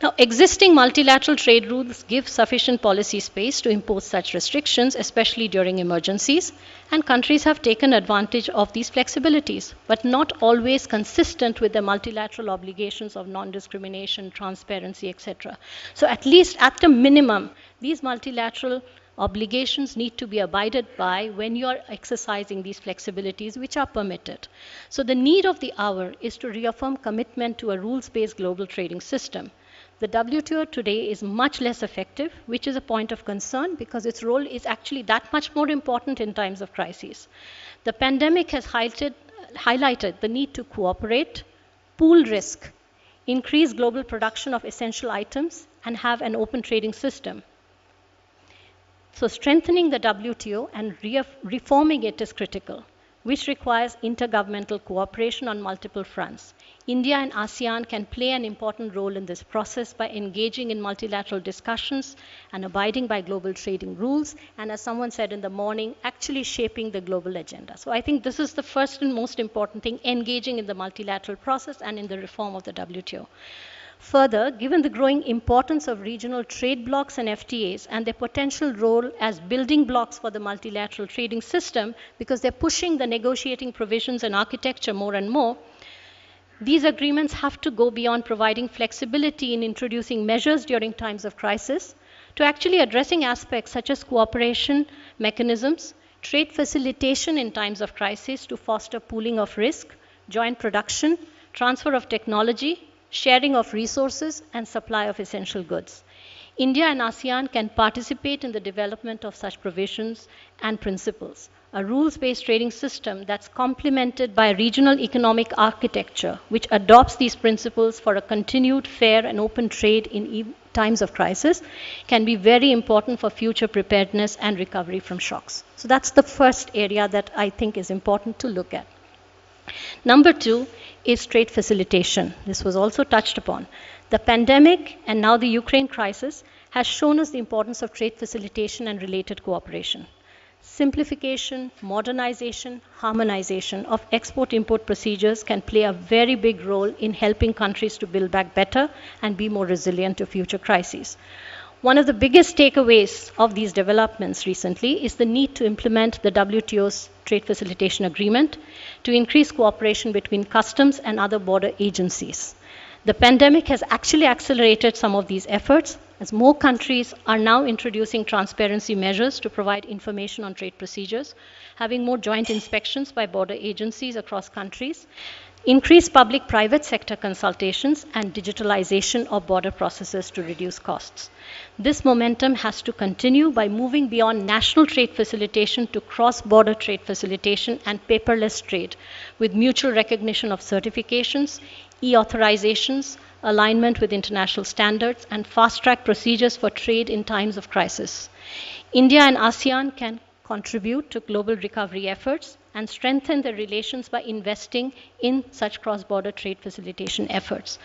Now, existing multilateral trade rules give sufficient policy space to impose such restrictions, especially during emergencies, and countries have taken advantage of these flexibilities, but not always consistent with the multilateral obligations of non-discrimination, transparency, etc. So at least at the minimum, these multilateral obligations need to be abided by when you are exercising these flexibilities which are permitted. So the need of the hour is to reaffirm commitment to a rules-based global trading system. The WTO today is much less effective, which is a point of concern because its role is actually that much more important in times of crises. The pandemic has highlighted the need to cooperate, pool risk, increase global production of essential items, and have an open trading system. So strengthening the WTO and reforming it is critical, which requires intergovernmental cooperation on multiple fronts. India and ASEAN can play an important role in this process by engaging in multilateral discussions and abiding by global trading rules, and as someone said in the morning, actually shaping the global agenda. So I think this is the first and most important thing, engaging in the multilateral process and in the reform of the WTO. Further, given the growing importance of regional trade blocs and FTAs and their potential role as building blocks for the multilateral trading system, because they're pushing the negotiating provisions and architecture more and more, these agreements have to go beyond providing flexibility in introducing measures during times of crisis to actually addressing aspects such as cooperation mechanisms, trade facilitation in times of crisis to foster pooling of risk, joint production, transfer of technology, sharing of resources, and supply of essential goods. India and ASEAN can participate in the development of such provisions and principles. A rules-based trading system that's complemented by a regional economic architecture which adopts these principles for a continued fair and open trade in times of crisis can be very important for future preparedness and recovery from shocks. So that's the first area that I think is important to look at. Number two is trade facilitation. This was also touched upon. The pandemic and now the Ukraine crisis has shown us the importance of trade facilitation and related cooperation. Simplification, modernization, harmonization of export-import procedures can play a very big role in helping countries to build back better and be more resilient to future crises. One of the biggest takeaways of these developments recently is the need to implement the WTO's Trade Facilitation Agreement to increase cooperation between customs and other border agencies. The pandemic has actually accelerated some of these efforts, as more countries are now introducing transparency measures to provide information on trade procedures, having more joint inspections by border agencies across countries, increased public-private sector consultations, and digitalization of border processes to reduce costs. This momentum has to continue by moving beyond national trade facilitation to cross-border trade facilitation and paperless trade, with mutual recognition of certifications, e-authorizations, alignment with international standards, and fast-track procedures for trade in times of crisis. India and ASEAN can contribute to global recovery efforts and strengthen their relations by investing in such cross-border trade facilitation efforts.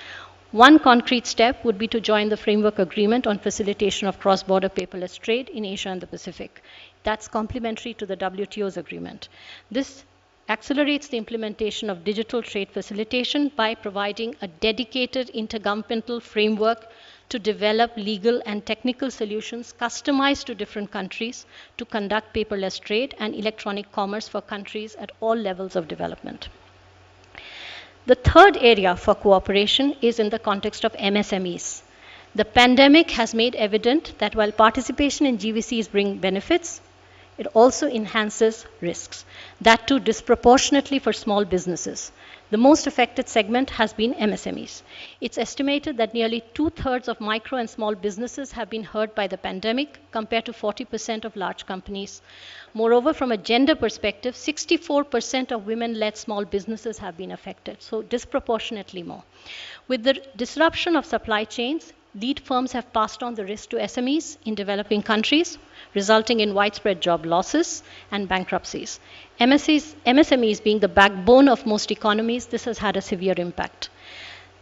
One concrete step would be to join the Framework Agreement on Facilitation of Cross-Border Paperless Trade in Asia and the Pacific. That's complementary to the WTO's agreement. This accelerates the implementation of digital trade facilitation by providing a dedicated intergovernmental framework to develop legal and technical solutions customized to different countries to conduct paperless trade and electronic commerce for countries at all levels of development. The third area for cooperation is in the context of MSMEs. The pandemic has made evident that while participation in GVCs brings benefits, it also enhances risks, that too disproportionately for small businesses. The most affected segment has been MSMEs. It's estimated that nearly 2/3 of micro and small businesses have been hurt by the pandemic, compared to 40% of large companies. Moreover, from a gender perspective, 64% of women-led small businesses have been affected, so disproportionately more. With the disruption of supply chains, lead firms have passed on the risk to SMEs in developing countries, resulting in widespread job losses and bankruptcies. MSMEs being the backbone of most economies, this has had a severe impact.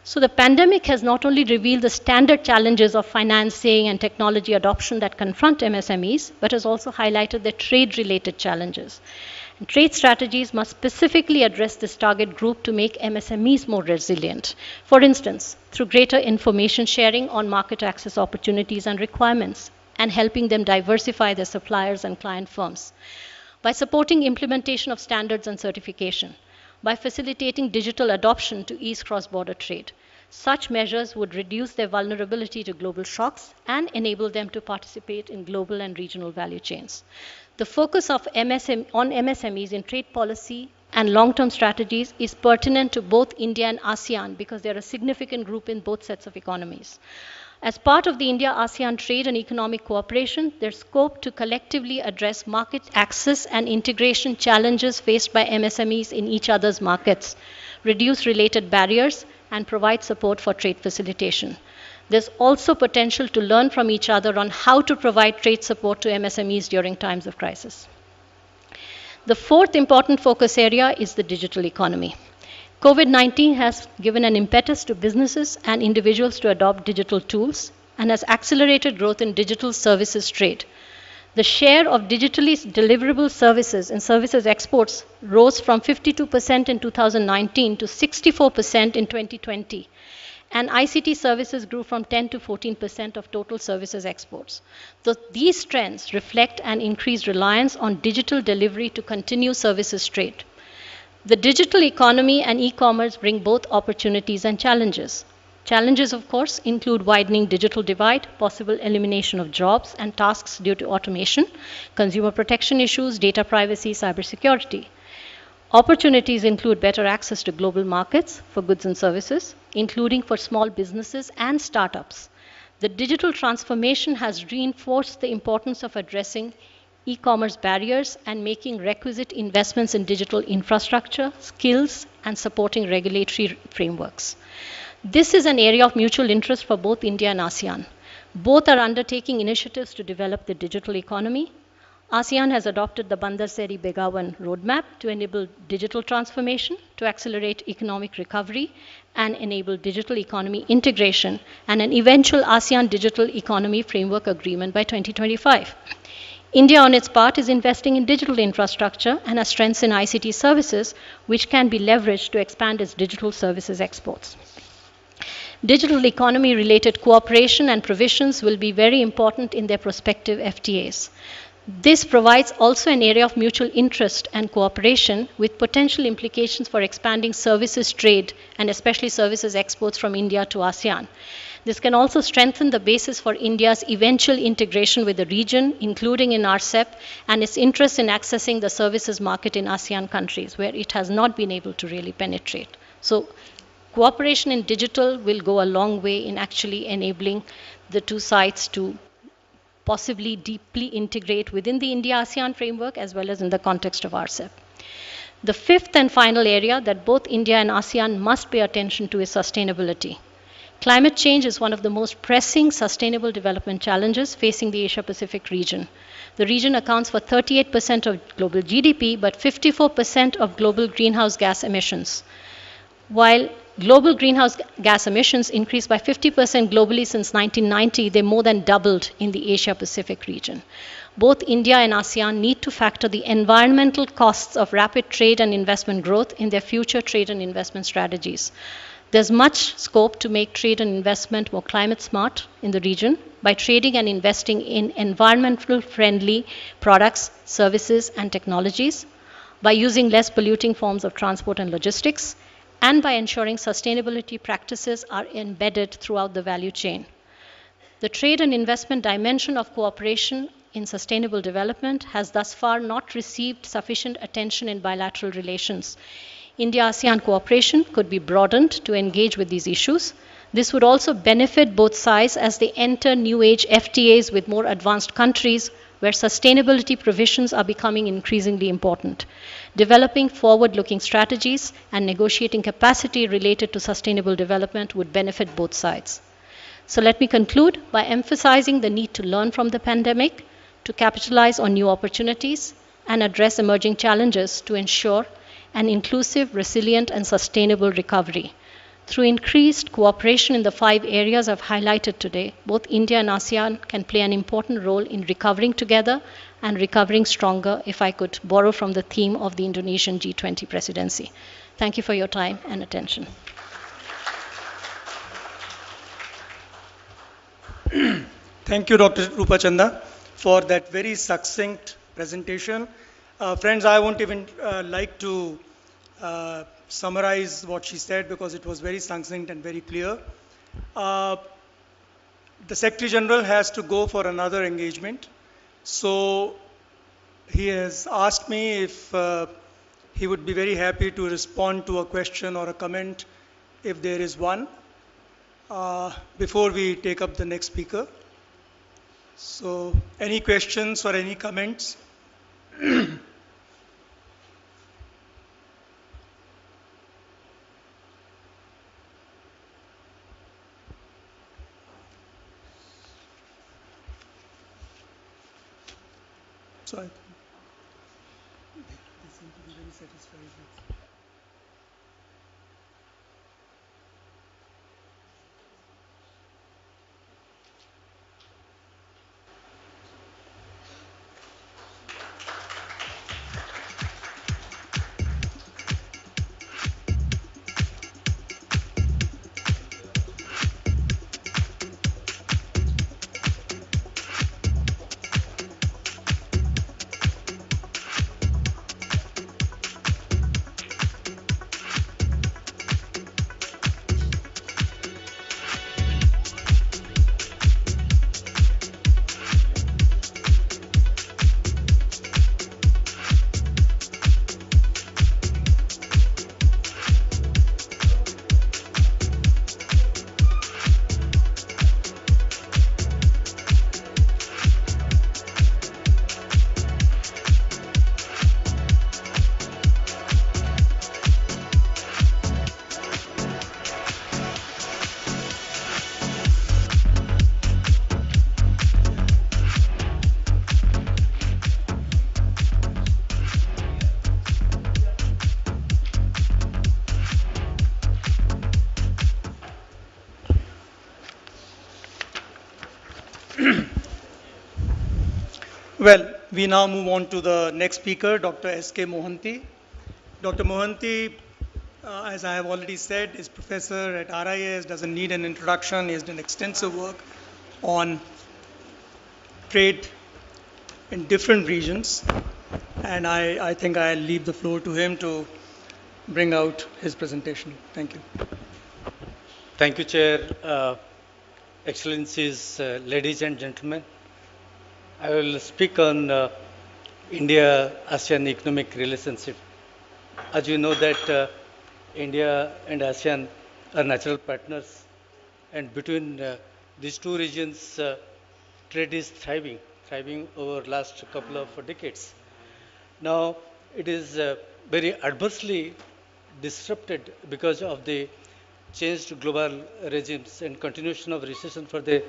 So the pandemic has not only revealed the standard challenges of financing and technology adoption that confront MSMEs, but has also highlighted the trade-related challenges. And trade strategies must specifically address this target group to make MSMEs more resilient. For instance, through greater information sharing on market access opportunities and requirements, and helping them diversify their suppliers and client firms. By supporting implementation of standards and certification, by facilitating digital adoption to ease cross-border trade. Such measures would reduce their vulnerability to global shocks and enable them to participate in global and regional value chains. The focus of on MSMEs in trade policy and long-term strategies is pertinent to both India and ASEAN because they are a significant group in both sets of economies. As part of the India-ASEAN trade and economic cooperation, there's scope to collectively address market access and integration challenges faced by MSMEs in each other's markets, reduce related barriers, and provide support for trade facilitation. There's also potential to learn from each other on how to provide trade support to MSMEs during times of crisis. The fourth important focus area is the digital economy. COVID-19 has given an impetus to businesses and individuals to adopt digital tools and has accelerated growth in digital services trade. The share of digitally deliverable services in services exports rose from 52% in 2019 to 64% in 2020. And ICT services grew from 10 to 14% of total services exports. So these trends reflect an increased reliance on digital delivery to continue services trade. The digital economy and e-commerce bring both opportunities and challenges. Challenges, of course, include widening digital divide, possible elimination of jobs and tasks due to automation, consumer protection issues, data privacy, cybersecurity. Opportunities include better access to global markets for goods and services, including for small businesses and startups. The digital transformation has reinforced the importance of addressing e-commerce barriers and making requisite investments in digital infrastructure, skills, and supporting regulatory frameworks. This is an area of mutual interest for both India and ASEAN. Both are undertaking initiatives to develop the digital economy. ASEAN has adopted the Bandar Seri Begawan roadmap to enable digital transformation, to accelerate economic recovery, and enable digital economy integration, and an eventual ASEAN Digital Economy Framework Agreement by 2025. India, on its part, is investing in digital infrastructure and has strengths in ICT services, which can be leveraged to expand its digital services exports. Digital economy-related cooperation and provisions will be very important in their prospective FTAs. This provides also an area of mutual interest and cooperation with potential implications for expanding services trade and especially services exports from India to ASEAN. This can also strengthen the basis for India's eventual integration with the region, including in RCEP, and its interest in accessing the services market in ASEAN countries, where it has not been able to really penetrate. So, cooperation in digital will go a long way in actually enabling the two sides to possibly deeply integrate within the India-ASEAN framework as well as in the context of RCEP. The fifth and final area that both India and ASEAN must pay attention to is sustainability. Climate change is one of the most pressing sustainable development challenges facing the Asia-Pacific region. The region accounts for 38% of global GDP, but 54% of global greenhouse gas emissions. While Global greenhouse gas emissions increased by 50% globally since 1990. They more than doubled in the Asia-Pacific region. Both India and ASEAN need to factor the environmental costs of rapid trade and investment growth in their future trade and investment strategies. There's much scope to make trade and investment more climate smart in the region by trading and investing in environmental friendly products, services, and technologies, by using less polluting forms of transport and logistics, and by ensuring sustainability practices are embedded throughout the value chain. The trade and investment dimension of cooperation in sustainable development has thus far not received sufficient attention in bilateral relations. India-ASEAN cooperation could be broadened to engage with these issues. This would also benefit both sides as they enter new age FTAs with more advanced countries where sustainability provisions are becoming increasingly important. Developing forward-looking strategies and negotiating capacity related to sustainable development would benefit both sides. So let me conclude by emphasizing the need to learn from the pandemic, to capitalize on new opportunities, and address emerging challenges to ensure an inclusive, resilient, and sustainable recovery. Through increased cooperation in the 5 areas I've highlighted today, both India and ASEAN can play an important role in recovering together and recovering stronger, if I could borrow from the theme of the Indonesian G20 presidency. Thank you for your time and attention. Thank you, Dr. Rupachanda, for that very succinct presentation. Friends, I won't even like to summarize what she said because it was very succinct and very clear. The Secretary General has to go for another engagement. So he has asked me if he would be very happy to respond to a question or a comment if there is one before we take up the next speaker. So any questions or any comments? So they seem to be very satisfied with. Well, we now move on to the next speaker, Dr. S.K. Mohanty. Dr. Mohanty, as I have already said, is professor at RIS, doesn't need an introduction. He has done extensive work on trade in different regions. And I think I'll leave the floor to him to bring out his presentation. Thank you. Thank you, Chair. Excellencies, ladies and gentlemen. I will speak on India-ASEAN economic relationship. As you know that India and ASEAN are natural partners, and between these two regions, trade is thriving over last couple of decades. Now, it is very adversely disrupted because of the changed global regimes and continuation of recession for the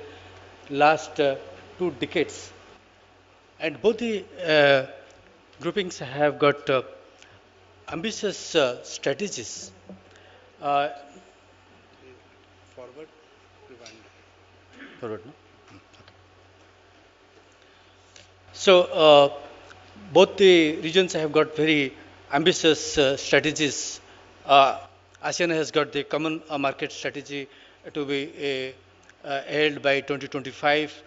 last 2 decades. And both the groupings have got ambitious strategies. forward. Forward, no? So, both the regions have got very ambitious strategies. ASEAN has got the common market strategy to be held by 2025.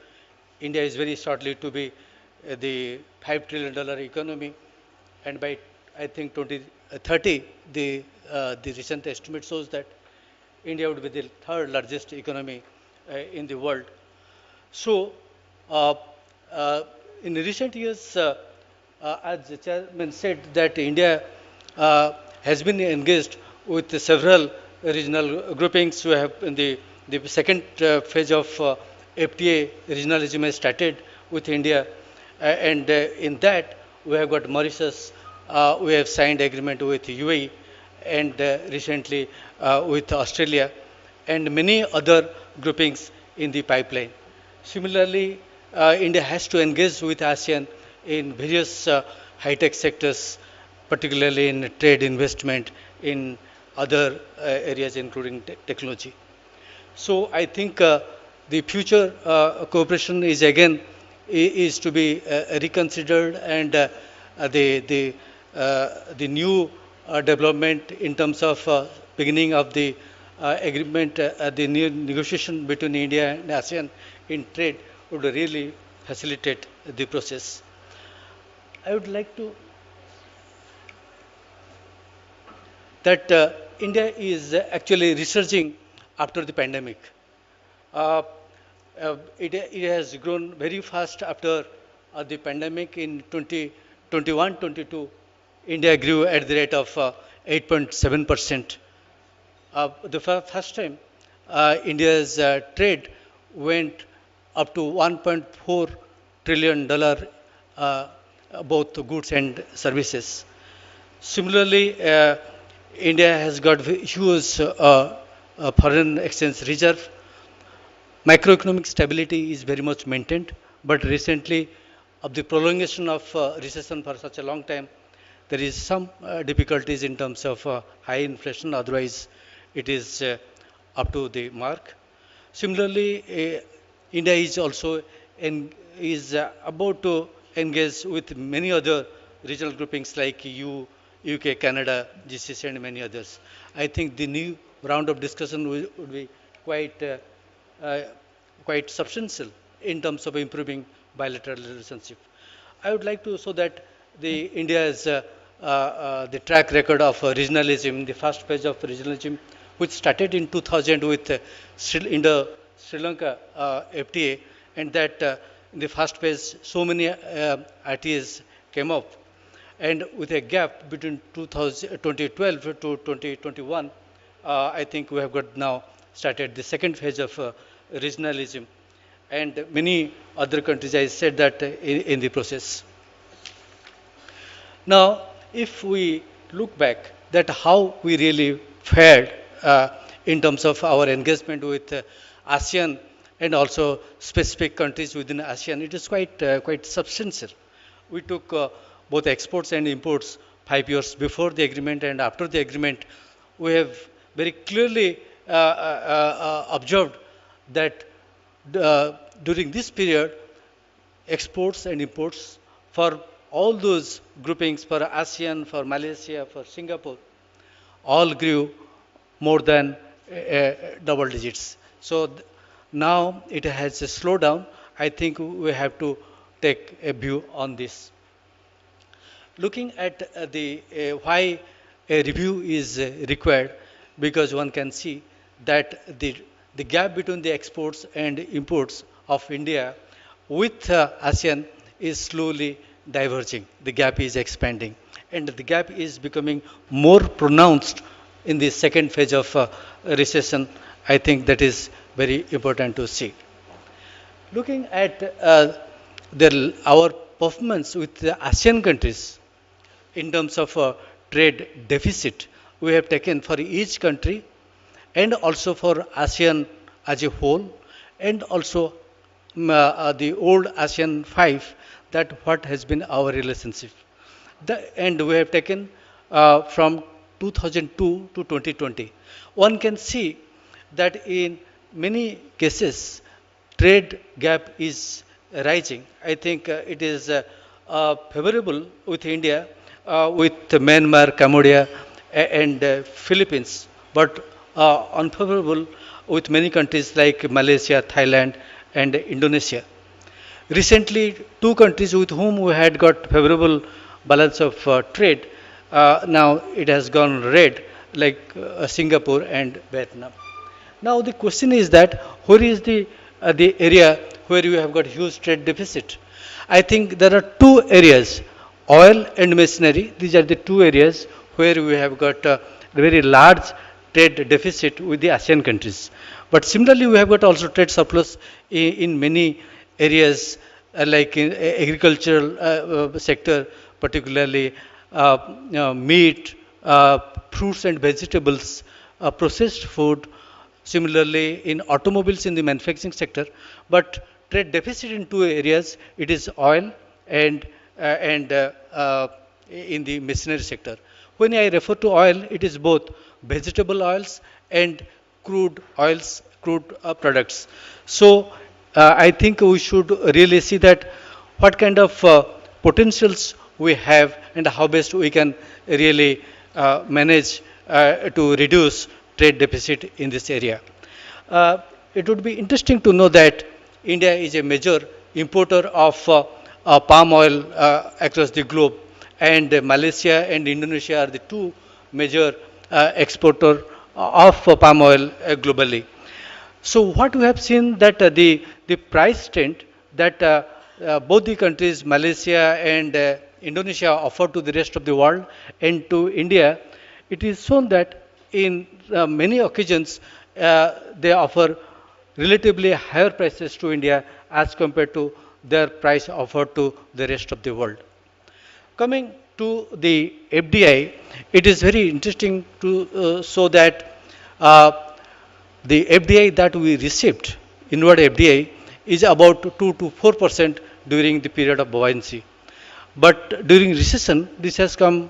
India is very shortly to be the $5 trillion economy, and by I think 2030, the recent estimate shows that India would be the third largest economy in the world. So, uh, uh, in recent years, as the chairman said, that India has been engaged with several regional groupings. We have in the second phase of FTA regionalism has started with India, and in that we have got Mauritius. We have signed agreement with UAE, and recently with Australia, and many other groupings in the pipeline. Similarly, India has to engage with ASEAN in various high-tech sectors, particularly in trade investment, in other areas including technology. So I think the future cooperation is again is to be reconsidered, and the new development in terms of beginning of the agreement, the new negotiation between India and ASEAN in trade would really facilitate the process. I would like to that India is actually resurging after the pandemic. It has grown very fast after the pandemic. In 2021-22, India grew at the rate of 8.7%. The first time, India's trade went up to $1.4 trillion, both goods and services. Similarly, India has got huge foreign exchange reserve. Macroeconomic stability is very much maintained, but recently, of the prolongation of recession for such a long time, there is some difficulties in terms of high inflation. Otherwise, it is up to the mark. Similarly, India is also is about to engage with many other regional groupings like EU, UK, Canada, GCC, and many others. I think the new round of discussion would be quite substantial in terms of improving bilateral relationship. I would like to show that the India's the track record of regionalism, the first phase of regionalism, which started in 2000 with Indo-Sri Lanka FTA, and that in the first phase so many RTAs came up, and with a gap between 2012 to 2021, I think we have got now started the second phase of regionalism, and many other countries, I said that in the process. Now, if we look back that how we really fared in terms of our engagement with ASEAN and also specific countries within ASEAN, it is quite substantial. We took both exports and imports 5 years before the agreement and after the agreement. We have very clearly observed that during this period, exports and imports for all those groupings, for ASEAN, for Malaysia, for Singapore, all grew more than double digits. So now it has a slowdown. I think we have to take a view on this. Looking at the why a review is required, because one can see that the gap between the exports and imports of India with ASEAN is slowly diverging. The gap is expanding, and the gap is becoming more pronounced in the second phase of recession. I think that is very important to see. Looking at our performance with the ASEAN countries in terms of trade deficit, we have taken for each country and also for ASEAN as a whole, and also the old ASEAN 5, that what has been our relationship. And we have taken from 2002 to 2020. One can see that in many cases, trade gap is rising. I think it is favorable with India, with Myanmar, Cambodia, and Philippines, but unfavorable with many countries like Malaysia, Thailand, and Indonesia. Recently, two countries with whom we had got favorable balance of trade, now it has gone red, like Singapore and Vietnam. Now the question is that where is the area where you have got huge trade deficit? I think there are two areas, oil and machinery. These are the two areas where we have got a very large trade deficit with the ASEAN countries. But similarly, we have got also trade surplus in many areas like in agricultural sector, particularly meat, fruits and vegetables, processed food, similarly in automobiles in the manufacturing sector. But trade deficit in two areas, it is oil and in the machinery sector. When I refer to oil, it is both vegetable oils and crude oils, crude products. So I think we should really see that what kind of potentials we have and how best we can really manage to reduce trade deficit in this area. It would be interesting to know that India is a major importer of palm oil across the globe, and Malaysia and Indonesia are the two major exporter of palm oil globally. So what we have seen that the price trend that both the countries, Malaysia and Indonesia, offer to the rest of the world and to India, it is shown that in many occasions they offer relatively higher prices to India as compared to their price offered to the rest of the world. Coming to the FDI, it is very interesting to show that the FDI that we received, inward FDI, is about 2 to 4% during the period of buoyancy. But during recession, this has come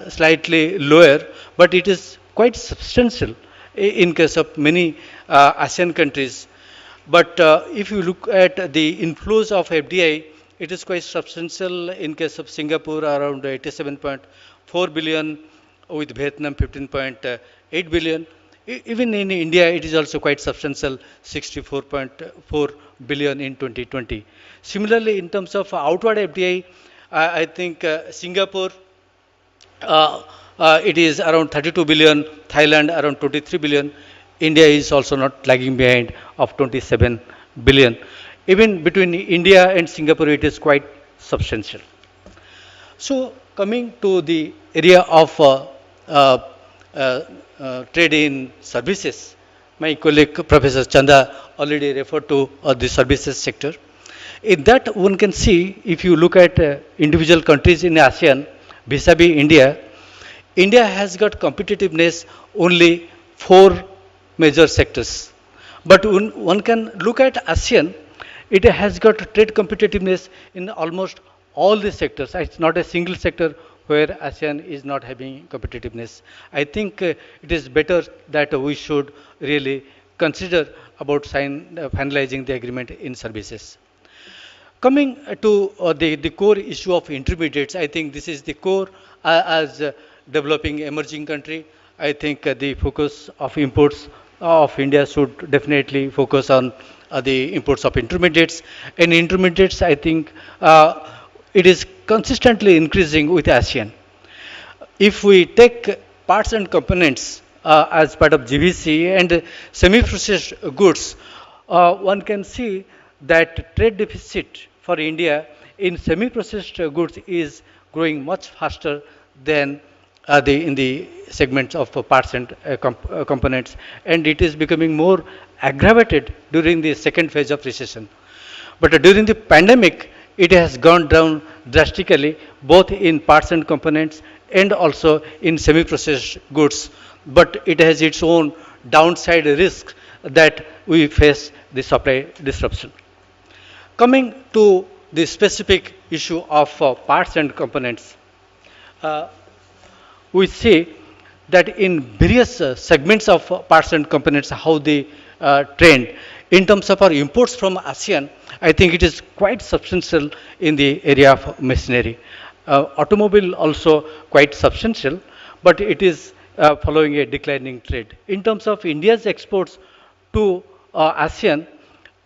slightly lower, but it is quite substantial in case of many ASEAN countries. But if you look at the inflows of FDI, it is quite substantial in case of Singapore, around 87.4 billion, with Vietnam 15.8 billion. Even in India, it is also quite substantial, 64.4 billion in 2020. Similarly, in terms of outward FDI, I think Singapore, it is around 32 billion, Thailand around 23 billion. India is also not lagging behind of 27 billion. Even between India and Singapore, it is quite substantial. So coming to the area of trade in services, my colleague Professor Chanda already referred to the services sector. In that one can see, if you look at individual countries in ASEAN vis-a-vis India, India has got competitiveness only 4 major sectors. But when one can look at ASEAN, it has got trade competitiveness in almost all the sectors. It's not a single sector where ASEAN is not having competitiveness. I think it is better that we should really consider about finalizing the agreement in services. Coming to the core issue of intermediates, I think this is the core as developing emerging country. I think the focus of imports of India should definitely focus on the imports of intermediates. And intermediates, I think it is consistently increasing with ASEAN. If we take parts and components as part of GVC and semi-processed goods, one can see that trade deficit for India in semi-processed goods is growing much faster than in the segments of parts and components, and it is becoming more aggravated during the second phase of recession. But during the pandemic, it has gone down drastically, both in parts and components and also in semi-processed goods. But it has its own downside risk that we face the supply disruption. Coming to the specific issue of parts and components, we see that in various segments of parts and components, how the trend. In terms of our imports from ASEAN, I think it is quite substantial in the area of machinery. Automobile also quite substantial, but it is following a declining trend. In terms of India's exports to ASEAN,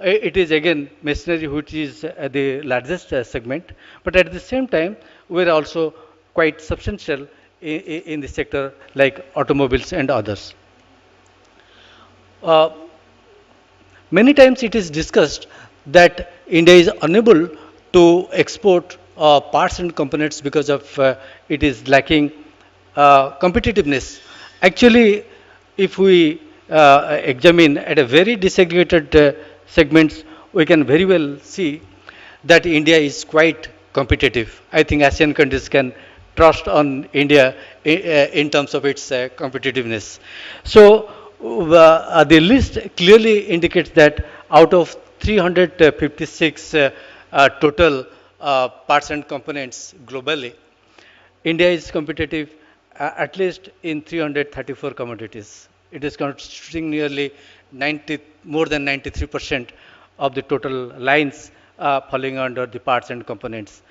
it is again machinery which is the largest segment, but at the same time we are also quite substantial in the sector like automobiles and others. Many times it is discussed that India is unable to export parts and components because of it is lacking competitiveness. Actually, if we examine at a very disaggregated segments, we can very well see that India is quite competitive. I think ASEAN countries can trust on India in terms of its competitiveness. So the list clearly indicates that out of 356 total parts and components globally, India is competitive at least in 334 commodities. It is constituting nearly more than 93% of the total lines falling under the parts and components.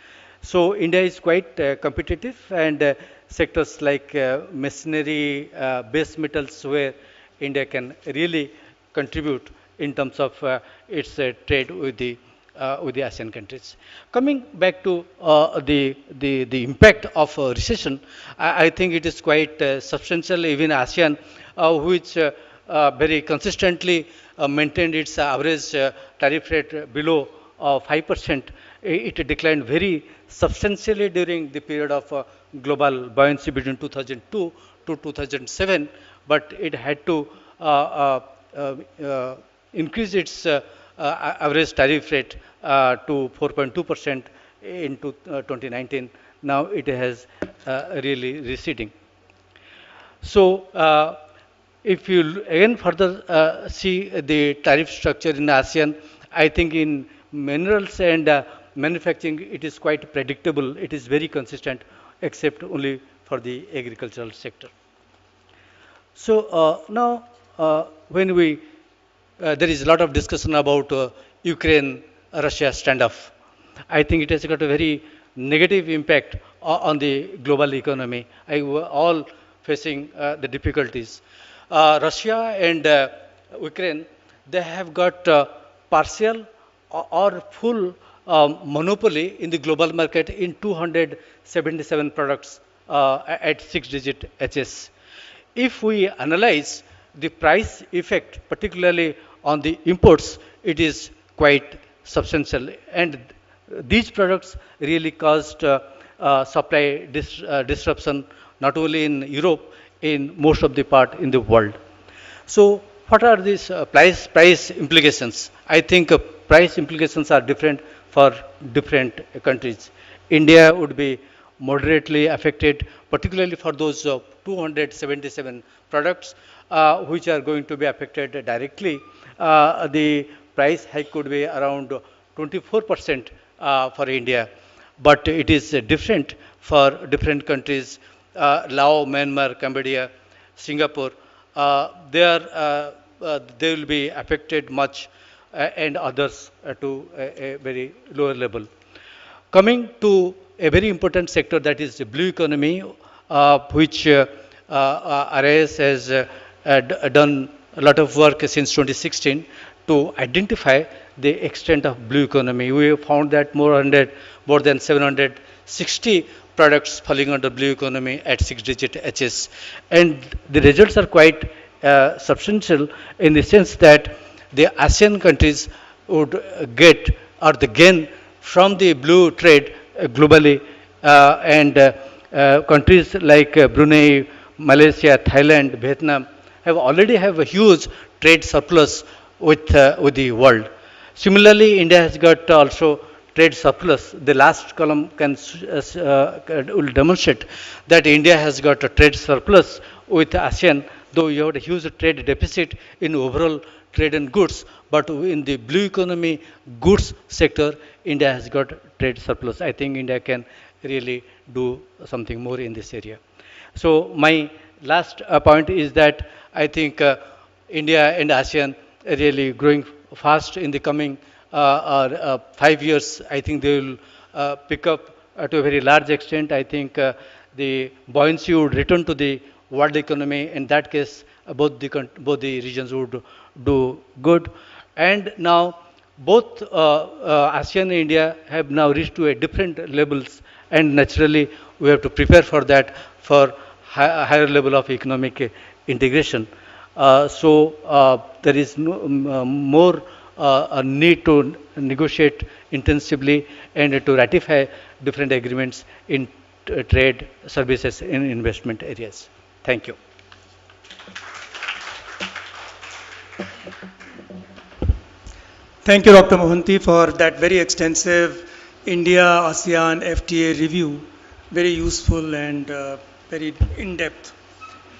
So India is quite competitive, and sectors like machinery, base metals, where India can really contribute in terms of its trade with the ASEAN countries. Coming back to the impact of recession, I think it is quite substantial. Even ASEAN, which very consistently maintained its average tariff rate below 5%, it declined very substantially during the period of global buoyancy between 2002 to 2007, but it had to increase its average tariff rate to 4.2% in 2019. Now it has really receding. So if you again further see the tariff structure in ASEAN, I think in minerals and manufacturing it is quite predictable. It is very consistent, except only for the agricultural sector. So now when we there is a lot of discussion about Ukraine-Russia standoff. I think it has got a very negative impact on the global economy. We are all facing the difficulties. Russia and Ukraine, they have got partial or full monopoly in the global market in 277 products at 6-digit HS. If we analyze the price effect, particularly on the imports, it is quite substantial, and these products really caused supply disruption not only in Europe, in most of the part in the world. So what are these price implications? I think price implications are different for different countries. India would be moderately affected, particularly for those 277 products which are going to be affected directly. The price hike could be around 24% for India, but it is different for different countries. Laos, Myanmar, Cambodia, Singapore, they will be affected much, and others to a very lower level. Coming to a very important sector, that is the blue economy, which RIS has done a lot of work since 2016 to identify the extent of blue economy. We have found that more than 760 products falling under blue economy at 6-digit HS, and the results are quite substantial in the sense that the ASEAN countries would get or the gain from the blue trade globally, and countries like Brunei, Malaysia, Thailand, Vietnam already have a huge trade surplus with the world. Similarly, India has got also trade surplus. The last column will demonstrate that India has got a trade surplus with ASEAN, though you have a huge trade deficit in overall trade and goods, but in the blue economy goods sector, India has got trade surplus. I think India can really do something more in this area. So my last point is that I think India and ASEAN really growing fast in the coming 5 years. I think they will pick up to a very large extent. I think the buoyancy would return to the world economy. In that case, both the regions would do good. And now both ASEAN and India have now reached to a different levels, and naturally we have to prepare for that, for higher level of economic integration. There is more a need to negotiate intensively and to ratify different agreements in trade, services, and investment areas. Thank you. Thank you, Dr. Mohanty, for that very extensive India-ASEAN FTA review. Very useful and very in-depth.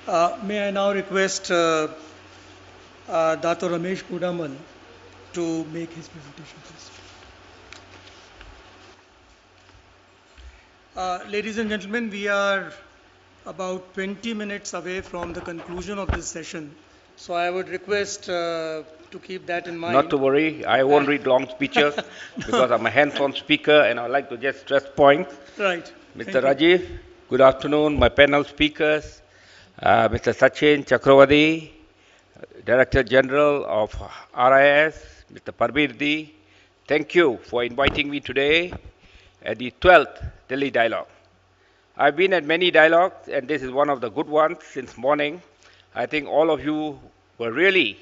May I now request Dr. Ramesh Kudamal to make his presentation, please. Ladies and gentlemen, we are about 20 minutes away from the conclusion of this session. So I would request to keep that in mind. Not to worry, I won't read long speeches because I'm a hands-on speaker and I'd like to just stress points. Right. Mr. Rajiv, good afternoon, my panel speakers, Mr. Sachin Chakravarti, Director General of RIS, Mr. Parvirdi, thank you for inviting me today at the 12th Delhi Dialogue. I've been at many dialogues and this is one of the good ones since morning. I think all of you were really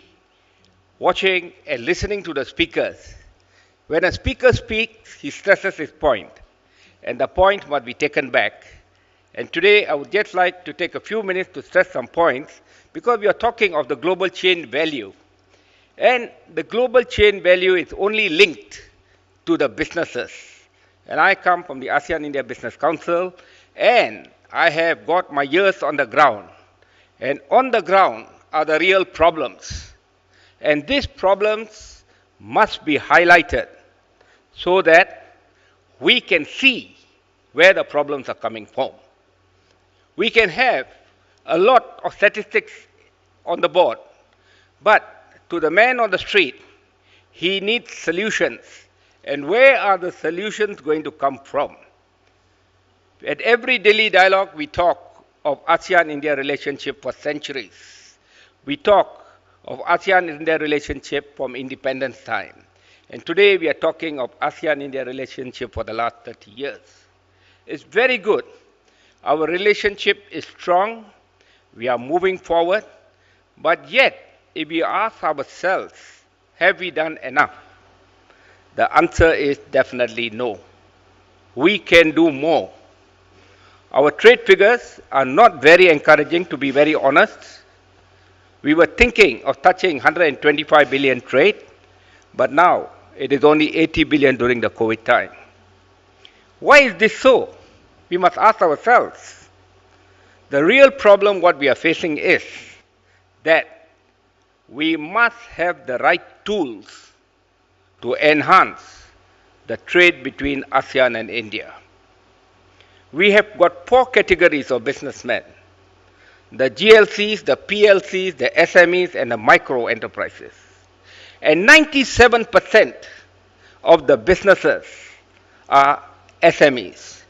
watching and listening to the speakers. When a speaker speaks, he stresses his point, and the point must be taken back. And today, I would just like to take a few minutes to stress some points, because we are talking of the global chain value. And the global chain value is only linked to the businesses. And I come from the ASEAN-India Business Council, and I have got my ears on the ground. And on the ground are the real problems. And these problems must be highlighted so that we can see where the problems are coming from. We can have a lot of statistics on the board, but to the man on the street, he needs solutions. And where are the solutions going to come from? At every Delhi dialogue, we talk of ASEAN-India relationship for centuries. We talk of ASEAN-India relationship from independence time. And today we are talking of ASEAN-India relationship for the last 30 years. It's very good. Our relationship is strong. We are moving forward. But yet, if we ask ourselves, have we done enough? The answer is definitely no. We can do more. Our trade figures are not very encouraging, to be very honest. We were thinking of touching 125 billion trade, but now it is only 80 billion during the COVID time. Why is this so? We must ask ourselves. The real problem what we are facing is that we must have the right tools to enhance the trade between ASEAN and India. We have got 4 categories of businessmen: the GLCs, the PLCs, the SMEs, and the micro enterprises. And 97% of the businesses are SMEs.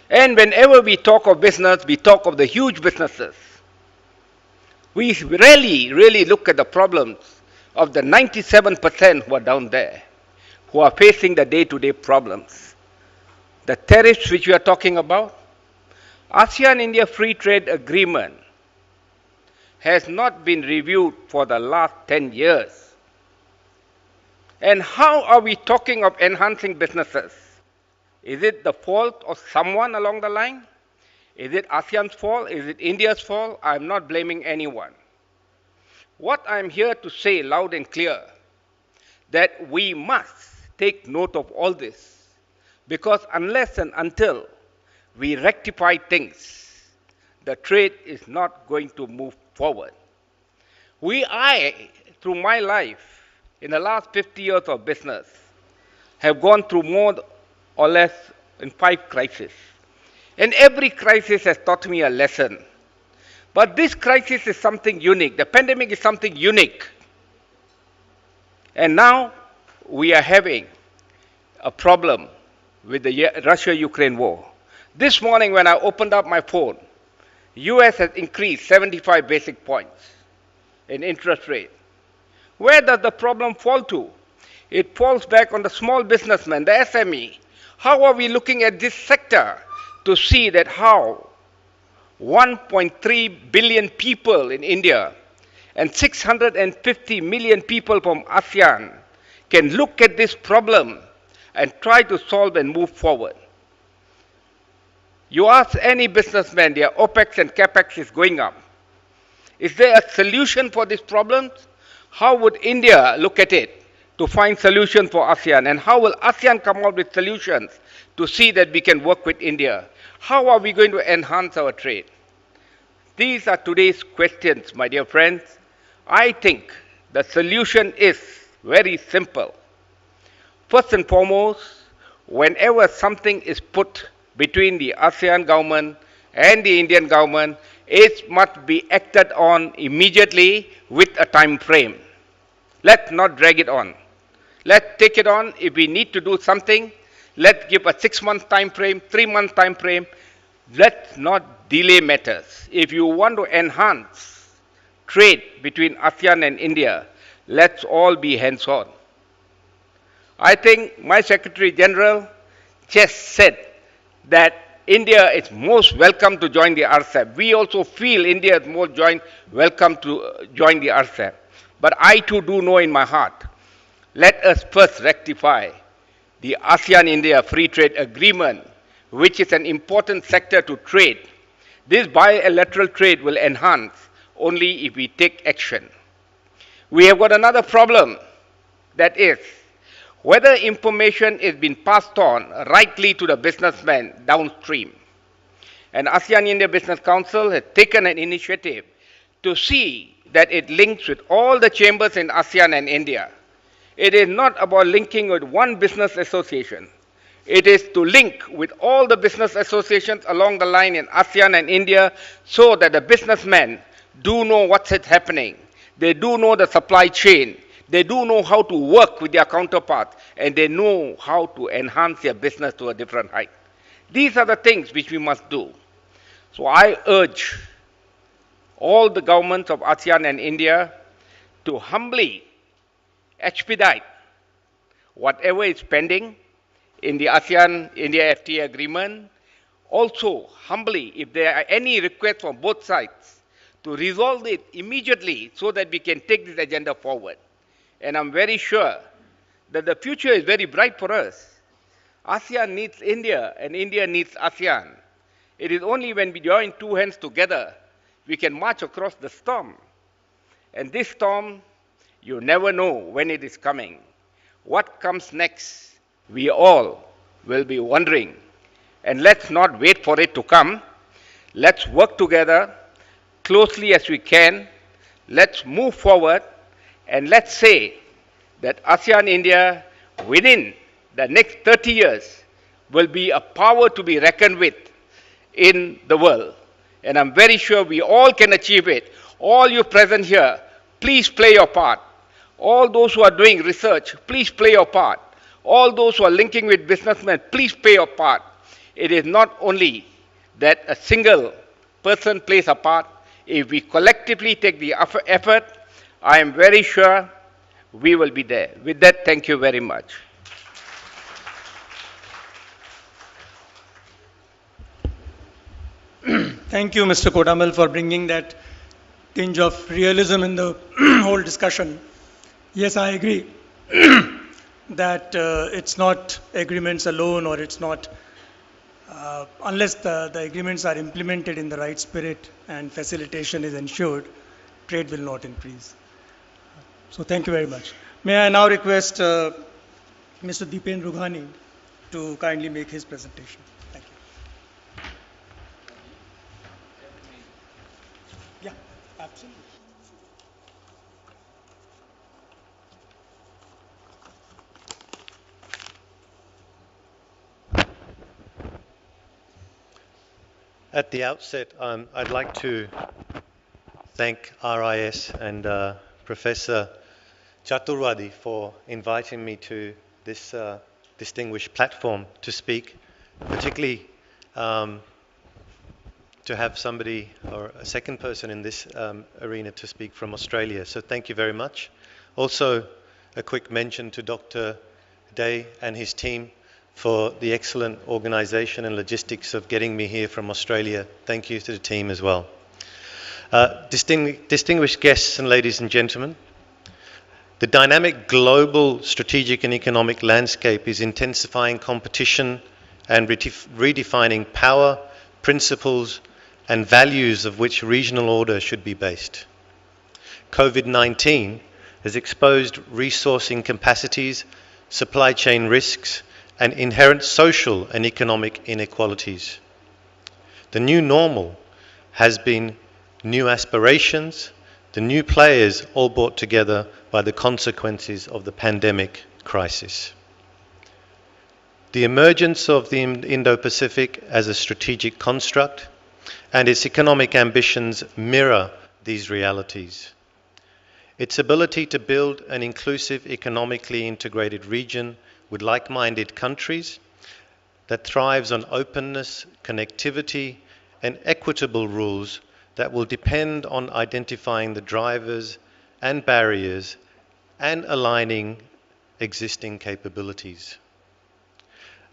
And whenever we talk of business, we talk of the huge businesses. We really look at the problems of the 97% who are down there, who are facing the day-to-day problems. The tariffs which we are talking about, ASEAN-India Free Trade Agreement has not been reviewed for the last 10 years. And how are we talking of enhancing businesses? Is it the fault of someone along the line? Is it ASEAN's fault? Is it India's fault? I'm not blaming anyone. What I'm here to say loud and clear, that we must take note of all this, because unless and until we rectify things, the trade is not going to move forward. I, through my life, in the last 50 years of business, have gone through more or less in 5 crises. And every crisis has taught me a lesson. But this crisis is something unique. The pandemic is something unique. And now we are having a problem with the Russia-Ukraine war. This morning when I opened up my phone, US has increased 75 basic points in interest rate. Where does the problem fall to? It falls back on the small businessman, the SME. How are we looking at this sector to see that how 1.3 billion people in India and 650 million people from ASEAN can look at this problem and try to solve and move forward? You ask any businessman, their OPEX and CAPEX is going up. Is there a solution for these problems? How would India look at it to find solutions for ASEAN? And how will ASEAN come up with solutions to see that we can work with India? How are we going to enhance our trade? These are today's questions, my dear friends. I think the solution is very simple. First and foremost, whenever something is put between the ASEAN government and the Indian government, it must be acted on immediately with a time frame. Let's not drag it on. Let's take it on. If we need to do something, let's give a 6-month time frame, 3-month time frame. Let's not delay matters. If you want to enhance trade between ASEAN and India, let's all be hands-on. I think my Secretary General just said that India is most welcome to join the RCEP. We also feel India is most welcome to join the RCEP. But I too do know in my heart, let us first rectify the ASEAN-India Free Trade Agreement, which is an important sector to trade. This bilateral trade will enhance only if we take action. We have got another problem, that is, whether information is being passed on rightly to the businessman downstream. And ASEAN-India Business Council has taken an initiative to see that it links with all the chambers in ASEAN and India. It is not about linking with one business association. It is to link with all the business associations along the line in ASEAN and India so that the businessmen do know what's happening. They do know the supply chain. They do know how to work with their counterparts, and they know how to enhance their business to a different height. These are the things which we must do. So I urge all the governments of ASEAN and India to humbly expedite whatever is pending in the ASEAN-India FTA agreement. Also, humbly, if there are any requests from both sides, to resolve it immediately so that we can take this agenda forward. And I'm very sure that the future is very bright for us. ASEAN needs India, and India needs ASEAN. It is only when we join two hands together we can march across the storm. And this storm, you never know when it is coming. What comes next, we all will be wondering. And let's not wait for it to come. Let's work together closely as we can. Let's move forward. And let's say that ASEAN-India, within the next 30 years, will be a power to be reckoned with in the world. And I'm very sure we all can achieve it. All you present here, please play your part. All those who are doing research, please play your part. All those who are linking with businessmen, please play your part. It is not only that a single person plays a part. If we collectively take the effort, I am very sure we will be there. With that, thank you very much. Thank you, Mr. Hon'ble, for bringing that tinge of realism in the whole discussion. Yes, I agree that it's not agreements alone, or it's not, unless the agreements are implemented in the right spirit and facilitation is ensured, trade will not increase. So thank you very much. May I now request Mr. Dipen Rughani to kindly make his presentation. Thank you. Yeah, absolutely. At the outset, I'd like to thank RIS and Professor Chaturvedi for inviting me to this distinguished platform to speak, particularly to have somebody or a second person in this arena to speak from Australia. So thank you very much. Also, a quick mention to Dr. Day and his team for the excellent organization and logistics of getting me here from Australia. Thank you to the team as well. Distinguished guests and ladies and gentlemen, the dynamic global strategic and economic landscape is intensifying competition and redefining power, principles, and values of which regional order should be based. COVID-19 has exposed resource incapacities, supply chain risks, and inherent social and economic inequalities. The new normal has been new aspirations, the new players all brought together by the consequences of the pandemic crisis. The emergence of the Indo-Pacific as a strategic construct and its economic ambitions mirror these realities. Its ability to build an inclusive, economically integrated region with like-minded countries that thrives on openness, connectivity, and equitable rules that will depend on identifying the drivers and barriers and aligning existing capabilities.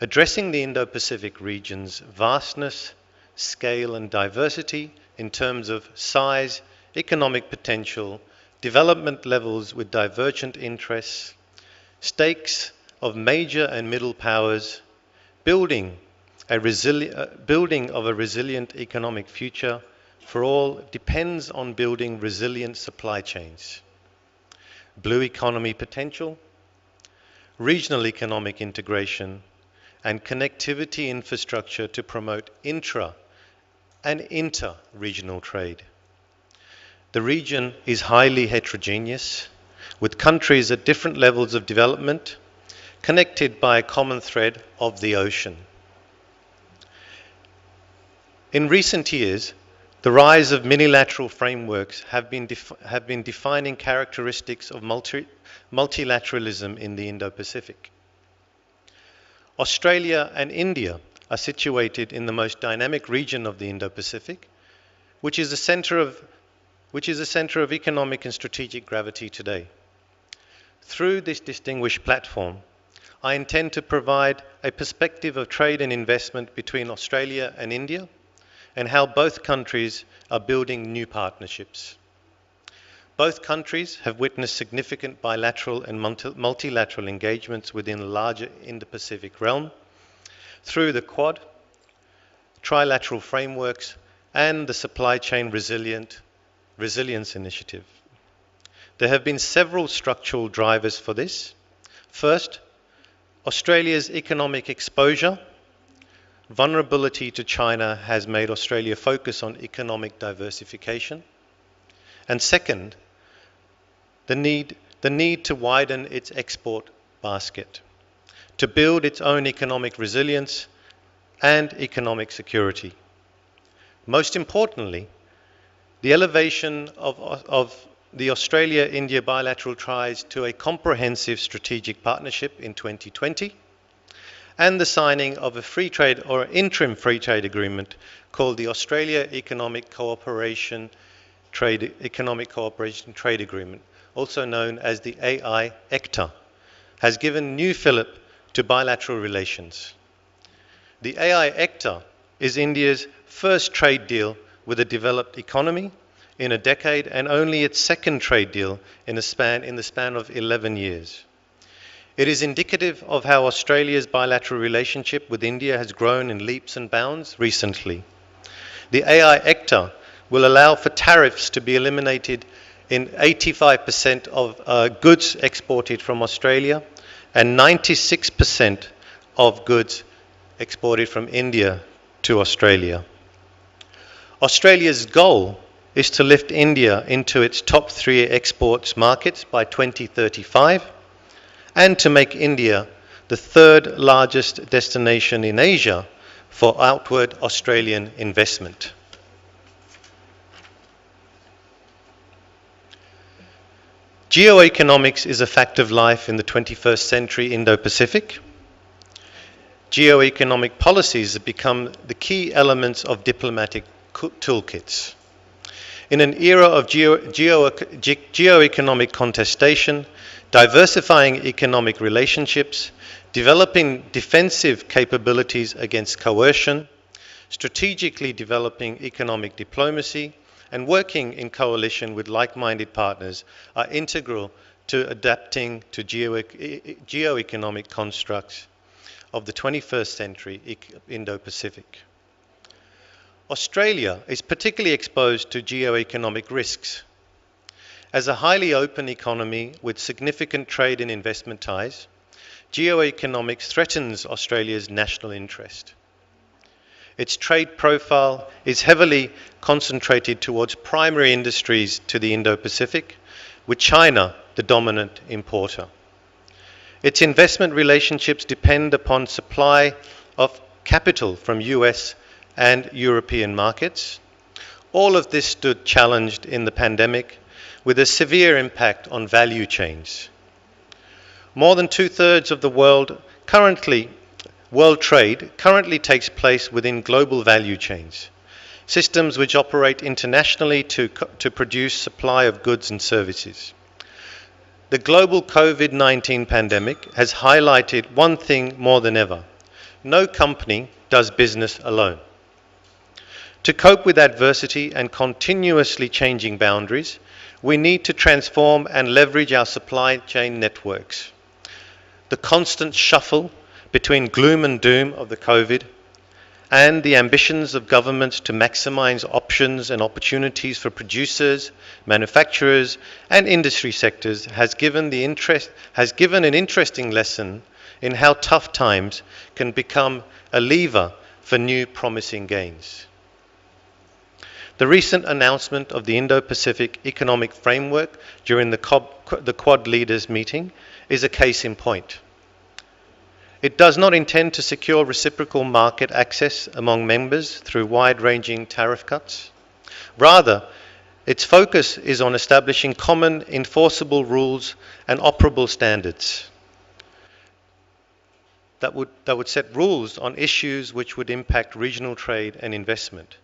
Addressing the Indo-Pacific region's vastness, scale, and diversity in terms of size, economic potential, development levels with divergent interests, stakes of major and middle powers, building of a resilient economic future for all depends on building resilient supply chains, blue economy potential, regional economic integration, and connectivity infrastructure to promote intra- and inter-regional trade. The region is highly heterogeneous, with countries at different levels of development, connected by a common thread of the ocean. In recent years, the rise of minilateral frameworks have been defining characteristics of multilateralism in the Indo-Pacific. Australia and India are situated in the most dynamic region of the Indo-Pacific, which is a center of economic and strategic gravity today. Through this distinguished platform, I intend to provide a perspective of trade and investment between Australia and India and how both countries are building new partnerships. Both countries have witnessed significant bilateral and multilateral engagements within the larger Indo-Pacific realm through the Quad, trilateral frameworks, and the Supply Chain Resilience Initiative. There have been several structural drivers for this. First, Australia's economic exposure. Vulnerability to China has made Australia focus on economic diversification. And second, the need to widen its export basket, to build its own economic resilience and economic security. Most importantly, the elevation of the Australia-India bilateral ties to a comprehensive strategic partnership in 2020, and the signing of a free trade or interim free trade agreement called the Australia Economic Cooperation Trade Agreement, also known as the AIEPG, has given new fillip to bilateral relations. The AIEPG is India's first trade deal with a developed economy in a decade and only its second trade deal in the span of 11 years. It is indicative of how Australia's bilateral relationship with India has grown in leaps and bounds recently. The AIEPG will allow for tariffs to be eliminated in 85% of goods exported from Australia and 96% of goods exported from India to Australia. Australia's goal is to lift India into its top 3 exports markets by 2035 and to make India the 3rd largest destination in Asia for outward Australian investment. Geoeconomics is a fact of life in the 21st century Indo-Pacific. Geoeconomic policies have become the key elements of diplomatic toolkits. In an era of geoeconomic contestation, diversifying economic relationships, developing defensive capabilities against coercion, strategically developing economic diplomacy, and working in coalition with like-minded partners are integral to adapting to geoeconomic constructs of the 21st century Indo-Pacific. Australia is particularly exposed to geoeconomic risks. As a highly open economy with significant trade and investment ties, geoeconomics threatens Australia's national interest. Its trade profile is heavily concentrated towards primary industries to the Indo-Pacific, with China the dominant importer. Its investment relationships depend upon supply of capital from US and European markets. All of this stood challenged in the pandemic with a severe impact on value chains. More than 2/3 of the world trade currently takes place within global value chains, systems which operate internationally to produce supply of goods and services. The global COVID-19 pandemic has highlighted one thing more than ever: no company does business alone. To cope with adversity and continuously changing boundaries, we need to transform and leverage our supply chain networks. The constant shuffle between gloom and doom of the COVID and the ambitions of governments to maximize options and opportunities for producers, manufacturers, and industry sectors has given an interesting lesson in how tough times can become a lever for new promising gains. The recent announcement of the Indo-Pacific Economic Framework during the Quad leaders meeting is a case in point. It does not intend to secure reciprocal market access among members through wide-ranging tariff cuts. Rather, its focus is on establishing common enforceable rules and operable standards that would set rules on issues which would impact regional trade and investment,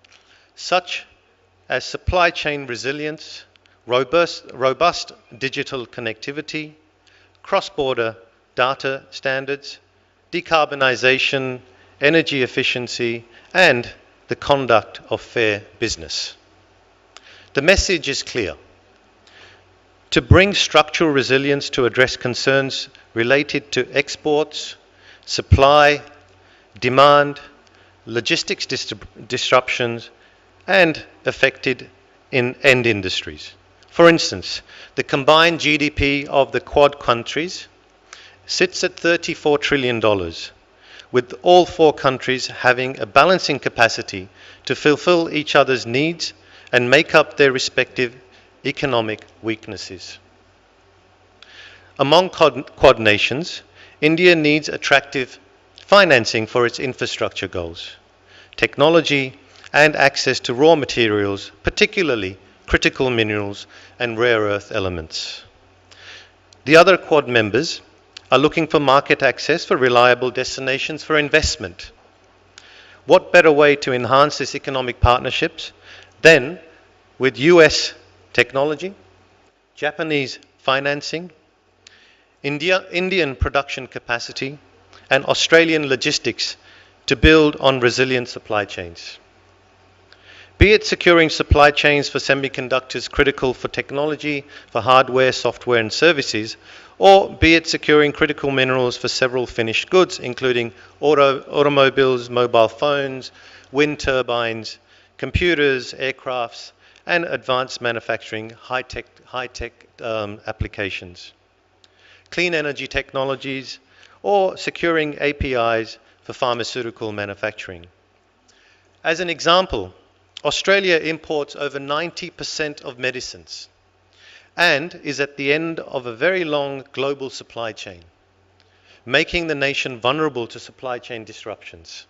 such as supply chain resilience, robust digital connectivity, cross-border data standards, decarbonization, energy efficiency, and the conduct of fair business. The message is clear. To bring structural resilience to address concerns related to exports, supply, demand, logistics disruptions, and affected in end industries. For instance, the combined GDP of the Quad countries sits at $34 trillion, with all four countries having a balancing capacity to fulfill each other's needs and make up their respective economic weaknesses. Among Quad nations, India needs attractive financing for its infrastructure goals, technology, and access to raw materials, particularly critical minerals and rare earth elements. The other Quad members are looking for market access for reliable destinations for investment. What better way to enhance this economic partnerships than with US technology, Japanese financing, Indian production capacity, and Australian logistics to build on resilient supply chains. Be it securing supply chains for semiconductors critical for technology, for hardware, software, and services, or be it securing critical minerals for several finished goods, including automobiles, mobile phones, wind turbines, computers, aircrafts, and advanced manufacturing, high-tech applications. Clean energy technologies, or securing APIs for pharmaceutical manufacturing. As an example, Australia imports over 90% of medicines and is at the end of a very long global supply chain, making the nation vulnerable to supply chain disruptions.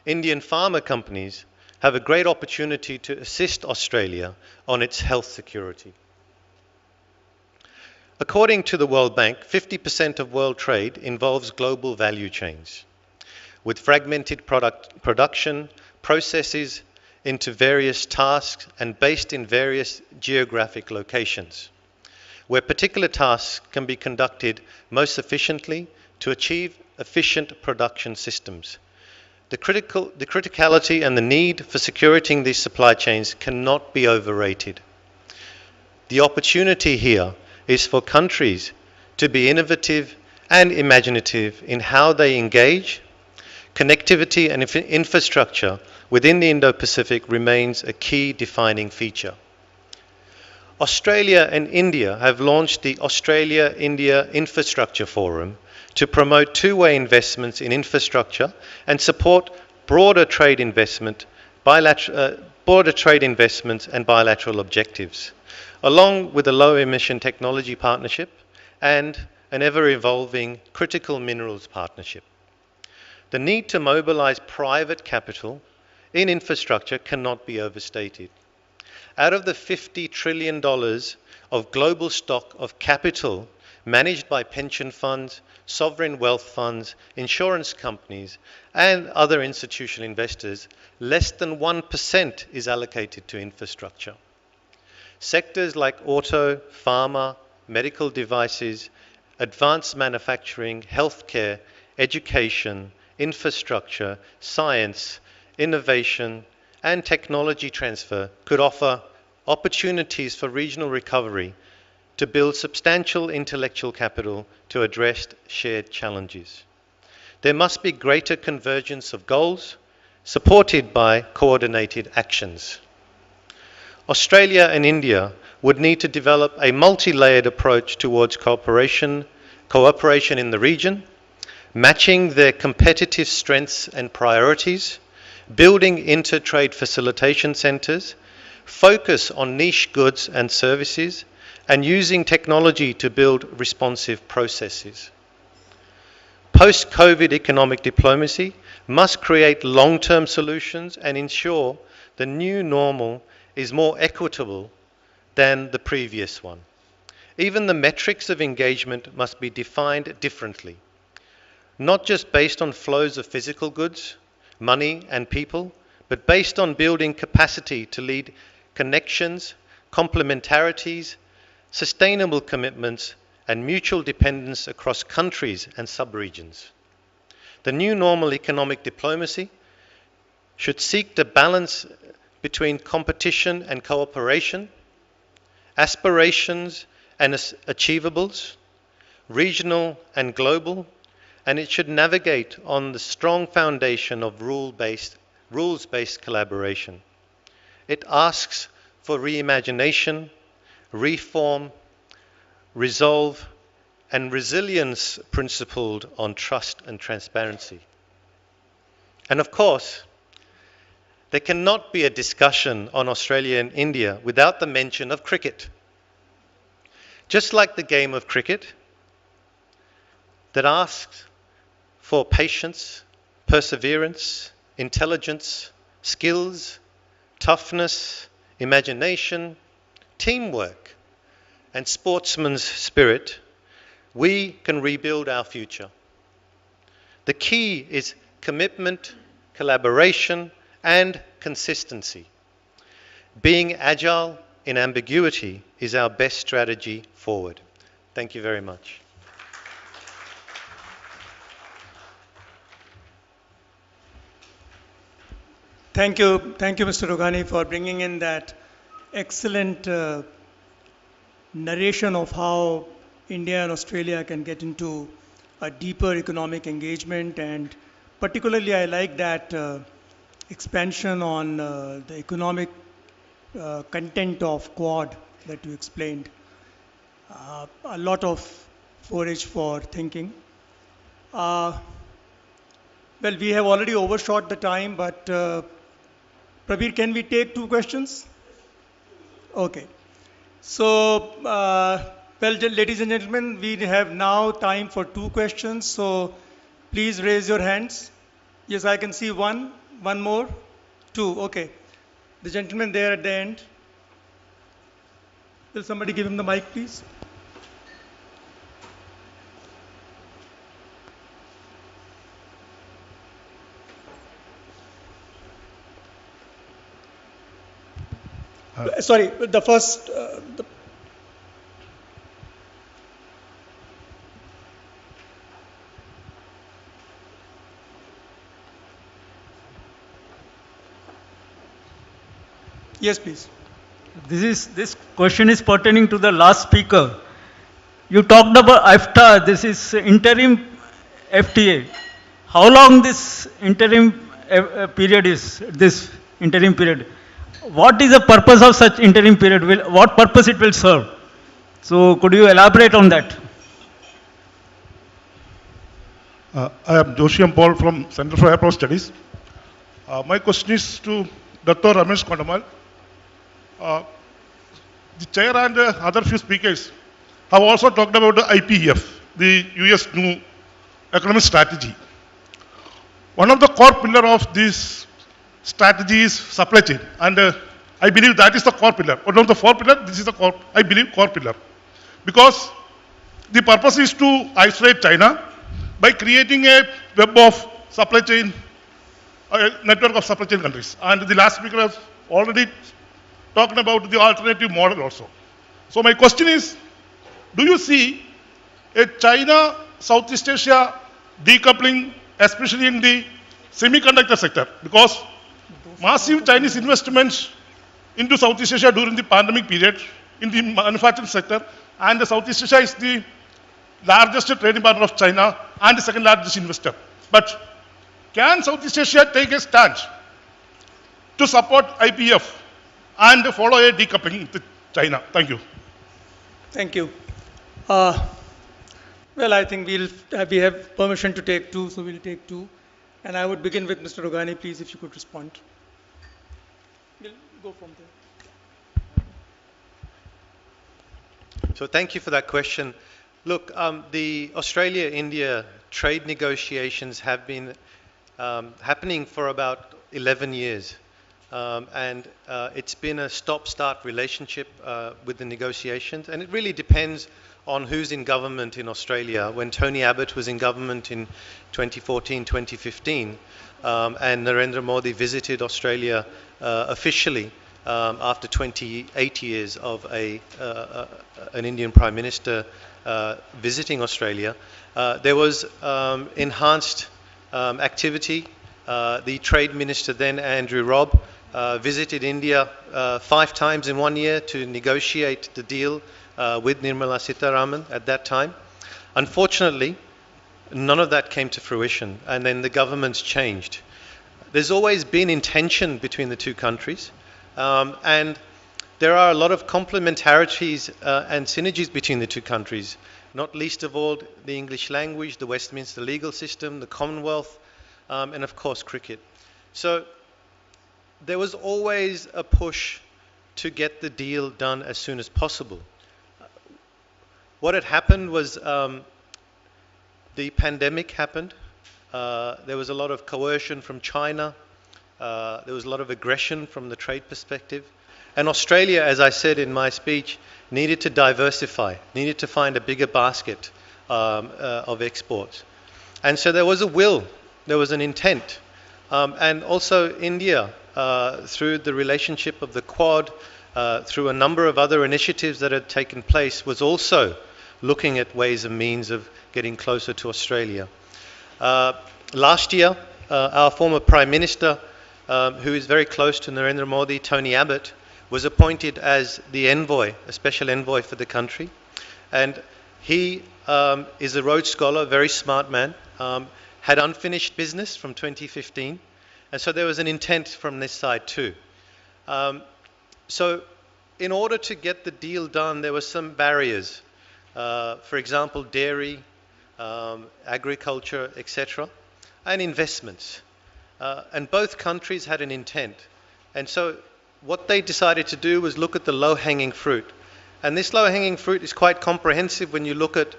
Indian pharma companies have a great opportunity to assist Australia on its health security. According to the World Bank, 50% of world trade involves global value chains, with fragmented production, processes into various tasks and based in various geographic locations, where particular tasks can be conducted most efficiently to achieve efficient production systems. The criticality and the need for securing these supply chains cannot be overrated. The opportunity here is for countries to be innovative and imaginative in how they engage. Connectivity and infrastructure within the Indo-Pacific remains a key defining feature. Australia and India have launched the Australia-India Infrastructure Forum to promote two-way investments in infrastructure and support broader trade investments and bilateral objectives, along with a low-emission technology partnership and an ever-evolving critical minerals partnership. The need to mobilize private capital in infrastructure cannot be overstated. Out of the $50 trillion of global stock of capital managed by pension funds, sovereign wealth funds, insurance companies, and other institutional investors, less than 1% is allocated to infrastructure. Sectors like auto, pharma, medical devices, advanced manufacturing, healthcare, education, infrastructure, science, innovation, and technology transfer could offer opportunities for regional recovery to build substantial intellectual capital to address shared challenges. There must be greater convergence of goals, supported by coordinated actions. Australia and India would need to develop a multi-layered approach towards cooperation in the region, matching their competitive strengths and priorities, building inter-trade facilitation centres, focus on niche goods and services, and using technology to build responsive processes. Post-COVID economic diplomacy must create long-term solutions and ensure the new normal is more equitable than the previous one. Even the metrics of engagement must be defined differently, not just based on flows of physical goods, money, and people, but based on building capacity to lead connections, complementarities, sustainable commitments, and mutual dependence across countries and sub-regions. The new normal economic diplomacy should seek to balance between competition and cooperation, aspirations and achievables, regional and global, and it should navigate on the strong foundation of rules-based collaboration. It asks for reimagination, reform, resolve, and resilience principled on trust and transparency. And of course, there cannot be a discussion on Australia and India without the mention of cricket. Just like the game of cricket that asks for patience, perseverance, intelligence, skills, toughness, imagination, teamwork, and sportsman's spirit, we can rebuild our future. The key is commitment, collaboration, and consistency. Being agile in ambiguity is our best strategy forward. Thank you very much. Thank you, Mr. Roghani, for bringing in that excellent narration of how India and Australia can get into a deeper economic engagement, and particularly I like that expansion on the economic content of Quad that you explained. A lot of forage for thinking. Well, we have already overshot the time, but Prabir, can we take 2 questions? Okay. So, well, ladies and gentlemen, we have now time for 2 questions. So, please raise your hands. Yes, I can see one. One more. 2. Okay. The gentleman there at the end. Will somebody give him the mic, please? Sorry, the first. Yes, please. This question is pertaining to the last speaker. You talked about AFTA. This is interim FTA. How long this interim period is? This interim period. What is the purpose of such interim period? What purpose it will serve? So could you elaborate on that? I am Joshi Paul from Center for Airport Studies. My question is to Dr. Ramesh Kondamal. The chair and other few speakers have also talked about the IPEF, the US new economic strategy. One of the core pillars of this strategy is supply chain, and I believe that is the core pillar. One of the four pillars, this is the core, I believe, core pillar. Because the purpose is to isolate China by creating a web of supply chain, a network of supply chain countries. And the last speaker has already talked about the alternative model also. So my question is, do you see a China-Southeast Asia decoupling, especially in the semiconductor sector? Because massive Chinese investments into Southeast Asia during the pandemic period in the manufacturing sector, and the Southeast Asia is the largest trading partner of China and the second largest investor. But can Southeast Asia take a stand to support IPF and follow a decoupling with China? Thank you. Thank you. Well, I think we have permission to take two, so we'll take two. And I would begin with Mr. Rogani, please, if you could respond. We'll go from there. So thank you for that question. Look, the Australia-India trade negotiations have been happening for about 11 years. And it's been a stop-start relationship with the negotiations. And it really depends on who's in government in Australia. When Tony Abbott was in government in 2014, 2015, and Narendra Modi visited Australia officially after 28 years of an Indian Prime Minister visiting Australia, there was enhanced activity. The Trade Minister then, Andrew Robb, visited India 5 times in 1 year to negotiate the deal with Nirmala Sitharaman at that time. Unfortunately, none of that came to fruition, and then the governments changed. There's always been intention between the two countries, and there are a lot of complementarities and synergies between the two countries, not least of all the English language, the Westminster legal system, the Commonwealth, and of course cricket. So there was always a push to get the deal done as soon as possible. What had happened was the pandemic happened. There was a lot of coercion from China. There was a lot of aggression from the trade perspective. And Australia, as I said in my speech, needed to diversify, needed to find a bigger basket of exports. And so there was a will, there was an intent. And also India, through the relationship of the Quad, through a number of other initiatives that had taken place, was also looking at ways and means of getting closer to Australia. Last year, our former Prime Minister, who is very close to Narendra Modi, Tony Abbott, was appointed as the envoy, a special envoy for the country. And he is a Rhodes Scholar, very smart man, had unfinished business from 2015. And so there was an intent from this side too. So in order to get the deal done, there were some barriers. For example, dairy, agriculture, etc., and investments. And both countries had an intent. And so what they decided to do was look at the low-hanging fruit. And this low-hanging fruit is quite comprehensive when you look at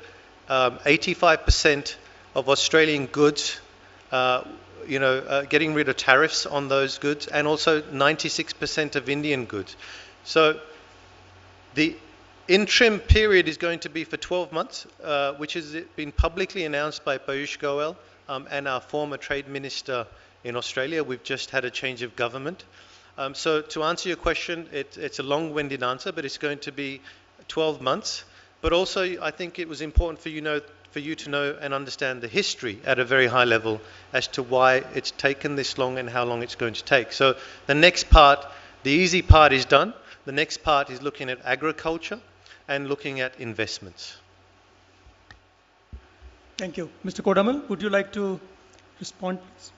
85% of Australian goods, getting rid of tariffs on those goods, and also 96% of Indian goods. So the interim period is going to be for 12 months, which has been publicly announced by Piyush Goyal and our former Trade Minister in Australia. We've just had a change of government. So to answer your question, it's a long-winded answer, but it's going to be 12 months. But also, I think it was important for you to know and understand the history at a very high level as to why it's taken this long and how long it's going to take. So the next part, the easy part is done. The next part is looking at agriculture and looking at investments. Thank you. Mr. Kodamal, would you like to respond, please?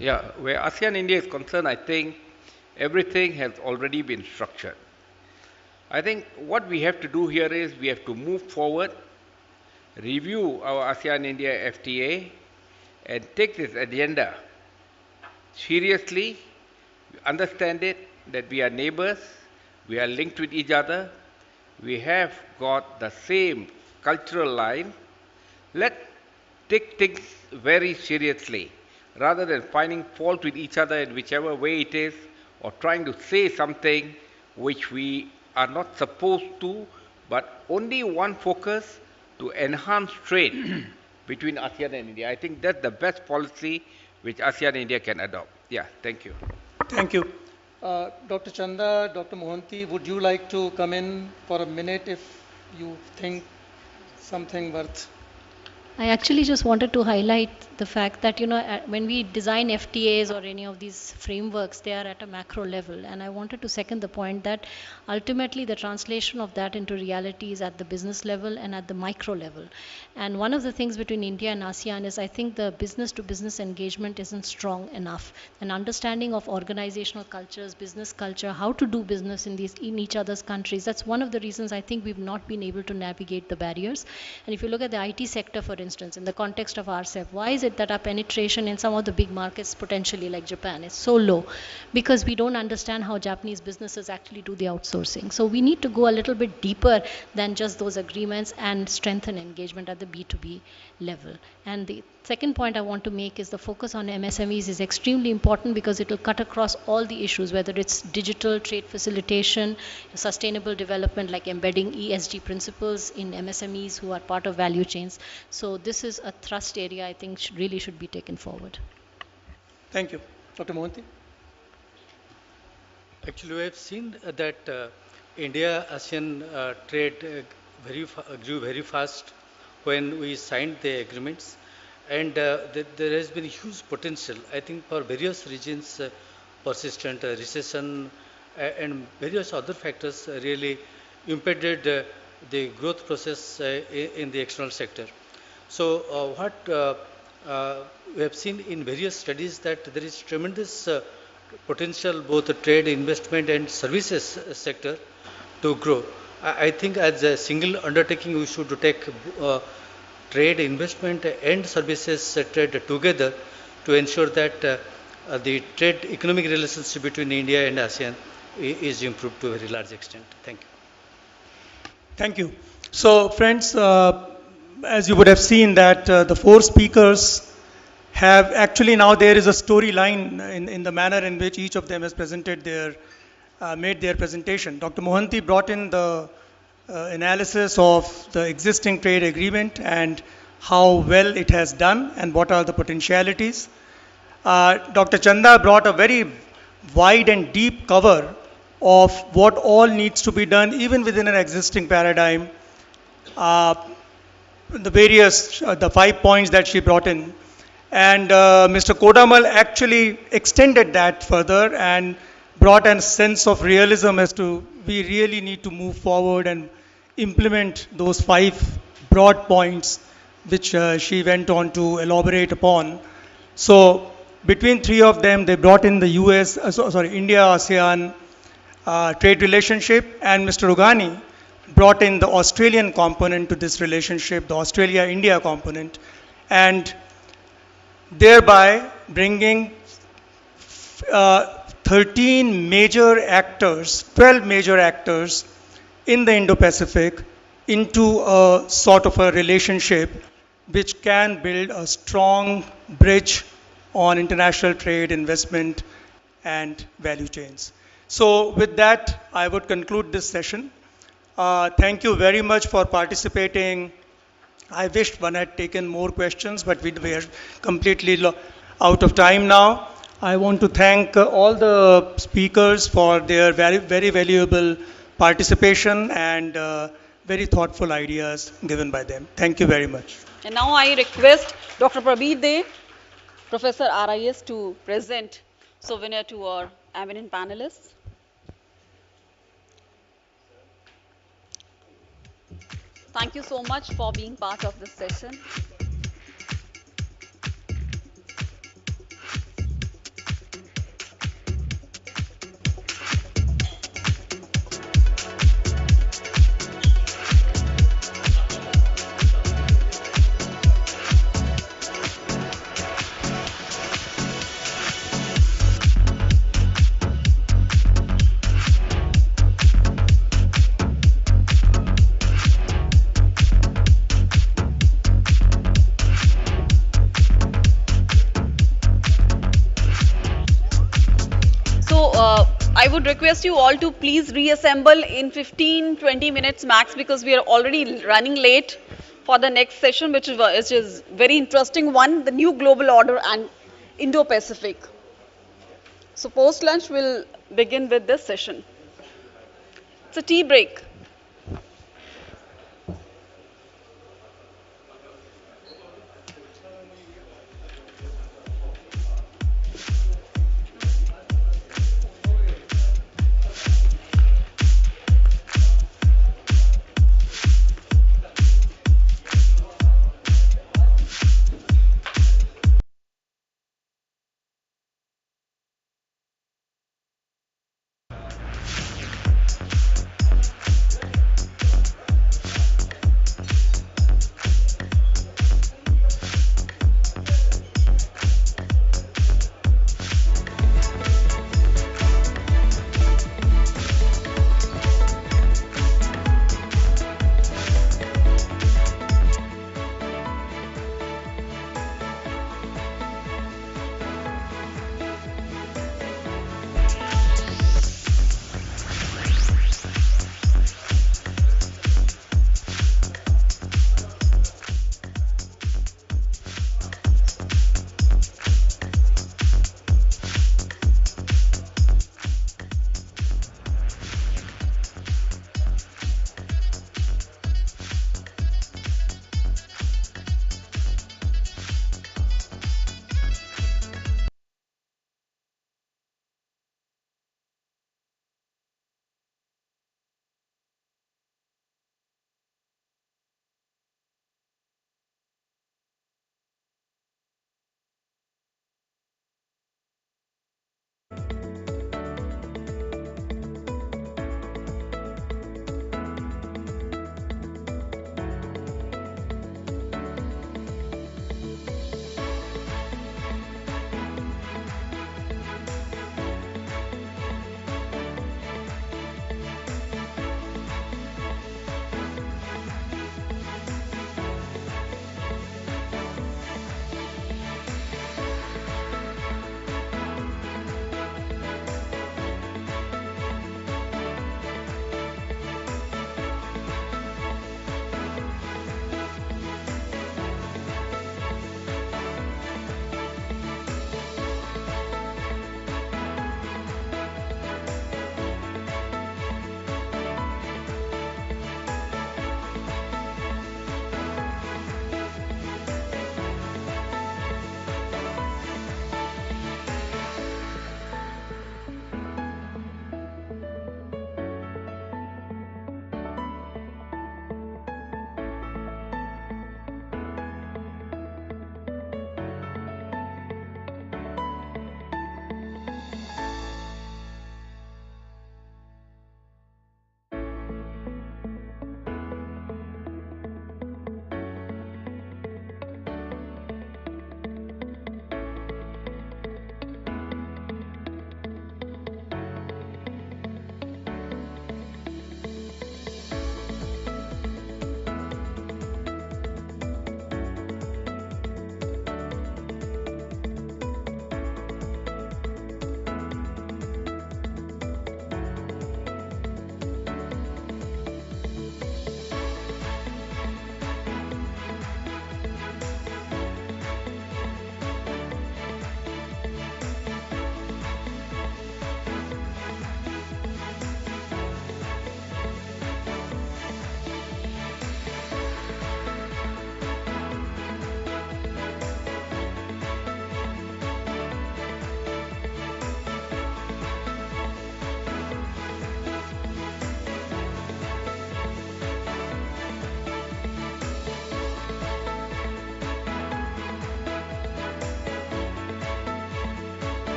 Yeah, where ASEAN-India is concerned, I think everything has already been structured. I think what we have to do here is we have to move forward, review our ASEAN-India FTA, and take this agenda seriously, understand it, that we are neighbors, we are linked with each other, we have got the same cultural line. Let's take things very seriously, rather than finding fault with each other in whichever way it is, or trying to say something which we are not supposed to, but only one focus to enhance trade between ASEAN and India. I think that's the best policy which ASEAN and India can adopt. Yeah, thank you. Thank you. Dr. Chanda, Dr. Mohanty, would you like to come in for a minute if you think something worth? I actually just wanted to highlight the fact that, when we design FTAs or any of these frameworks, they are at a macro level. And I wanted to second the point that ultimately the translation of that into reality is at the business level and at the micro level. And one of the things between India and ASEAN is I think the business to business engagement isn't strong enough. An understanding of organizational cultures, business culture, how to do business in each other's countries. That's one of the reasons I think we've not been able to navigate the barriers. And if you look at the IT sector, for instance, in the context of RCEP, why is it that our penetration in some of the big markets, potentially like Japan, is so low? Because we don't understand how Japanese businesses actually do the outsourcing. So we need to go a little bit deeper than just those agreements and strengthen engagement at the B2B level. And the second point I want to make is the focus on MSMEs is extremely important because it will cut across all the issues, whether it's digital trade facilitation, sustainable development like embedding ESG principles in MSMEs who are part of value chains. So this is a thrust area I think really should be taken forward. Thank you. Dr. Mohanty? Actually, we have seen that India-ASEAN trade grew very fast when we signed the agreements, and there has been huge potential, I think, for various regions, persistent recession and various other factors really impeded the growth process in the external sector. So what we have seen in various studies that there is tremendous potential both the trade, investment and services sector to grow. I think as a single undertaking we should take trade, investment and services trade together to ensure that the trade economic relationship between India and ASEAN is improved to a very large extent. Thank you. Thank you. So friends, as you would have seen that the four speakers have actually now there is a storyline in the manner in which each of them has presented made their presentation. Dr. Mohanty brought in the analysis of the existing trade agreement and how well it has done and what are the potentialities. Dr. Chanda brought a very wide and deep cover of what all needs to be done even within an existing paradigm. The 5 points that she brought in. And Mr. Kodamal actually extended that further and brought a sense of realism as to we really need to move forward and implement those 5 broad points which she went on to elaborate upon. So between 3 of them, they brought in the India-ASEAN trade relationship, and Mr. Rugani brought in the Australian component to this relationship, the Australia-India component, and thereby bringing 13 major actors, 12 major actors in the Indo-Pacific into a sort of a relationship which can build a strong bridge on international trade, investment, and value chains. So with that, I would conclude this session. Thank you very much for participating I wished one had taken more questions, but we are completely out of time now. I want to thank all the speakers for their very valuable participation and very thoughtful ideas given by them. Thank you very much. And now I request Dr. Prabir De, Professor RIS, to present souvenir to our eminent panelists. Thank you so much for being part of this session. I would request you all to please reassemble in 15-20 minutes max, because we are already running late for the next session, which is very interesting one, the new global order and Indo-Pacific. So post lunch we'll begin with this session. It's a tea break.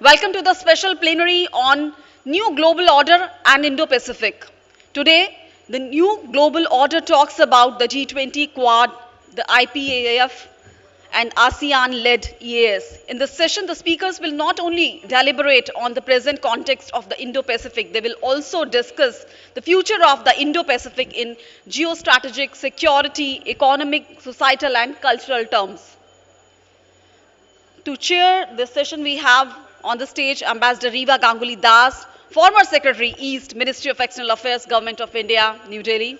Welcome to the special plenary on New Global Order and Indo-Pacific. Today, the new global order talks about the G20 Quad, the IPAF, and ASEAN-led EAS. In this session, the speakers will not only deliberate on the present context of the Indo-Pacific, they will also discuss the future of the Indo-Pacific in geostrategic, security, economic, societal, and cultural terms. To chair this session, we have on the stage Ambassador Riva Ganguly Das, former Secretary East, Ministry of External Affairs, Government of India, New Delhi.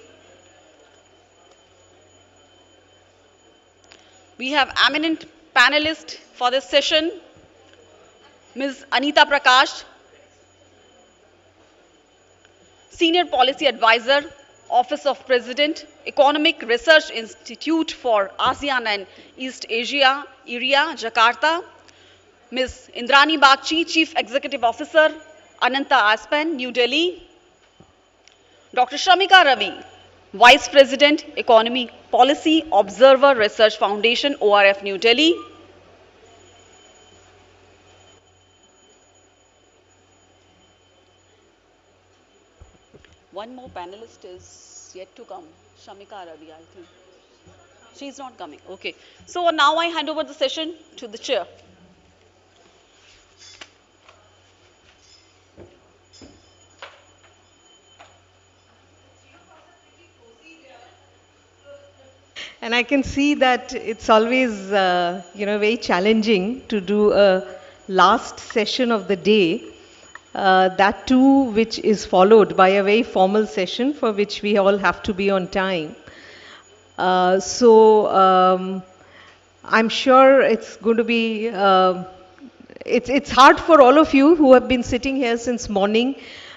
We have eminent panelists for this session, Ms. Anita Prakash, Senior Policy Advisor, Office of President, Economic Research Institute for ASEAN and East Asia, Area, Jakarta. Ms. Indrani Bagchi, Chief Executive Officer, Ananta Aspen, New Delhi. Dr. Shamika Ravi, Vice President, Economy Policy Observer Research Foundation, ORF, New Delhi. One more panelist is yet to come, Shamika Ravi, I think. She's not coming. Okay. So now I hand over the session to the chair. And I can see that it's always, very challenging to do a last session of the day, that too which is followed by a very formal session for which we all have to be on time. I'm sure it's going to be, it's hard for all of you who have been sitting here since morning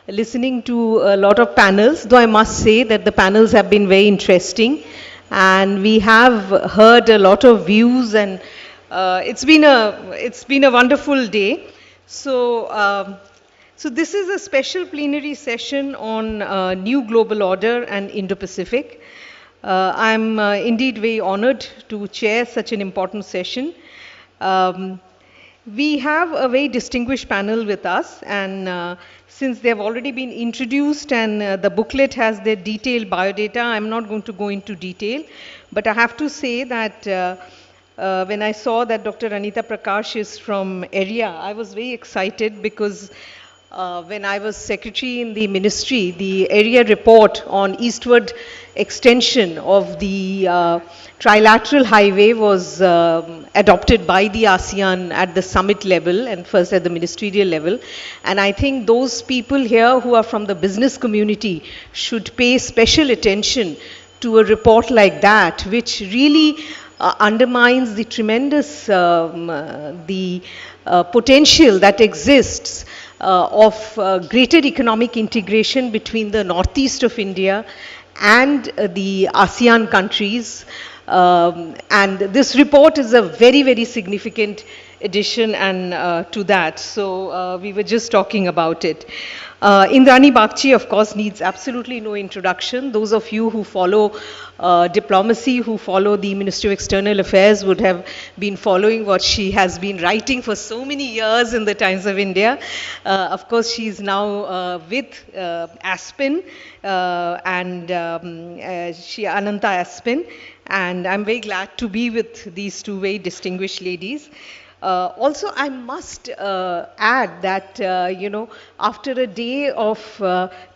listening to a lot of panels, though I must say that the panels have been very interesting. And we have heard a lot of views, and it's been a wonderful day. So this is a special plenary session on new global order and Indo-Pacific. I'm indeed very honored to chair such an important session. We have a very distinguished panel with us, and since they have already been introduced and the booklet has their detailed biodata, I'm not going to go into detail, but I have to say that when I saw that Dr. Anita Prakash is from area, I was very excited because when I was secretary in the ministry, the area report on eastward extension of the trilateral highway was adopted by the ASEAN at the summit level and first at the ministerial level. And I think those people here who are from the business community should pay special attention to a report like that, which really undermines the tremendous potential that exists of greater economic integration between the northeast of India and the ASEAN countries. And this report is a very, very significant addition and to that. So we were just talking about it. Indrani Bagchi, of course, needs absolutely no introduction. Those of you who follow diplomacy, who follow the Ministry of External Affairs would have been following what she has been writing for so many years in the Times of India. Of course, she is now with Aspen and Ananta Aspen. And I'm very glad to be with these two very distinguished ladies. Also, I must add that, after a day of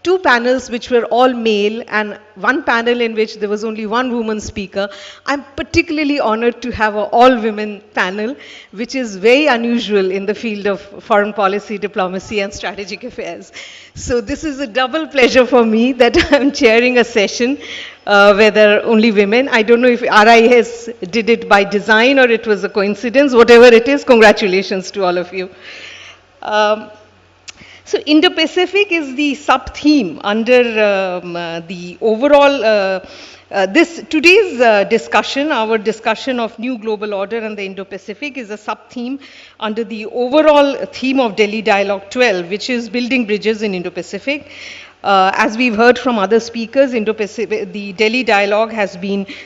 two panels which were all male and one panel in which there was only one woman speaker, I'm particularly honored to have an all-women panel, which is very unusual in the field of foreign policy, diplomacy, and strategic affairs. So this is a double pleasure for me that I'm chairing a session where there are only women. I don't know if RIS did it by design or it was a coincidence. Whatever it is, congratulations to all of you. So Indo-Pacific is the sub-theme under the overall, today's discussion, our discussion of new global order and the Indo-Pacific is a sub-theme under the overall theme of Delhi Dialogue 12, which is building bridges in Indo-Pacific. As we've heard from other speakers, the Delhi Dialogue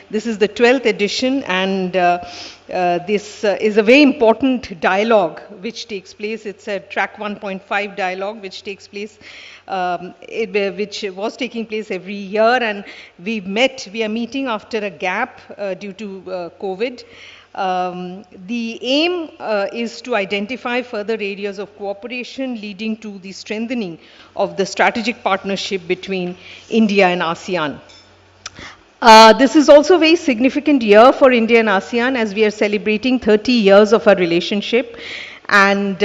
this is the 12th edition, and this is a very important dialogue which takes place. It's a track 1.5 dialogue which takes place, which was taking place every year, and we are meeting after a gap due to COVID. The aim is to identify further areas of cooperation leading to the strengthening of the strategic partnership between India and ASEAN. This is also a very significant year for India and ASEAN as we are celebrating 30 years of our relationship. And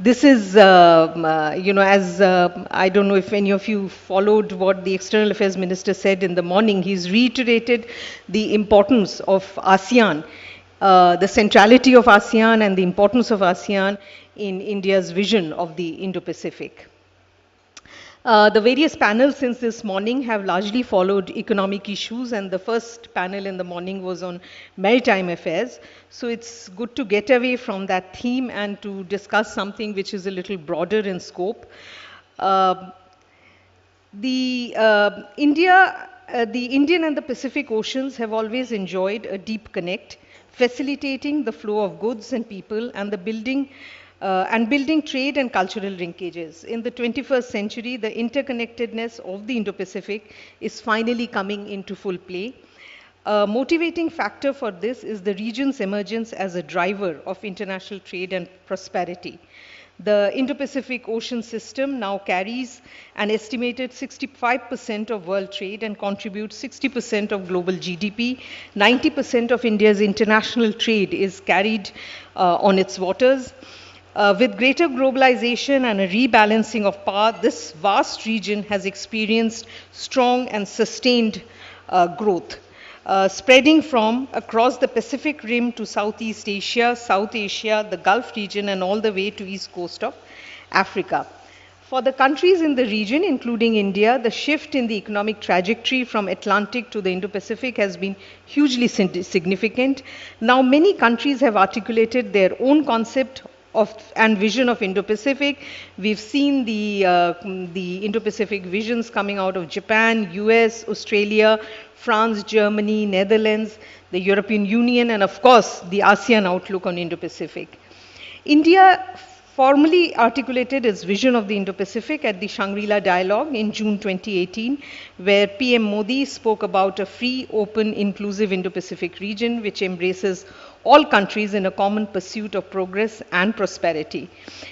this is, as I don't know if any of you followed what the External Affairs Minister said in the morning, he's reiterated the importance of ASEAN, the centrality of ASEAN and the importance of ASEAN in India's vision of the Indo-Pacific. The various panels since this morning have largely followed economic issues, and the first panel in the morning was on maritime affairs. So it's good to get away from that theme and to discuss something which is a little broader in scope. The Indian and the Pacific Oceans have always enjoyed a deep connect, facilitating the flow of goods and people and building trade and cultural linkages. In the 21st century, the interconnectedness of the Indo-Pacific is finally coming into full play. A motivating factor for this is the region's emergence as a driver of international trade and prosperity. The Indo-Pacific Ocean system now carries an estimated 65% of world trade and contributes 60% of global GDP. 90% of India's international trade is carried on its waters. With greater globalization and a rebalancing of power, this vast region has experienced strong and sustained growth. Spreading from across the Pacific Rim to Southeast Asia, South Asia, the Gulf region, and all the way to east coast of Africa. For the countries in the region, including India, the shift in the economic trajectory from Atlantic to the Indo-Pacific has been hugely significant. Now, many countries have articulated their own concept and vision of Indo-Pacific. We've seen the Indo-Pacific visions coming out of Japan, US, Australia, France, Germany, Netherlands, the European Union, and of course, the ASEAN outlook on Indo-Pacific. India formally articulated its vision of the Indo-Pacific at the Shangri-La Dialogue in June 2018, where PM Modi spoke about a free, open, inclusive Indo-Pacific region which embraces all countries in a common pursuit of progress and prosperity.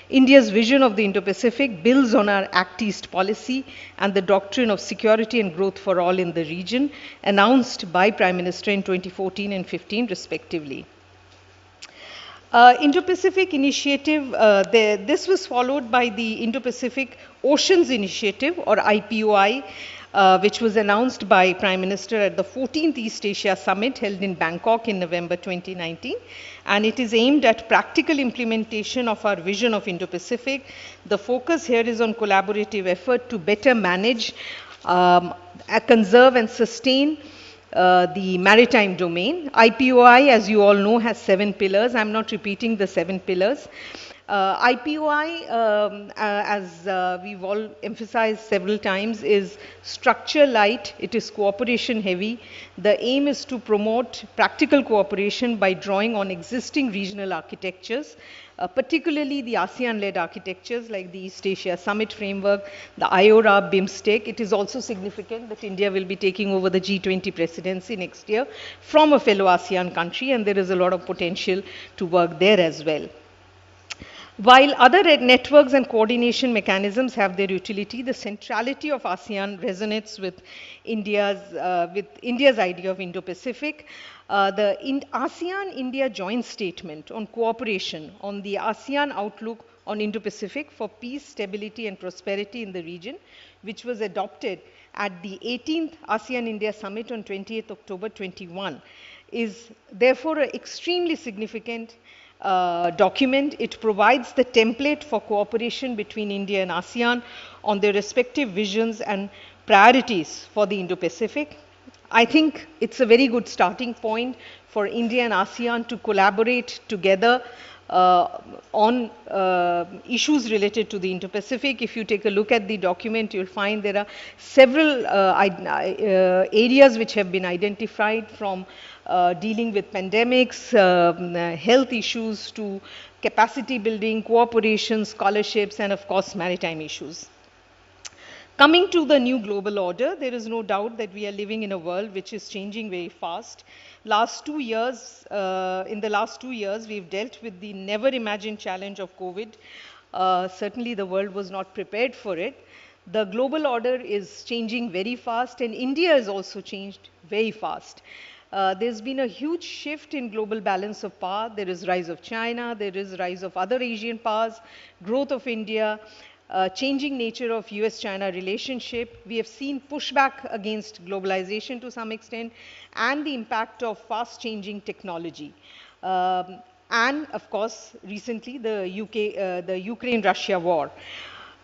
India's vision of the Indo-Pacific builds on our Act East policy and the doctrine of security and growth for all in the region, announced by Prime Minister in 2014 and 15 respectively. Indo-Pacific Initiative, this was followed by the Indo-Pacific Oceans Initiative, or IPOI, which was announced by Prime Minister at the 14th East Asia Summit held in Bangkok in November 2019. And it is aimed at practical implementation of our vision of Indo-Pacific. The focus here is on collaborative effort to better manage, conserve and sustain the maritime domain. IPOI, as you all know, has 7 pillars. I'm not repeating the 7 pillars. IPOI, as we've all emphasized several times, is structure light, it is cooperation heavy. The aim is to promote practical cooperation by drawing on existing regional architectures, particularly the ASEAN-led architectures like the East Asia Summit Framework, the IORA, BIMSTEC. It is also significant that India will be taking over the G20 presidency next year from a fellow ASEAN country, and there is a lot of potential to work there as well. While other networks and coordination mechanisms have their utility, the centrality of ASEAN resonates with India's idea of Indo-Pacific. The ASEAN-India joint statement on cooperation on the ASEAN outlook on Indo-Pacific for peace, stability and prosperity in the region, which was adopted at the 18th ASEAN-India Summit on 28th October 21, is therefore an extremely significant document. It provides the template for cooperation between India and ASEAN on their respective visions and priorities for the Indo-Pacific. I think it's a very good starting point for India and ASEAN to collaborate together on issues related to the Indo-Pacific. If you take a look at the document, you'll find there are several areas which have been identified, from dealing with pandemics, health issues, to capacity building, cooperation, scholarships, and of course maritime issues. Coming to the new global order, there is no doubt that we are living in a world which is changing very fast. In the last 2 years, we've dealt with the never imagined challenge of COVID. Certainly the world was not prepared for it. The global order is changing very fast, and India has also changed very fast. There's been a huge shift in global balance of power. There is rise of China, there is rise of other Asian powers, growth of India, changing nature of US-China relationship. We have seen pushback against globalization to some extent, and the impact of fast-changing technology. And of course, recently the Ukraine-Russia war.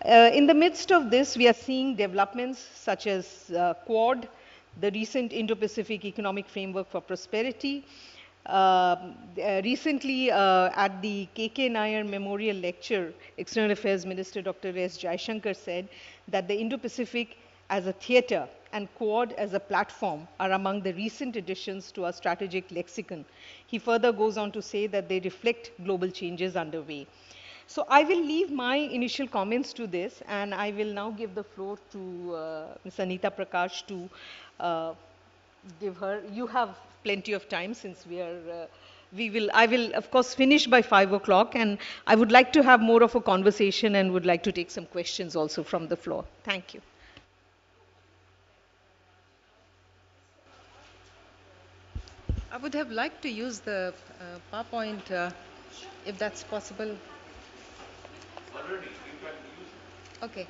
In the midst of this, we are seeing developments such as Quad, the recent Indo-Pacific Economic Framework for Prosperity. Recently, at the KK Nair Memorial Lecture, External Affairs Minister Dr. S. Jaishankar said that the Indo-Pacific as a theater and Quad as a platform are among the recent additions to our strategic lexicon. He further goes on to say that they reflect global changes underway. So I will leave my initial comments to this, and I will now give the floor to Ms. Anita Prakash to give her. You have plenty of time since I will of course finish by 5 o'clock, and I would like to have more of a conversation and would like to take some questions also from the floor. Thank you. I would have liked to use the PowerPoint if that's possible. Okay.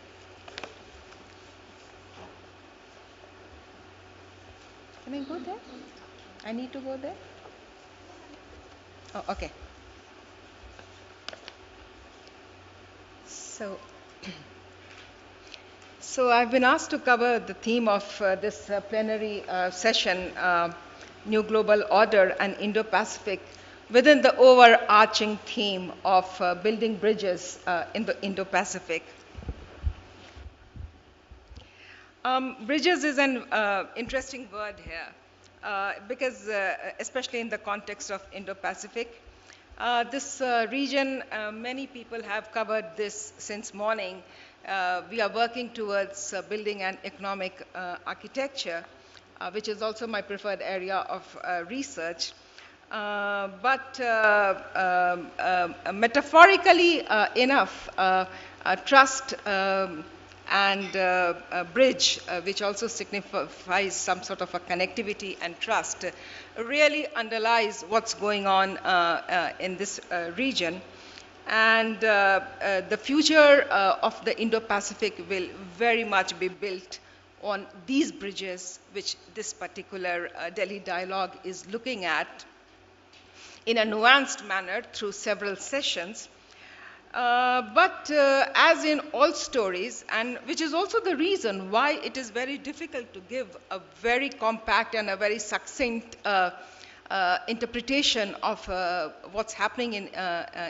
Can I go there? I need to go there? Oh, okay. So I've been asked to cover the theme of this plenary session, New Global Order and Indo-Pacific, within the overarching theme of building bridges in the Indo-Pacific. Bridges is an interesting word here because especially in the context of Indo-Pacific, this region, many people have covered this since morning. We are working towards building an economic architecture, which is also my preferred area of research. But metaphorically enough, trust and bridge, which also signifies some sort of a connectivity and trust, really underlies what's going on in this region. And the future of the Indo-Pacific will very much be built on these bridges, which this particular Delhi Dialogue is looking at in a nuanced manner through several sessions. But as in all stories, and which is also the reason why it is very difficult to give a very compact and a very succinct interpretation of what's happening in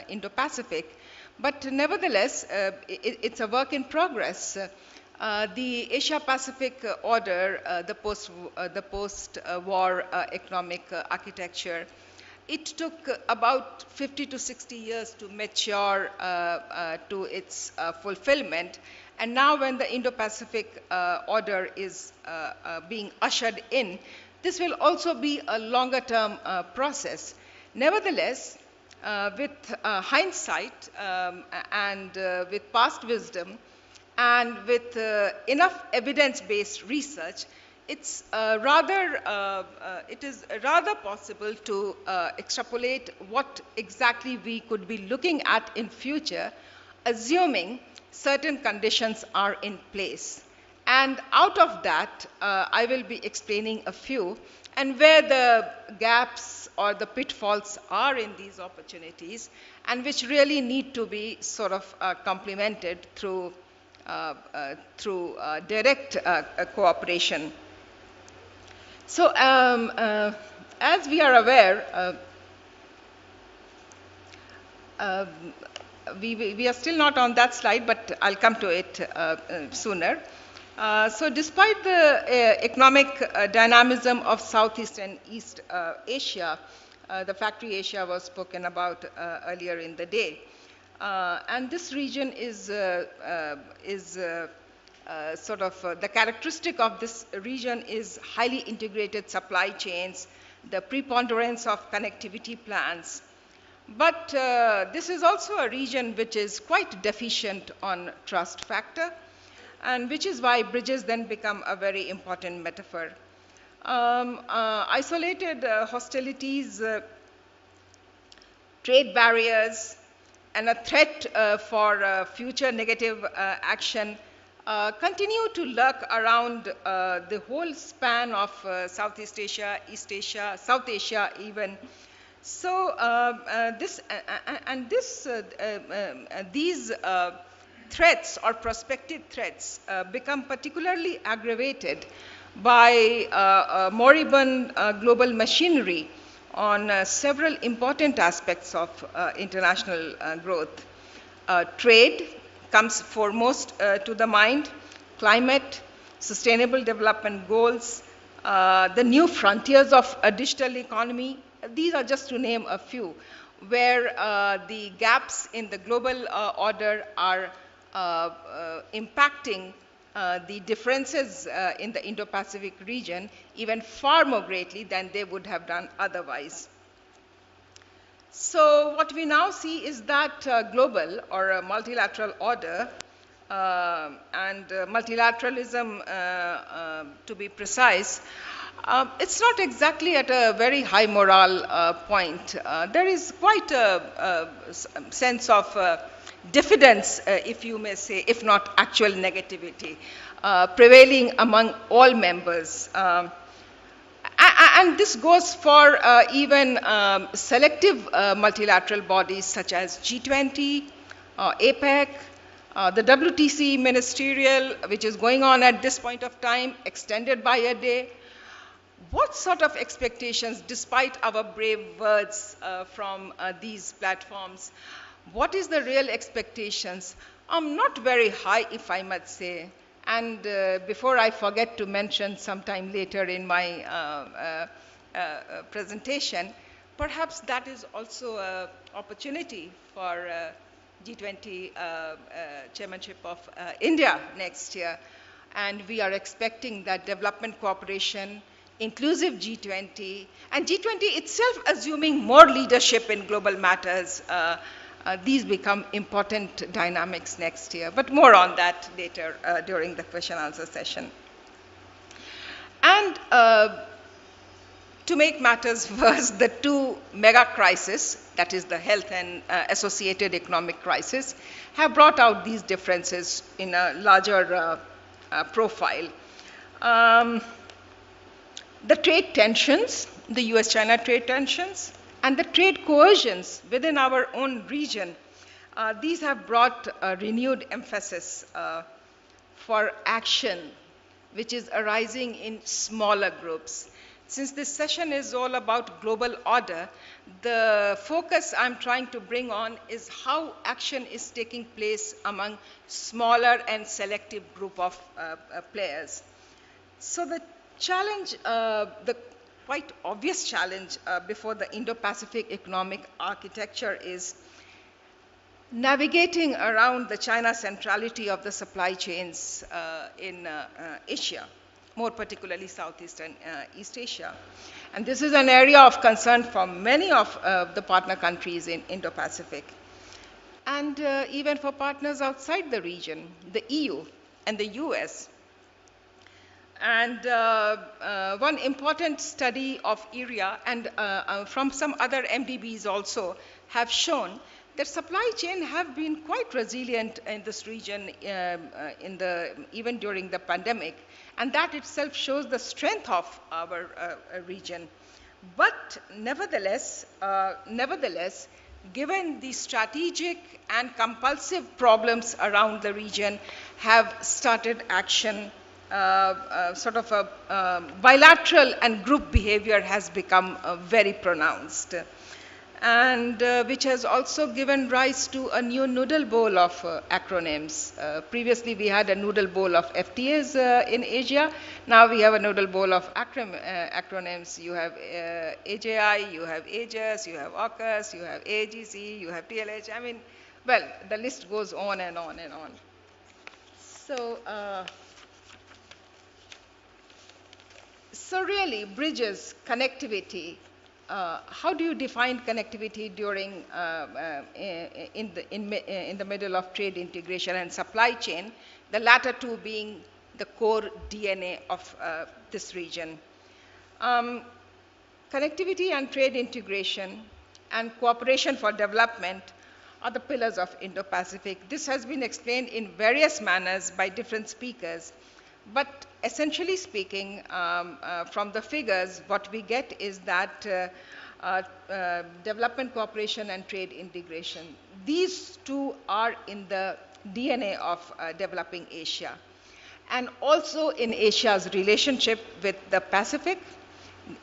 Indo-Pacific. But nevertheless, it's a work in progress. The Asia-Pacific order, the post-war economic architecture, it took about 50 to 60 years to mature to its fulfillment. And now when the Indo-Pacific order is being ushered in, this will also be a longer-term process. Nevertheless, with hindsight and with past wisdom and with enough evidence-based research, it is rather possible to extrapolate what exactly we could be looking at in future, assuming certain conditions are in place. And out of that, I will be explaining a few, and where the gaps or the pitfalls are in these opportunities, and which really need to be sort of complemented through direct cooperation. So, as we are aware, we are still not on that slide, but I'll come to it sooner. So despite the economic dynamism of Southeast and East Asia, the factory Asia was spoken about earlier in the day. And this region is sort of the characteristic of this region is highly integrated supply chains, the preponderance of connectivity plans. But this is also a region which is quite deficient on trust factor, and which is why bridges then become a very important metaphor. Isolated hostilities, trade barriers, and a threat for future negative action continue to lurk around the whole span of Southeast Asia, East Asia, South Asia even. So these threats or prospective threats become particularly aggravated by moribund global machinery on several important aspects of international growth. Trade comes foremost to the mind, climate, sustainable development goals, the new frontiers of a digital economy. These are just to name a few, where the gaps in the global order are impacting the differences in the Indo-Pacific region even far more greatly than they would have done otherwise. So what we now see is that global or a multilateral order and multilateralism, to be precise, it's not exactly at a very high morale point. There is quite a sense of diffidence, if you may say, if not actual negativity, prevailing among all members. And this goes for even selective multilateral bodies such as G20, APEC, the WTC ministerial, which is going on at this point of time, extended by a day. What sort of expectations, despite our brave words from these platforms, what is the real expectations? Not very high, if I must say. And before I forget to mention sometime later in my presentation, perhaps that is also an opportunity for G20 chairmanship of India next year. And we are expecting that development cooperation, inclusive G20, and G20 itself assuming more leadership in global matters, these become important dynamics next year. But more on that later during the question-answer session. And to make matters worse, the two mega crises, that is the health and associated economic crisis, have brought out these differences in a larger profile. The trade tensions, the US-China trade tensions, and the trade coercions within our own region, these have brought a renewed emphasis for action, which is arising in smaller groups. Since this session is all about global order, the focus I'm trying to bring on is how action is taking place among smaller and selective group of players. So the challenge, the quite obvious challenge before the Indo-Pacific economic architecture is navigating around the China centrality of the supply chains in Asia, more particularly Southeast and East Asia. And this is an area of concern for many of the partner countries in Indo-Pacific. And even for partners outside the region, the EU and the US. And one important study of area and from some other MDBs also have shown that supply chain have been quite resilient in this region even during the pandemic. And that itself shows the strength of our region. But nevertheless, given the strategic and compulsive problems around the region, have started action. Sort of a bilateral and group behavior has become very pronounced, and which has also given rise to a new noodle bowl of acronyms. Previously, we had a noodle bowl of FTAs in Asia. Now we have a noodle bowl of acronyms. You have AJI, you have AGES, you have AUKUS, you have AGC, you have TLH. I mean, well, the list goes on and on and on. So, so really, bridges, connectivity. How do you define connectivity during in the middle of trade integration and supply chain? The latter two being the core DNA of this region. Connectivity and trade integration and cooperation for development are the pillars of Indo-Pacific. This has been explained in various manners by different speakers. But essentially speaking, from the figures, what we get is that development cooperation and trade integration, these two are in the DNA of developing Asia. And also in Asia's relationship with the Pacific,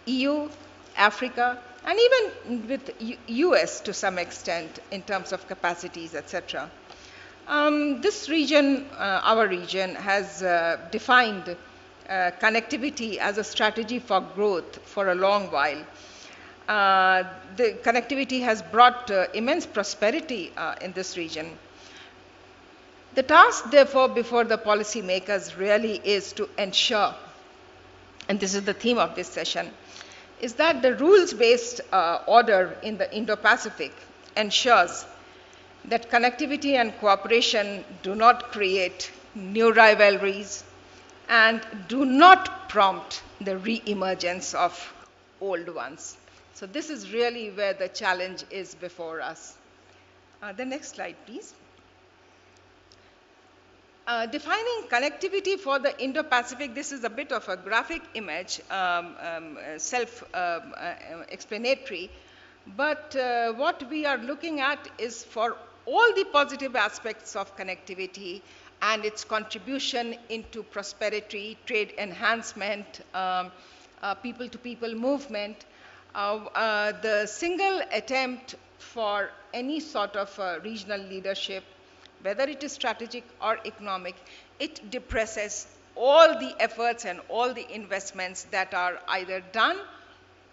EU, Africa, and even with US to some extent in terms of capacities, etc. This region, our region, has defined connectivity as a strategy for growth for a long while. The connectivity has brought immense prosperity in this region. The task, therefore, before the policymakers really is to ensure, and this is the theme of this session, is that the rules-based order in the Indo-Pacific ensures that connectivity and cooperation do not create new rivalries and do not prompt the re-emergence of old ones. So this is really where the challenge is before us. The next slide, please. Defining connectivity for the Indo-Pacific, this is a bit of a graphic image, self-explanatory, but what we are looking at is for all the positive aspects of connectivity and its contribution into prosperity, trade enhancement, people-to-people movement, the single attempt for any sort of regional leadership, whether it is strategic or economic, it depresses all the efforts and all the investments that are either done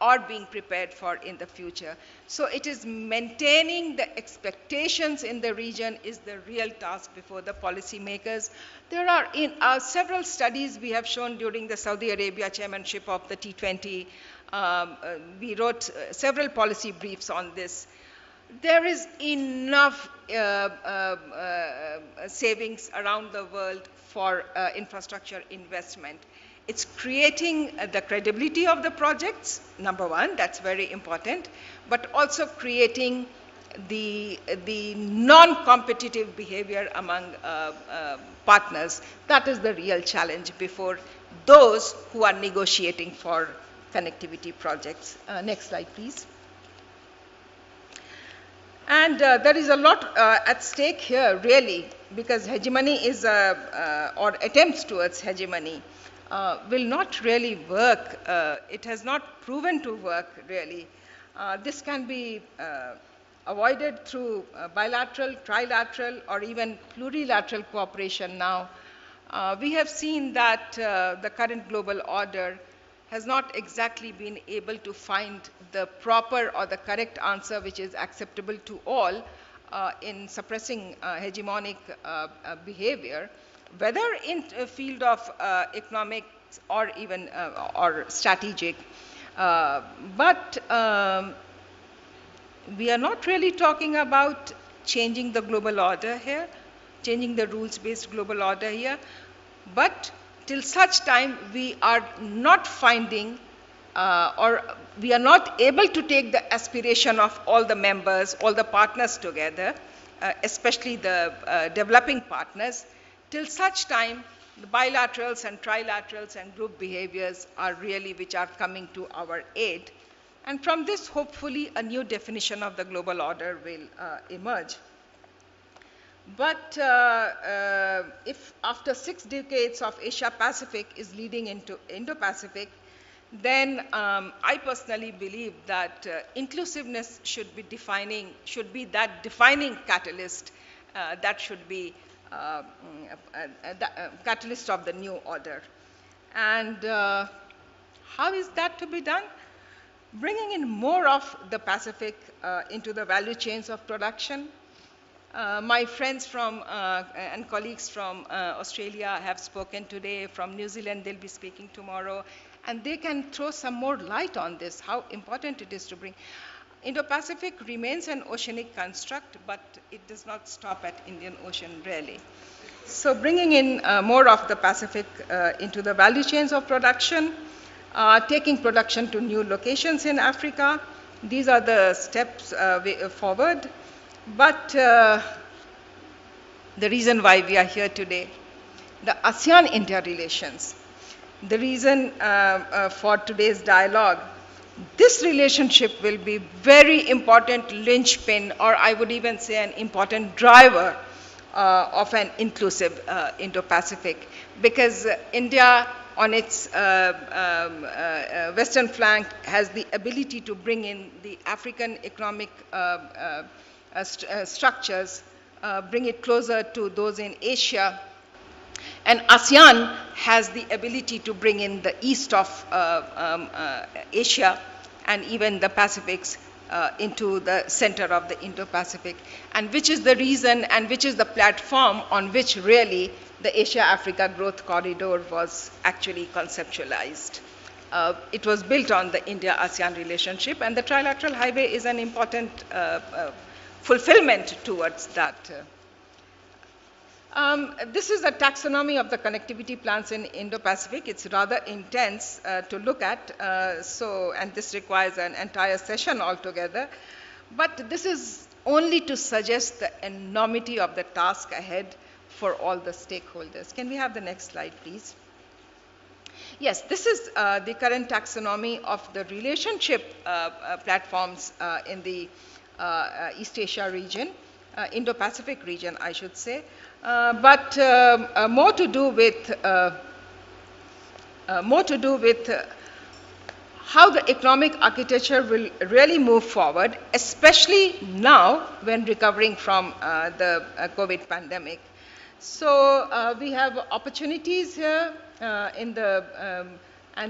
or being prepared for in the future. So it is maintaining the expectations in the region is the real task before the policymakers. There are several studies we have shown during the Saudi Arabia chairmanship of the T20. We wrote several policy briefs on this. There is enough savings around the world for infrastructure investment. It's creating the credibility of the projects, number one, that's very important, but also creating the non-competitive behavior among partners. That is the real challenge before those who are negotiating for connectivity projects. Next slide, please. And there is a lot at stake here, really, because hegemony is, or attempts towards hegemony, will not really work. It has not proven to work, really. This can be avoided through bilateral, trilateral, or even plurilateral cooperation now. We have seen that the current global order has not exactly been able to find the proper or the correct answer which is acceptable to all in suppressing hegemonic behavior, whether in a field of economics or even or strategic. But we are not really talking about changing the global order here, changing the rules-based global order here, but till such time we are not finding or we are not able to take the aspiration of all the members, all the partners together, especially the developing partners, till such time the bilaterals and trilaterals and group behaviors are really which are coming to our aid. And from this, hopefully, a new definition of the global order will emerge. But if after 6 decades of Asia-Pacific is leading into Indo-Pacific, then I personally believe that inclusiveness should be that defining catalyst that should be catalyst of the new order. And how is that to be done? Bringing in more of the Pacific into the value chains of production. My friends from and colleagues from Australia have spoken today. From New Zealand, they'll be speaking tomorrow. And they can throw some more light on this, how important it is to bring. Indo-Pacific remains an oceanic construct, but it does not stop at Indian Ocean, really. So bringing in more of the Pacific into the value chains of production, taking production to new locations in Africa. These are the steps forward. But the reason why we are here today, the ASEAN-India relations, the reason for today's dialogue, this relationship will be very important linchpin, or I would even say an important driver of an inclusive Indo-Pacific, because India on its western flank has the ability to bring in the African economic structures, bring it closer to those in Asia. And ASEAN has the ability to bring in the east of Asia and even the Pacifics into the center of the Indo-Pacific, and which is the reason and which is the platform on which really the Asia-Africa Growth Corridor was actually conceptualized. It was built on the India-ASEAN relationship, and the trilateral highway is an important fulfillment towards that. This is a taxonomy of the connectivity plans in Indo-Pacific. It's rather intense to look at, and this requires an entire session altogether. But this is only to suggest the enormity of the task ahead for all the stakeholders. Can we have the next slide, please? Yes, this is the current taxonomy of the relationship platforms in the East Asia region, Indo-Pacific region, I should say. But more to do with how the economic architecture will really move forward, especially now when recovering from the COVID pandemic. So we have opportunities here and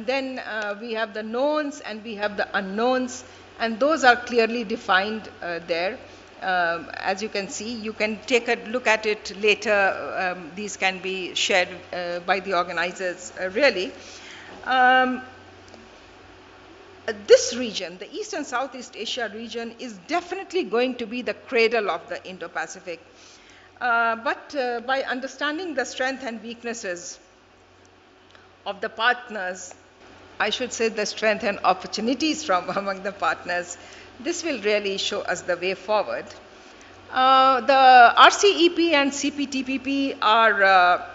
then we have the knowns and we have the unknowns, and those are clearly defined there. As you can see, you can take a look at it later. These can be shared by the organizers, really. This region, the East and Southeast Asia region, is definitely going to be the cradle of the Indo-Pacific. But by understanding the strengths and weaknesses of the partners, I should say the strengths and opportunities from among the partners, this will really show us the way forward. The RCEP and CPTPP are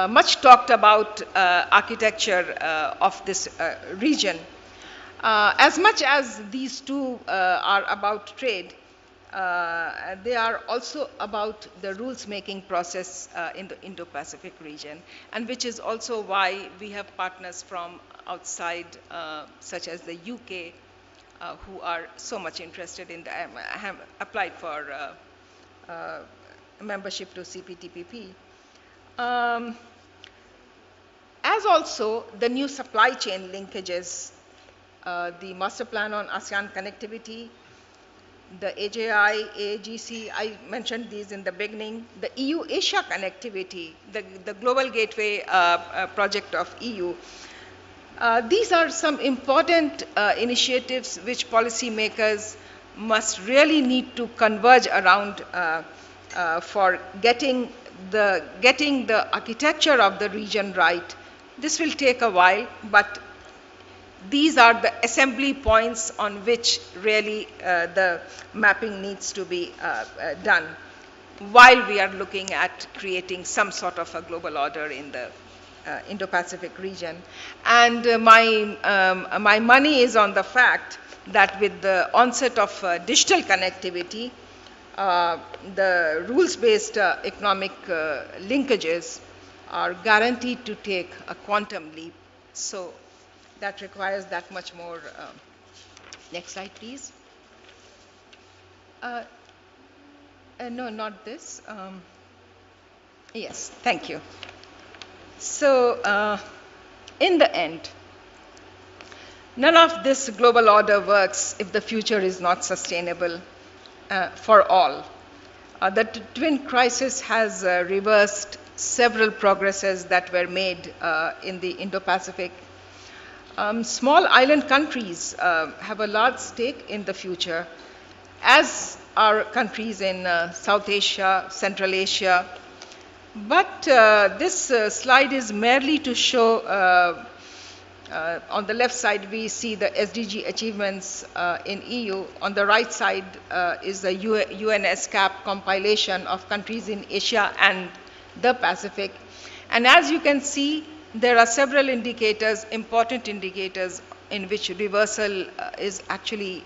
much talked about architecture of this region. As much as these two are about trade, they are also about the rules-making process in the Indo-Pacific region, and which is also why we have partners from outside, such as the UK, who are so much interested in have applied for membership to CPTPP. As also the new supply chain linkages, the master plan on ASEAN connectivity, the AJI, AAGC, I mentioned these in the beginning, the EU-Asia connectivity, the Global Gateway project of EU. These are some important initiatives which policymakers must really need to converge around for getting the architecture of the region right. This will take a while, but these are the assembly points on which really the mapping needs to be done while we are looking at creating some sort of a global order in the Indo-Pacific region. And my money is on the fact that with the onset of digital connectivity, the rules-based economic linkages are guaranteed to take a quantum leap. So that requires that much more. Next slide, please. No, not this. Yes, thank you. So, in the end, none of this global order works if the future is not sustainable for all. The twin crisis has reversed several progresses that were made in the Indo-Pacific. Small island countries have a large stake in the future, as are countries in South Asia, Central Asia. But this slide is merely to show, on the left side we see the SDG achievements in EU. On the right side is the UNSCAP compilation of countries in Asia and the Pacific. And as you can see, there are several indicators, important indicators, in which reversal is actually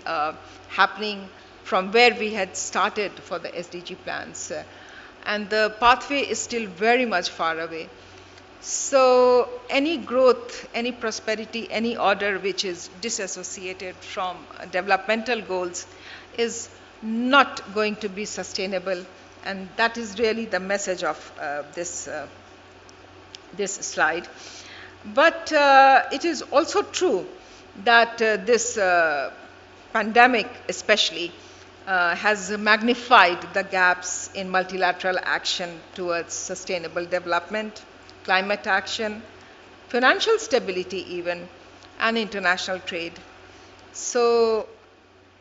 happening from where we had started for the SDG plans. and the pathway is still very much far away. So any growth, any prosperity, any order which is disassociated from developmental goals is not going to be sustainable, and that is really the message of this slide. But it is also true that this pandemic especially has magnified the gaps in multilateral action towards sustainable development, climate action, financial stability even, and international trade. So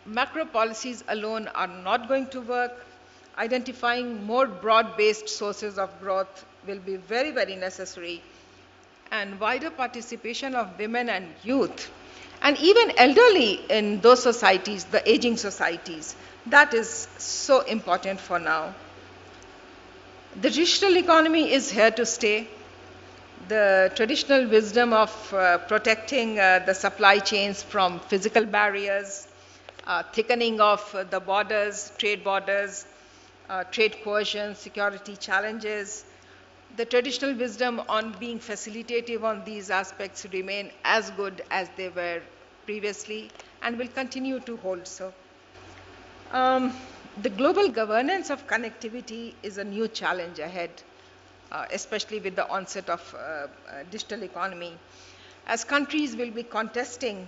macro policies alone are not going to work. Identifying more broad-based sources of growth will be very, very necessary. And wider participation of women and youth, and even elderly in those societies, the aging societies, that is so important for now. The digital economy is here to stay. The traditional wisdom of protecting the supply chains from physical barriers, thickening of the borders, trade coercion, security challenges, the traditional wisdom on being facilitative on these aspects remain as good as they were previously and will continue to hold so. The global governance of connectivity is a new challenge ahead, especially with the onset of digital economy, as countries will be contesting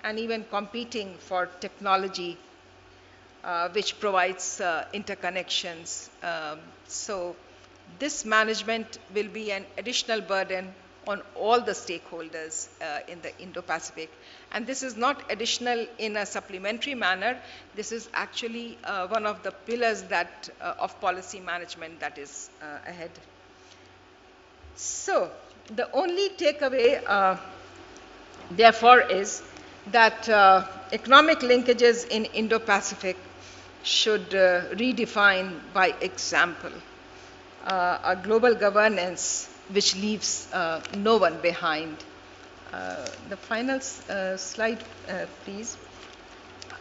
and even competing for technology which provides interconnections. So this management will be an additional burden on all the stakeholders in the Indo-Pacific. And this is not additional in a supplementary manner. This is actually one of the pillars that, of policy management that is ahead. So the only takeaway, therefore, is that economic linkages in Indo-Pacific should redefine by example a global governance which leaves no one behind. The final slide, please.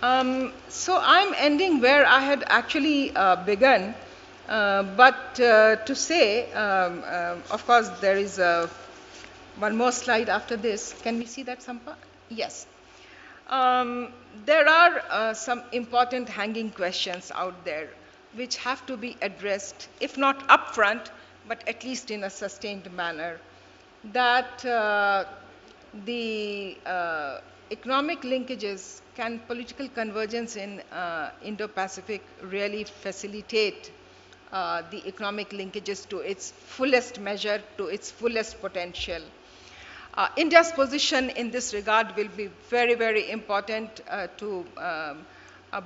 So I'm ending where I had actually begun, but to say, of course, there is one more slide after this. Can we see that, Sampa? Yes. There are some important hanging questions out there which have to be addressed, if not upfront, but at least in a sustained manner. That the economic linkages, can political convergence in Indo-Pacific really facilitate the economic linkages to its fullest measure, to its fullest potential? India's position in this regard will be very, very important to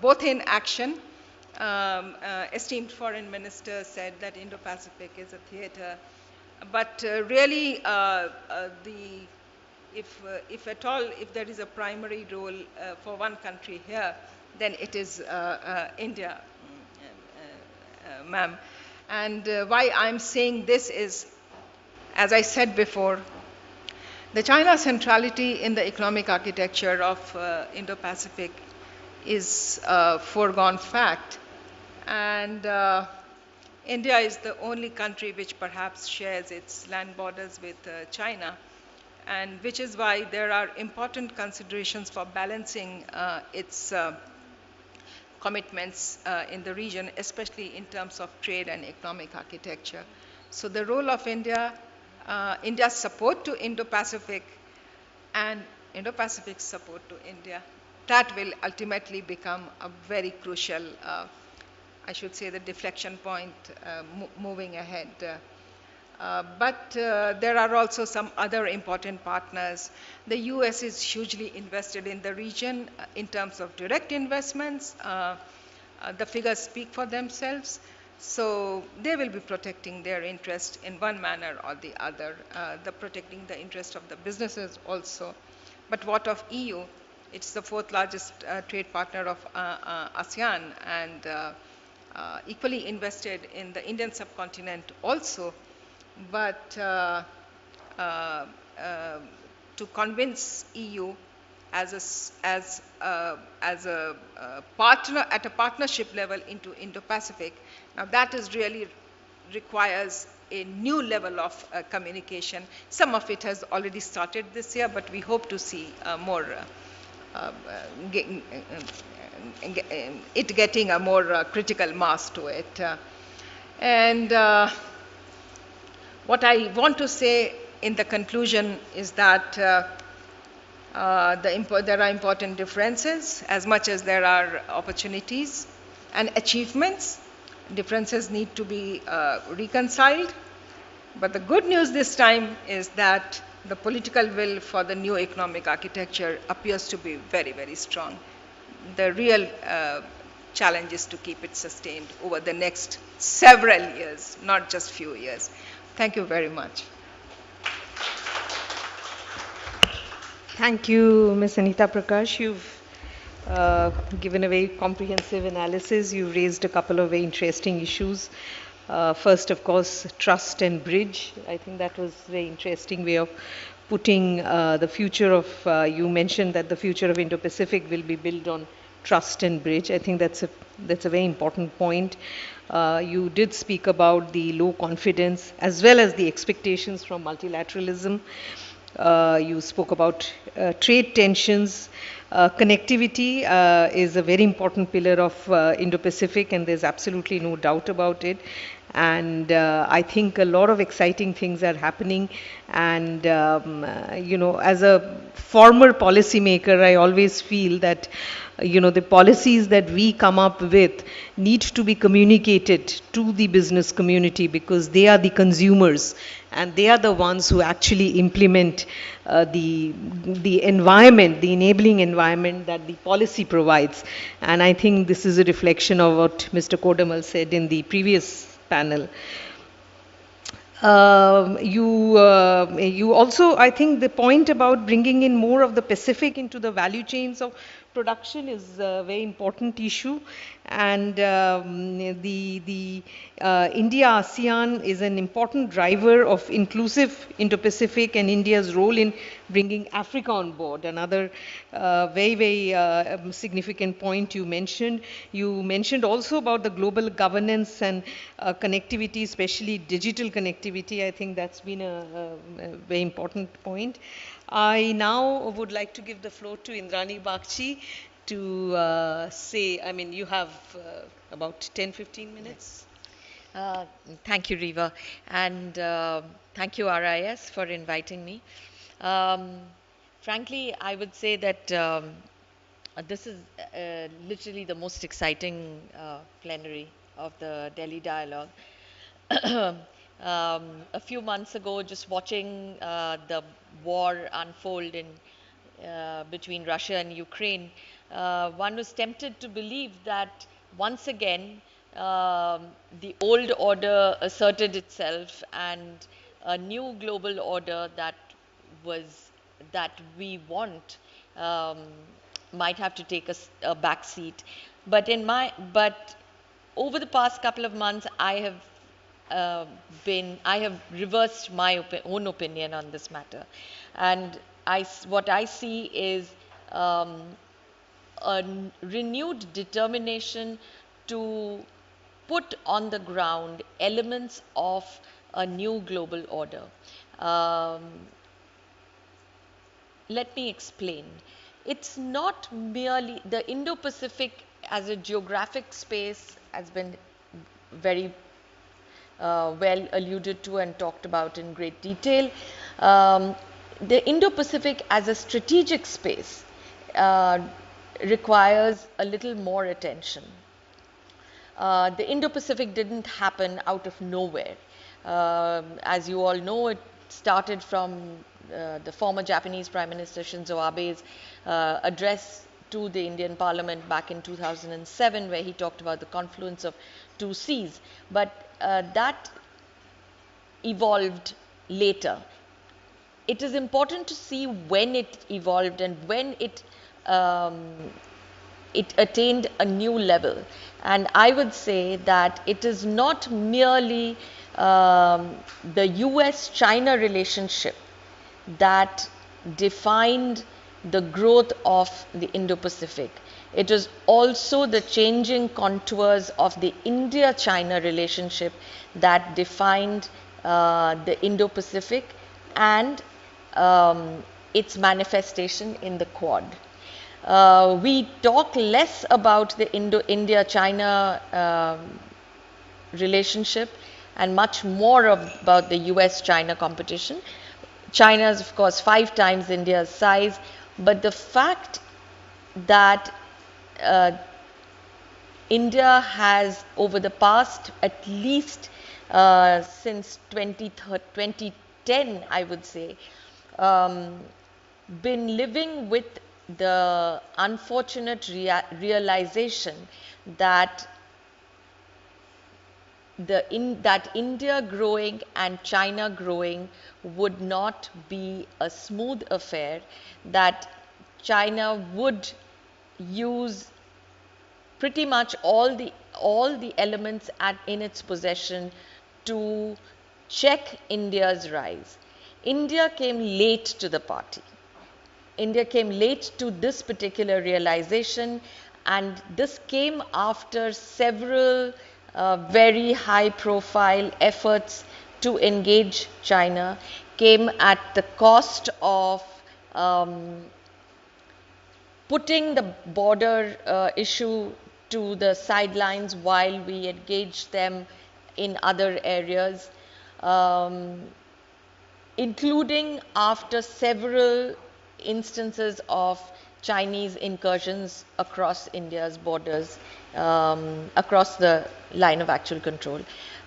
both in action. Esteemed Foreign Minister said that Indo-Pacific is a theater, but really if at all, if there is a primary role for one country here, then it is India, ma'am. And why I'm saying this is, as I said before, the China centrality in the economic architecture of Indo-Pacific is a foregone fact. And India is the only country which perhaps shares its land borders with China, and which is why there are important considerations for balancing its commitments in the region, especially in terms of trade and economic architecture. So the role of India, India's support to Indo-Pacific and Indo-Pacific's support to India, that will ultimately become a very crucial, I should say, the deflection point moving ahead. But there are also some other important partners. The US is hugely invested in the region in terms of direct investments. The figures speak for themselves. So they will be protecting their interest in one manner or the other, protecting the interest of the businesses also. But what of EU? It's the fourth largest trade partner of ASEAN, and equally invested in the Indian subcontinent also. But to convince EU as a partner at a partnership level into Indo-Pacific, now that is really requires a new level of communication. Some of it has already started this year, but we hope to see more it getting a more critical mass to it. And what I want to say in the conclusion is that there are important differences as much as there are opportunities and achievements. Differences need to be reconciled. But the good news this time is that the political will for the new economic architecture appears to be very, very strong. The real challenge is to keep it sustained over the next several years, not just few years. Thank you very much. Thank you, Ms. Anita Prakash. You've given a very comprehensive analysis. You raised a couple of very interesting issues. First, of course, trust and bridge. I think that was a very interesting way of putting the future of, you mentioned that the future of Indo-Pacific will be built on trust and bridge. I think that's a very important point. You did speak about the low confidence as well as the expectations from multilateralism. You spoke about trade tensions. Connectivity is a very important pillar of Indo-Pacific, and there's absolutely no doubt about it. And I think a lot of exciting things are happening. And, you know, as a former policymaker, I always feel that, you know, the policies that we come up with need to be communicated to the business community, because they are the consumers and they are the ones who actually implement the environment, the enabling environment that the policy provides. And I think this is a reflection of what Mr. Kodamal said in the previous panel. You also, I think the point about bringing in more of the Pacific into the value chains of production is a very important issue. And the India-ASEAN is an important driver of inclusive Indo-Pacific, and India's role in bringing Africa on board. Another very, very significant point you mentioned. You mentioned also about the global governance and connectivity, especially digital connectivity. I think that's been a very important point. I now would like to give the floor to Indrani Bagchi to say, I mean, you have about 10-15 minutes. Thank you, Riva, and thank you, RIS, for inviting me. Frankly, I would say that this is literally the most exciting plenary of the Delhi Dialogue. A few months ago, just watching the war unfold in between Russia and Ukraine, one was tempted to believe that once again the old order asserted itself, and a new global order that we want might have to take a back seat. But over the past couple of months, I have reversed my own opinion on this matter, and what I see is a renewed determination to put on the ground elements of a new global order. Let me explain. It's not merely the Indo-Pacific as a geographic space has been very well alluded to and talked about in great detail. The Indo-Pacific as a strategic space requires a little more attention. The Indo-Pacific didn't happen out of nowhere. As you all know, it started from the former Japanese Prime Minister Shinzo Abe's address to the Indian Parliament back in 2007, where he talked about the confluence of two seas. But that evolved later. It is important to see when it evolved and when it attained a new level. And I would say that it is not merely the US-China relationship that defined the growth of the Indo-Pacific. It is also the changing contours of the India-China relationship that defined the Indo-Pacific and its manifestation in the Quad. We talk less about the India-China relationship and much more about the US-China competition. China is, of course, 5 times India's size, but the fact that India has, over the past at least since 2010, I would say, been living with the unfortunate realization that that India growing and China growing would not be a smooth affair, that China would use pretty much all the elements in its possession to check India's rise. India came late to the party. India came late to this particular realization, and this came after several very high profile efforts to engage China, came at the cost of putting the border issue to the sidelines while we engaged them in other areas, including after several instances of Chinese incursions across India's borders, across the line of actual control.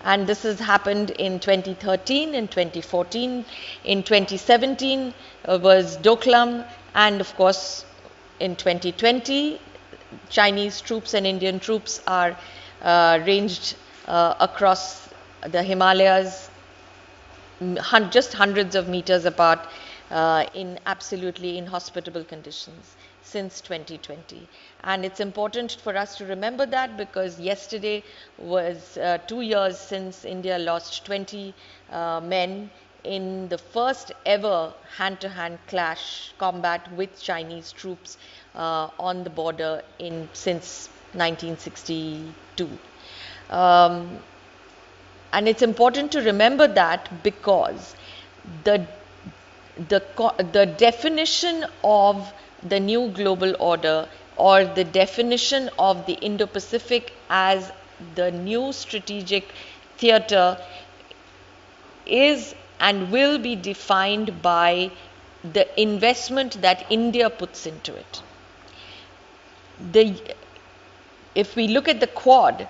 And this has happened in 2013, in 2014, in 2017 was Doklam, and of course in 2020, Chinese troops and Indian troops are ranged across the Himalayas, just hundreds of meters apart, in absolutely inhospitable conditions since 2020. And it's important for us to remember that, because yesterday was 2 years since India lost 20 men in the first ever hand-to-hand clash combat with Chinese troops on the border since 1962. And it's important to remember that because the definition of the new global order, or the definition of the Indo-Pacific as the new strategic theater, is and will be defined by the investment that India puts into it. If we look at the Quad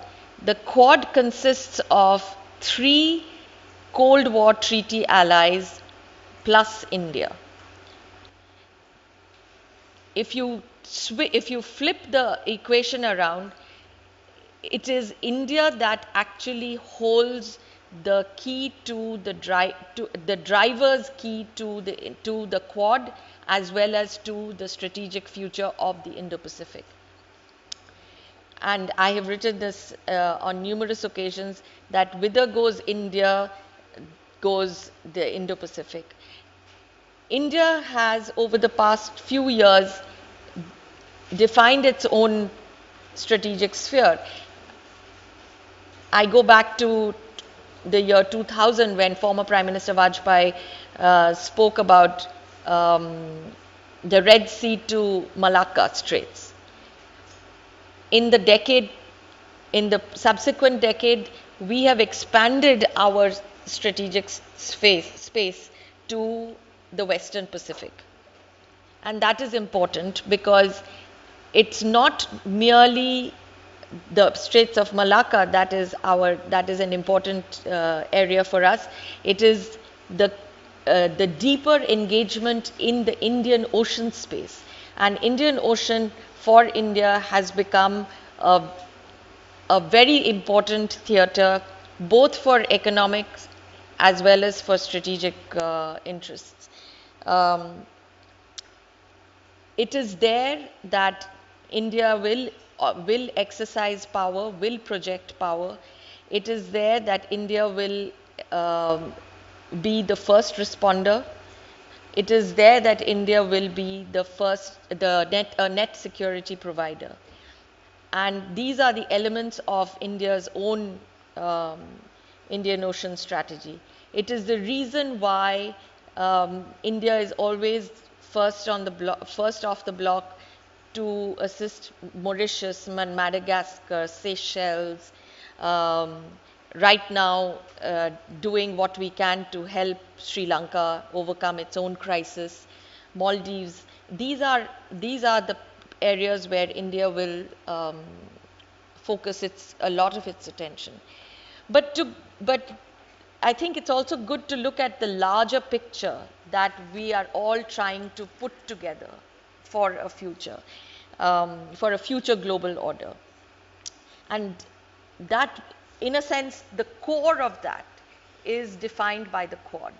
consists of 3 Cold War treaty allies plus India. If you flip the equation around, it is India that actually holds the key to the driver's key to the Quad, as well as to the strategic future of the Indo-Pacific. And I have written this on numerous occasions, that whither goes India, goes the Indo-Pacific. India has, over the past few years, defined its own strategic sphere. I go back to the year 2000, when former Prime Minister Vajpayee spoke about the Red Sea to Malacca Straits. In the subsequent decade, we have expanded our strategic space to the Western Pacific. And that is important, because it's not merely the Straits of Malacca that is an important area for us. It is the deeper engagement in the Indian Ocean space. And Indian Ocean for India has become a very important theater, both for economics as well as for strategic interests. It is there that India will exercise power, will project power. It is there that India will be the first responder. It is there that India will be the net security provider. And these are the elements of India's own Indian Ocean strategy. It is the reason why India is always first off the block to assist Mauritius, Madagascar, Seychelles, right now doing what we can to help Sri Lanka overcome its own crisis, Maldives. These are the areas where India will focus a lot of its attention. But I think it's also good to look at the larger picture that we are all trying to put together for a future global order. And that, in a sense, the core of that is defined by the Quad.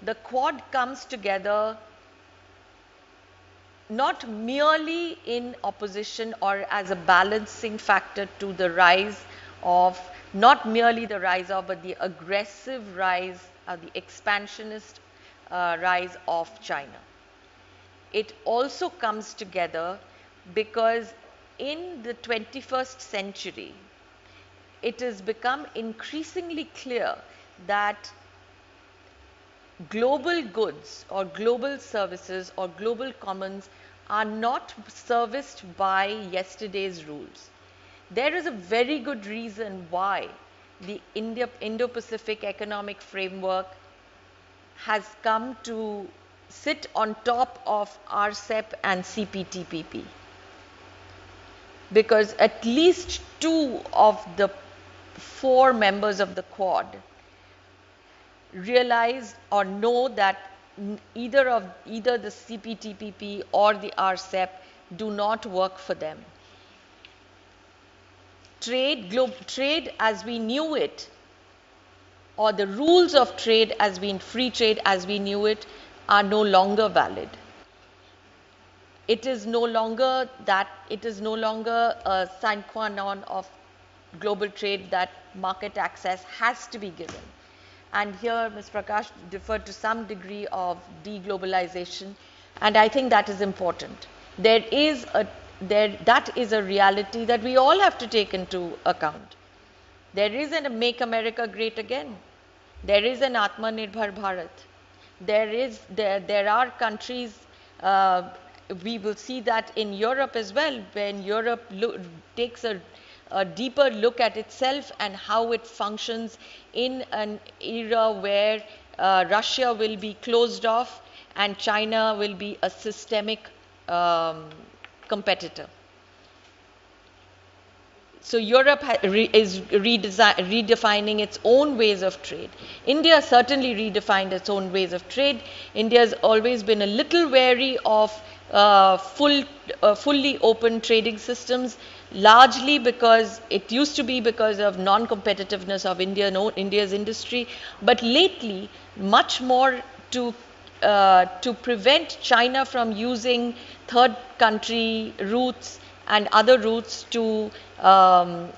The Quad comes together not merely in opposition or as a balancing factor to the rise of, not merely the rise of, but the aggressive rise, the expansionist rise of China. It also comes together because in the 21st century, it has become increasingly clear that global goods or global services or global commons are not serviced by yesterday's rules. There is a very good reason why the Indo-Pacific Economic Framework has come to sit on top of RCEP and CPTPP. Because at least 2 of the 4 members of the Quad realize or know that either the CPTPP or the RCEP do not work for them. Trade as we knew it, or the rules of trade as free trade as we knew it, are no longer valid. It is no longer a sine qua non of global trade that market access has to be given. And here Ms. Prakash deferred to some degree of deglobalization, and I think that is important. That is a reality that we all have to take into account. There is a Make America Great Again. There is an Atmanirbhar Bharat. There are countries, we will see that in Europe as well, when Europe takes a deeper look at itself and how it functions in an era where Russia will be closed off and China will be a systemic competitor. So Europe is redefining its own ways of trade. India certainly redefined its own ways of trade. India has always been a little wary of fully open trading systems, largely because it used to be because of non-competitiveness of India's industry, but lately much more to prevent China from using third country routes and other routes to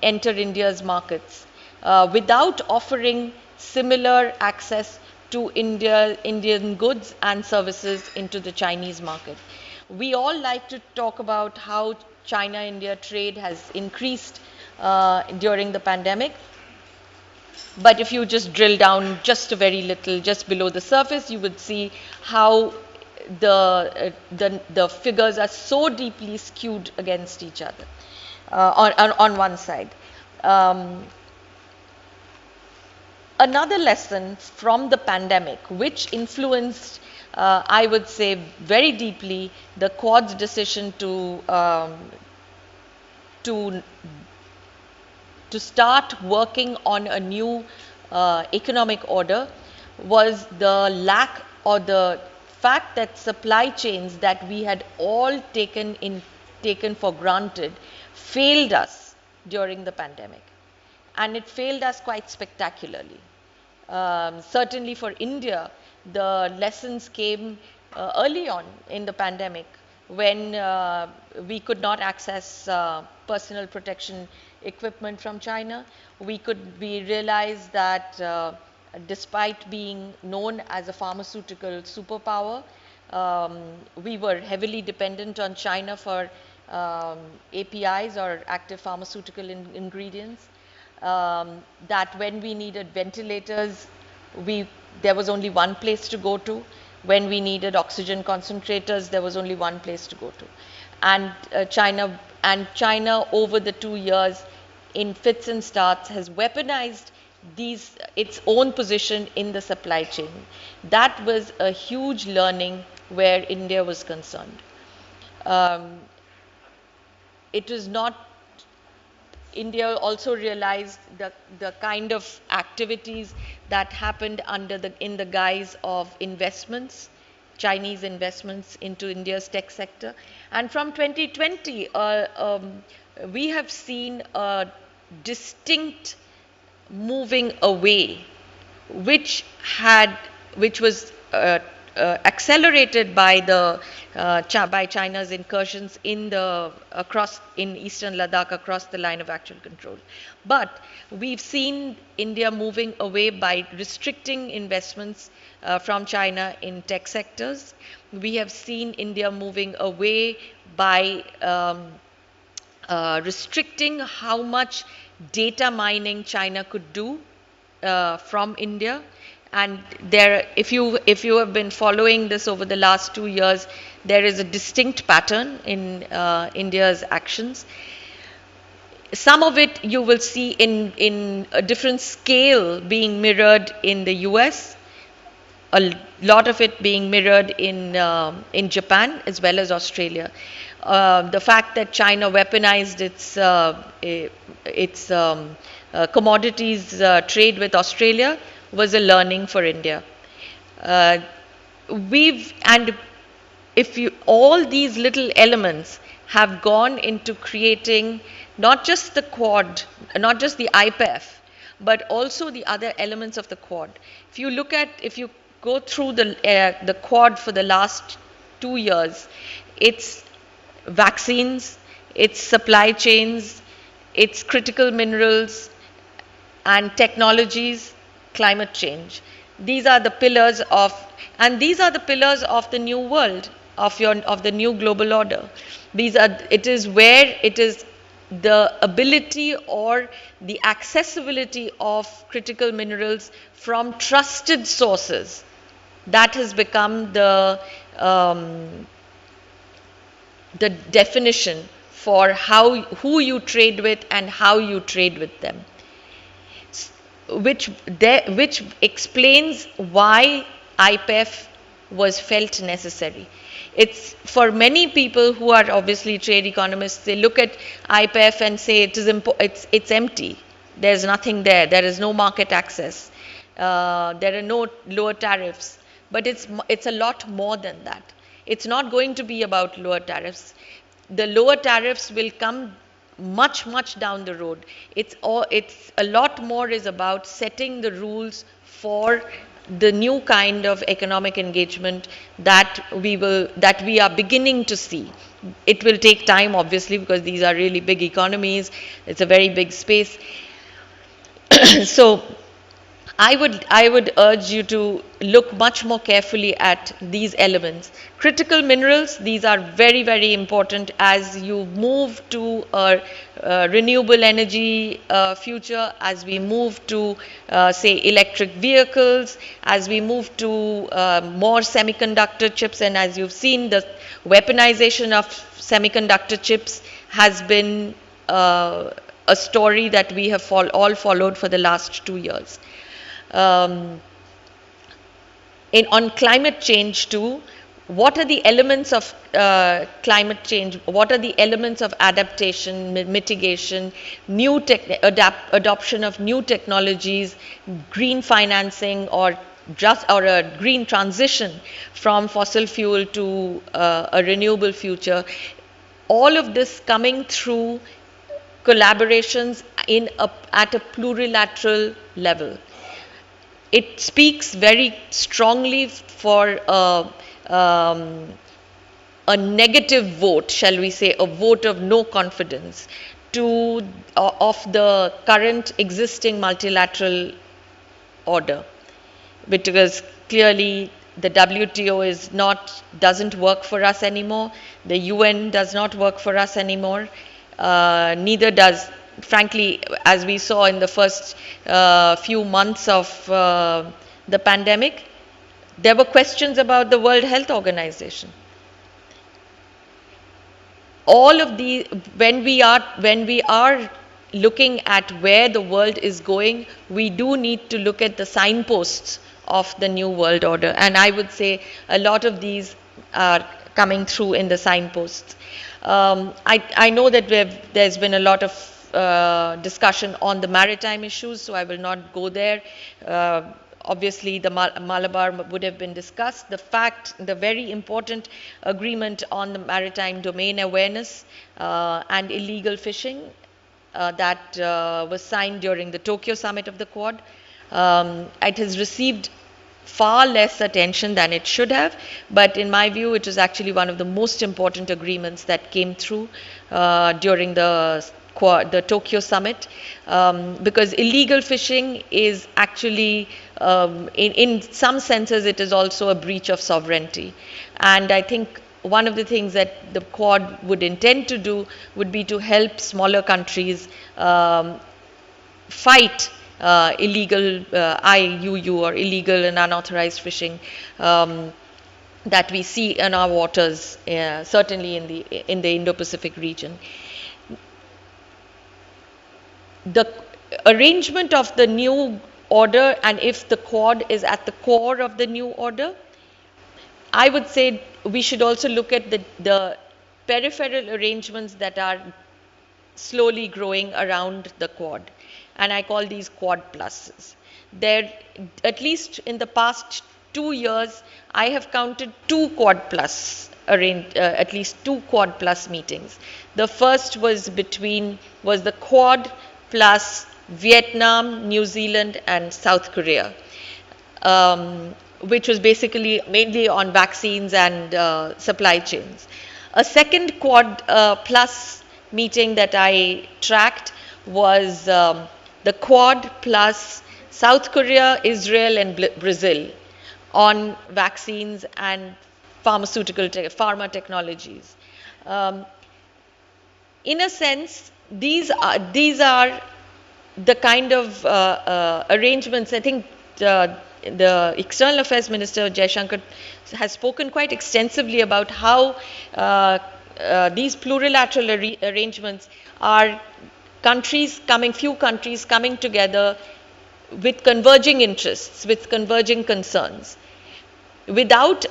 enter India's markets without offering similar access to Indian goods and services into the Chinese market. We all like to talk about how China-India trade has increased during the pandemic. But if you just drill down just a very little, just below the surface, you would see how the figures are so deeply skewed against each other on one side. Another lesson from the pandemic, which influenced, I would say, very deeply the Quad's decision to start working on a new economic order, was the lack or the fact that supply chains that we had all taken for granted failed us during the pandemic, and it failed us quite spectacularly. Certainly for India, the lessons came early on in the pandemic when we could not access personal protection equipment from China. We realized that despite being known as a pharmaceutical superpower, we were heavily dependent on China for APIs or active pharmaceutical ingredients. That when we needed ventilators, there was only one place to go to. When we needed oxygen concentrators, there was only one place to go to. And China over the 2 years in fits and starts has weaponized its own position in the supply chain. That was a huge learning where India was concerned. It was not India also realized the kind of activities that happened in the guise of investments, Chinese investments into India's tech sector. And from 2020, we have seen a distinct moving away, which was accelerated by by China's incursions in eastern Ladakh across the line of actual control. But we've seen India moving away by restricting investments from China in tech sectors. We have seen India moving away by restricting how much data mining China could do from India. And if you have been following this over the last 2 years, there is a distinct pattern in India's actions. Some of it you will see in a different scale being mirrored in the US, a lot of it being mirrored in Japan as well as Australia. The fact that China weaponized its commodities trade with Australia was a learning for India. All these little elements have gone into creating not just the Quad, not just the IPEF, but also the other elements of the Quad. If you go through the Quad for the last 2 years, it's vaccines, it's supply chains, it's critical minerals and technologies, climate change. These are the pillars of the new world, of the new global order. It is the ability or the accessibility of critical minerals from trusted sources that has become the definition for who you trade with and how you trade with them, which explains why IPEF was felt necessary. It's for many people who are obviously trade economists, they look at IPEF and say it's empty. There's nothing there. There is no market access. There are no lower tariffs. But it's a lot more than that. It's not going to be about lower tariffs. The lower tariffs will come much down the road. It's a lot more is about setting the rules for the new kind of economic engagement that we are beginning to see. It will take time, obviously, because these are really big economies. It's a very big space. So I would urge you to look much more carefully at these elements. Critical minerals, these are very, very important as you move to a renewable energy future, as we move to, say, electric vehicles, as we move to more semiconductor chips, and as you've seen, the weaponization of semiconductor chips has been a story that we have all followed for the last 2 years. On climate change too, what are the elements of climate change? What are the elements of adaptation, mitigation, adoption of new technologies, green financing, or a green transition from fossil fuel to a renewable future? All of this coming through collaborations at a plurilateral level. It speaks very strongly for a negative vote, shall we say, a vote of no confidence of the current existing multilateral order, because clearly the WTO doesn't work for us anymore. The UN does not work for us anymore. Neither does, frankly, as we saw in the first few months of the pandemic, there were questions about the World Health Organization. All of the, when we are looking at where the world is going, we do need to look at the signposts of the new world order. And I would say a lot of these are coming through in the signposts. I know that there's been a lot of discussion on the maritime issues, so I will not go there. Obviously, the Malabar would have been discussed. The very important agreement on the maritime domain awareness and illegal fishing that was signed during the Tokyo summit of the Quad. It has received far less attention than it should have, but in my view, it is actually one of the most important agreements that came through during the Tokyo summit, because illegal fishing is actually, in some senses, it is also a breach of sovereignty. And I think one of the things that the Quad would intend to do would be to help smaller countries fight illegal IUU or illegal and unauthorized fishing that we see in our waters, certainly in the Indo-Pacific region. The arrangement of the new order, and if the Quad is at the core of the new order, I would say we should also look at the peripheral arrangements that are slowly growing around the Quad. And I call these Quad pluses. There, at least in the past 2 years, I have counted at least two Quad plus meetings. The first was the Quad plus Vietnam, New Zealand, and South Korea, which was basically mainly on vaccines and supply chains. A second Quad plus meeting that I tracked was the Quad plus South Korea, Israel, and Brazil on vaccines and pharma technologies. In a sense, these are the kind of arrangements. I think the External Affairs Minister, Jaishankar, has spoken quite extensively about how these plurilateral arrangements are few countries coming together with converging interests, with converging concerns, without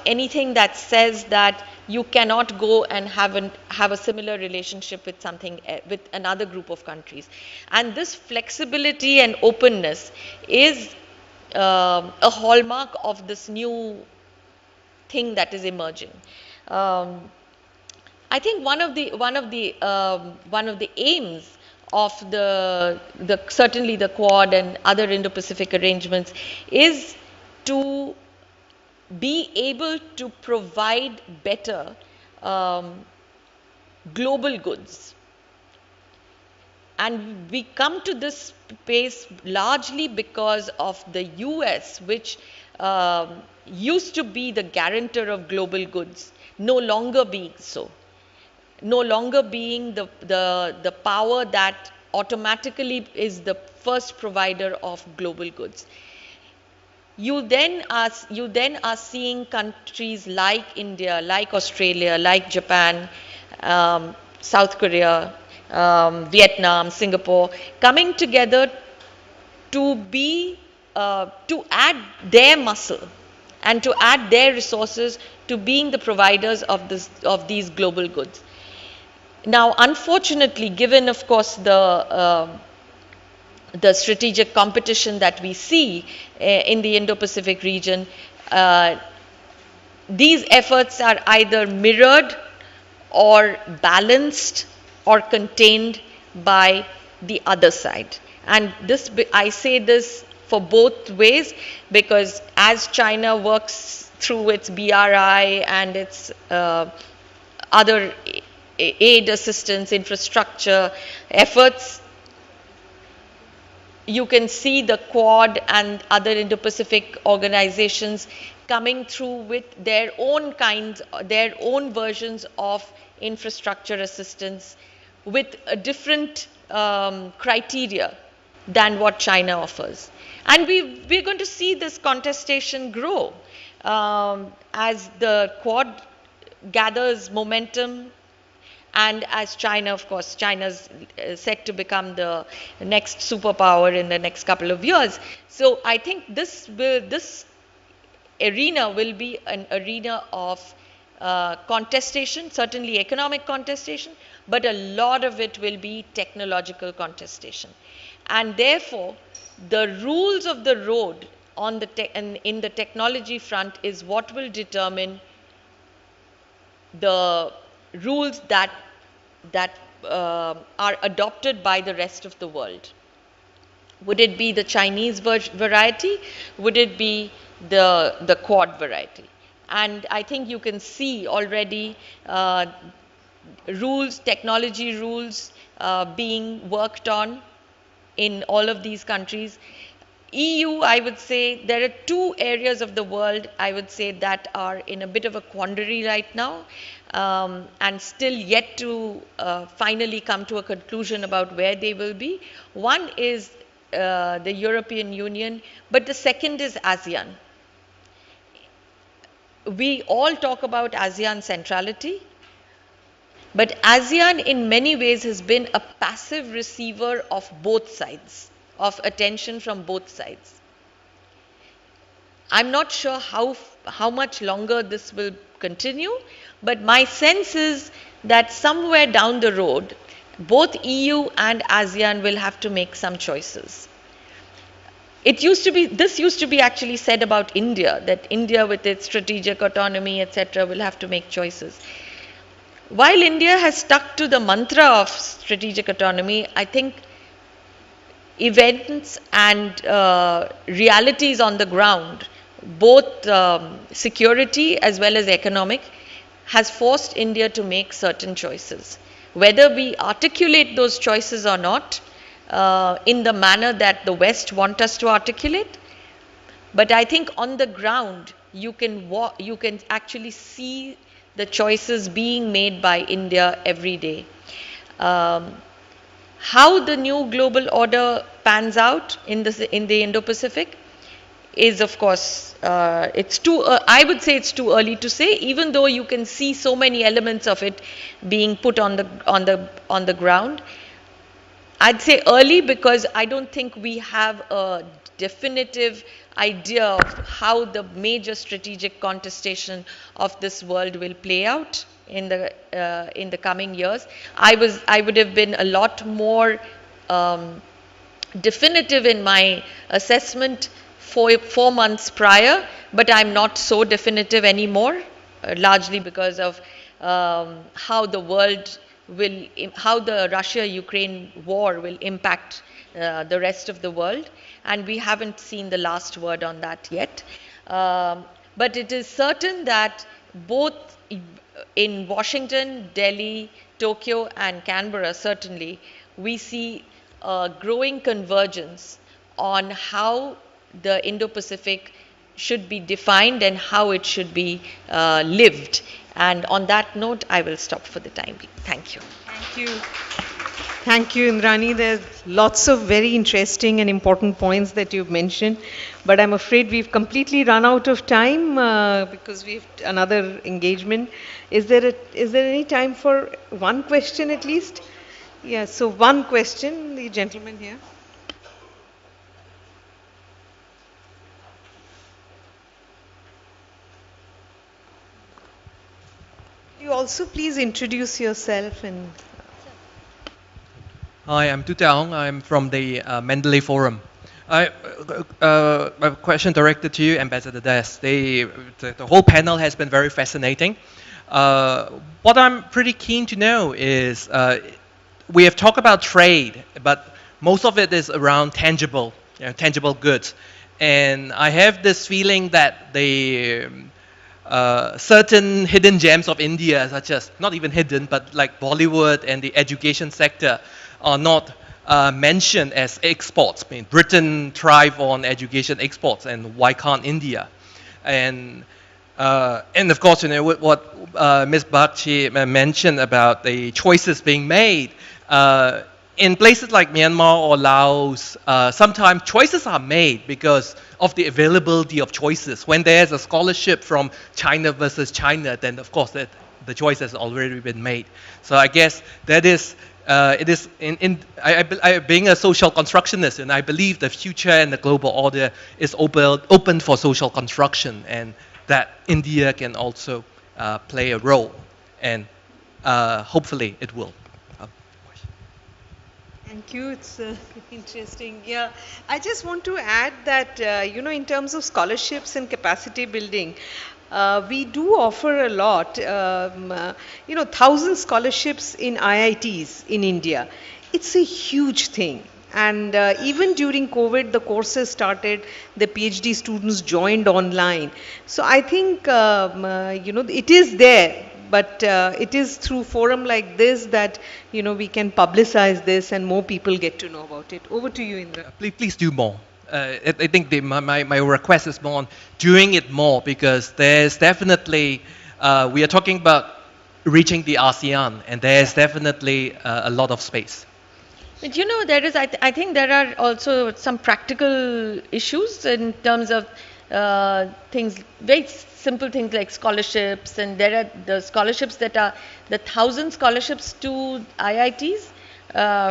anything that says that you cannot go and have a similar relationship with another group of countries. And this flexibility and openness is a hallmark of this new thing that is emerging. I think one of the aims of certainly the Quad and other Indo-Pacific arrangements is to be able to provide better global goods. And we come to this space largely because of the US, which used to be the guarantor of global goods, no longer being so. No longer being the power that automatically is the first provider of global goods. You then are seeing countries like India, like Australia, like Japan, South Korea, Vietnam, Singapore, coming together to add their muscle and to add their resources to being the providers of these global goods. Now, unfortunately, given, of course, the strategic competition that we see in the Indo-Pacific region, these efforts are either mirrored or balanced or contained by the other side. And I say this for both ways, because as China works through its BRI and its other aid assistance, infrastructure efforts, you can see the Quad and other Indo-Pacific organizations coming through with their own kinds, their own versions of infrastructure assistance with a different criteria than what China offers. And we're going to see this contestation grow as the Quad gathers momentum, and as China, of course, China's set to become the next superpower in the next couple of years. So I think this arena will be an arena of contestation, certainly economic contestation, but a lot of it will be technological contestation. And therefore, the rules of the road on the in the technology front is what will determine the rules that are adopted by the rest of the world. Would it be the Chinese variety? Would it be the Quad variety? And I think you can see already rules, technology rules being worked on in all of these countries. EU, I would say, there are two areas of the world, I would say, that are in a bit of a quandary right now, and still yet to finally come to a conclusion about where they will be. One is the European Union, but the second is ASEAN. We all talk about ASEAN centrality, but ASEAN in many ways has been a passive receiver of both sides, of attention from both sides. I'm not sure how much longer this will continue, but my sense is that somewhere down the road, both EU and ASEAN will have to make some choices. This used to be actually said about India, that India with its strategic autonomy, etc., will have to make choices. While India has stuck to the mantra of strategic autonomy, I think events and realities on the ground, both security as well as economic, has forced India to make certain choices. Whether we articulate those choices or not in the manner that the West want us to articulate, but I think on the ground you can actually see the choices being made by India every day. How the new global order pans out in the Indo-Pacific is, of course, I would say it's too early to say, even though you can see so many elements of it being put on the ground. I'd say early because I don't think we have a definitive idea of how the major strategic contestation of this world will play out in the coming years. I would have been a lot more definitive in my assessment 4 months prior, but I'm not so definitive anymore, largely because of how the Russia-Ukraine war will impact the rest of the world, and we haven't seen the last word on that yet. But it is certain that both in Washington, Delhi, Tokyo, and Canberra, certainly, we see a growing convergence on how the Indo-Pacific should be defined and how it should be lived. And on that note, I will stop for the time being. Thank you. Thank you. Thank you, Indrani. There's lots of very interesting and important points that you've mentioned, but I'm afraid we've completely run out of time because we've another engagement. Is there any time for one question at least? Yeah, so one question, the gentleman here. You also please introduce yourself and. Hi, I'm Tu Taong. I'm from the Mandalay Forum. I have a question directed to you, Ambassador Des. The whole panel has been very fascinating. What I'm pretty keen to know is we have talked about trade, but most of it is around tangible goods. And I have this feeling that the certain hidden gems of India, such as, not even hidden, but like Bollywood and the education sector, are not mentioned as exports. I mean, Britain thrive on education exports, and why can't India? And of course, what Ms. Bakshi mentioned about the choices being made. In places like Myanmar or Laos, sometimes choices are made because of the availability of choices. When there's a scholarship from China versus China, then of course the choice has already been made. So I guess that is, it is being a social constructionist, and I believe the future and the global order is open for social construction, and that India can also play a role, and hopefully it will. Thank you. It's interesting. Yeah, I just want to add that, in terms of scholarships and capacity building, we do offer a lot, 1,000 scholarships in IITs in India. It's a huge thing. And even during COVID, the courses started, the PhD students joined online. So I think, it is there. But it is through forum like this that, we can publicize this and more people get to know about it. Over to you, Indra. Please do more. I think my request is more on doing it more, because there's definitely, we are talking about reaching the ASEAN, and there's definitely a lot of space. But there is, I think there are also some practical issues in terms of things, very simple things like scholarships, and there are the scholarships that are the 1,000 scholarships to IITs.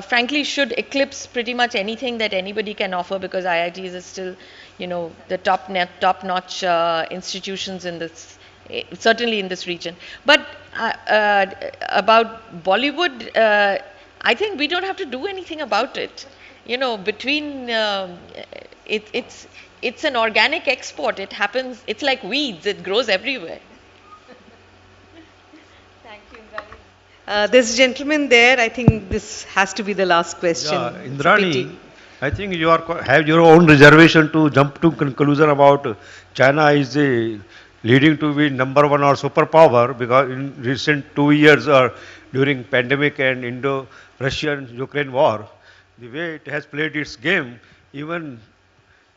Frankly, should eclipse pretty much anything that anybody can offer, because IITs is still, the top-notch institutions in this, certainly in this region. But about Bollywood, I think we don't have to do anything about it. Between it's an organic export. It happens. It's like weeds. It grows everywhere. Thank you, Indrani. This gentleman there, I think this has to be the last question. Yeah, Indrani, I think you have your own reservation to jump to conclusion about China is leading to be number one or superpower, because in recent 2 years or during pandemic and Indo-Russian-Ukraine war, the way it has played its game, even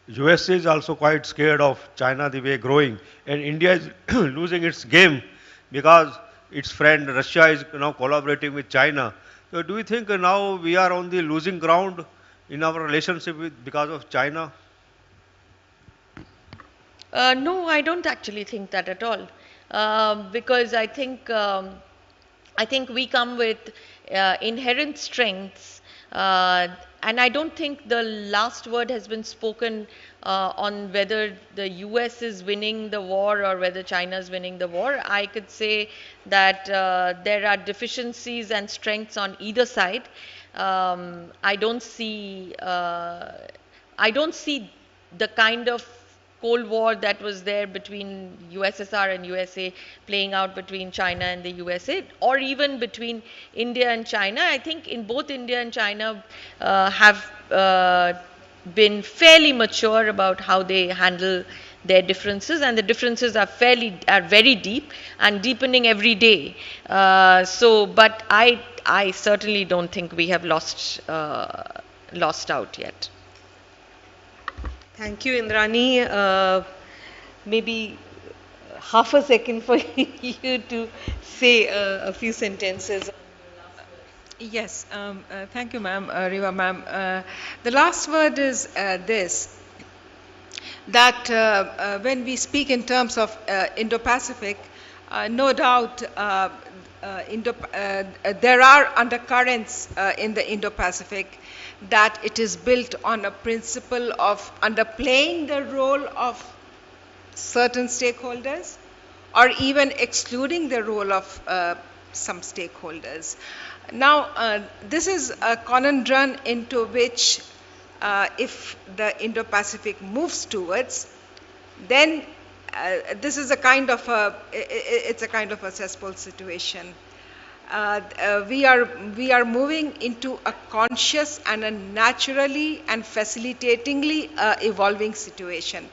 USA is also quite scared of China, the way growing, and India is losing its game because its friend Russia is now collaborating with China. So do you think now we are on the losing ground in our relationship because of China? No, I don't actually think that at all, because I think we come with inherent strengths. And I don't think the last word has been spoken on whether the US is winning the war or whether China is winning the war. I could say that there are deficiencies and strengths on either side. I don't see the kind of Cold War that was there between USSR and USA playing out between China and the USA, or even between India and China. I think in both India and China have been fairly mature about how they handle their differences, and the differences are very deep and deepening every day. But I certainly don't think we have lost out yet. Thank you, Indrani. Maybe half a second for you to say a few sentences. Yes, thank you, ma'am, Riva ma'am. The last word is this, that when we speak in terms of Indo-Pacific, no doubt there are undercurrents in the Indo-Pacific, that it is built on a principle of underplaying the role of certain stakeholders, or even excluding the role of some stakeholders. Now, this is a conundrum into which, if the Indo-Pacific moves towards, then this is a kind of a cesspool situation. We are moving into a conscious and a naturally and facilitatingly evolving situation.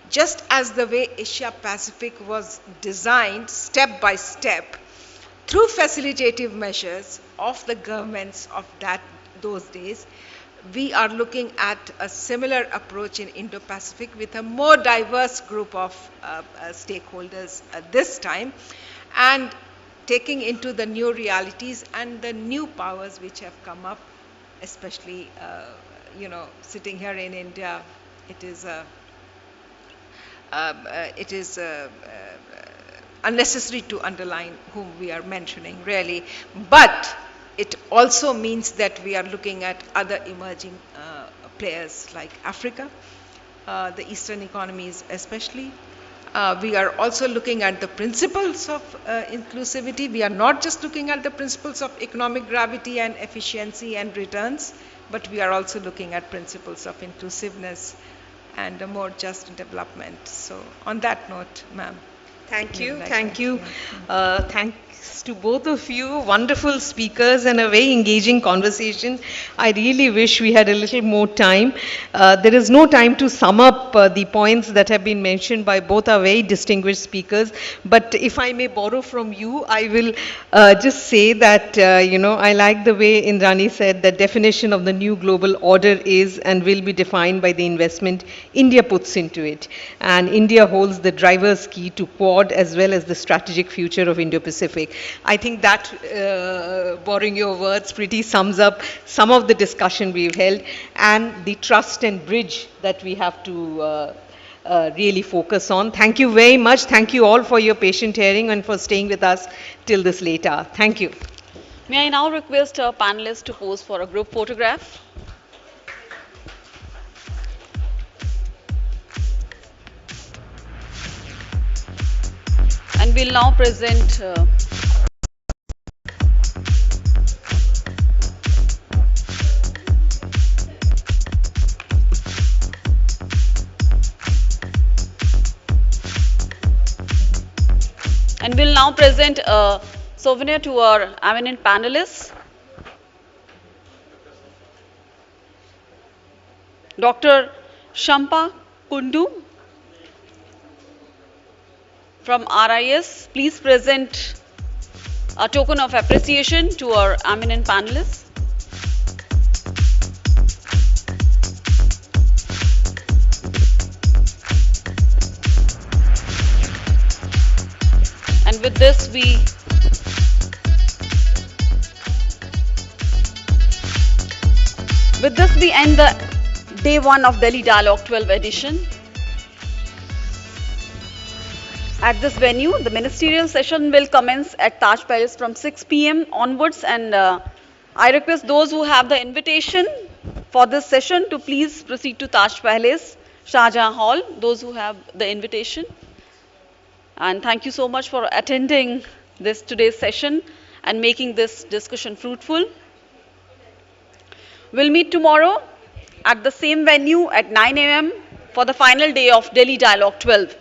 Just as the way Asia Pacific was designed step by step through facilitative measures of the governments of those days, we are looking at a similar approach in Indo-Pacific with a more diverse group of stakeholders this time, and taking into the new realities and the new powers which have come up, especially, sitting here in India, it is unnecessary to underline whom we are mentioning, really. But it also means that we are looking at other emerging players like Africa, the Eastern economies especially. We are also looking at the principles of inclusivity. We are not just looking at the principles of economic gravity and efficiency and returns, but we are also looking at principles of inclusiveness and a more just development. So on that note, ma'am. Thank you. Thank you. Thanks to both of you. Wonderful speakers and a very engaging conversation. I really wish we had a little more time. There is no time to sum up the points that have been mentioned by both our very distinguished speakers. But if I may borrow from you, I will just say that, I like the way Indrani said that definition of the new global order is and will be defined by the investment India puts into it. And India holds the driver's key to Quad as well as the strategic future of Indo-Pacific. I think that, borrowing your words, pretty sums up some of the discussion we've held and the trust and bridge that we have to really focus on. Thank you very much. Thank you all for your patient hearing and for staying with us till this late hour. Thank you. May I now request our panelists to pose for a group photograph? And we'll now present a souvenir to our eminent panelists. Dr. Shampa Kundu from RIS, please present a token of appreciation to our eminent panelists. And with this, we end the day 1 of Delhi Dialogue 12 edition. At this venue, the ministerial session will commence at Taj Palace from 6 p.m. onwards, and I request those who have the invitation for this session to please proceed to Taj Palace, Shah Jahan Hall, those who have the invitation. And thank you so much for attending today's session and making this discussion fruitful. We'll meet tomorrow at the same venue at 9 a.m. for the final day of Delhi Dialogue 12.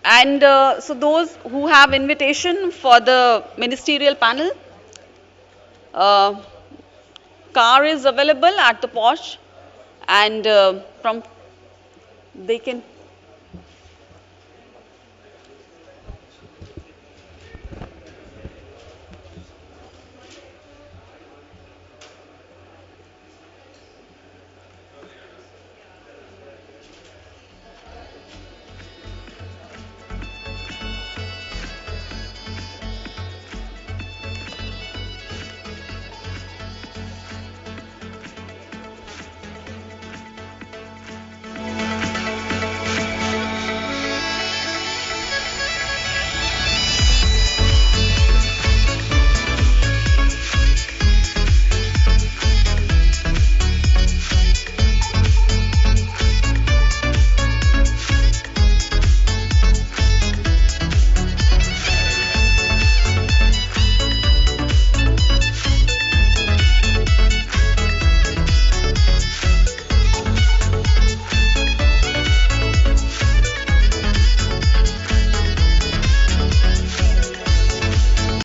And so those who have invitation for the ministerial panel, car is available at the Posh, and they can